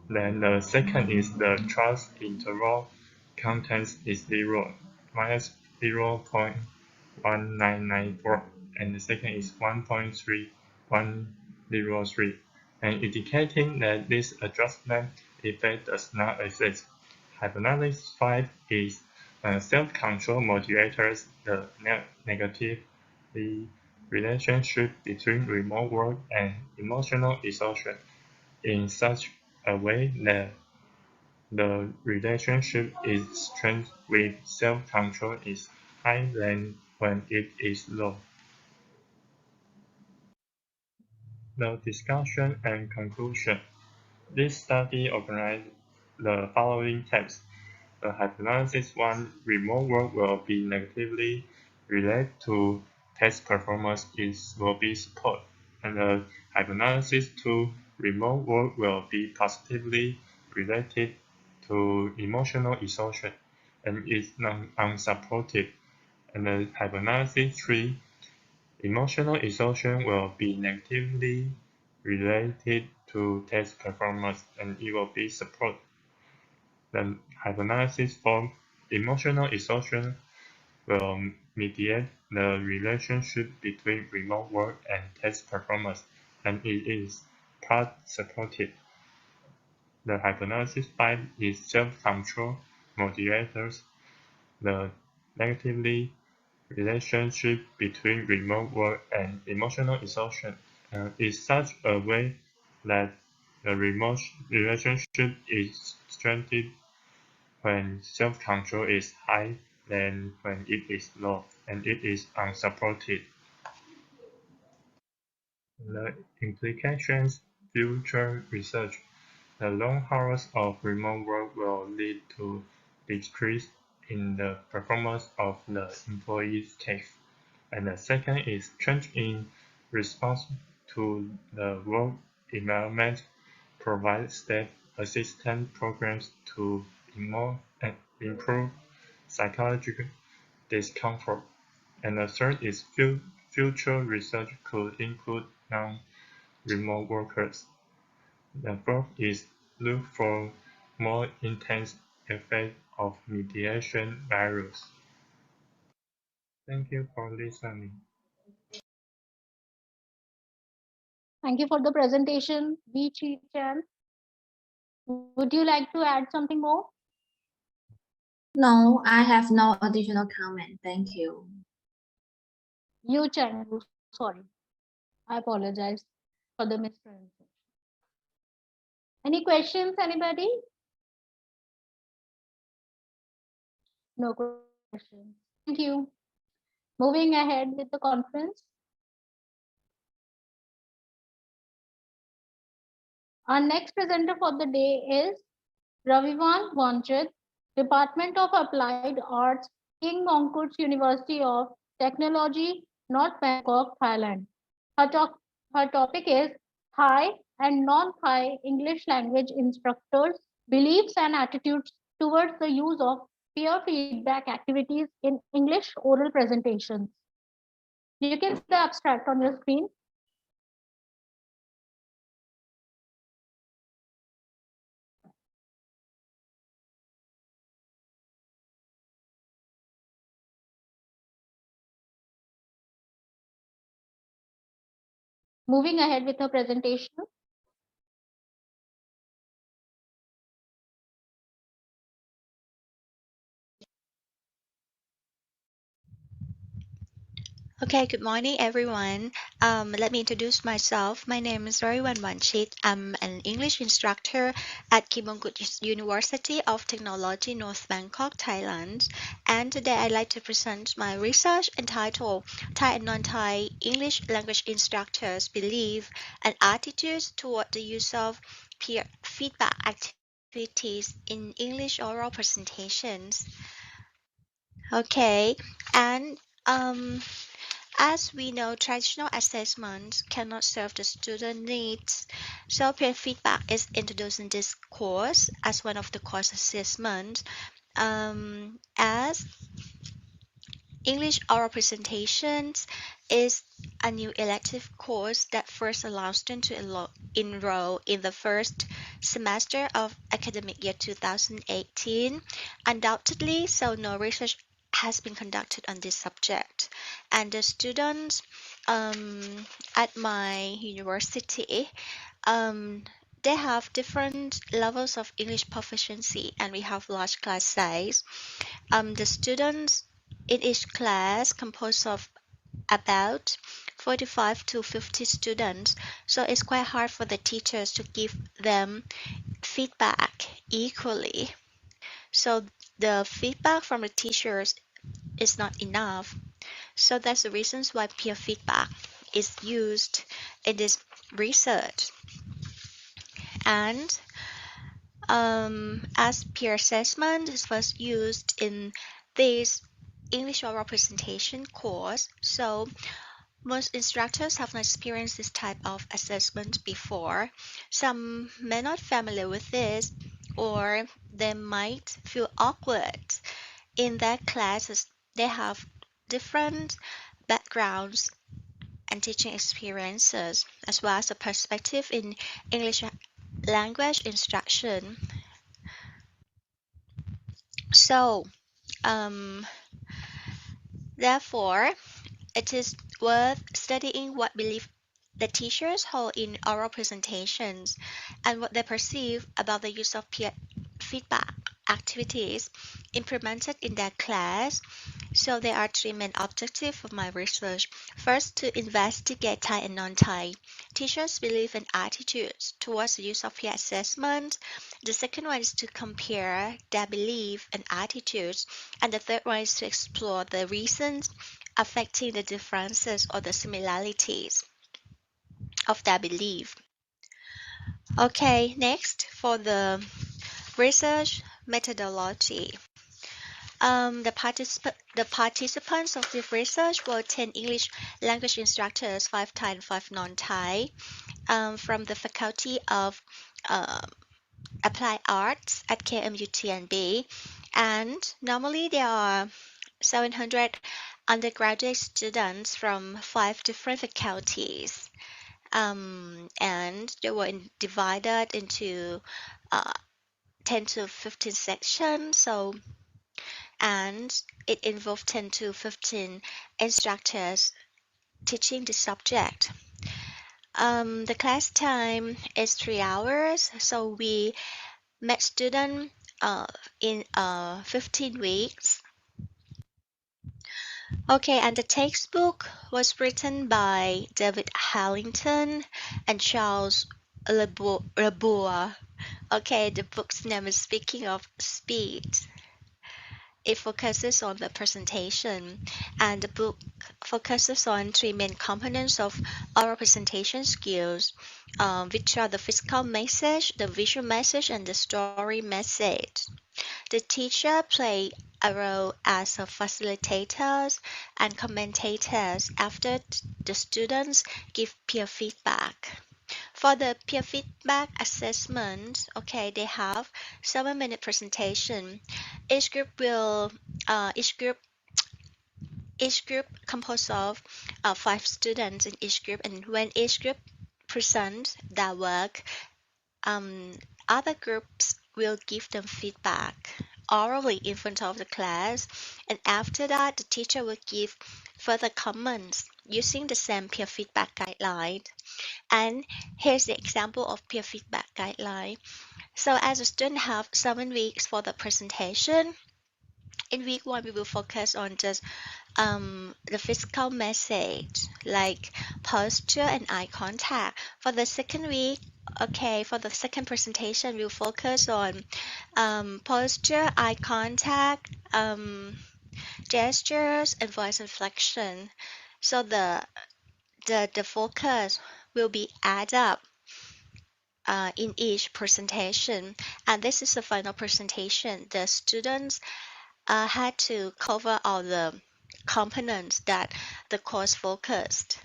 Then the second is the trust interval content is 0, minus 0.1994, and the second is 1.3103, and indicating that this adjustment effect does not exist. Hypothesis 5 is self-control modulators the negative relationship between remote work and emotional exhaustion in such a way that the relationship is strength with self-control is high than when it is low. The discussion and conclusion. This study organized the following tests. The hypothesis 1 remote work will be negatively related to test performance will be supported, and the hypothesis 2 remote work will be positively related to emotional exhaustion and is unsupported, and the hypothesis 3 emotional exhaustion will be negatively related to test performance and it will be supported. The hypothesis 4 emotional exhaustion will mediate the relationship between remote work and test performance, and it is part supported. The hypothesis 5 is self-control modulators. The negatively relationship between remote work and emotional exhaustion is such a way that the remote relationship is strengthened when self-control is high than when it is low, and it is unsupported. The implications, future research. The long hours of remote work will lead to decrease in the performance of the employee's case. And the second is change in response to the work environment, provide step assistance programs to improve psychological discomfort. And the third is future research could include non-remote workers. The fourth is look for more intense effect of mediation values. Thank you for listening. Thank you for the presentation, V. Chi Chan. Would you like to add something more? No, I have no additional comment. Thank you. You Chan, sorry. I apologize for the mispronunciation. Any questions, anybody? No questions. Thank you. Moving ahead with the conference. Our next presenter for the day is Ravivan Wanchit, Department of Applied Arts, King Mongkut's University of Technology, North Bangkok, Thailand. Her topic is Thai and non-Thai English language instructors' beliefs and attitudes towards the use of peer feedback activities in English oral presentations. You can see the abstract on your screen. Moving ahead with her presentation. Okay, good morning, everyone. Let me introduce myself. My name is Ravivan Wanchit. I'm an English instructor at Kim Mongkut University of Technology, North Bangkok, Thailand. And today I'd like to present my research entitled Thai and Non-Thai English Language Instructors' Belief and Attitudes Toward the Use of Peer Feedback Activities in English Oral Presentations. Okay, and as we know, traditional assessment cannot serve the student needs, so peer feedback is introduced in this course as one of the course assessments. As English oral presentations is a new elective course that first allows students to enroll in the first semester of academic year 2018. Undoubtedly, so no research has been conducted on this subject, and the students at my university they have different levels of English proficiency, and we have large class size. The students in each class composed of about 45 to 50 students, so it's quite hard for the teachers to give them feedback equally. So the feedback from the teachers is not enough. So that's the reasons why peer feedback is used in this research. And as peer assessment is first used in this English oral presentation course, so most instructors have not experienced this type of assessment before. Some may not familiar with this, or they might feel awkward in their classes. They have different backgrounds and teaching experiences, as well as a perspective in English language instruction. So, therefore, it is worth studying what belief the teachers hold in oral presentations and what they perceive about the use of peer feedback activities implemented in their class. So there are three main objectives of my research. First, to investigate Thai and non-Thai teachers' belief and attitudes towards the use of peer assessment. The second one is to compare their belief and attitudes. And the third one is to explore the reasons affecting the differences or the similarities of their belief. Okay, next for the research methodology. The participants of this research were 10 English language instructors, 5 Thai and 5 non-Thai, from the Faculty of Applied Arts at KMUTNB. And normally there are 700 undergraduate students from 5 different faculties. And they were divided into 10 to 15 sections. And it involved 10 to 15 instructors teaching the subject. The class time is 3 hours, so we met students in 15 weeks. Okay, and the textbook was written by David Harrington and Charles Lebois. Okay, the book's name is Speaking of Speed. It focuses on the presentation, and the book focuses on three main components of our presentation skills, which are the physical message, the visual message, and the story message. The teacher play a role as a facilitators and commentators after the students give peer feedback. For the peer feedback assessment, okay, they have 7-minute presentation. Each group will each group composed of 5 students in each group, and when each group presents their work, other groups will give them feedback orally in front of the class, and after that, the teacher will give further comments using the same peer feedback guideline. And here's the example of peer feedback guideline. So as a student have 7 weeks for the presentation, in week 1 we will focus on just the physical message like posture and eye contact. For the second week, okay, for the second presentation, we'll focus on posture, eye contact, gestures, and voice inflection. So the focus will be add up in each presentation, and this is the final presentation. The students had to cover all the components that the course focused.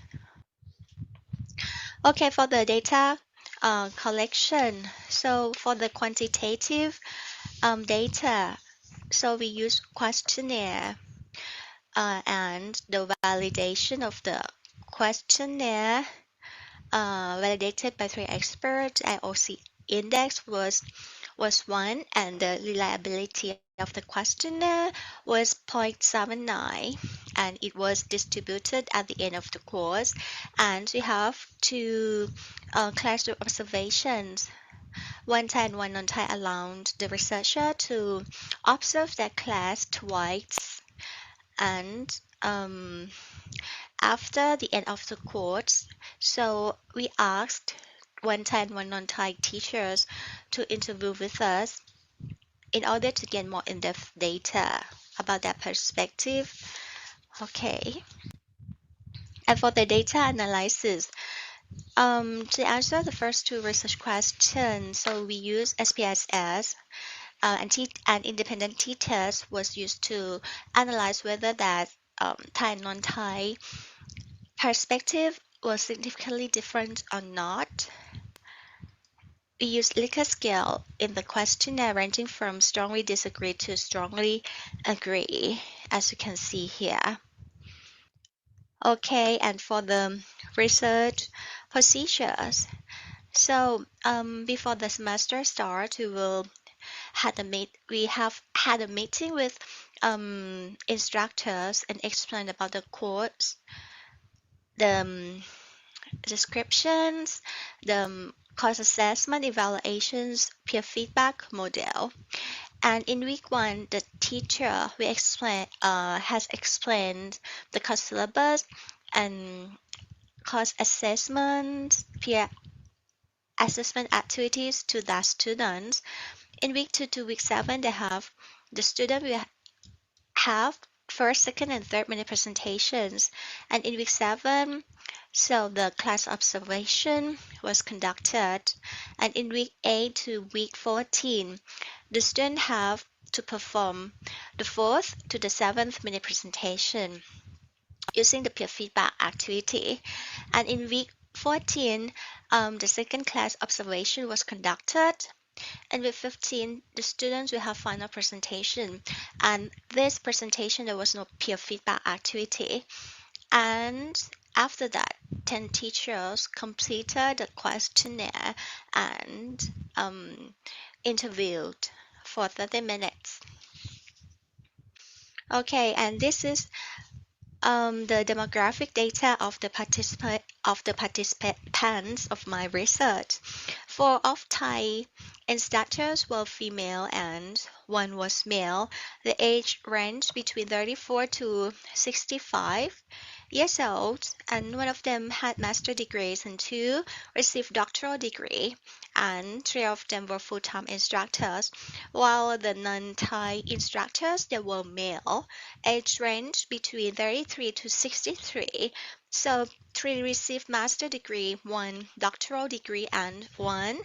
Okay, for the data collection, so for the quantitative data, so we use questionnaire and the validation of the questionnaire validated by 3 experts. IOC index was 1, and the reliability of the questionnaire was 0.79, and it was distributed at the end of the course. And we have 2 classroom observations. One Thai and one non-Thai allowed the researcher to observe their class twice, and after the end of the course, so we asked one Thai and one non-Thai teachers to interview with us in order to get more in-depth data about their perspective. Okay. And for the data analysis, to answer the first 2 research questions, so we use SPSS, and independent t-test was used to analyze whether that Thai and non-Thai perspective was significantly different or not. We use Likert scale in the questionnaire ranging from strongly disagree to strongly agree, as you can see here. Okay, and for the research procedures, so before the semester starts, we have had a meeting with instructors and explained about the course, the descriptions, the course assessment, evaluations, peer feedback model. And in week 1, the teacher has explained the course syllabus and course assessment, peer assessment activities to the students. In week 2 to week 7, the student will have first, second, and third minute presentations. And in week 7, so the class observation was conducted. And in week 8 to week 14, the students have to perform the 4th to the 7th minute presentation using the peer feedback activity. And in week 14, the second class observation was conducted. And with 15, the students will have final presentation. And this presentation, there was no peer feedback activity. And after that, 10 teachers completed the questionnaire and interviewed for 30 minutes. Okay, and this is the demographic data of the participants of my research. 4 of Thai instructors were female and 1 was male. The age ranged between 34 to 65 years old, and 1 of them had master degrees and 2 received doctoral degree, and 3 of them were full-time instructors, while the non-Thai instructors, they were male, age range between 33 to 63. So 3 received master degree, 1 doctoral degree, and 1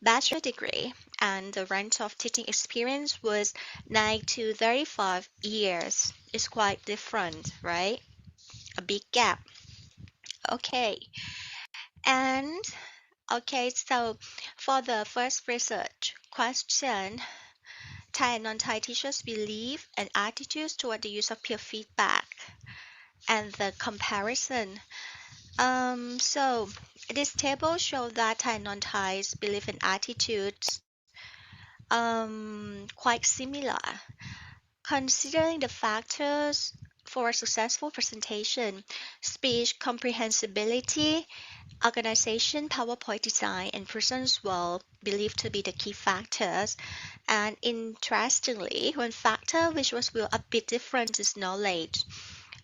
bachelor degree. And the range of teaching experience was 9 to 35 years. It's quite different, right? A big gap. Okay. And okay, so for the first research question, Thai and non-Thai teachers' belief and attitudes toward the use of peer feedback and the comparison. So this table shows that Thai and non-Thais belief and attitudes quite similar. Considering the factors for a successful presentation, speech comprehensibility, organization, PowerPoint design, and presence were believed to be the key factors. And interestingly, one factor which was a bit different is knowledge.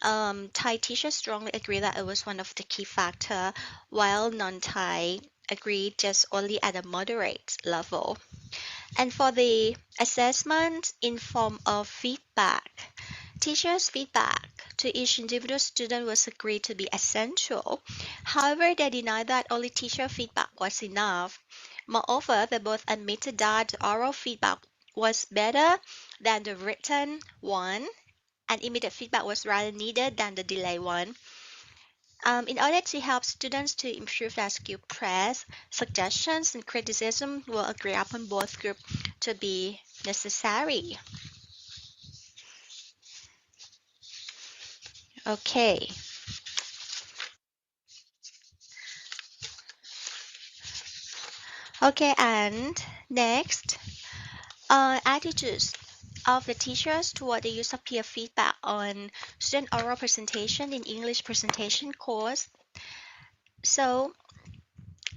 Thai teachers strongly agree that it was one of the key factors, while non-Thai agreed just only at a moderate level. And for the assessment in form of feedback, teachers' feedback to each individual student was agreed to be essential. However, they denied that only teacher feedback was enough. Moreover, they both admitted that the oral feedback was better than the written one, and immediate feedback was rather needed than the delayed one. In order to help students to improve their skill, praise, suggestions, and criticism were agreed upon both groups to be necessary. Okay. Okay, and next, attitudes of the teachers toward the use of peer feedback on student oral presentation in English presentation course. So,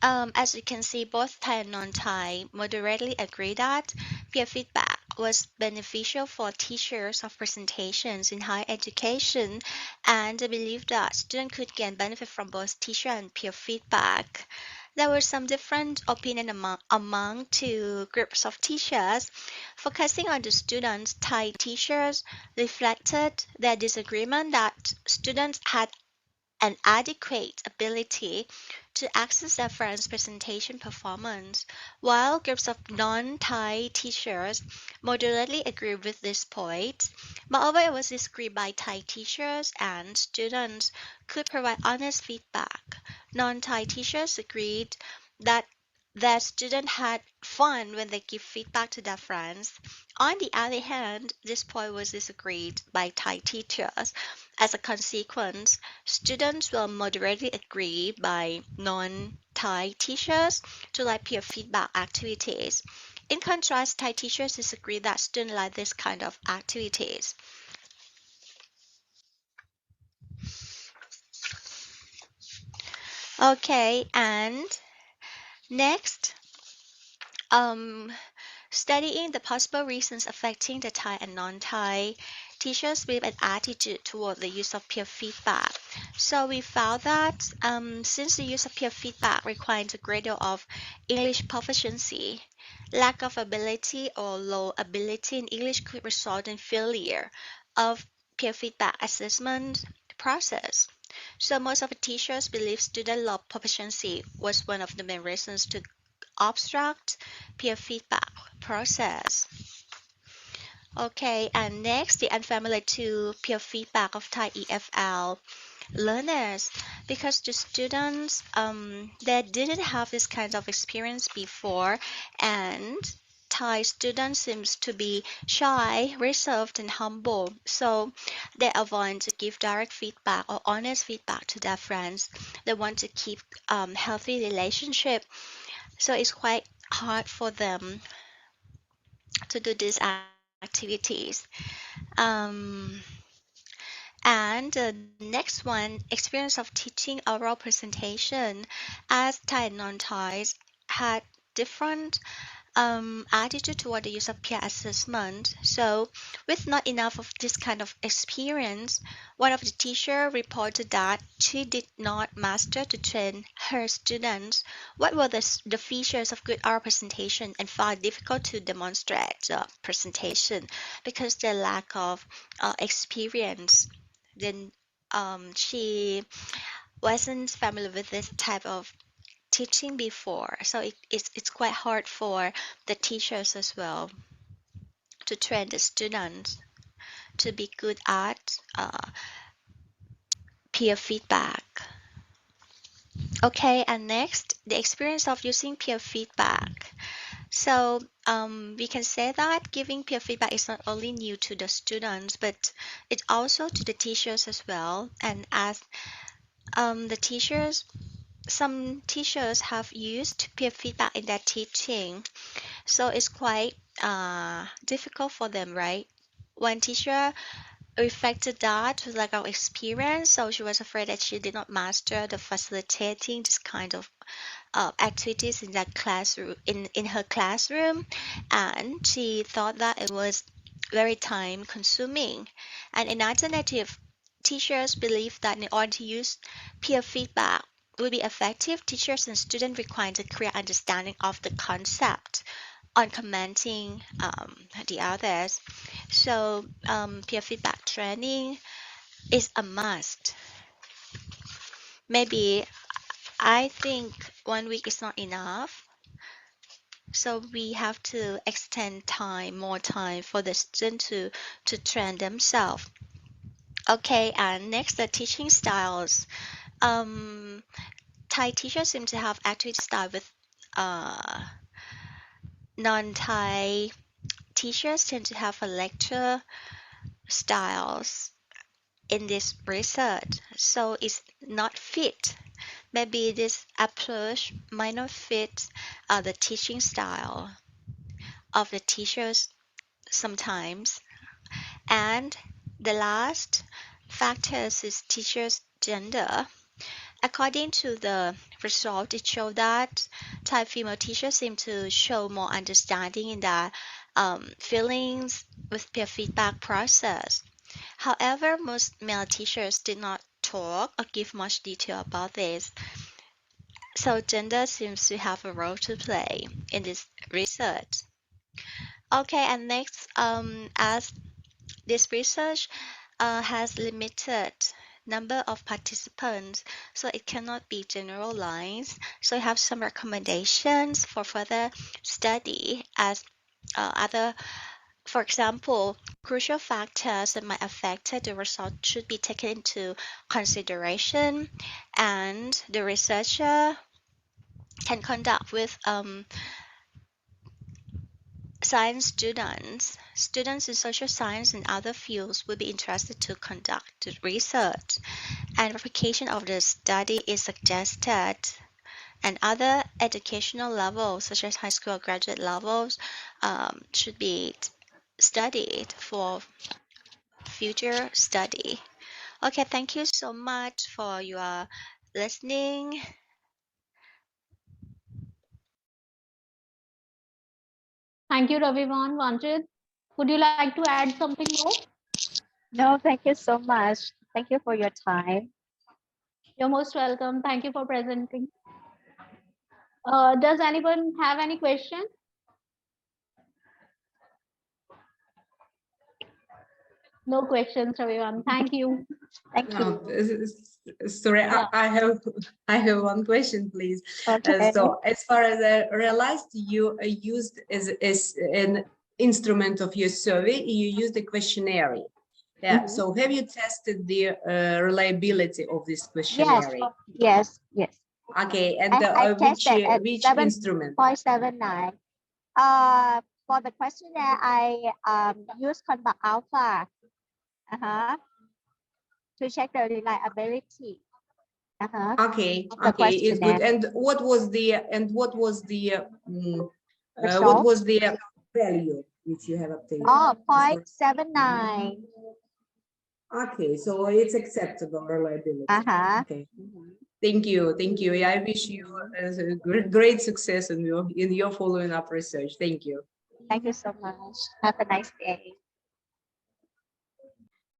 as you can see, both Thai and non-Thai moderately agree that peer feedback was beneficial for teachers of presentations in higher education, and they believe that students could gain benefit from both teacher and peer feedback. There were some different opinion among 2 groups of teachers. Focusing on the students, Thai teachers reflected their disagreement that students had an adequate ability to access their friends' presentation performance, while groups of non-Thai teachers moderately agree with this point. Moreover, it was disagreed by Thai teachers and students could provide honest feedback. Non-Thai teachers agreed that their students had fun when they give feedback to their friends. On the other hand, this point was disagreed by Thai teachers. As a consequence, students will moderately agree by non-Thai teachers to like peer feedback activities. In contrast, Thai teachers disagree that students like this kind of activities. Okay, and next, studying the possible reasons affecting the Thai and non-Thai teachers' belief and attitude toward the use of peer feedback. So we found that since the use of peer feedback requires a great deal of English proficiency, lack of ability or low ability in English could result in failure of peer feedback assessment process. So most of the teachers believe student low proficiency was one of the main reasons to obstruct peer feedback process. Okay, and next, the unfamiliar to peer feedback of Thai EFL learners, because the students they didn't have this kind of experience before, and Thai students seems to be shy, reserved, and humble, so they avoid to give direct feedback or honest feedback to their friends. They want to keep healthy relationship, so it's quite hard for them to do these activities. And the next one, experience of teaching oral presentation, as Thai and non-Thais had different attitude toward the use of peer assessment. So with not enough of this kind of experience, one of the teacher reported that she did not master to train her students what were the features of good oral presentation and found difficult to demonstrate the presentation because the lack of experience. Then she wasn't familiar with this type of teaching before, so it's quite hard for the teachers as well to train the students to be good at peer feedback. Okay, and next, the experience of using peer feedback. So we can say that giving peer feedback is not only new to the students, but it's also to the teachers as well. And as the teachers, some teachers have used peer feedback in their teaching, so it's quite difficult for them, right? One teacher reflected that with lack of experience, so she was afraid that she did not master the facilitating this kind of activities in that classroom, in her classroom, and she thought that it was very time consuming. And in alternative, teachers believe that in order to use peer feedback will be effective, teachers and students require a clear understanding of the concept on commenting the others. So peer feedback training is a must. Maybe I think 1 week is not enough. So we have to extend time, more time for the student to train themselves. Okay, and next, the teaching styles. Thai teachers seem to have activity style with non-Thai teachers tend to have a lecture styles in this research, so it's not fit. Maybe this approach might not fit the teaching style of the teachers sometimes. And the last factors is teachers' gender. According to the result, it showed that Thai female teachers seem to show more understanding in their feelings with peer feedback process. However, most male teachers did not talk or give much detail about this. So gender seems to have a role to play in this research. Okay, and next, as this research has limited number of participants, so it cannot be generalized. So I have some recommendations for further study as other, for example, crucial factors that might affect the result should be taken into consideration, and the researcher can conduct with science students in social science and other fields will be interested to conduct the research, and replication of the study is suggested, and other educational levels such as high school or graduate levels should be studied for future study. Okay, thank you so much for your listening. Thank you, Ravivan. Vanchit, would you like to add something more? No, thank you so much. Thank you for your time. You're most welcome. Thank you for presenting. Does anyone have any question? No questions, Ravivan. Thank you. Thank No, sorry, Yeah. I have one question, please. Okay. So as far as I realized, you used as an instrument of your survey, you used a questionnaire. Yeah. So have you tested the reliability of this questionnaire? Yes. Okay. And I tested at which 7.79. instrument? For the questionnaire, I use Conduct Alpha to check the reliability. Okay, The okay, it's good. questionnaire. And what was the value which you have obtained? Oh, 0.79. Okay, so it's acceptable reliability. Uh-huh. Okay. Thank you. Thank you. I wish you a great success in your following up research. Thank you. Thank you so much. Have a nice day.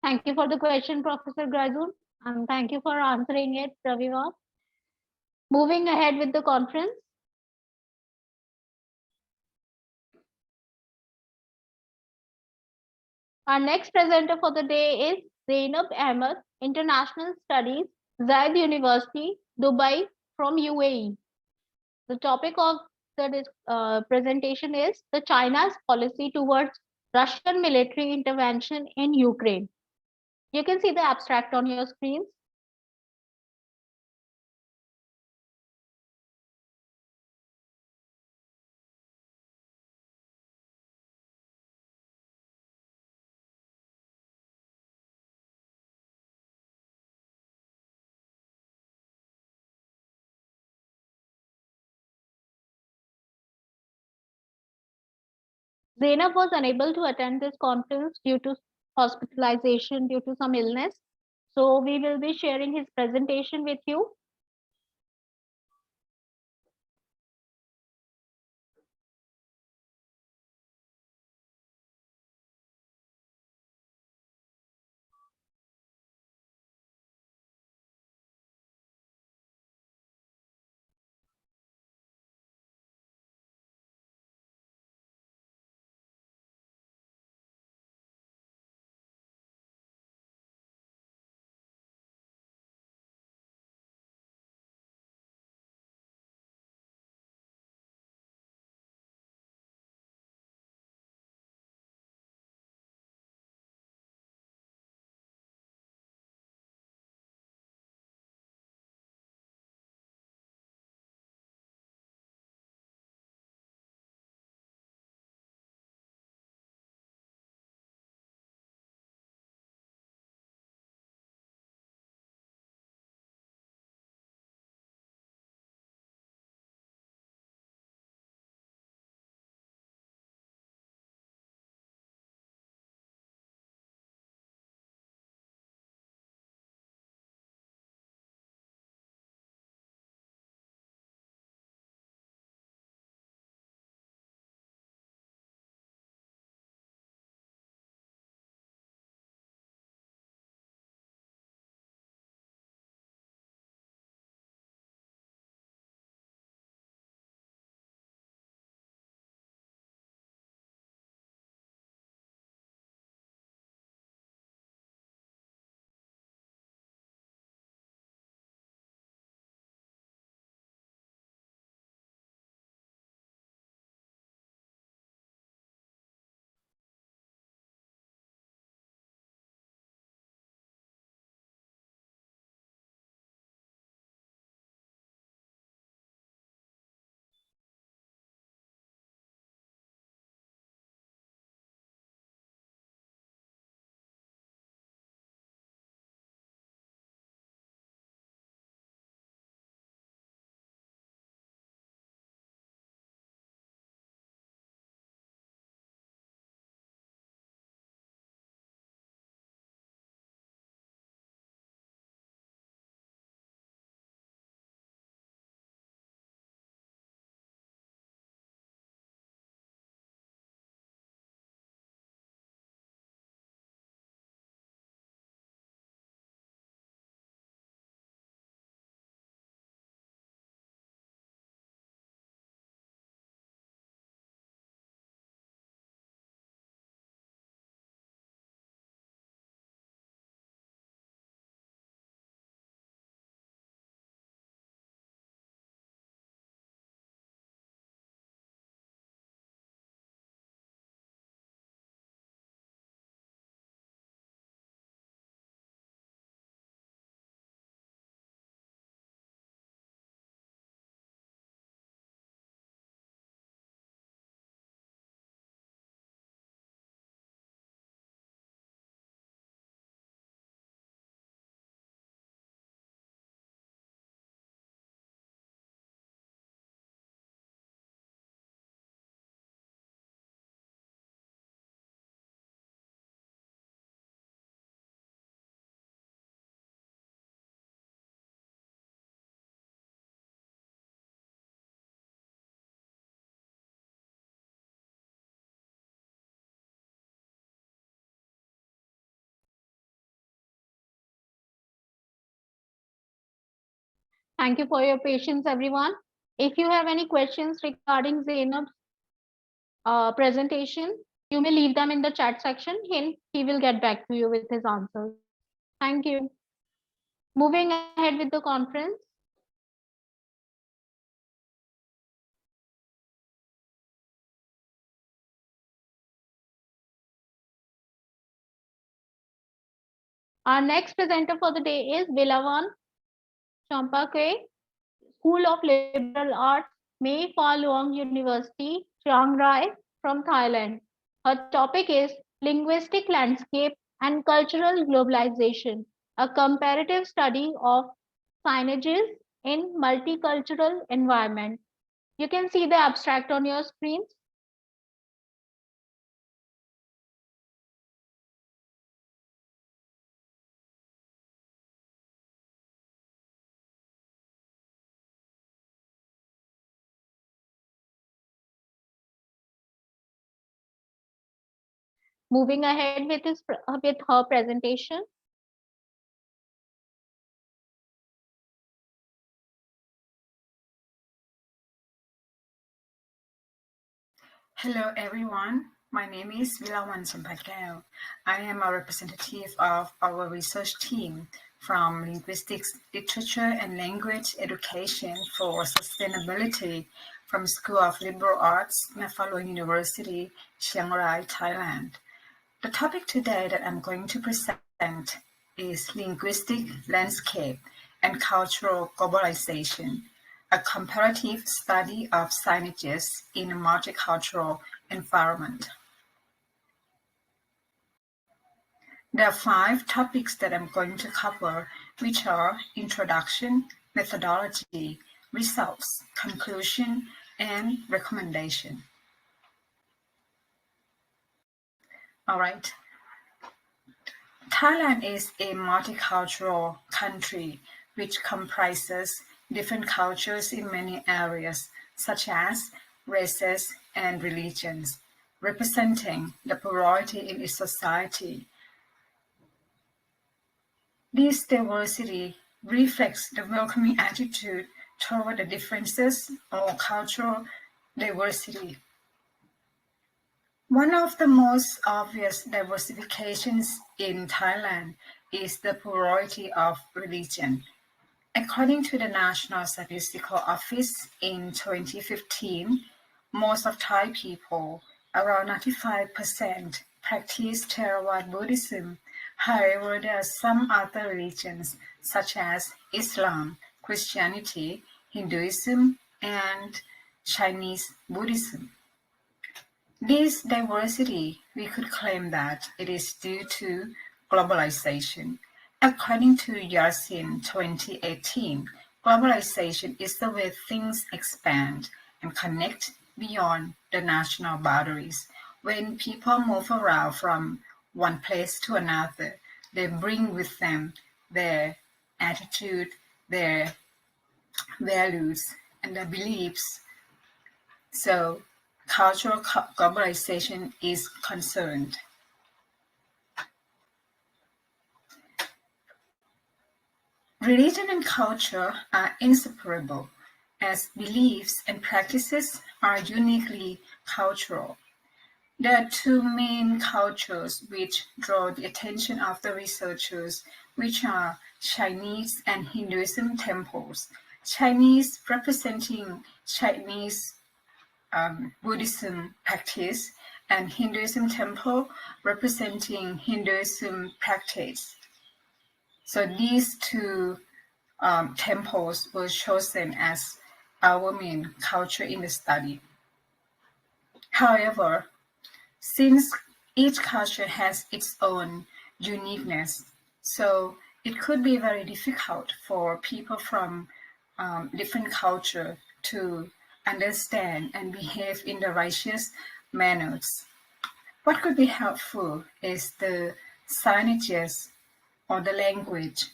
Thank you for the question, Professor Grazun, and thank you for answering it, Raviva. Moving ahead with the conference. Our next presenter for the day is Zainab Ahmed, International Studies, Zayed University, Dubai from UAE. The topic of the presentation is the China's policy towards Russian military intervention in Ukraine. You can see the abstract on your screens. Zainab was unable to attend this conference due to hospitalization due to some illness. So we will be sharing his presentation with you. Thank you for your patience, everyone. If you have any questions regarding Zainab's presentation, you may leave them in the chat section. He will get back to you with his answers. Thank you. Moving ahead with the conference. Our next presenter for the day is Bilawan Champake, School of Liberal Arts, Mae Fah Luang University, Chiang Rai, from Thailand. Her topic is Linguistic Landscape and Cultural Globalization, a comparative study of signages in multicultural environment. You can see the abstract on your screens. Moving ahead with her presentation. Hello everyone, my name is Vilawan Sampatkeo. I am a representative of our research team from Linguistics, Literature and Language Education for Sustainability from School of Liberal Arts, Mae Fah Luang University, Chiang Rai, Thailand. The topic today that I'm going to present is Linguistic Landscape and Cultural Globalization, a comparative study of signages in a multicultural environment. There are 5 topics that I'm going to cover, which are introduction, methodology, results, conclusion, and recommendation. All right. Thailand is a multicultural country which comprises different cultures in many areas, such as races and religions, representing the plurality in its society. This diversity reflects the welcoming attitude toward the differences or cultural diversity. One of the most obvious diversifications in Thailand is the plurality of religion. According to the National Statistical Office in 2015, most of Thai people, around 95%, practice Theravada Buddhism. However, there are some other religions such as Islam, Christianity, Hinduism, and Chinese Buddhism. This diversity, we could claim that it is due to globalization. According to Yarsin 2018, globalization is the way things expand and connect beyond the national boundaries. When people move around from one place to another, they bring with them their attitude, their values, and their beliefs. So cultural globalization is concerned. Religion and culture are inseparable, as beliefs and practices are uniquely cultural. There are 2 main cultures which draw the attention of the researchers, which are Chinese and Hinduism temples. Chinese representing Chinese Buddhism practice, and Hinduism temple representing Hinduism practice. So these 2 temples were chosen as our main culture in the study. However, since each culture has its own uniqueness, so it could be very difficult for people from different culture to understand and behave in the righteous manners. What could be helpful is the signages or the language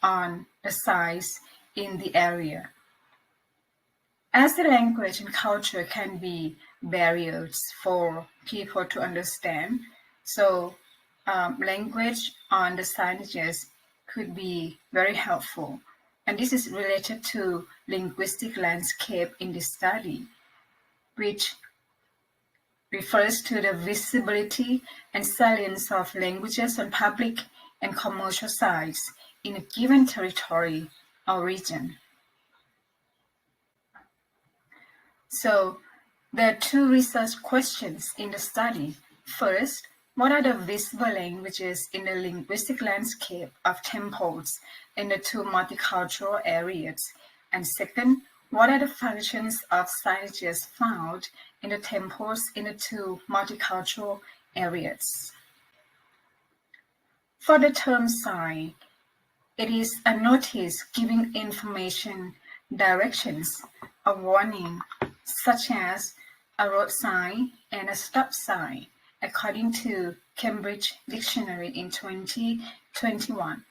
on the sites in the area. As the language and culture can be barriers for people to understand, so language on the signages could be very helpful. and this is related to linguistic landscape in the study, which refers to the visibility and salience of languages on public and commercial sites in a given territory or region. So there are two research questions in the study. First, what are the visible languages in the linguistic landscape of temples in the two multicultural areas? And second, what are the functions of signages found in the temples in the two multicultural areas? For the term sign, it is a notice giving information, directions, a warning, such as a road sign and a stop sign, according to Cambridge Dictionary in 2021.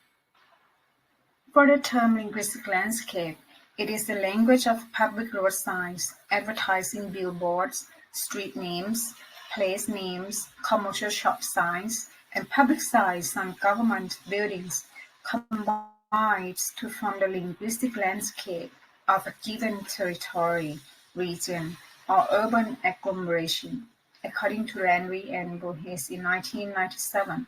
For the term linguistic landscape, it is the language of public road signs, advertising billboards, street names, place names, commercial shop signs, and public signs on government buildings combined to form the linguistic landscape of a given territory, region, or urban agglomeration, according to Landry and Bohes in 1997.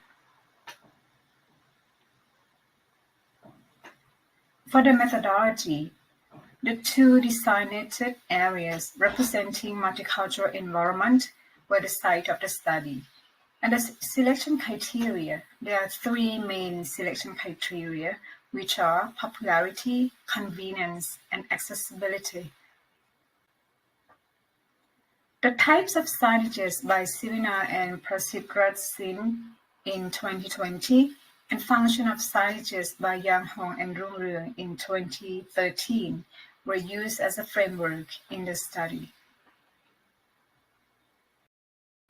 For the methodology, the two designated areas representing multicultural environment were the site of the study. And the selection criteria, there are three main selection criteria, which are popularity, convenience, and accessibility. The types of signages by Sivina and Prasidgradsingh in 2020 and function of signages by Yang Hong and Rung Rung in 2013 were used as a framework in the study.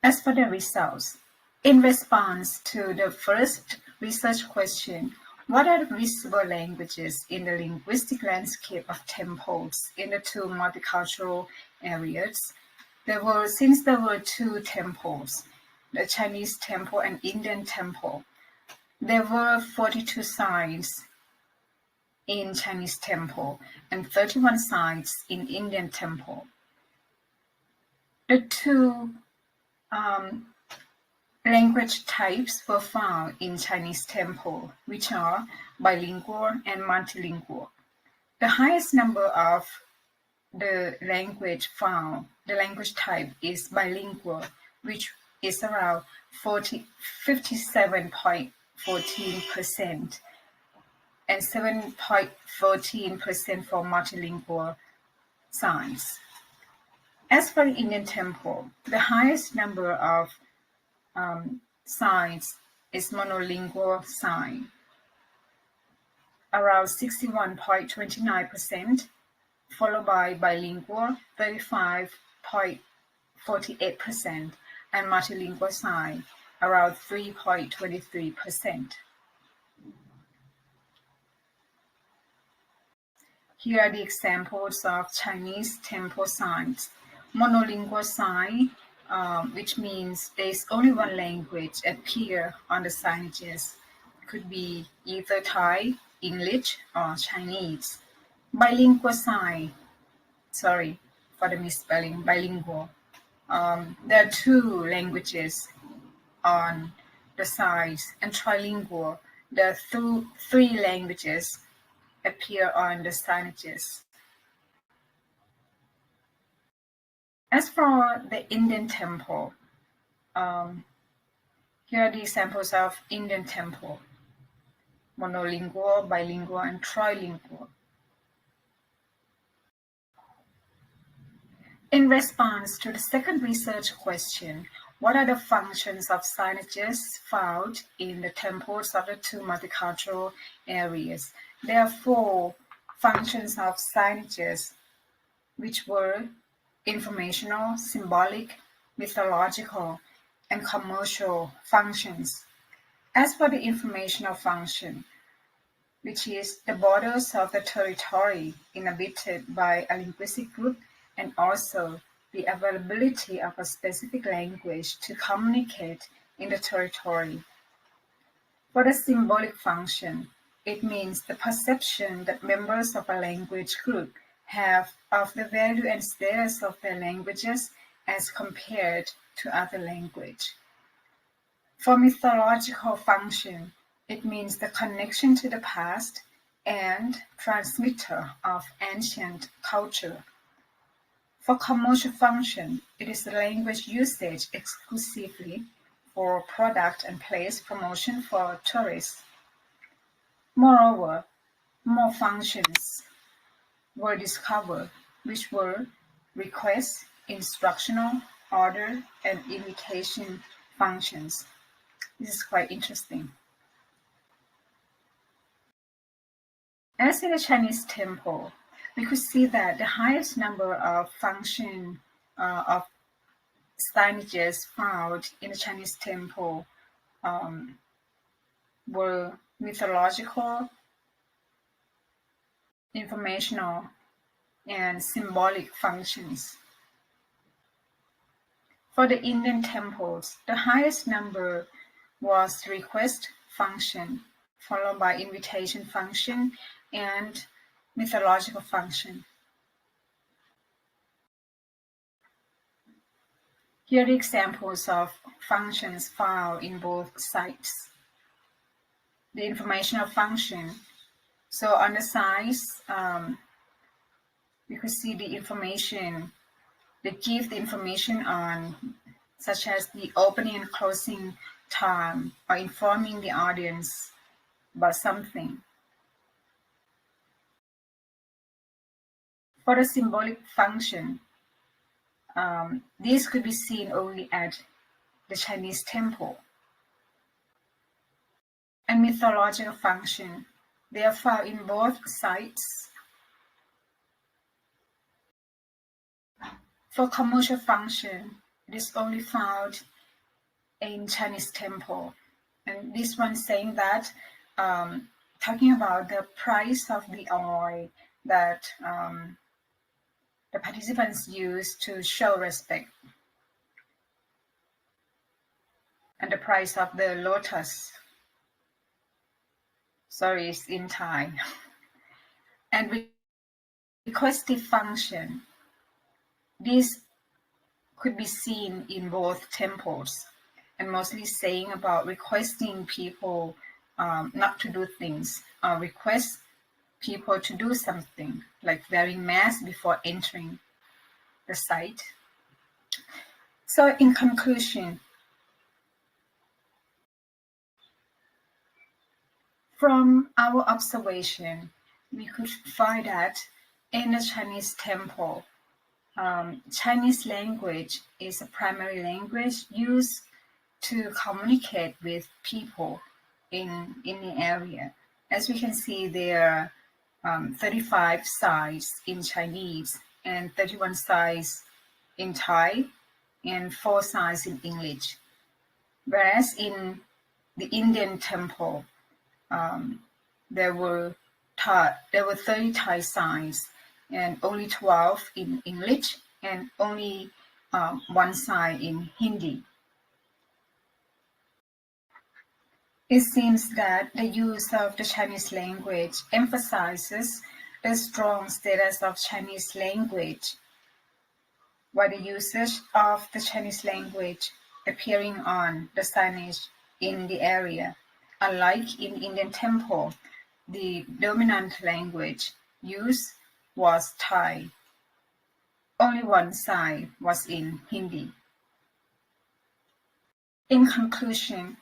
As for the results, in response to the first research question, what are the visible languages in the linguistic landscape of temples in the two multicultural areas? Since there were two temples, the Chinese temple and Indian temple, there were 42 signs in Chinese temple and 31 signs in Indian temple. The two language types were found in Chinese temple, which are bilingual and multilingual. The highest number of the language found, the language type is bilingual, which is around 57.14% and 7.14% for multilingual signs. As for the Indian temple, the highest number of signs is monolingual sign, around 61.29%, followed by bilingual 35.48%, and multilingual sign around 3.23%. Here are the examples of Chinese temple signs. Monolingual sign, which means there is only one language appear on the signages. Could be either Thai, English, or Chinese. Bilingual sign, sorry for the misspelling, bilingual. There are two languages on the sides, and trilingual, there are three languages appear on the signages. As for the Indian temple, here are the examples of Indian temple: monolingual, bilingual, and trilingual. In response to the second research question, what are the functions of signages found in the temples of the two multicultural areas? There are four functions of signages, which were informational, symbolic, mythological, and commercial functions. As for the informational function, which is the borders of the territory inhabited by a linguistic group, and also the availability of a specific language to communicate in the territory. For the symbolic function, it means the perception that members of a language group have of the value and status of their languages as compared to other language. For mythological function, it means the connection to the past and transmitter of ancient culture. For commercial function, it is the language usage exclusively for product and place promotion for tourists. Moreover, more functions were discovered, which were request, instructional, order, and invitation functions. This is quite interesting. As in the Chinese temple, we could see that the highest number of function of signages found in the Chinese temple were mythological, informational, and symbolic functions. For the Indian temples, the highest number was request function, followed by invitation function and mythological function. Here are examples of functions found in both sites. The informational function. So on the sides, we could see the information, they give the information on, such as the opening and closing time, or informing the audience about something. For the symbolic function, these could be seen only at the Chinese temple. And mythological function, they are found in both sites. For commercial function, it is only found in Chinese temple. And this one saying that, talking about the price of the oil that the participants use to show respect, and the price of the lotus. Sorry, it's in Thai. And requestive function. These could be seen in both temples, and mostly saying about requesting people not to do things, or request people to do something, like wearing masks before entering the site. So in conclusion, from our observation, we could find that in the Chinese temple, Chinese language is a primary language used to communicate with people in the area. As we can see, there are 35 signs in Chinese and 31 signs in Thai and 4 signs in English. Whereas in the Indian temple, there were 30 Thai signs and only 12 in English and only 1 sign in Hindi. It seems that the use of the Chinese language emphasizes the strong status of Chinese language, while the usage of the Chinese language appearing on the signage in the area. Unlike in Indian temple, the dominant language used was Thai. Only 1 sign was in Hindi. In conclusion,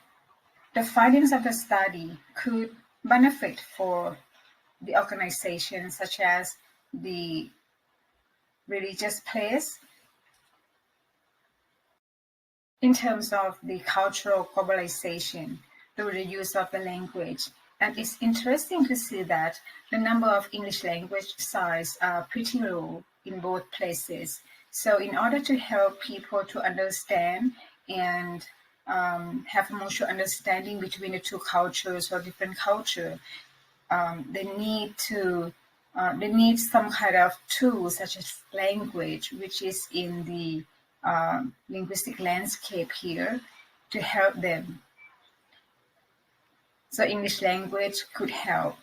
the findings of the study could benefit for the organization, such as the religious place, in terms of the cultural globalization through the use of the language. And it's interesting to see that the number of English language signs are pretty low in both places. So in order to help people to understand and have a mutual understanding between the two cultures or different culture, they need some kind of tool such as language, which is in the linguistic landscape here, to help them. So English language could help.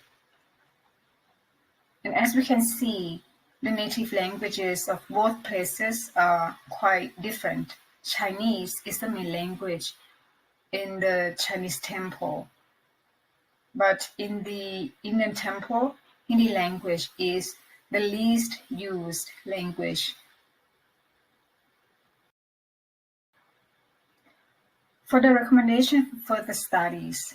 And as we can see, the native languages of both places are quite different. Chinese is the main language in the Chinese temple. But in the Indian temple, Hindi language is the least used language. For the recommendation for further studies,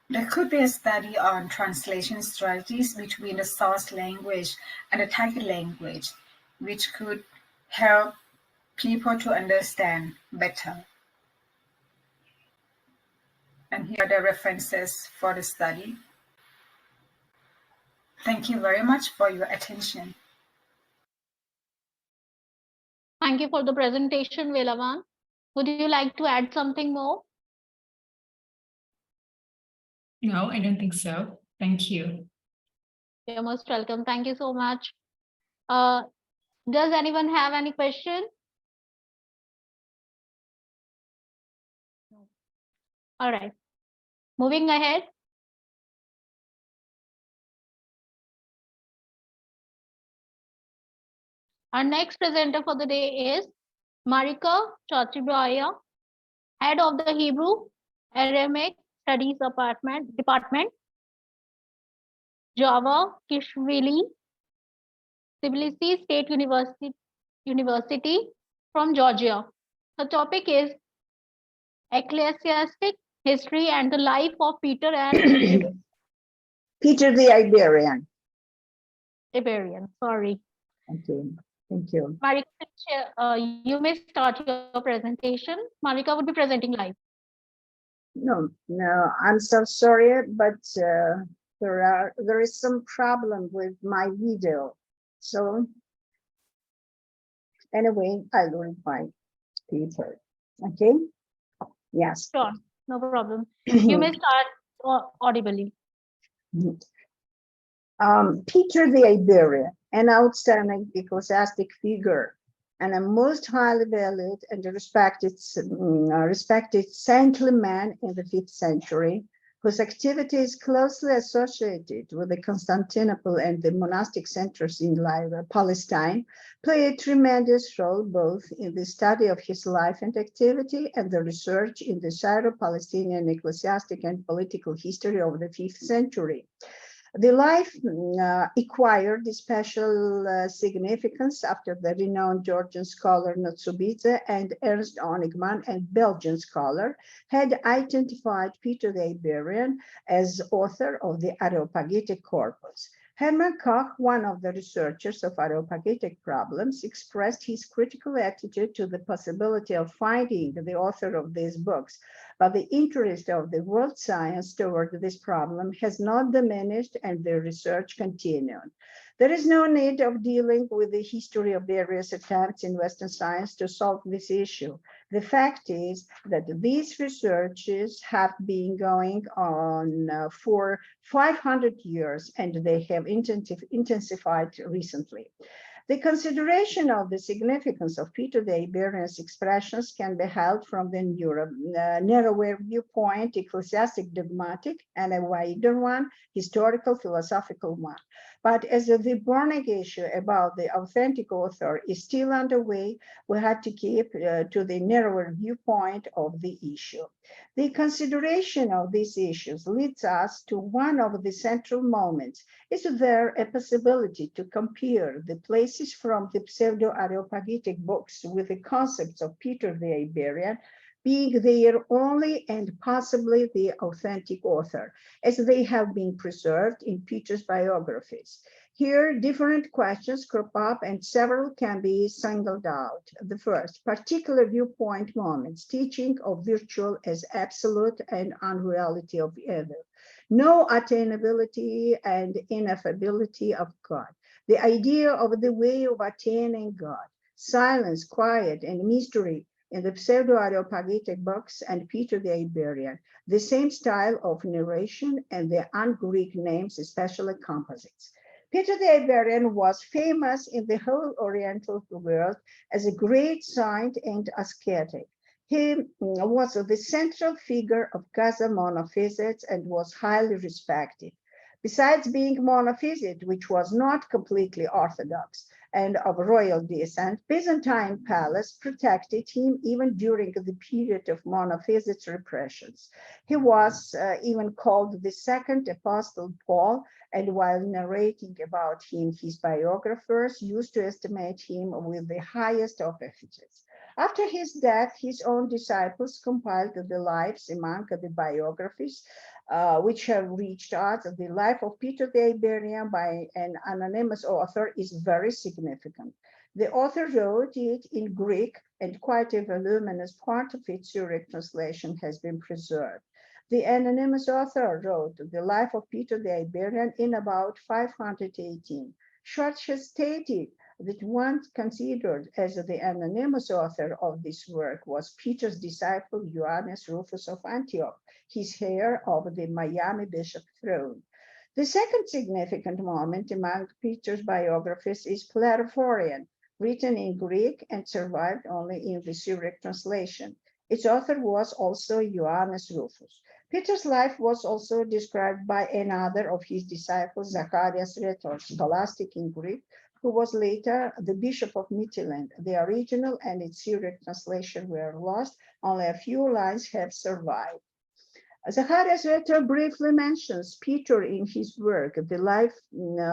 there could be a study on translation strategies between the source language and the target language, which could help people to understand better. And here are the references for the study. Thank you very much for your attention. Thank you for the presentation, Velavan. Would you like to add something more? No, I don't think so. Thank you. You're most welcome. Thank you so much. Does anyone have any question? All right. Moving ahead. Our next presenter for the day is Marika Chachibraya, head of the Hebrew Aramaic Studies Department, Java Kishvili, Tbilisi State University from Georgia. The topic is Ecclesiastic History and the Life of Peter and Peter the Iberian. Sorry. Okay, thank you. Marika, you may start your presentation. Marika would be presenting live. No, I'm so sorry, but there is some problem with my video. So anyway, I will invite Peter. Okay. Yes. Sure, no problem. You may start audibly. Peter the Iberian, an outstanding ecclesiastic figure and a most highly valued and respected saintly man in the 5th century, whose activity is closely associated with the Constantinople and the monastic centers in Palestine, played a tremendous role both in the study of his life and activity and the research in the Syro-Palestinian ecclesiastic and political history of the 5th century. The life acquired special significance after the renowned Georgian scholar Notsubidze and Ernst Honigman and Belgian scholar had identified Peter the Iberian as author of the Areopagitic corpus. Hermann Koch, one of the researchers of Areopagitic problems, expressed his critical attitude to the possibility of finding the author of these books, but the interest of the world science toward this problem has not diminished and the research continued. There is no need of dealing with the history of various attempts in Western science to solve this issue. The fact is that these researches have been going on for 500 years and they have intensified recently. The consideration of the significance of Peter the Iberian's expressions can be held from the narrower viewpoint, ecclesiastic dogmatic, and a wider one, historical philosophical one. But as the burning issue about the authentic author is still underway, we have to keep to the narrower viewpoint of the issue. The consideration of these issues leads us to one of the central moments. Is there a possibility to compare the places from the pseudo-Areopagitic books with the concepts of Peter the Iberian, being their only and possibly the authentic author, as they have been preserved in Peter's biographies? Here, different questions crop up and several can be singled out. The first, particular viewpoint moments, teaching of virtue as absolute and unreality of evil. No attainability and ineffability of God. The idea of the way of attaining God. Silence, quiet, and mystery in the pseudo-Areopagitic books and Peter the Iberian. The same style of narration and the un-Greek names, especially composites. Peter the Iberian was famous in the whole Oriental world as a great saint and ascetic. He was the central figure of Gaza monophysite and was highly respected. Besides being monophysite, which was not completely orthodox and of royal descent, Byzantine palace protected him even during the period of monophysite repressions. He was even called the second apostle Paul, and while narrating about him, his biographers used to estimate him with the highest of epithets. After his death, his own disciples compiled the lives among the biographies which have reached us. The life of Peter the Iberian by an anonymous author is very significant. The author wrote it in Greek, and quite a voluminous part of its Syriac translation has been preserved. The anonymous author wrote the life of Peter the Iberian in about 518. Schwartz has stated that one considered as the anonymous author of this work was Peter's disciple Johannes Rufus of Antioch, his heir of the Miami bishop throne. The second significant moment among Peter's biographies is Plerophorion, written in Greek and survived only in the Syriac translation. Its author was also Johannes Rufus. Peter's life was also described by another of his disciples, Zacharias Retor, scholastic in Greek, who was later the Bishop of Mitylene. The original and its Syriac translation were lost. Only a few lines have survived. Zacharias Retor briefly mentions Peter in his work, The Life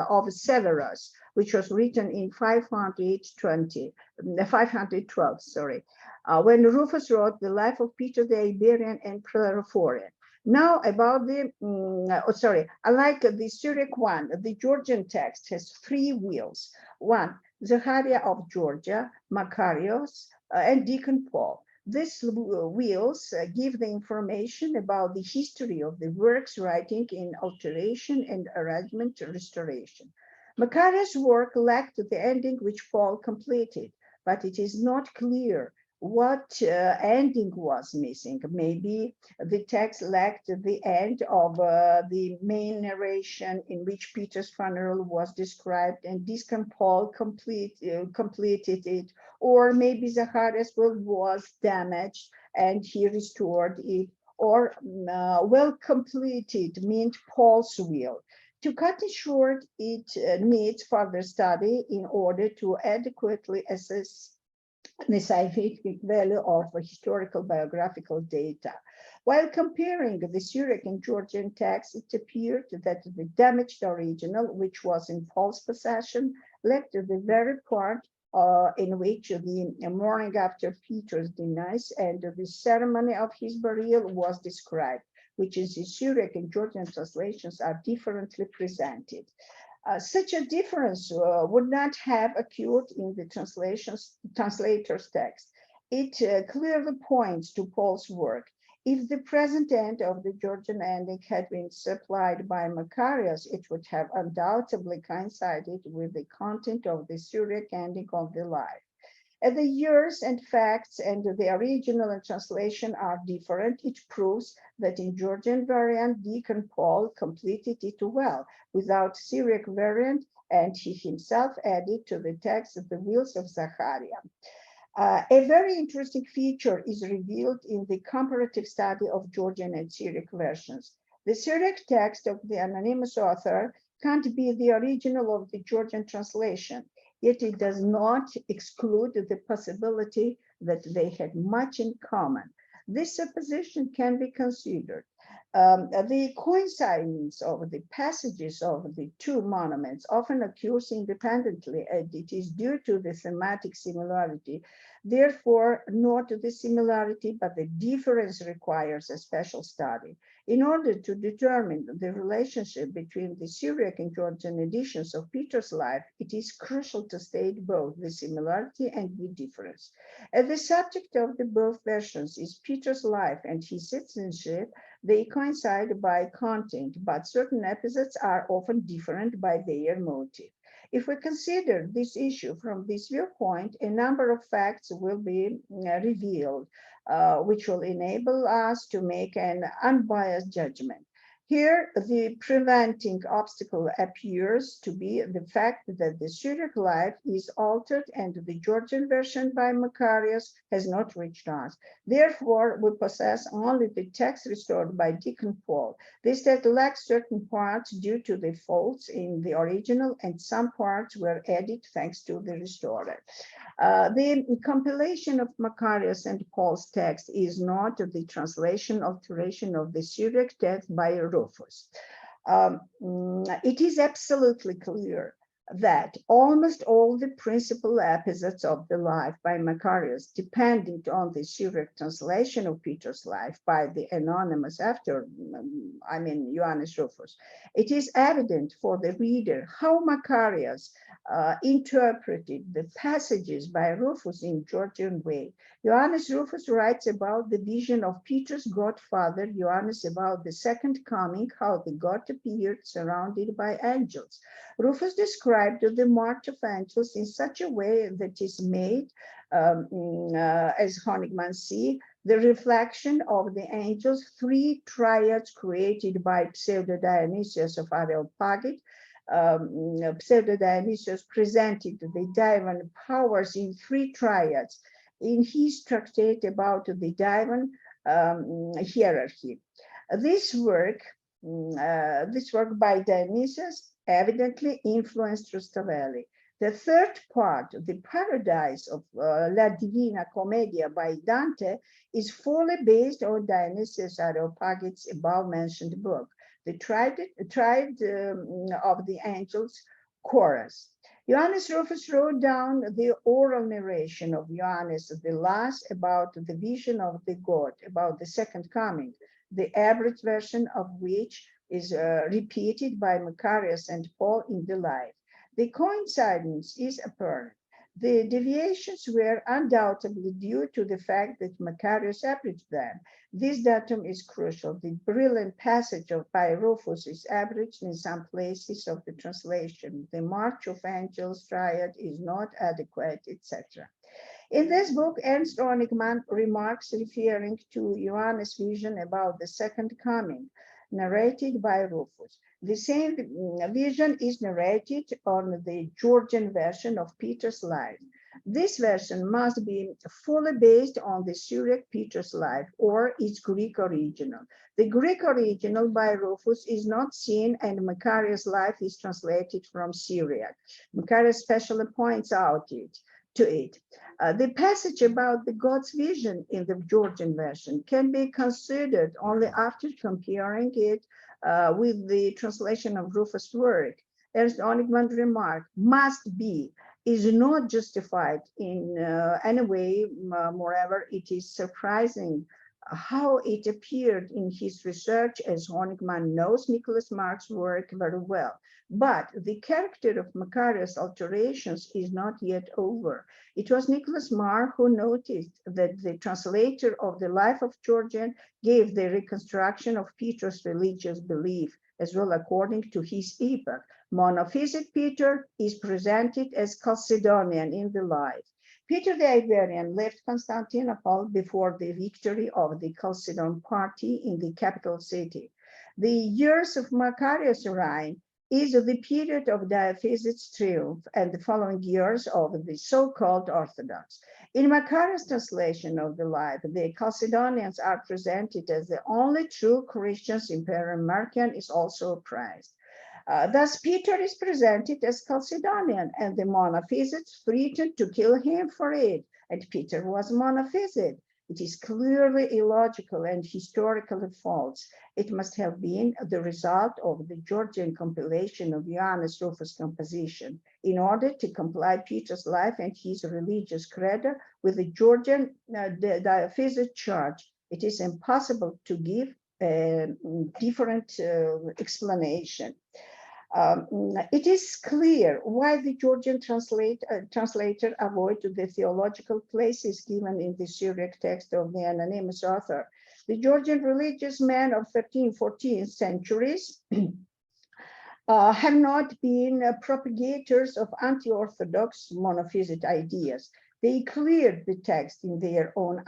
of Severus, which was written in 512, when Rufus wrote The Life of Peter the Iberian and Plerophorion. Now about the, unlike the Syriac one, the Georgian text has three wheels. One, Zechariah of Georgia, Macarius, and Deacon Paul. These wheels give the information about the history of the work's writing in alteration and arrangement restoration. Macarius' work lacked the ending which Paul completed, but it is not clear what ending was missing. Maybe the text lacked the end of the main narration in which Peter's funeral was described and Deacon Paul completed it, or maybe Zacharias' will was damaged and he restored it, or well completed meant Paul's will. To cut it short, it needs further study in order to adequately assess the scientific value of historical biographical data. While comparing the Syriac and Georgian texts, it appeared that the damaged original, which was in Paul's possession, left the very part in which the morning after Peter's demise and the ceremony of his burial was described, which is the Syriac and Georgian translations are differently presented. Such a difference would not have occurred in the translator's text. It clearly points to Paul's work. If the present end of the Georgian ending had been supplied by Macarius, it would have undoubtedly coincided with the content of the Syriac ending of the life. The years and facts and the original and translation are different. It proves that in Georgian variant, Deacon Paul completed it well without Syriac variant, and he himself added to the text the wheels of Zachariah. A very interesting feature is revealed in the comparative study of Georgian and Syriac versions. The Syriac text of the anonymous author can't be the original of the Georgian translation, yet it does not exclude the possibility that they had much in common. This supposition can be considered. The coincidence of the passages of the two monuments often occurs independently, and it is due to the thematic similarity. Therefore, not the similarity, but the difference requires a special study. In order to determine the relationship between the Syriac and Georgian editions of Peter's life, it is crucial to state both the similarity and the difference. As the subject of the both versions is Peter's life and his citizenship, they coincide by content, but certain episodes are often different by their motive. If we consider this issue from this viewpoint, a number of facts will be revealed, which will enable us to make an unbiased judgment. Here, the preventing obstacle appears to be the fact that the Syriac life is altered and the Georgian version by Macarius has not reached us. Therefore, we possess only the text restored by Deacon Paul. This text lacks certain parts due to the faults in the original, and some parts were added thanks to the restorer. The compilation of Macarius and Paul's text is not the translation alteration of the Syriac text by Rufus. It is absolutely clear that almost all the principal episodes of the life by Macarius depended on the Syriac translation of Peter's life by the anonymous Ioannis Rufus. It is evident for the reader how Macarius interpreted the passages by Rufus in Georgian way. Ioannis Rufus writes about the vision of Peter's godfather, Ioannis about the second coming, how the God appeared surrounded by angels. Rufus described the march of angels in such a way that is made, as Honigman see, the reflection of the angels, three triads created by Pseudo-Dionysius of Areopagite. Pseudo-Dionysius presented the divine powers in three triads in his tractate about the divine hierarchy. This work by Dionysius evidently influenced Rustavelli. The third part, the Paradise of La Divina Commedia by Dante, is fully based on Dionysius Areopagite's above-mentioned book, the Triad of the Angels chorus. Ioannis Rufus wrote down the oral narration of Ioannis the Last about the vision of the God, about the second coming, the average version of which is repeated by Macarius and Paul in the life. The coincidence is apparent. The deviations were undoubtedly due to the fact that Macarius averaged them. This datum is crucial. The brilliant passage by Rufus is averaged in some places of the translation. The March of Angels triad is not adequate, etc. In this book, Ernst Honigmann remarks referring to Ioannis' vision about the second coming, narrated by Rufus. The same vision is narrated on the Georgian version of Peter's life. This version must be fully based on the Syriac Peter's life or its Greek original. The Greek original by Rufus is not seen, and Macarius' life is translated from Syriac. Macarius especially points out to it. The passage about the God's vision in the Georgian version can be considered only after comparing it with the translation of Rufus' work. Ernst Honigmann remark, must be, is not justified in any way. Moreover, it is surprising how it appeared in his research, as Honigmann knows Nicholas Mark's work very well. But the character of Macarius' alterations is not yet over. It was Nicholas Mark who noticed that the translator of the life of Georgian gave the reconstruction of Peter's religious belief, as well according to his epoch. Monophysite Peter is presented as Chalcedonian in the life. Peter the Iberian left Constantinople before the victory of the Chalcedon party in the capital city. The years of Macarius' reign is the period of Diophysite's triumph and the following years of the so-called Orthodox. In Macarius' translation of the life, the Chalcedonians are presented as the only true Christians. Imperium Marcian is also praised. Thus, Peter is presented as Chalcedonian, and the Monophysites threatened to kill him for it, and Peter was Monophysite. It is clearly illogical and historically false. It must have been the result of the Georgian compilation of Ioannis Rufus' composition in order to comply Peter's life and his religious credo with the Georgian Diophysite church. It is impossible to give a different explanation. It is clear why the Georgian translator avoided the theological places given in the Syriac text of the anonymous author. The Georgian religious men of 13th, 14th centuries have not been propagators of anti-Orthodox monophysite ideas. They cleared the text in their own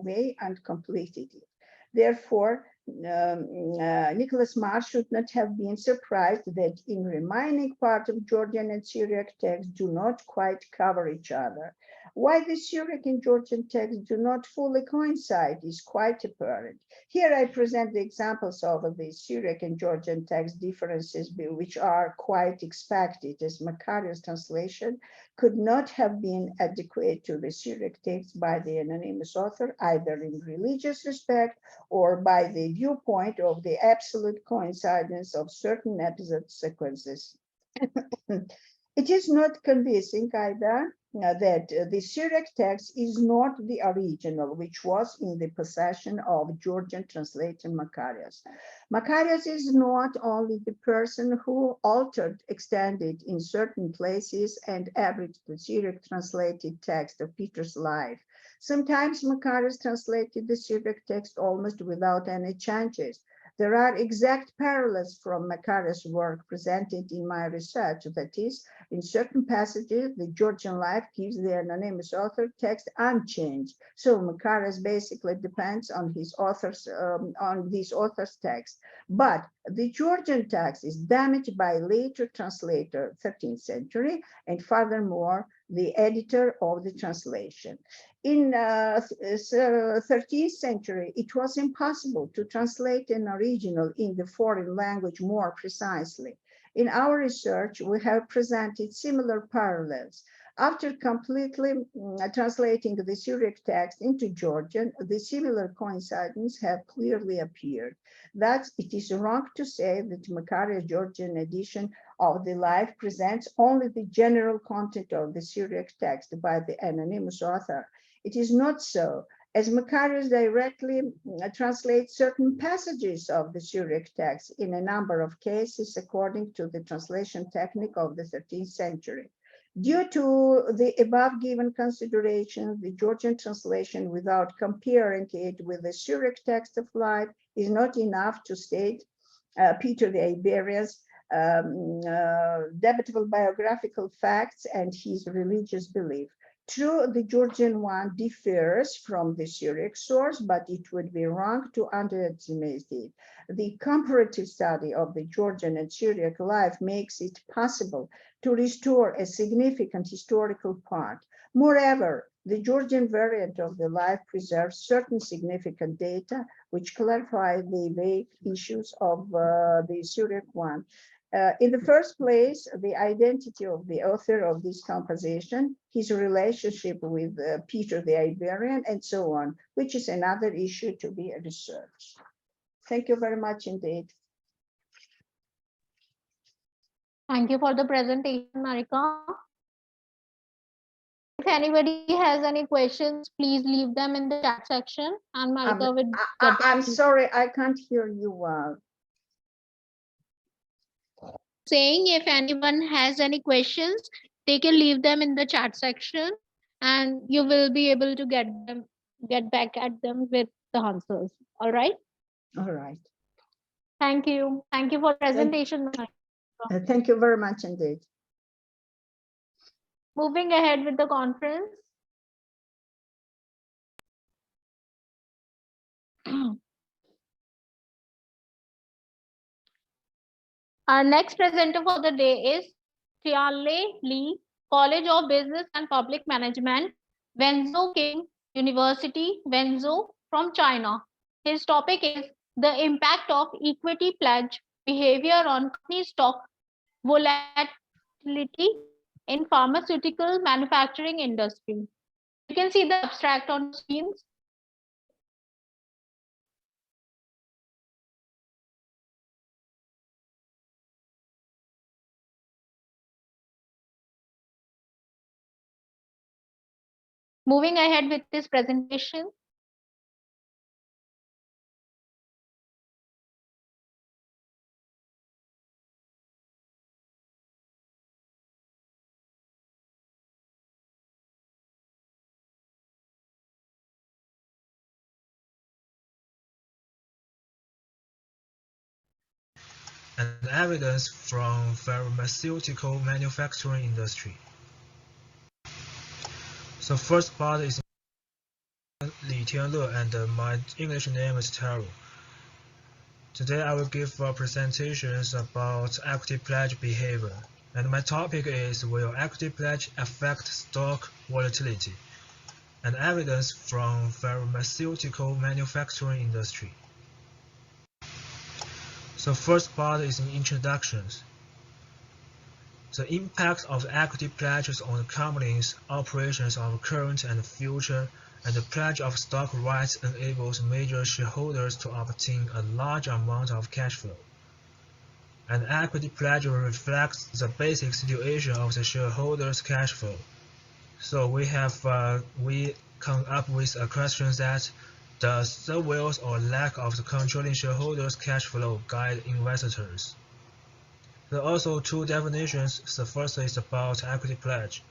way and completed it. Therefore, Nicholas Marsh should not have been surprised that in remaining part of Georgian and Syriac texts do not quite cover each other. Why the Syriac and Georgian texts do not fully coincide is quite apparent. Here I present the examples of the Syriac and Georgian text differences, which are quite expected, as Macarius' translation could not have been adequate to the Syriac text by the anonymous author, either in religious respect or by the viewpoint of the absolute coincidence of certain episode sequences. It is not convincing either that the Syriac text is not the original, which was in the possession of Georgian translator Macarius. Macarius is not only the person who altered, extended in certain places, and averaged the Syriac translated text of Peter's life. Sometimes Macarius translated the Syriac text almost without any changes. There are exact parallels from Macarius' work presented in my research, that is, in certain passages, the Georgian life gives the anonymous author text unchanged. So Macarius basically depends on his author's, on this author's text. But the Georgian text is damaged by later translator, 13th century, and furthermore, the editor of the translation. In 13th century, it was impossible to translate an original in the foreign language more precisely. In our research, we have presented similar parallels. After completely translating the Syriac text into Georgian, the similar coincidences have clearly appeared. Thus, it is wrong to say that Macarius' Georgian edition of the life presents only the general content of the Syriac text by the anonymous author. It is not so, as Macarius directly translates certain passages of the Syriac text in a number of cases according to the translation technique of the 13th century. Due to the above given considerations, the Georgian translation, without comparing it with the Syriac text of life, is not enough to state Peter the Iberian's debatable biographical facts and his religious belief. True, the Georgian one differs from the Syriac source, but it would be wrong to underestimate it. The comparative study of the Georgian and Syriac life makes it possible to restore a significant historical part. Moreover, the Georgian variant of the life preserves certain significant data which clarify the vague issues of the Syriac one. In the first place, the identity of the author of this composition, his relationship with Peter the Iberian, and so on, which is another issue to be researched. Thank you very much indeed. Thank you for the presentation, Marika. If anybody has any questions, please leave them in the chat section, and Marika will get I'm sorry, I can't hear you well. Saying if anyone has any questions, they can leave them in the chat section, and you will be able to get back at them with the answers. All right. All right. Thank you. Thank you for the presentation. Thank you very much indeed. Moving ahead with the conference. Our next presenter for the day is Tianle Li, College of Business and Public Management, Wenzhou King University, Wenzhou from China. His topic is the impact of equity pledge behavior on company stock volatility in pharmaceutical manufacturing industry. You can see the abstract on screens. Moving ahead with this presentation. And evidence from pharmaceutical manufacturing industry. So first part is Li Tianle, and my English name is Taro. Today I will give presentations about equity pledge behavior, and my topic is will equity pledge affect stock volatility, and evidence from pharmaceutical manufacturing industry. So first part is in introductions. The impact of equity pledges on the company's operations of current and future, and the pledge of stock rights enables major shareholders to obtain a large amount of cash flow. An equity pledge reflects the basic situation of the shareholders' cash flow. So we come up with a question that does the wealth or lack of the controlling shareholders' cash flow guide investors? There are also two definitions. The first is about equity pledge.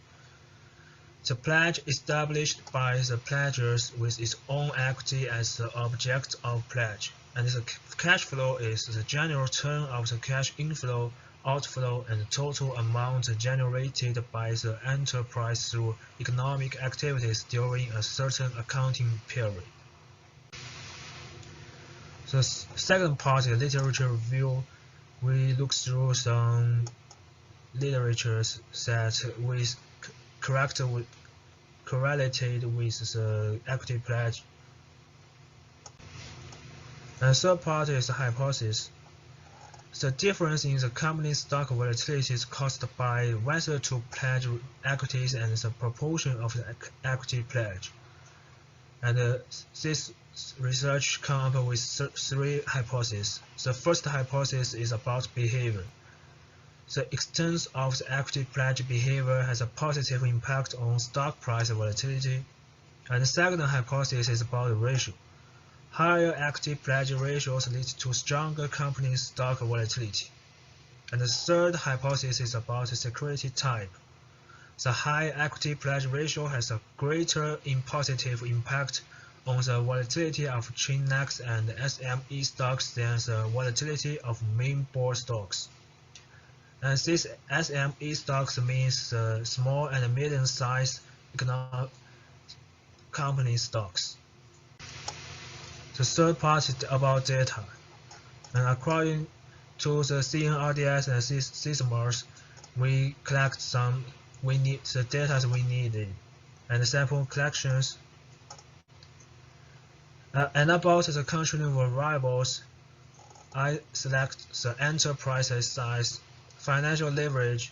The pledge established by the pledgers with its own equity as the object of pledge, and the cash flow is the general term of the cash inflow, outflow, and total amount generated by the enterprise through economic activities during a certain accounting period. The second part is literature review. We look through some literature that with correlated with the equity pledge. And third part is the hypothesis. The difference in the company's stock volatility is caused by whether to pledge equities and the proportion of the equity pledge. And this research comes up with three hypotheses. The first hypothesis is about behavior. The extent of the equity pledge behavior has a positive impact on stock price volatility. And the second hypothesis is about the ratio. Higher equity pledge ratios lead to stronger company stock volatility. And the third hypothesis is about the security type. The high equity pledge ratio has a greater positive impact on the volatility of Chinex and SME stocks than the volatility of main board stocks. And this SME stocks means the small and medium-sized economic company stocks. The third part is about data. And according to the CNRDS and CISMARS, we collect the data we needed and the sample collections. And about the controlling variables, I select the enterprise size, financial leverage,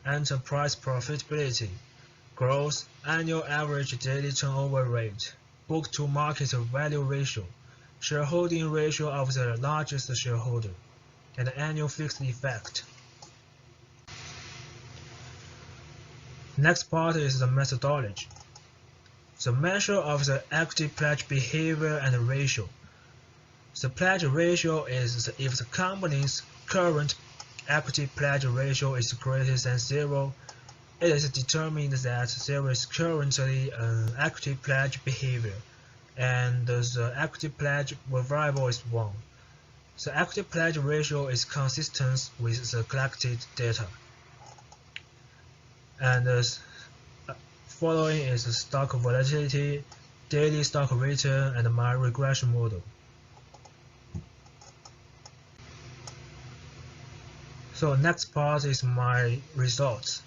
enterprise profitability, growth, annual average daily turnover rate, book-to-market value ratio, shareholding ratio of the largest shareholder, and annual fixed effect. Next part is the methodology. The measure of the equity pledge behavior and ratio. The pledge ratio is if the company's current equity pledge ratio is greater than 0, it is determined that there is currently an equity pledge behavior, and the equity pledge variable is 1. The equity pledge ratio is consistent with the collected data. And following is the stock volatility, daily stock return, and my regression model. So next part is my results.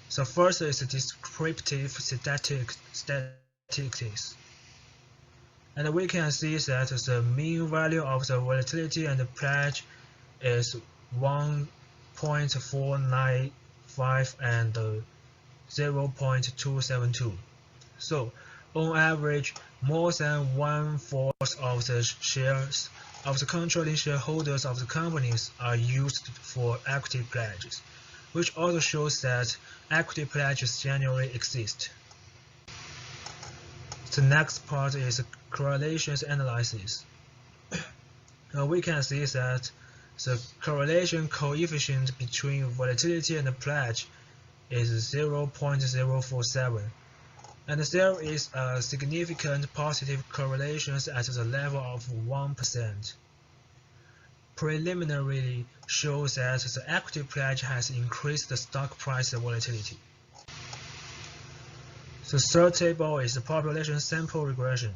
So first is descriptive statistics. And we can see that the mean value of the volatility and the pledge is 1.495 and 0.272. So on average, more than 1/4 of the shares of the controlling shareholders of the companies are used for equity pledges, which also shows that equity pledges generally exist. The next part is correlations analysis. We can see that the correlation coefficient between volatility and the pledge is 0.047, and there is a significant positive correlation at the level of 1%. Preliminarily shows that the equity pledge has increased the stock price volatility. The third table is the population sample regression,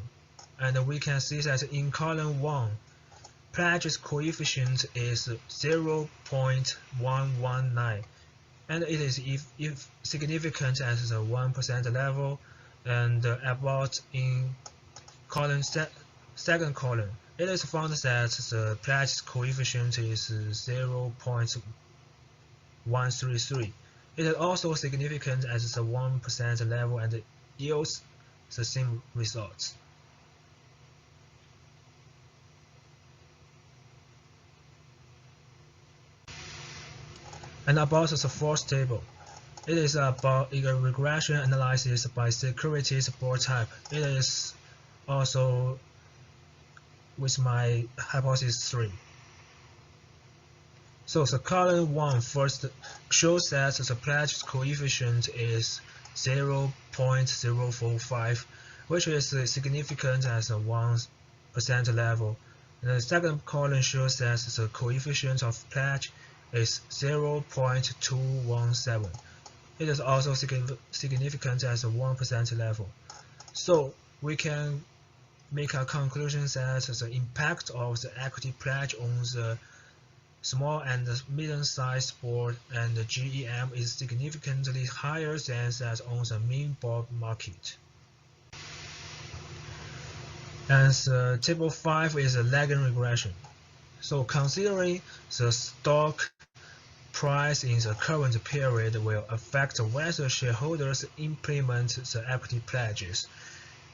and we can see that in column 1, pledge coefficient is 0.119, and it is if significant at the 1% level, and about in second column. It is found that the pledge coefficient is 0.133. It is also significant at the 1% level and yields the same results. And about the fourth table, it is about a regression analysis by securities board type. It is also with my hypothesis 3. So the column 1 first shows that the pledge coefficient is 0.045, which is significant at the 1% level. And the second column shows that the coefficient of pledge is 0.217. It is also significant at the 1% level. So we can make a conclusion that the impact of the equity pledge on the small and medium-sized board and the GEM is significantly higher than that on the main board market. And table 5 is a lagging regression. So considering the stock price in the current period will affect whether shareholders implement the equity pledges.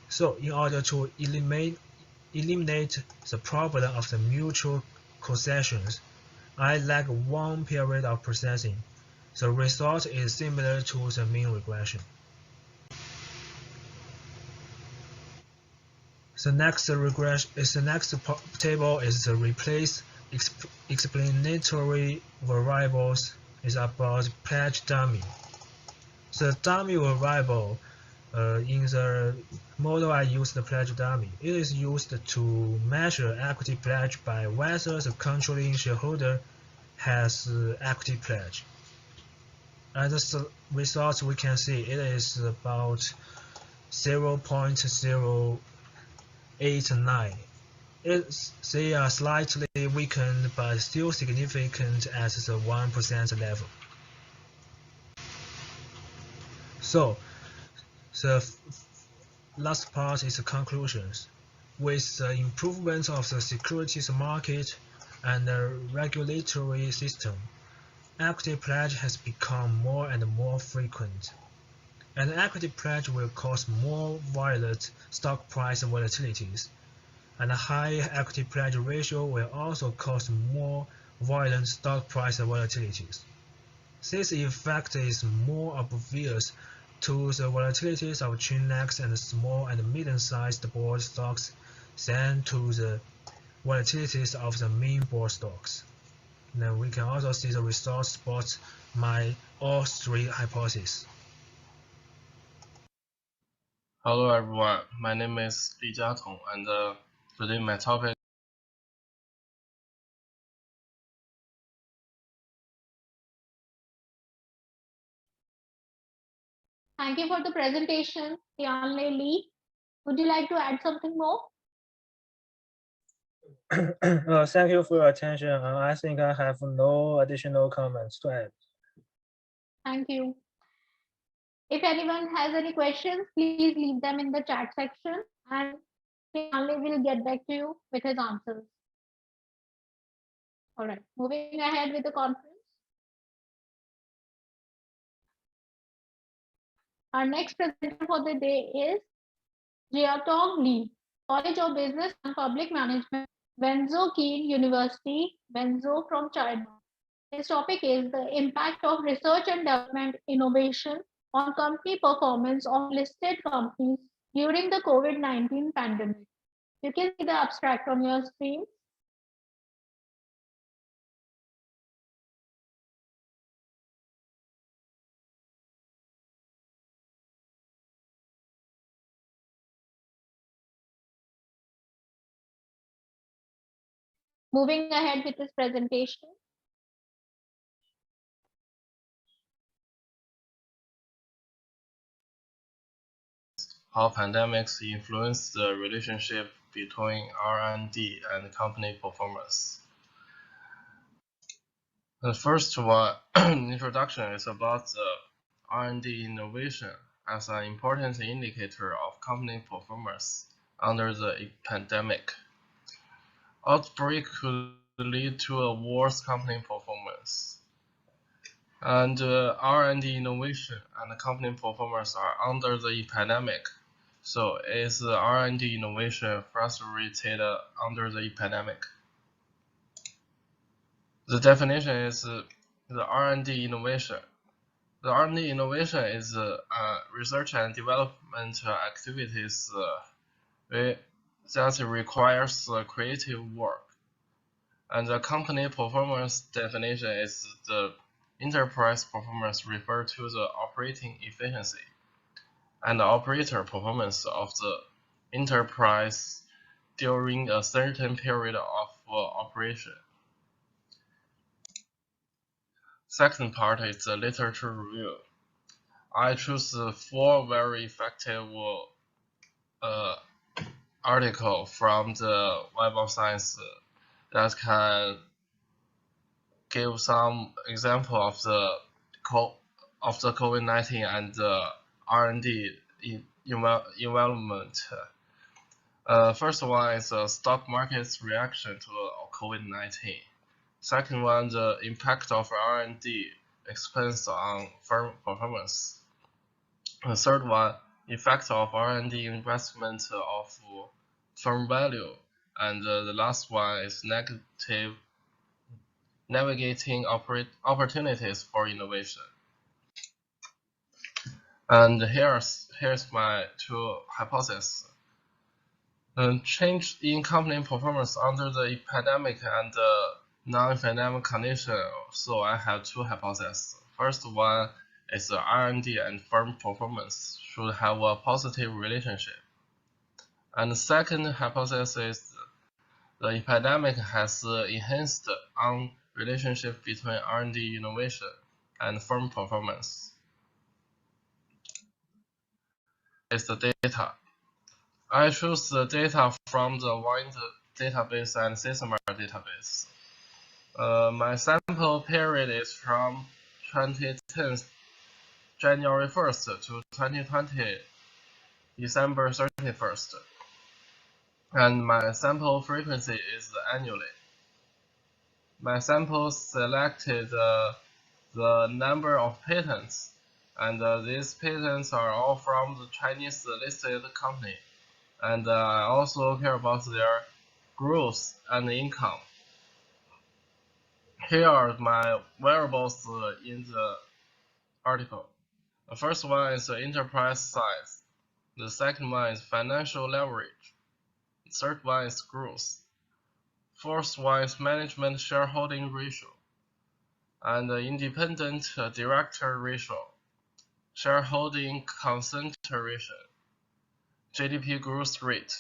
So in order to eliminate the problem of the mutual concessions, I lag one period of processing. The result is similar to the mean regression. The next table is the replace explanatory variables is about pledge dummy. The dummy variable in the model I used the pledge dummy. It is used to measure equity pledge by whether the controlling shareholder has equity pledge. And the results we can see it is about 0.089. They are slightly weakened but still significant at the 1% level. So the last part is the conclusions. With the improvement of the securities market and the regulatory system, equity pledge has become more and more frequent. And equity pledge will cause more violent stock price volatilities. And a high equity pledge ratio will also cause more violent stock price volatilities. This effect is more obvious to the volatilities of Chinex and small and medium-sized board stocks than to the volatilities of the main board stocks. Then we can also see the results support all three hypotheses. Hello everyone, my name is Li Jiatong, and today my topic. Thank you for the presentation, Tianle Li. Would you like to add something more? Thank you for your attention. I think I have no additional comments to add. Thank you. If anyone has any questions, please leave them in the chat section and Tianle will get back to you with his answers. All right, moving ahead with the conference. Our next presenter for the day is Jiatong Li, College of Business and Public Management, Wenzhou Qin University, Wenzhou from China. His topic is the impact of research and development innovation on company performance of listed companies during the COVID-19 pandemic. You can see the abstract on your screen. Moving ahead with this presentation. How pandemics influence the relationship between R&D and company performance. The first one, introduction, is about the R&D innovation as an important indicator of company performance under the pandemic. Outbreak could lead to a worse company performance. And R&D innovation and company performance are under the pandemic. So is the R&D innovation frustrated under the pandemic? The definition is the R&D innovation. The R&D innovation is research and development activities that requires creative work. And the company performance definition is the enterprise performance referred to the operating efficiency and the operator performance of the enterprise during a certain period of operation. Second part is the literature review. I choose 4 very effective articles from the Web of Science that can give some example of the COVID-19 and the R&D environment. First one is the stock market's reaction to COVID-19. Second one, the impact of R&D expense on firm performance. The third one, effect of R&D investment of firm value. And the last one is navigating opportunities for innovation. And here's my 2 hypotheses. Change in company performance under the pandemic and non-pandemic condition. So I have 2 hypotheses. First one is the R&D and firm performance should have a positive relationship. And the second hypothesis is the pandemic has enhanced on relationship between R&D innovation and firm performance. Is the data. I choose the data from the Wind database and Systema database. My sample period is from 2010 January 1st to 2020 December 31st. And my sample frequency is annually. My sample selected the number of patents, and these patents are all from the Chinese listed company. And I also care about their growth and income. Here are my variables in the article. The first one is the enterprise size. The second one is financial leverage. The third one is growth. Fourth one is management shareholding ratio. And the independent director ratio. Shareholding concentration. GDP growth rate.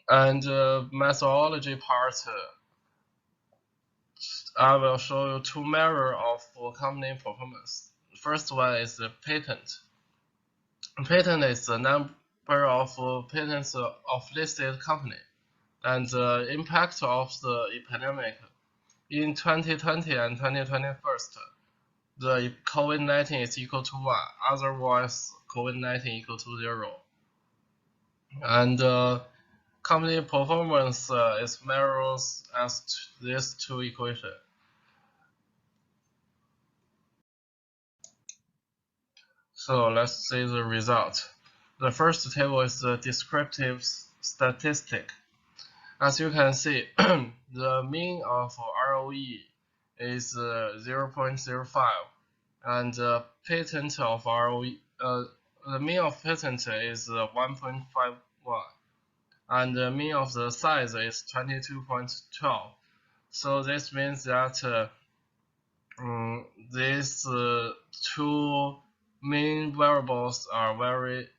And methodology part, I will show you 2 measures of company performance. First one is the patent. Patent is the number of patents of listed company, and the impact of the pandemic in 2020 and 2021. The COVID-19 is equal to 1, otherwise COVID-19 equal to 0. And company performance is measured as these 2 equations. So let's see the result. The first table is the descriptive statistic. As you can see, the mean of ROE is 0.05, and the patent of ROE, the mean of patent is 1.51, and the mean of the size is 22.12. So this means that these 2 main variables are very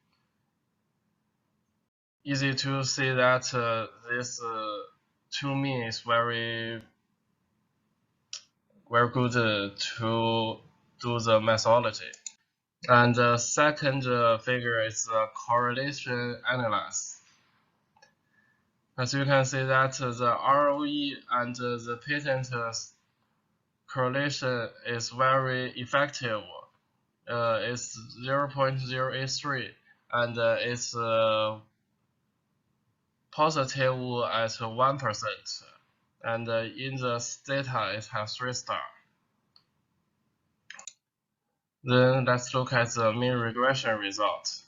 easy to see that this 2 mean is very good to do the methodology. And the second figure is the correlation analysis. As you can see that the ROE and the patent correlation is very effective. It's 0.083 and it's positive at 1%. And in the data, it has 3 stars. Then let's look at the mean regression result.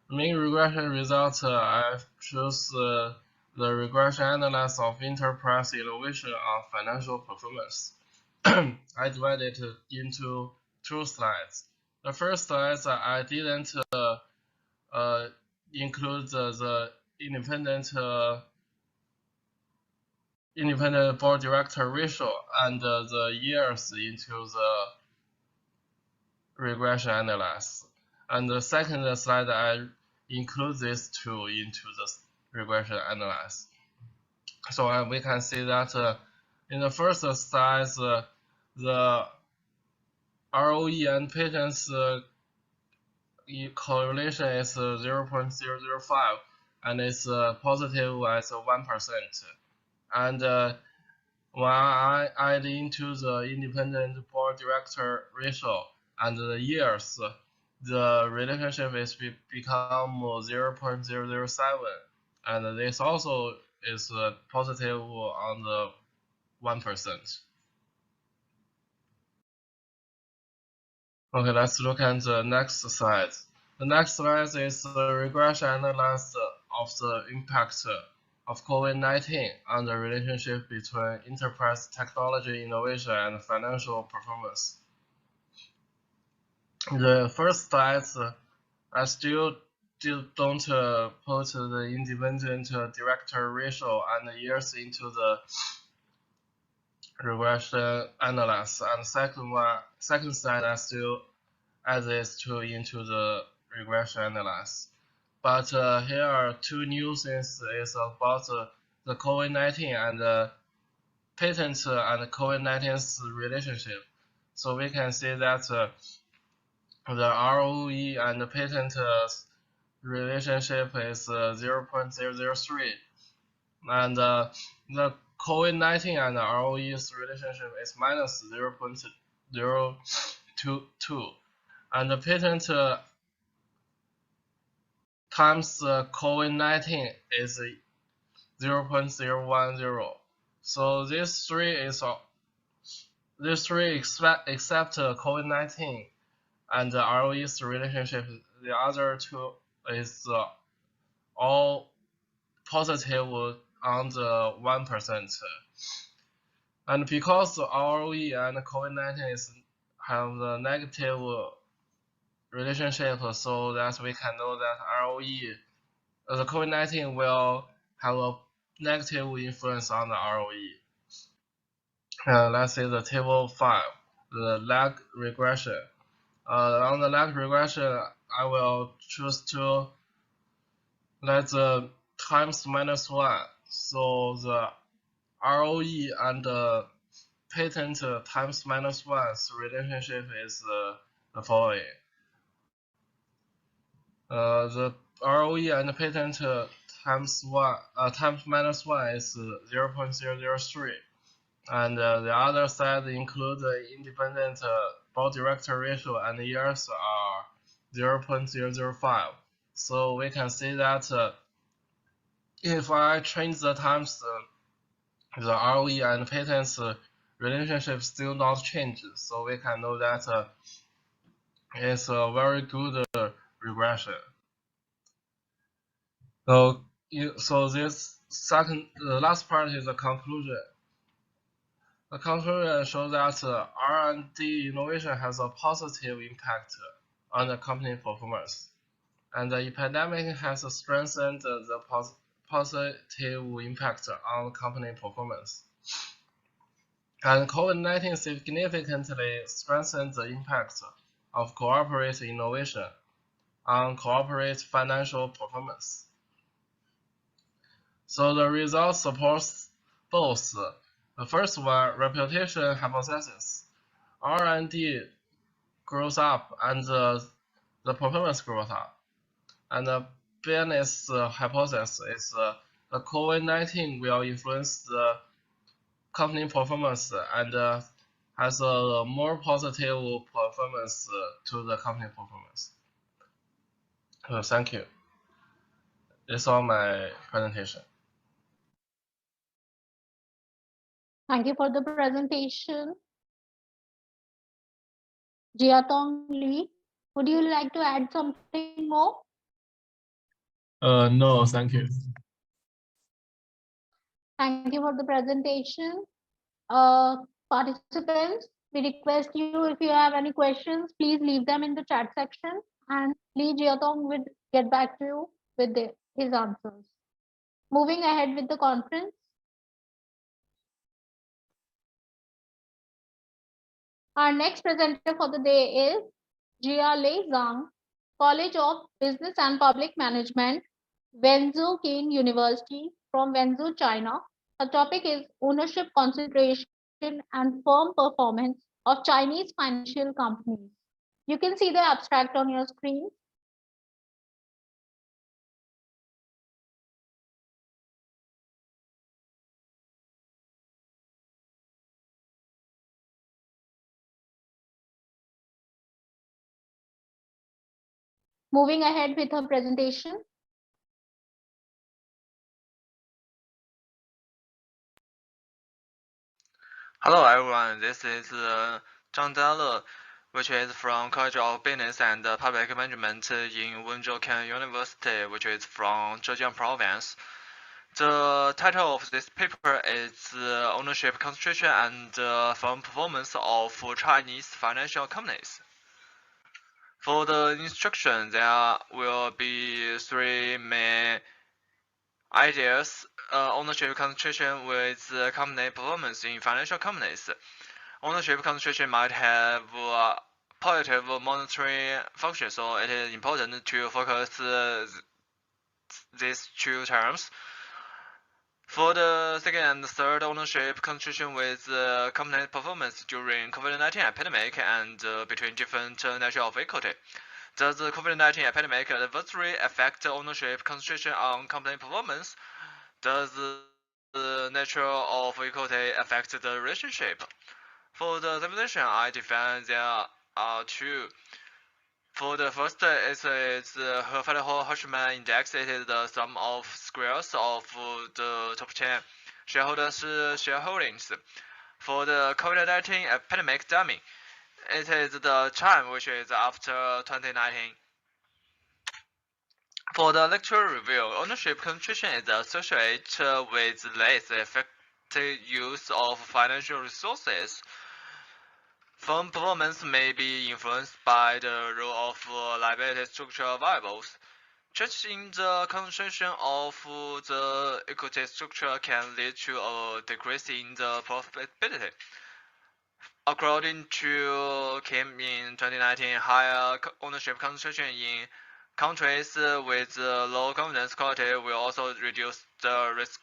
Mean regression result, I choose the regression analysis of enterprise innovation on financial performance. I divided it into 2 slides. The first slide, I didn't include the independent board director ratio and the years into the regression analysis. And the second slide, I include these two into the regression analysis. So we can see that in the first slide, the ROE and patents correlation is 0.005 and it's positive at 1%. And when I add into the independent board director ratio and the years, the relationship is become 0.007, and this also is positive on the 1%. Okay, let's look at the next slide. The next slide is the regression analysis of the impact of COVID-19 on the relationship between enterprise technology innovation and financial performance. The first slide, I still don't put the independent director ratio and the years into the regression analysis, and second slide, I still add this into the regression analysis. But here are 2 new things is about the COVID-19 and the patent and COVID-19's relationship. So we can see that the ROE and the patent relationship is 0.003, and the COVID-19 and the ROE's relationship is minus 0.022, and the patent times COVID-19 is 0.010. So these three except COVID-19 and the ROE's relationship. The other 2 is all positive on the 1%. And because the ROE and COVID-19 have the negative relationship, so that we can know that ROE, the COVID-19 will have a negative influence on the ROE. Let's see the table 5, the lag regression. On the lag regression, I will choose to let the times minus 1. So the ROE and the patent times minus 1's relationship is the following. The ROE and patent times minus 1 is 0.003. And the other side include the independent board director ratio, and the years are 0.005. So we can see that if I change the times, the ROE and patents relationship still not change. So we can know that it's a very good regression. So this the last part is the conclusion. The conclusion shows that R&D innovation has a positive impact on the company performance, and the epidemic has strengthened the positive impact on company performance. And COVID-19 significantly strengthened the impact of corporate innovation on corporate financial performance. So the results supports both. The first one, reputation hypothesis. R&D grows up and the performance grows up. And the business hypothesis is the COVID-19 will influence the company performance and has a more positive performance to the company performance. Thank you. That's all my presentation. Thank you for the presentation. Jiatong Lee, would you like to add something more? No, thank you. Thank you for the presentation. Participants, we request you, if you have any questions, please leave them in the chat section, and Lee Jiatong will get back to you with his answers. Moving ahead with the conference. Our next presenter for the day is Jia Lei Zhang, College of Business and Public Management, Wenzhou Qin University from Wenzhou, China. Her topic is ownership concentration and firm performance of Chinese financial companies. You can see the abstract on your screen. Moving ahead with her presentation. Hello everyone, this is Zhang Dale, which is from College of Business and Public Management in Wenzhou Can University, which is from Zhejiang Province. The title of this paper is Ownership Concentration and Firm Performance of Chinese Financial Companies. For the instruction, there will be three main ideas. Ownership concentration with company performance in financial companies. Ownership concentration might have positive monetary function, so it is important to focus these two terms. For the second and third, ownership concentration with company performance during COVID-19 epidemic and between different nature of equity. Does the COVID-19 epidemic adversely affect ownership concentration on company performance? Does the nature of equity affect the relationship? For the definition, I define there are two. For the first, it is the Herford-Hirschman index. It is the sum of squares of the top 10 shareholders' shareholdings. For the COVID-19 epidemic timing, it is the time which is after 2019. For the lecture review, ownership concentration is associated with less effective use of financial resources. Firm performance may be influenced by the role of liability structure variables. Change in the concentration of the equity structure can lead to a decrease in the profitability. According to Kim in 2019, higher ownership concentration in countries with low confidence quality will also reduce the risk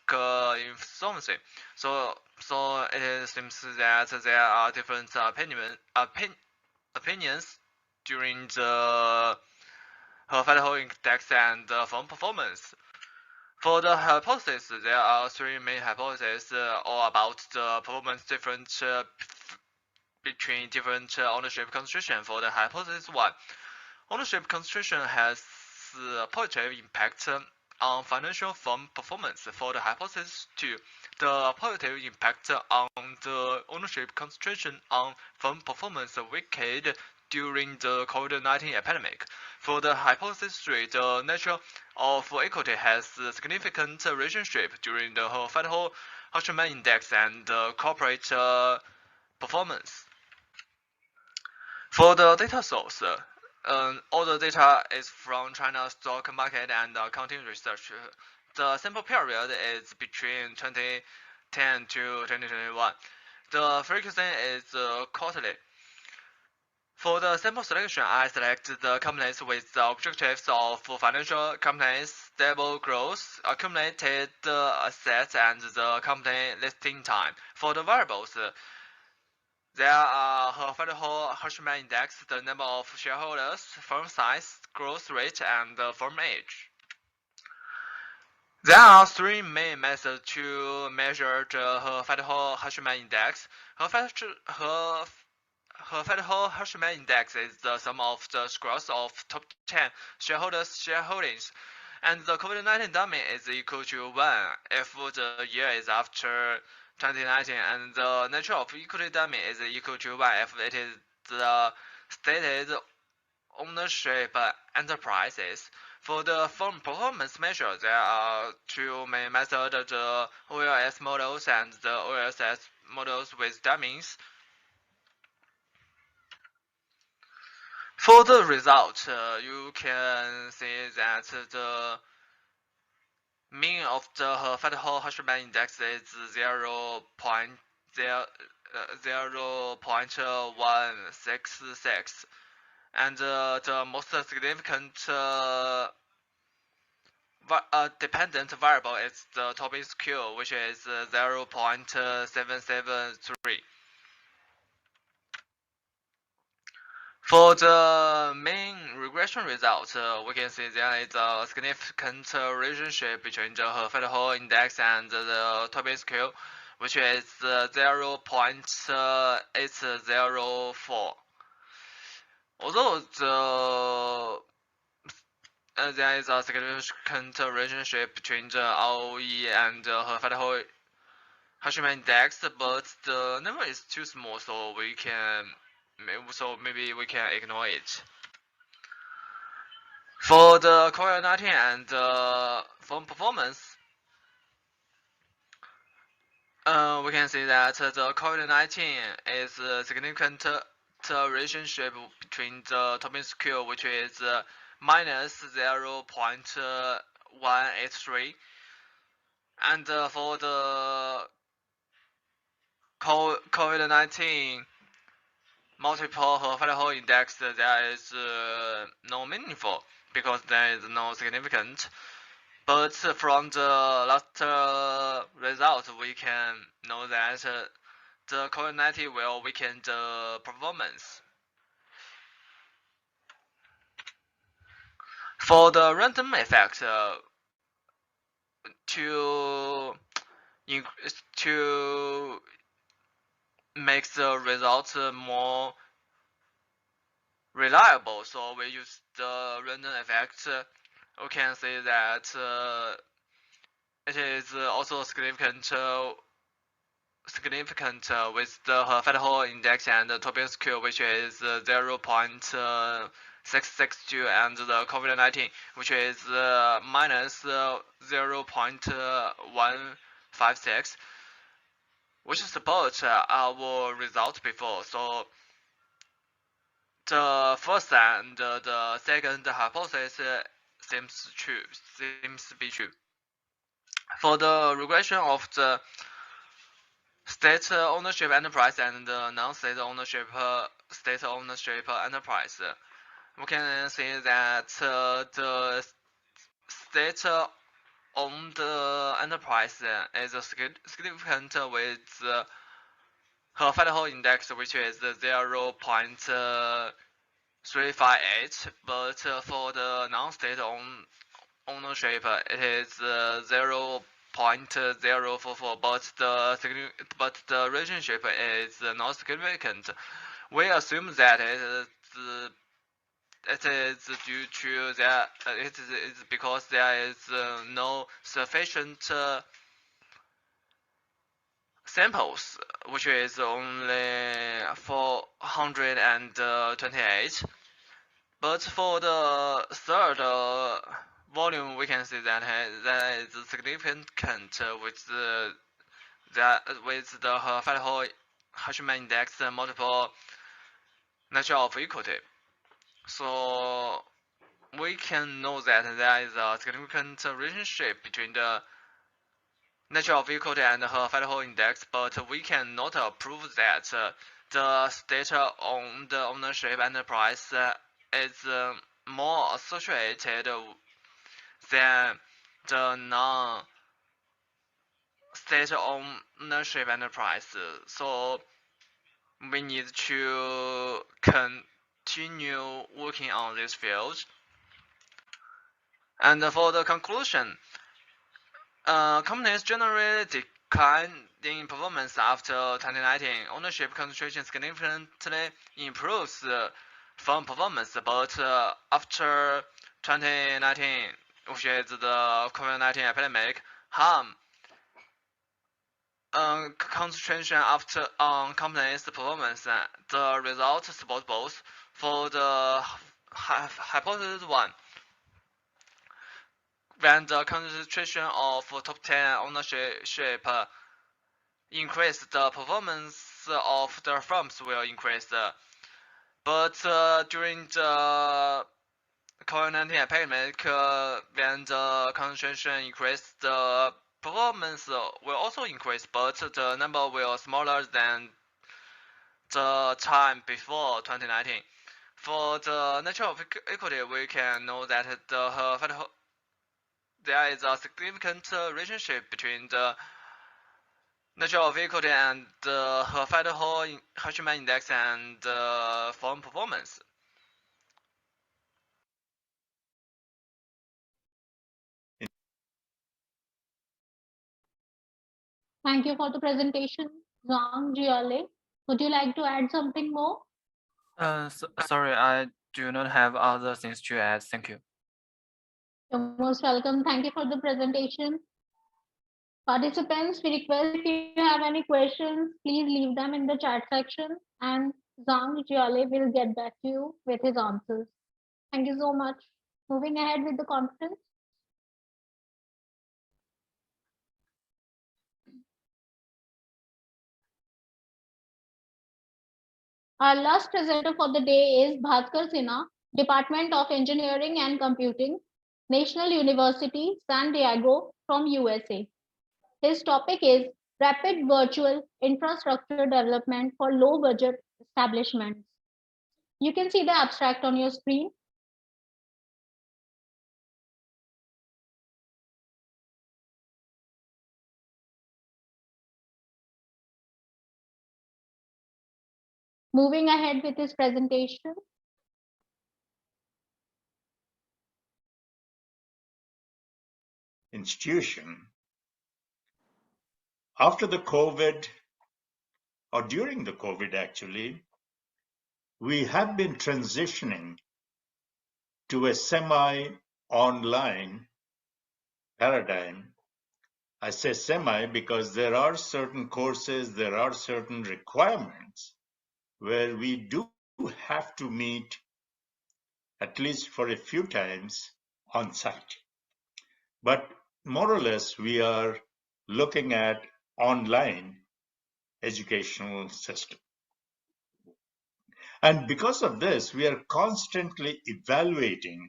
insolvency. So it seems that there are different opinions during the Federal Index and firm performance. For the hypothesis, there are three main hypotheses all about the performance difference between different ownership concentration. For the hypothesis 1, ownership concentration has a positive impact on financial firm performance. For the hypothesis 2, the positive impact on the ownership concentration on firm performance weakened during the COVID-19 epidemic. For the hypothesis 3, the nature of equity has a significant relationship during the Federal Hirschman Index and corporate performance. For the data source, all the data is from China stock market and accounting research. The sample period is between 2010 to 2021. The frequency is quarterly. For the sample selection, I select the companies with the objectives of financial companies, stable growth, accumulated assets, and the company listing time. For the variables, there are Federal Hirschman Index, the number of shareholders, firm size, growth rate, and firm age. There are three main methods to measure the Federal-Hirschman index. Federal-Hirschman index is the sum of the scores of top 10 shareholders' shareholdings, and the COVID-19 dummy is equal to 1 if the year is after 2019, and the nature of equity dummy is equal to 1 if it is the stated ownership enterprises. For the firm performance measure, there are two main methods, the OLS models and the OLS models with dummies. For the result, you can see that the mean of the Federal-Hirschman index is 0.166, and the most significant dependent variable is the Tobin's Q, which is 0.773. For the main regression result, we can see there is a significant relationship between the Federal index and the Tobin's Q, which is 0.804. Although there is a significant relationship between the ROE and the Federal Hirschman index, but the number is too small, so maybe we can ignore it. For the COVID-19 and firm performance, we can see that the COVID-19 is a significant relationship between the Tobin's Q, which is minus 0.183, and for the COVID-19 multiple Federal index, there is no meaningful because there is no significant. But from the last result, we can know that the COVID-19 will weaken the performance. For the random effect, to make the results more reliable, so we use the random effect. We can say that it is also significant with the Federal index and the Tobin's Q, which is 0.662, and the COVID-19, which is minus 0.156, which supports our result before. So the first and the second hypothesis seems to be true. For the regression of the state ownership enterprise and the non-state ownership enterprise, we can see that the state-owned enterprise is significant with her Federal index, which is 0.358, but for the non-state ownership, it is 0.044, but the relationship is not significant. We assume that it is due to that. It is because there is no sufficient samples, which is only 428. But for the third volume, we can see that that is significant with the Federal Hirschman index multiple nature of equity. So we can know that there is a significant relationship between the nature of equity and her Federal index, but we cannot prove that the state-owned ownership enterprise is more associated than the non-state ownership enterprise. So we need to continue working on this field. And for the conclusion, Companies generally decline in performance after 2019. Ownership concentration significantly improves firm performance, but after 2019, which is the COVID-19 epidemic, harm concentration after on companies' performance. The result support both. For the hypothesis 1, when the concentration of top 10 ownership increase, the performance of the firms will increase. But during the COVID-19 epidemic, when the concentration increases, the performance will also increase, but the number will smaller than the time before 2019. For the nature of equity, we can know that there is a significant relationship between the nature of equity and the Herford-Hall index and firm performance. Thank you for the presentation, Zhang Jiale. Would you like to add something more? Sorry, I do not have other things to add. Thank you. You're most welcome. Thank you for the presentation. Participants, we request if you have any questions, please leave them in the chat section and Zhang Jiale will get back to you with his answers. Thank you so much. Moving ahead with the conference. Our last presenter for the day is Bhaskar Sinha, Department of Engineering and Computing, National University, San Diego from USA. His topic is Rapid Virtual Infrastructure Development for Low Budget Establishments. You can see the abstract on your screen. Moving ahead with his presentation. Institution. After the COVID, or during the COVID actually, we have been transitioning to a semi-online paradigm. I say semi because there are certain courses, there are certain requirements where we do have to meet at least for a few times on site. But more or less, we are looking at online educational system. And because of this, we are constantly evaluating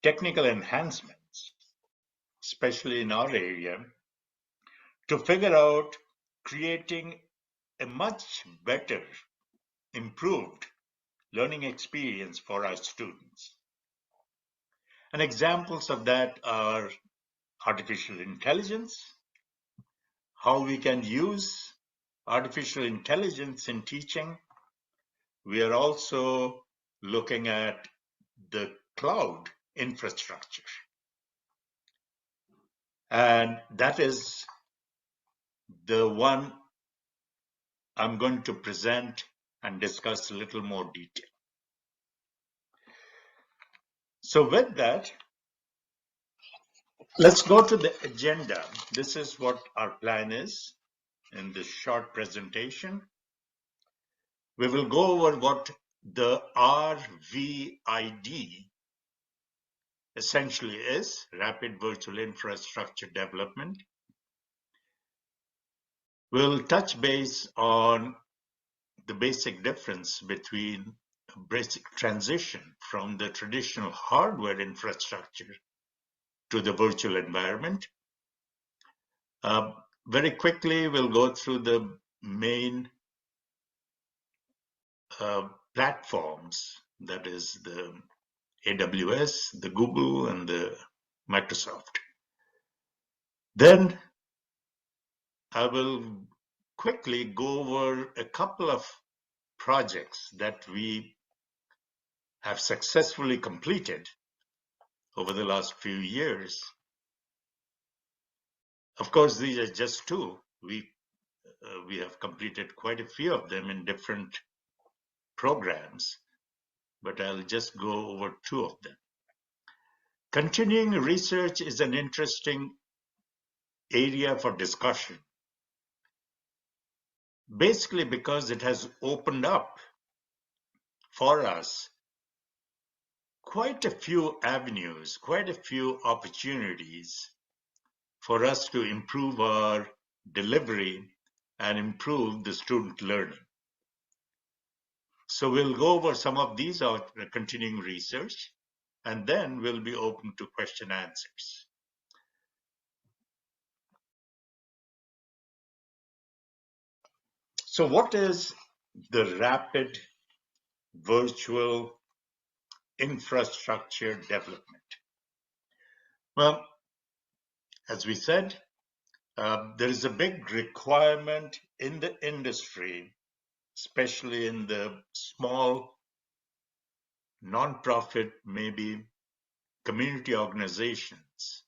technical enhancements, especially in our area, to figure out creating a much better, improved learning experience for our students. And examples of that are artificial intelligence, how we can use artificial intelligence in teaching. We are also looking at the cloud infrastructure. And that is the one I'm going to present and discuss a little more detail. So with that, let's go to the agenda. This is what our plan is in this short presentation. We will go over what the RVID essentially is, Rapid Virtual Infrastructure Development. We'll touch base on the basic difference between a basic transition from the traditional hardware infrastructure to the virtual environment. Very quickly, we'll go through the main platforms, that is the AWS, the Google, and the Microsoft. Then I will quickly go over a couple of projects that we have successfully completed over the last few years. Of course, these are just two. We have completed quite a few of them in different programs, but I'll just go over two of them. Continuing research is an interesting area for discussion, basically because it has opened up for us quite a few avenues, quite a few opportunities for us to improve our delivery and improve the student learning. So we'll go over some of these out continuing research, and then we'll be open to question answers. So what is the rapid virtual infrastructure development? Well, as we said, there is a big requirement in the industry, especially in the small nonprofit, maybe community organizations,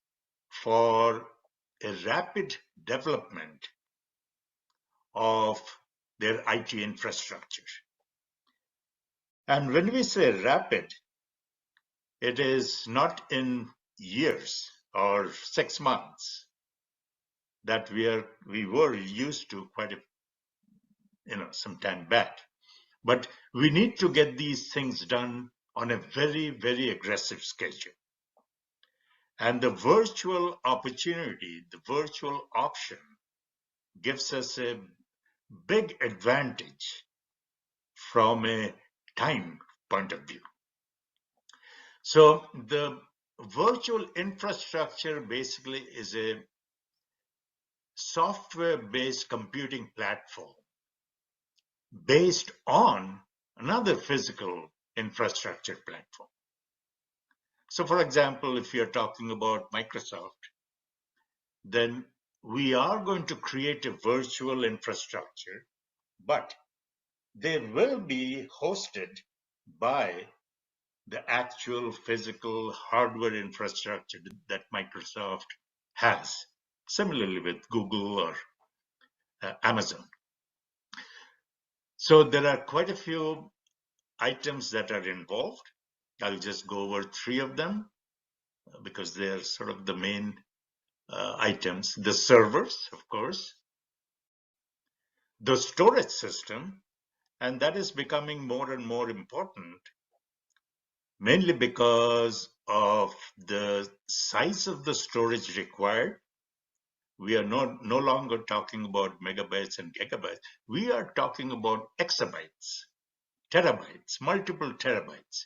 for a rapid development of their IT infrastructure. And when we say rapid, it is not in years or 6 months that we were used to quite some time back. But we need to get these things done on a very, very aggressive schedule. And the virtual opportunity, the virtual option, gives us a big advantage from a time point of view. So the virtual infrastructure basically is a software-based computing platform based on another physical infrastructure platform. So for example, if you're talking about Microsoft, then we are going to create a virtual infrastructure, but they will be hosted by the actual physical hardware infrastructure that Microsoft has, similarly with Google or Amazon. So there are quite a few items that are involved. I'll just go over 3 of them because they're sort of the main items. The servers, of course, the storage system, and that is becoming more and more important, mainly because of the size of the storage required. We are no longer talking about megabytes and gigabytes. We are talking about exabytes, terabytes, multiple terabytes.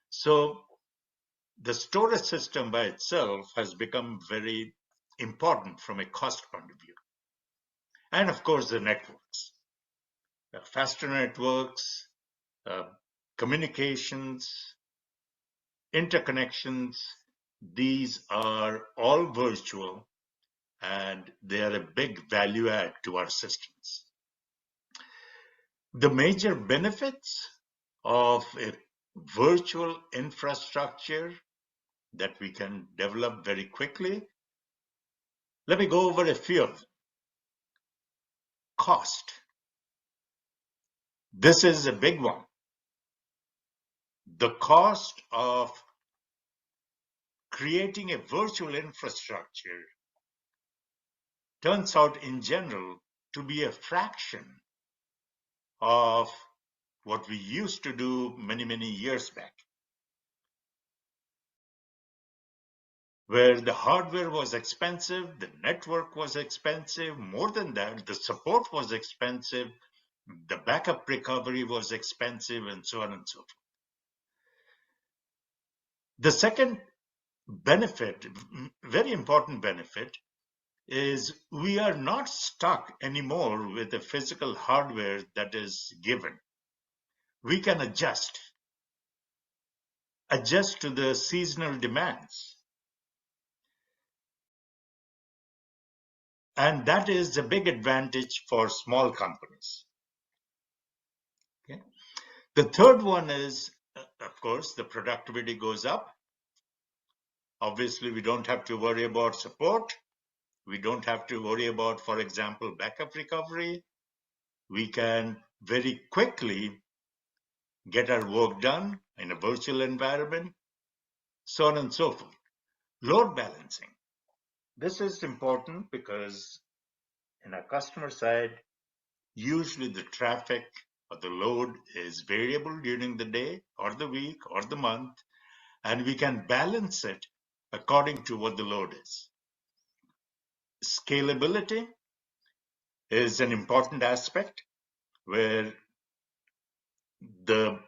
So the storage system by itself has become very important from a cost point of view. And of course, the networks, faster networks, communications, interconnections, these are all virtual and they are a big value add to our systems. The major benefits of a virtual infrastructure that we can develop very quickly, let me go over a few of them. Cost. This is a big one. The cost of creating a virtual infrastructure turns out in general to be a fraction of what we used to do many, many years back, where the hardware was expensive, the network was expensive, more than that, the support was expensive, the backup recovery was expensive, and so on and so forth. The second benefit, very important benefit, is we are not stuck anymore with the physical hardware that is given. We can adjust to the seasonal demands. And that is a big advantage for small companies. Okay. The third one is, of course, the productivity goes up. Obviously, we don't have to worry about support. We don't have to worry about, for example, backup recovery. We can very quickly get our work done in a virtual environment, so on and so forth. Load balancing. This is important because in our customer side, usually the traffic or the load is variable during the day or the week or the month, and we can balance it according to what the load is. Scalability is an important aspect where the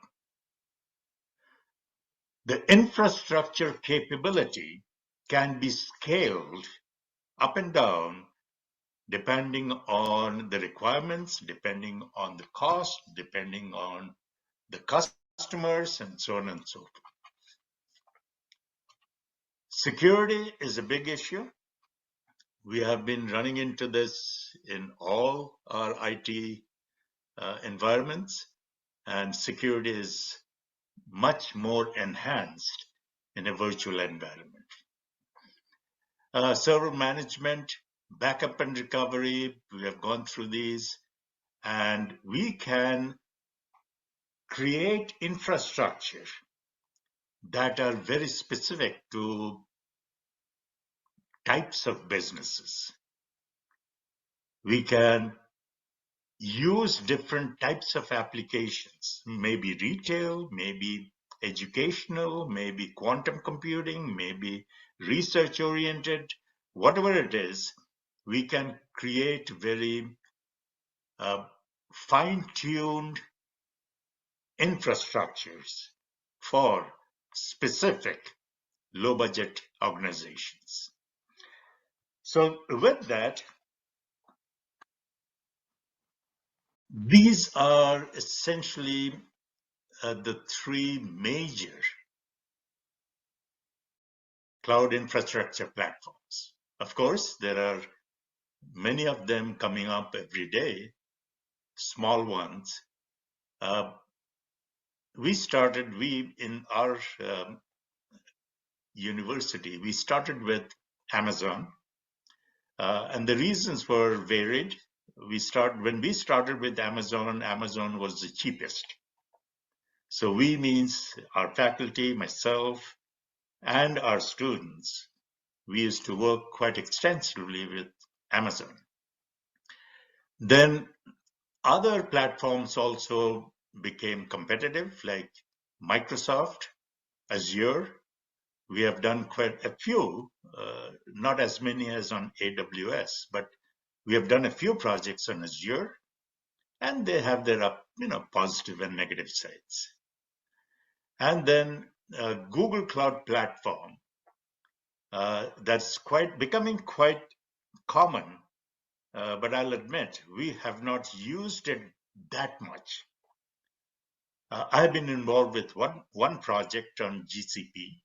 infrastructure capability can be scaled up and down depending on the requirements, depending on the cost, depending on the customers, and so on and so forth. Security is a big issue. We have been running into this in all our IT environments, and security is much more enhanced in a virtual environment. Server management, backup and recovery, we have gone through these, and we can create infrastructure that are very specific to types of businesses. We can use different types of applications, maybe retail, maybe educational, maybe quantum computing, maybe research oriented, whatever it is, we can create very fine-tuned infrastructures for specific low-budget organizations. So with that, these are essentially the three major cloud infrastructure platforms. Of course, there are many of them coming up every day, small ones. In our university, we started with Amazon, and the reasons were varied. When we started with Amazon, Amazon was the cheapest. So we means our faculty, myself, and our students, we used to work quite extensively with Amazon. Then other platforms also became competitive, like Microsoft, Azure. We have done quite a few, not as many as on AWS, but we have done a few projects on Azure, and they have their positive and negative sides. And then Google Cloud Platform, that's becoming quite common, but I'll admit we have not used it that much. I've been involved with one project on GCP,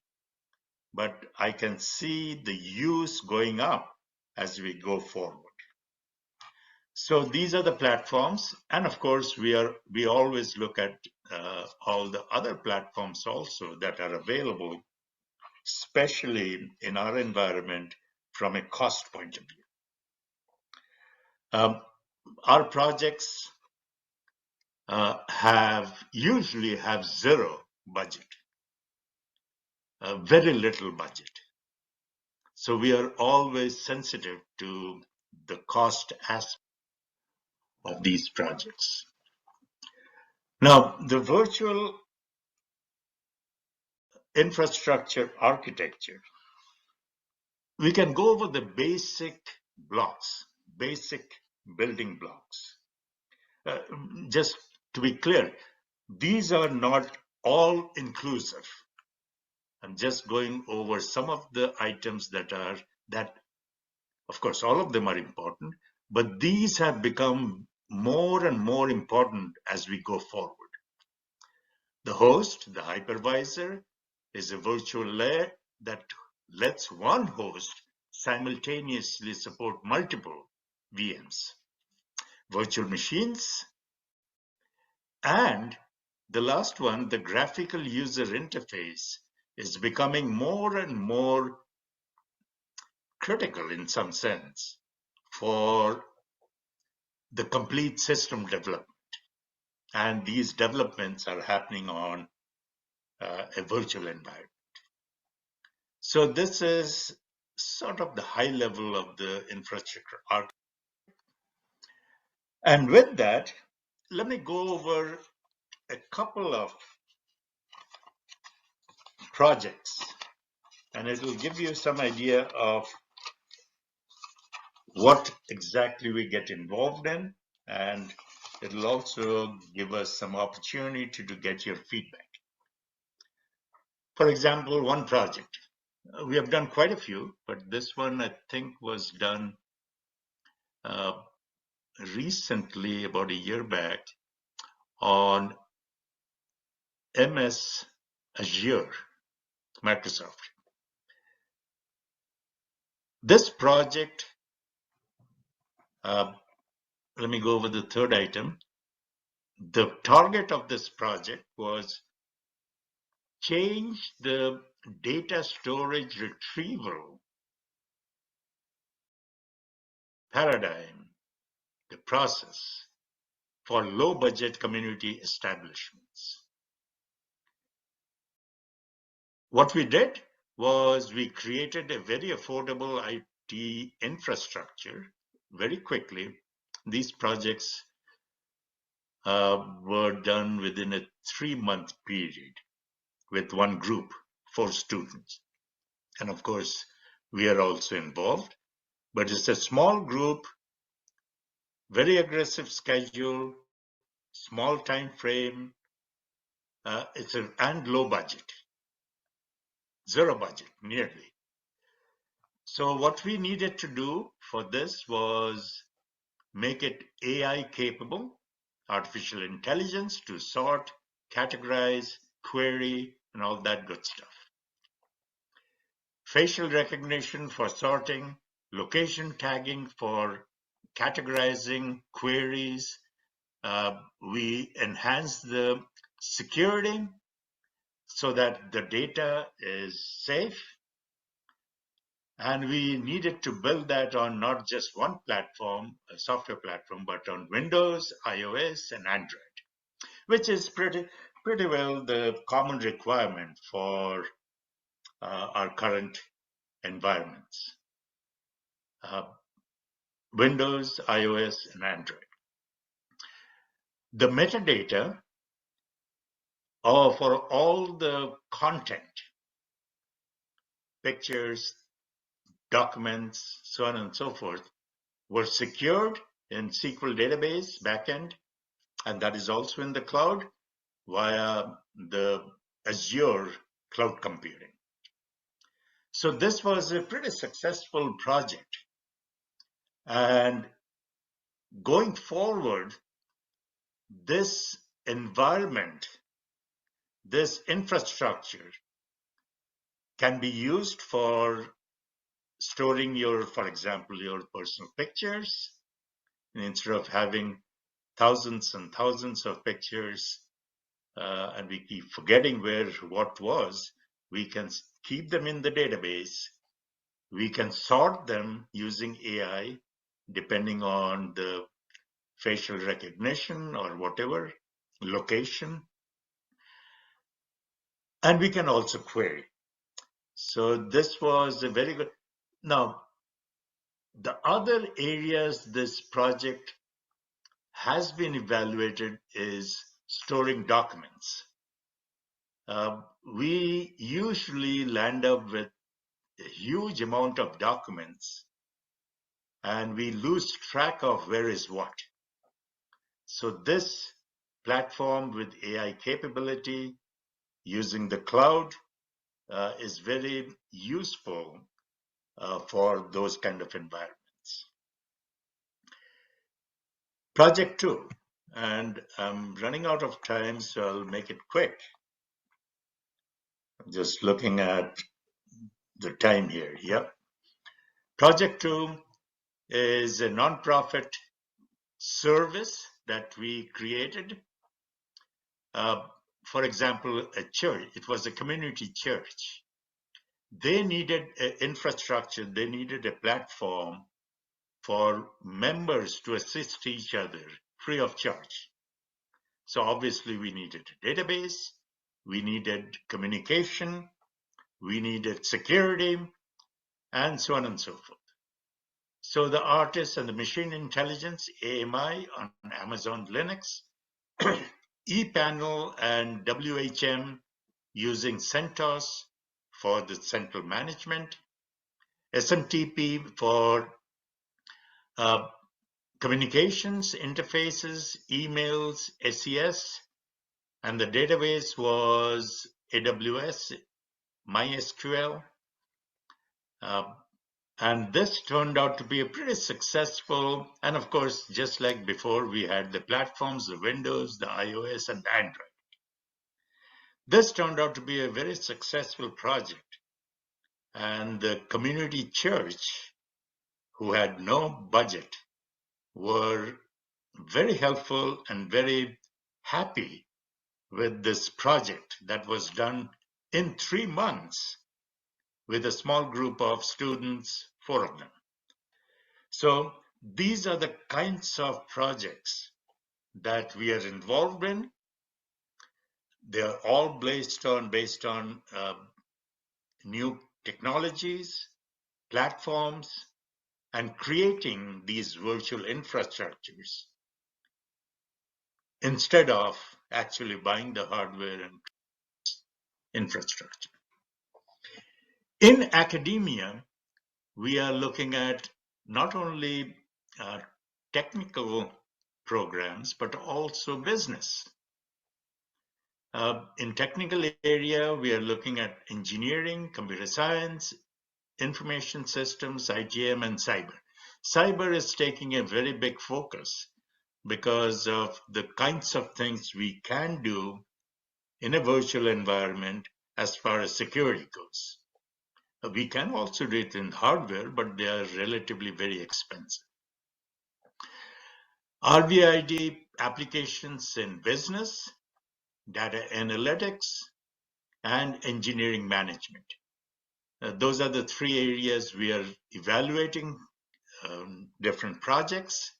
but I can see the use going up as we go forward. So these are the platforms, and of course we always look at all the other platforms also that are available, especially in our environment from a cost point of view. Our projects usually have zero budget, very little budget. So we are always sensitive to the cost aspect of these projects. Now, the virtual infrastructure architecture, we can go over the basic blocks, basic building blocks. Just to be clear, these are not all inclusive. I'm just going over some of the items that of course, all of them are important, but these have become more and more important as we go forward. The host, the hypervisor, is a virtual layer that lets one host simultaneously support multiple VMs, virtual machines, and the last one, the graphical user interface, is becoming more and more critical in some sense for the complete system development. And these developments are happening on a virtual environment. So this is sort of the high level of the infrastructure architecture. And with that, let me go over a couple of projects, and it will give you some idea of what exactly we get involved in, and it'll also give us some opportunity to get your feedback. For example, one project. We have done quite a few, but this one I think was done recently, about a year back, on MS Azure, Microsoft. This project, let me go over the third item. The target of this project was change the data storage retrieval paradigm, the process for low budget community establishments. What we did was we created a very affordable IT infrastructure very quickly. These projects were done within a 3-month period with one group, 4 students. And of course, we are also involved, but it's a small group, very aggressive schedule, small time frame, and low budget, 0 budget nearly. So what we needed to do for this was make it AI capable, artificial intelligence to sort, categorize, query, and all that good stuff. Facial recognition for sorting, location tagging for categorizing queries. We enhanced the security so that the data is safe. And we needed to build that on not just one platform, a software platform, but on Windows, iOS, and Android, which is pretty well the common requirement for our current environments. Windows, iOS, and Android. The metadata for all the content, pictures, documents, so on and so forth, were secured in SQL database backend, and that is also in the cloud via the Azure cloud computing. So this was a pretty successful project. And going forward, this environment, this infrastructure can be used for storing your, for example, your personal pictures. And instead of having thousands and thousands of pictures, and we keep forgetting what was, we can keep them in the database. We can sort them using AI, depending on the facial recognition or whatever, location. And we can also query. So this was a very good. Now, the other areas this project has been evaluated is storing documents. We usually land up with a huge amount of documents and we lose track of where is what. So this platform with AI capability using the cloud is very useful for those kind of environments. Project 2, and I'm running out of time, so I'll make it quick. I'm just looking at the time here. Yep. Project 2 is a nonprofit service that we created. For example, a church. It was a community church they needed an infrastructure, they needed a platform for members to assist each other free of charge. So obviously we needed a database, we needed communication, we needed security, and so on and so forth. So the artists and the machine intelligence, AMI on Amazon Linux, ePanel and WHM using CentOS for the central management, SMTP for communications, interfaces, emails, SES, and the database was AWS, MySQL. And this turned out to be a pretty successful, and of course, just like before, we had the platforms, the Windows, the iOS, and the Android. This turned out to be a very successful project. And the community church, who had no budget, were very helpful and very happy with this project that was done in 3 months with a small group of students, 4 of them. So these are the kinds of projects that we are involved in. They are all based on new technologies, platforms, and creating these virtual infrastructures instead of actually buying the hardware and infrastructure. In academia, we are looking at not only technical programs, but also business. In technical area, we are looking at engineering, computer science, information systems, ITM, and cyber. Cyber is taking a very big focus because of the kinds of things we can do in a virtual environment as far as security goes. We can also do it in hardware, but they are relatively very expensive. RVID applications in business, data analytics, and engineering management. Those are the 3 areas we are evaluating different projects.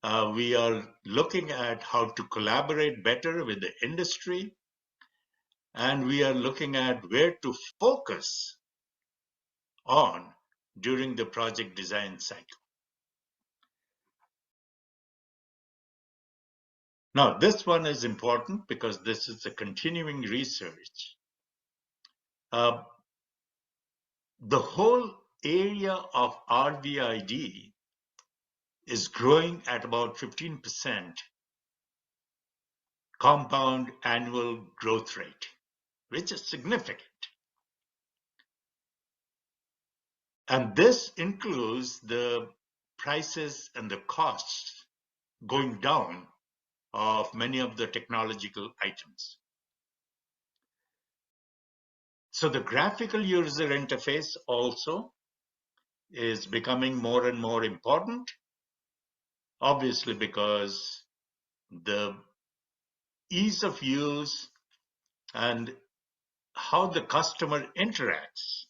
We are looking at how to collaborate better with the industry, and we are looking at where to focus on during the project design cycle. Now, this one is important because this is a continuing research. The whole area of RVID is growing at about 15% compound annual growth rate, which is significant. And this includes the prices and the costs going down of many of the technological items. So the graphical user interface also is becoming more and more important, obviously because the ease of use and how the customer interacts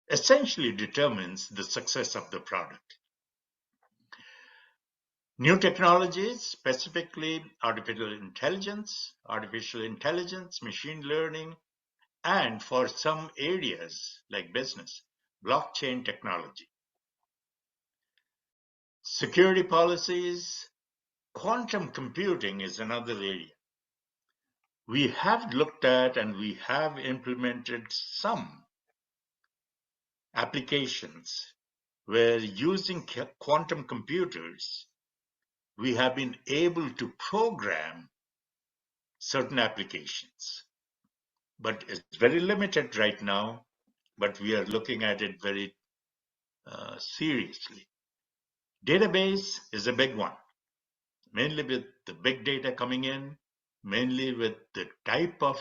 essentially determines the success of the product. New technologies, specifically artificial intelligence, machine learning, and for some areas like business, blockchain technology. Security policies, quantum computing is another area. We have looked at and we have implemented some applications where using quantum computers, we have been able to program certain applications. But it's very limited right now, but we are looking at it very seriously. Database is a big one, mainly with the big data coming in, mainly with the type of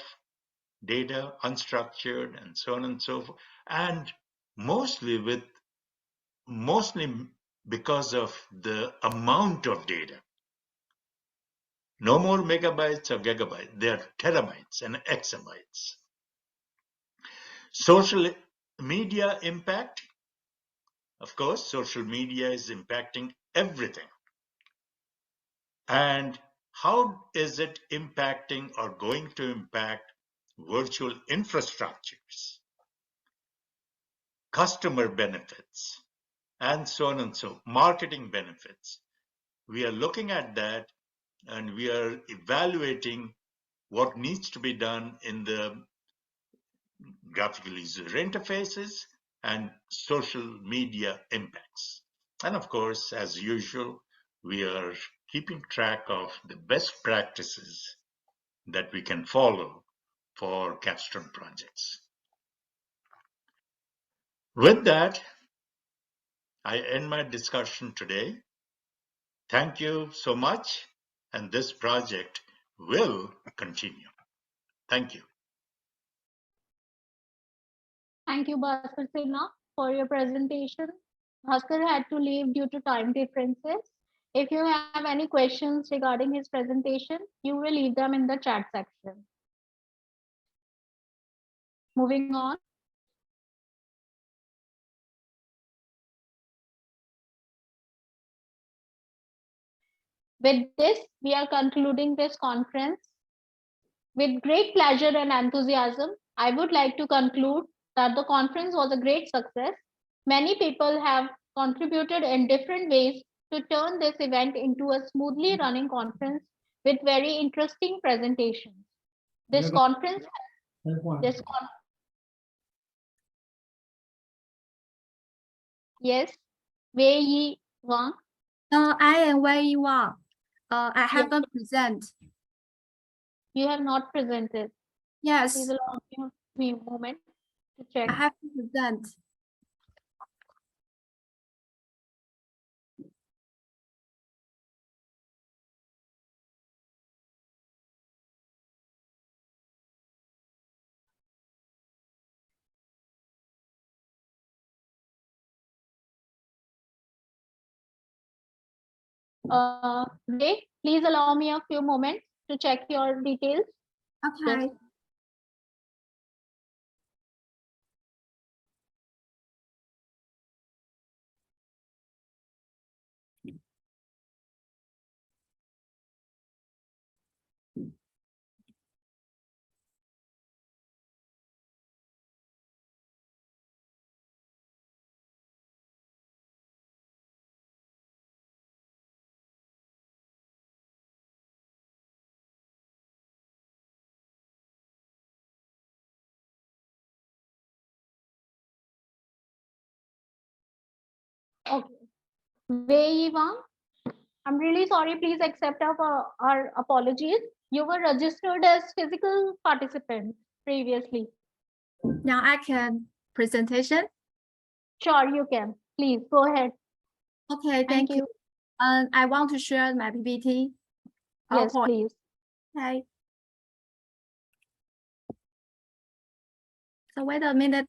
data, unstructured, and so on and so forth, and mostly because of the amount of data. No more megabytes or gigabytes, they are terabytes and exabytes. Social media impact. Of course, social media is impacting everything. And how is it impacting or going to impact virtual infrastructures, customer benefits, and so on and so, marketing benefits? We are looking at that and we are evaluating what needs to be done in the graphical user interfaces and social media impacts. And of course, as usual, we are keeping track of the best practices that we can follow for capstone projects. With that, I end my discussion today. Thank you so much, and this project will continue. Thank you. Thank you, Bhaskar Sinha, for your presentation. Bhaskar had to leave due to time differences. If you have any questions regarding his presentation, you will leave them in the chat section. Moving on. With this, we are concluding this conference. With great pleasure and enthusiasm, I would like to conclude that the conference was a great success. Many people have contributed in different ways to turn this event into a smoothly running conference with very interesting presentations. This conference, yes, Wei Yi Wang. I am Wei Yi Wang. I haven't presented. You have not presented. Yes. Please allow me a moment to check. I have to present. Ray, please allow me a few moments to check your details. Okay. Just okay. Wei Yi Wang, I'm really sorry. Please accept our apologies. You were registered as physical participant previously. Now I can presentation. Sure, you can. Please go ahead. Okay, thank you. I want to share my PPT. Yes, please. Okay. So wait a minute.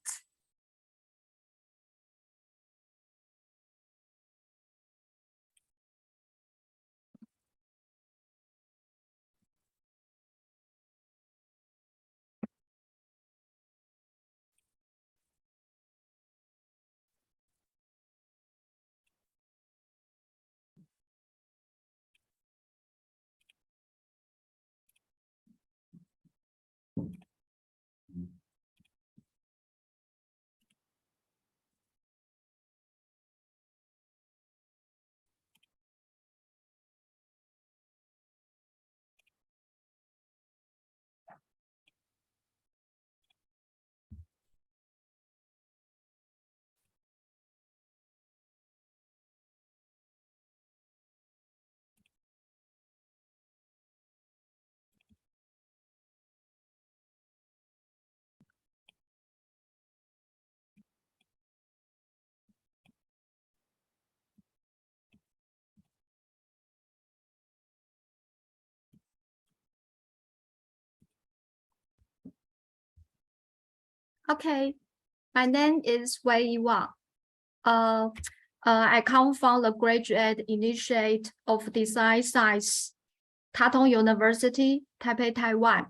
Okay, my name is Wei Yi Wang. I come from the Graduate Initiate of Design Science, Tatong University, Taipei, Taiwan.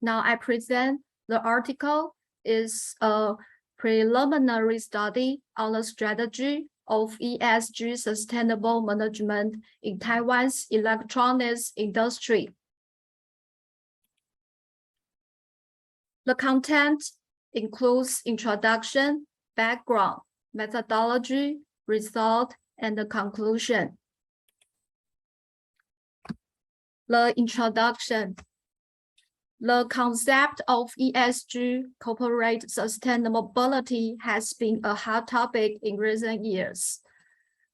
Now I present the article is a preliminary study on the strategy of ESG sustainable management in Taiwan's electronics industry. The content includes introduction, background, methodology, result, and the conclusion. The introduction. The concept of ESG, corporate sustainability, has been a hot topic in recent years.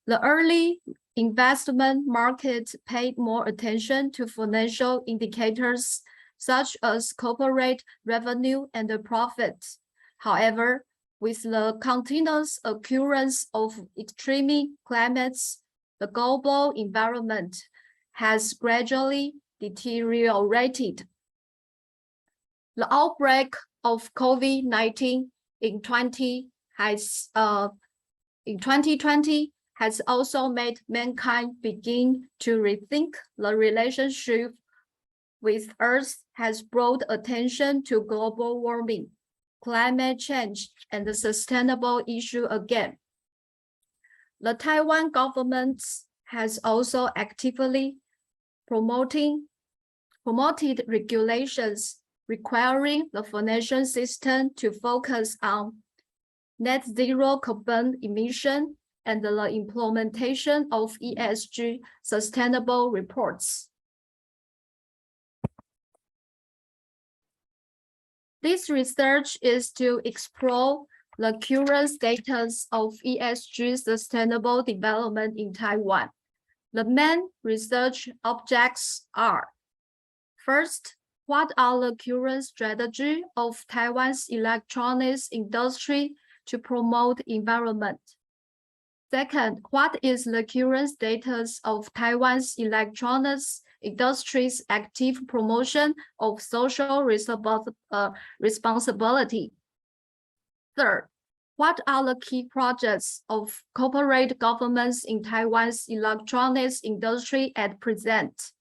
The early investment market paid more attention to financial indicators such as corporate revenue and profit. However, with the continuous occurrence of extreme climates, the global environment has gradually deteriorated. The outbreak of COVID-19 in 2020 has also made mankind begin to rethink the relationship with Earth, has brought attention to global warming, climate change, and the sustainable issue again. The Taiwan government has also actively promoted regulations requiring the financial system to focus on net zero carbon emission and the implementation of ESG sustainable reports. This research is to explore the current status of ESG sustainable development in Taiwan. The main research objects are: first, what are the current strategy of Taiwan's electronics industry to promote environment? Second, what is the current status of Taiwan's electronics industry's active promotion of social responsibility? Third, what are the key projects of corporate governments in Taiwan's electronics industry at present?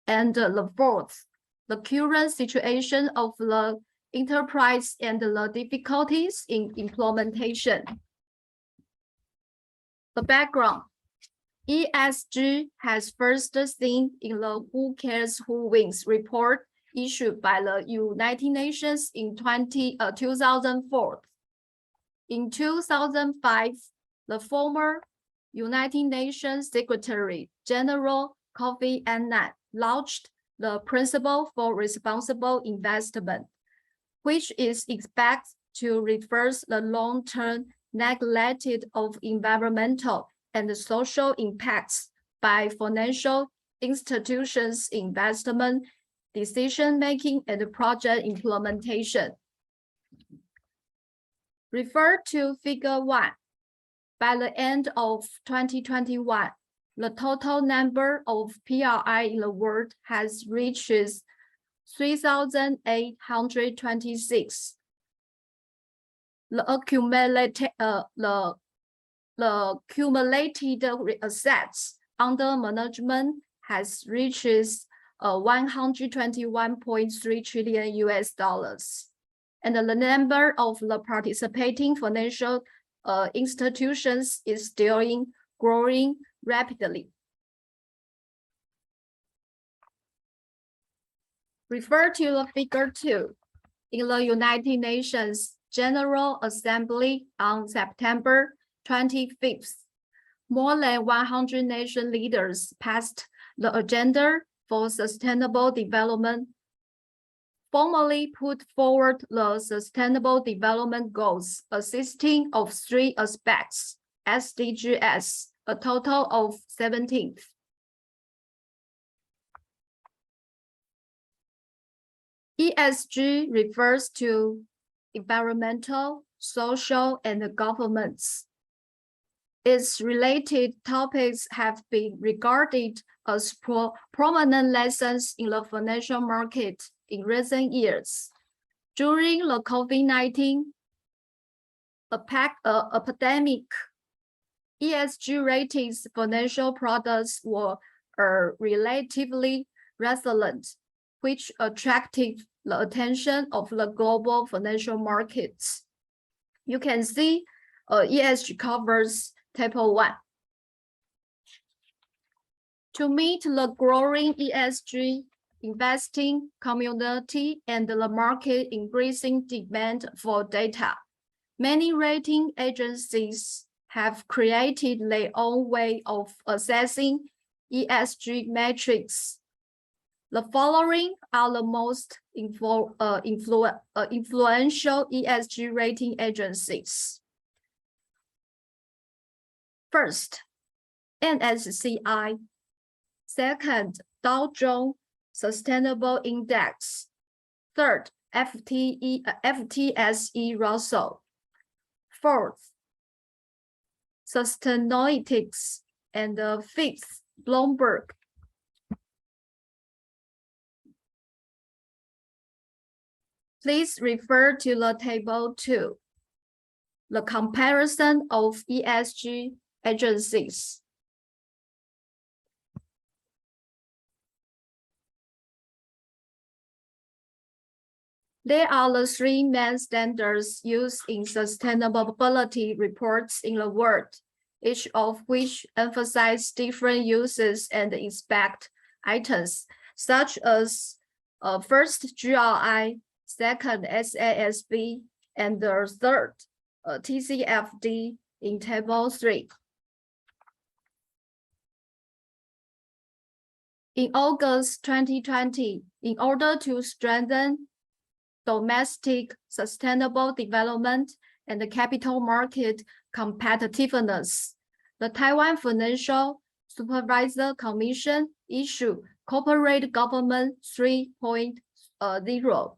And the fourth, the current situation of the enterprise and the difficulties in implementation. The background. ESG has first seen in the Who Cares Who Wins report issued by the United Nations in 2004. In 2005, the former United Nations Secretary General Kofi Annan launched the Principle for Responsible Investment, which is expected to reverse the long-term neglect of environmental and social impacts by financial institutions' investment, decision-making, and project implementation. Refer to Figure 1. By the end of 2021, the total number of PRI in the world has reached 3,826. The accumulated assets under management has reached $121.3 trillion US, and the number of the participating financial institutions is still growing rapidly. Refer to the Figure 2. In the United Nations General Assembly on September 25th, more than 100 nation leaders passed the Agenda for Sustainable Development, formally put forward the Sustainable Development Goals, consisting of 3 aspects, SDGs, a total of 17. ESG refers to environmental, social, and governance. Its related topics have been regarded as prominent lessons in the financial market in recent years. During the COVID-19 epidemic, ESG ratings financial products were relatively resilient, which attracted the attention of the global financial markets. You can see ESG covers table 1. To meet the growing ESG investing community and the market increasing demand for data, many rating agencies have created their own way of assessing ESG metrics. The following are the most influential ESG rating agencies. First, MSCI. Second, Dow Jones Sustainable Index. Third, FTSE Russell. Fourth, Sustainalytics. And fifth, Bloomberg. Please refer to the table 2. The comparison of ESG agencies. There are the 3 main standards used in sustainability reports in the world, each of which emphasize different uses and expect items, such as first GRI, second SASB, and the third TCFD in table 3. In August 2020, in order to strengthen domestic sustainable development and the capital market competitiveness, the Taiwan Financial Supervisor Commission issued Corporate Government 3.0,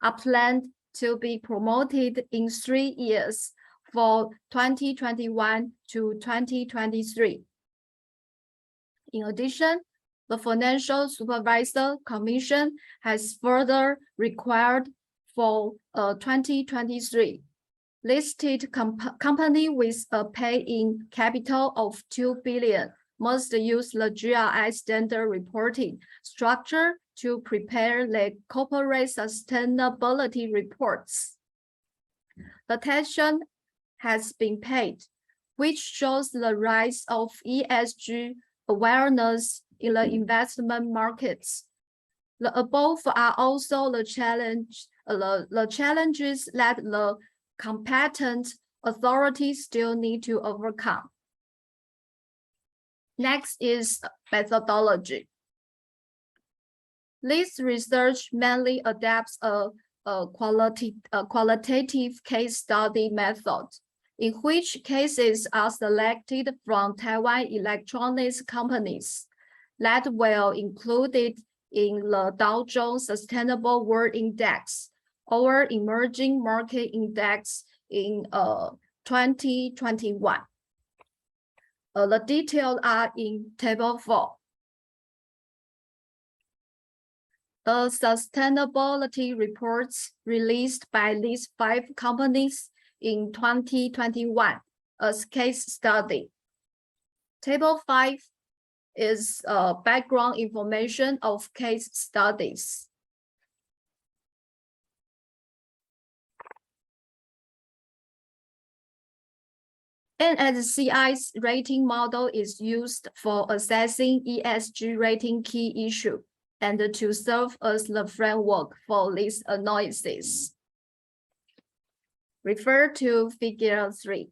a plan to be promoted in 3 years for 2021 to 2023. In addition, the Financial Supervisor Commission has further required for 2023 listed company with a pay-in capital of 2 billion must use the GRI standard reporting structure to prepare their corporate sustainability reports. Attention has been paid, which shows the rise of ESG awareness in the investment markets. The above are also the challenges that the competent authorities still need to overcome. Next is methodology. This research mainly adapts a qualitative case study method, in which cases are selected from Taiwan electronics companies that were included in the Dow Jones Sustainable World Index or Emerging Market Index in 2021. The details are in table 4. The sustainability reports released by these 5 companies in 2021 as case study. Table 5 is background information of case studies. MSCI's rating model is used for assessing ESG rating key issue and to serve as the framework for this analysis. Refer to figure 3.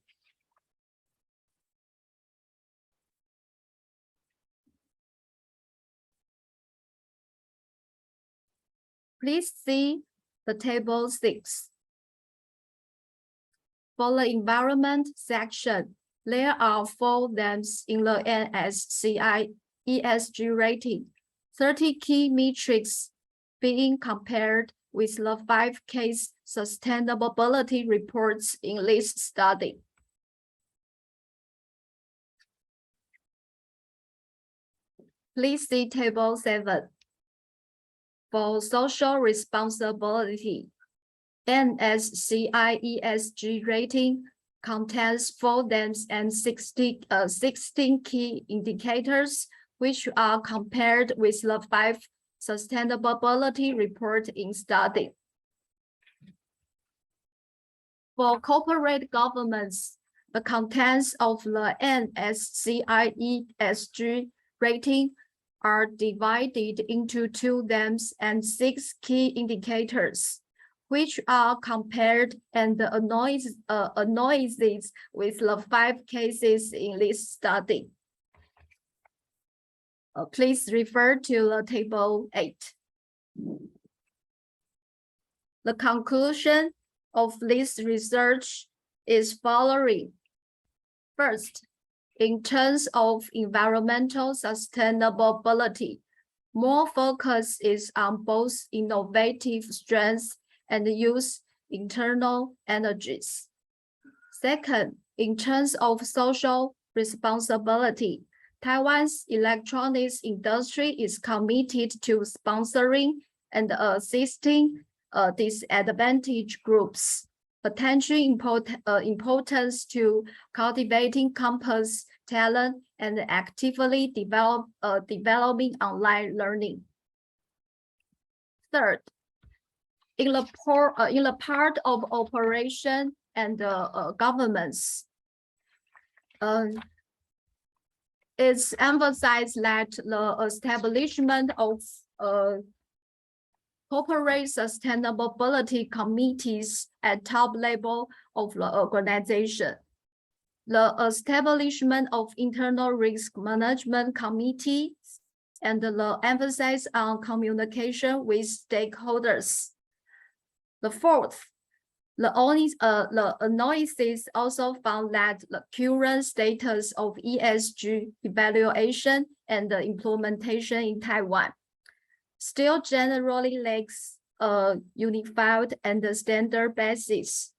Please see the table 6. For the environment section, there are 4 names in the MSCI ESG rating, 30 key metrics being compared with the 5 case sustainability reports in this study. Please see table 7. For social responsibility, MSCI ESG rating contains 4 names and 16 key indicators, which are compared with the 5 sustainability report in study. For corporate governments, the contents of the NSCI ESG rating are divided into 2 themes and 6 key indicators, which are compared and analyzed with the 5 cases in this study. Please refer to the table 8. The conclusion of this research is following. First, in terms of environmental sustainability, more focus is on both innovative strengths and use internal energies. Second, in terms of social responsibility, Taiwan's electronics industry is committed to sponsoring and assisting disadvantaged groups, attaching importance to cultivating campus talent and actively developing online learning. Third, in the part of operation and governments, it's emphasized that the establishment of corporate sustainability committees at top level of the organization. The establishment of internal risk management committees and the emphasis on communication with stakeholders. The fourth, the analysis also found that the current status of ESG evaluation and the implementation in Taiwan still generally lacks a unified and standard basis.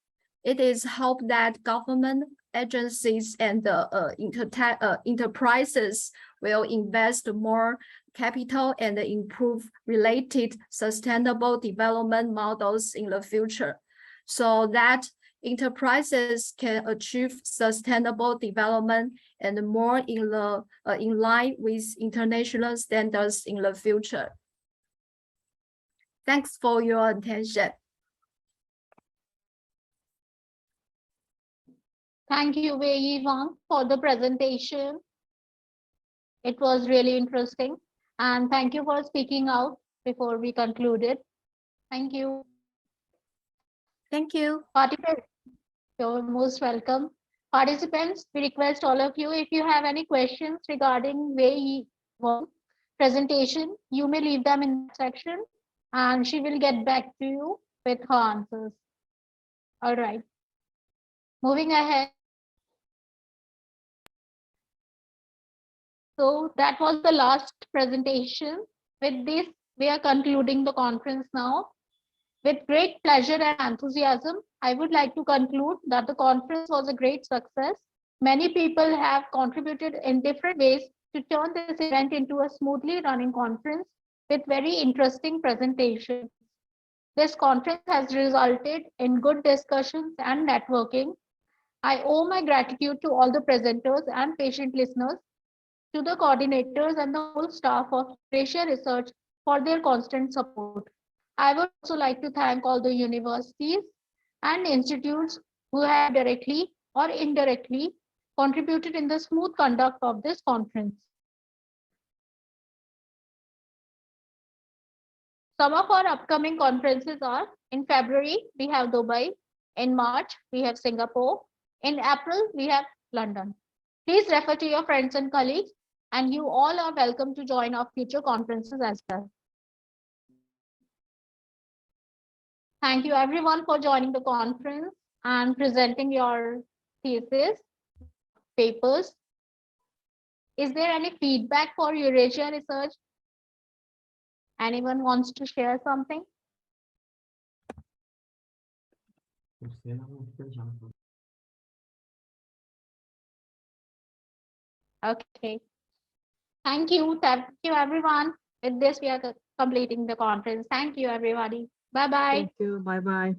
It is hoped that government agencies and enterprises will invest more capital and improve related sustainable development models in the future, so that enterprises can achieve sustainable development and more in line with international standards in the future. Thanks for your attention. Thank you, Wei Wang, for the presentation. It was really interesting. And thank you for speaking out before we concluded. Thank you. Thank you. Participants, you're most welcome. Participants, we request all of you, if you have any questions regarding Wei Wang presentation, you may leave them in the section and she will get back to you with her answers. All right. Moving ahead. So that was the last presentation. With this, we are concluding the conference now. With great pleasure and enthusiasm, I would like to conclude that the conference was a great success. Many people have contributed in different ways to turn this event into a smoothly running conference with very interesting presentations. This conference has resulted in good discussions and networking. I owe my gratitude to all the presenters and patient listeners, to the coordinators and the whole staff of Eurasia Research for their constant support. I would also like to thank all the universities and institutes who have directly or indirectly contributed in the smooth conduct of this conference. Some of our upcoming conferences are: in February, we have Dubai; in March, we have Singapore; in April, we have London. Please refer to your friends and colleagues, and you all are welcome to join our future conferences as well. Thank you everyone for joining the conference and presenting your thesis, papers. Is there any feedback for Eurasia Research? Anyone wants to share something? Okay. Thank you everyone. With this, we are completing the conference. Thank you everybody. Bye-bye. Thank you. Bye-bye.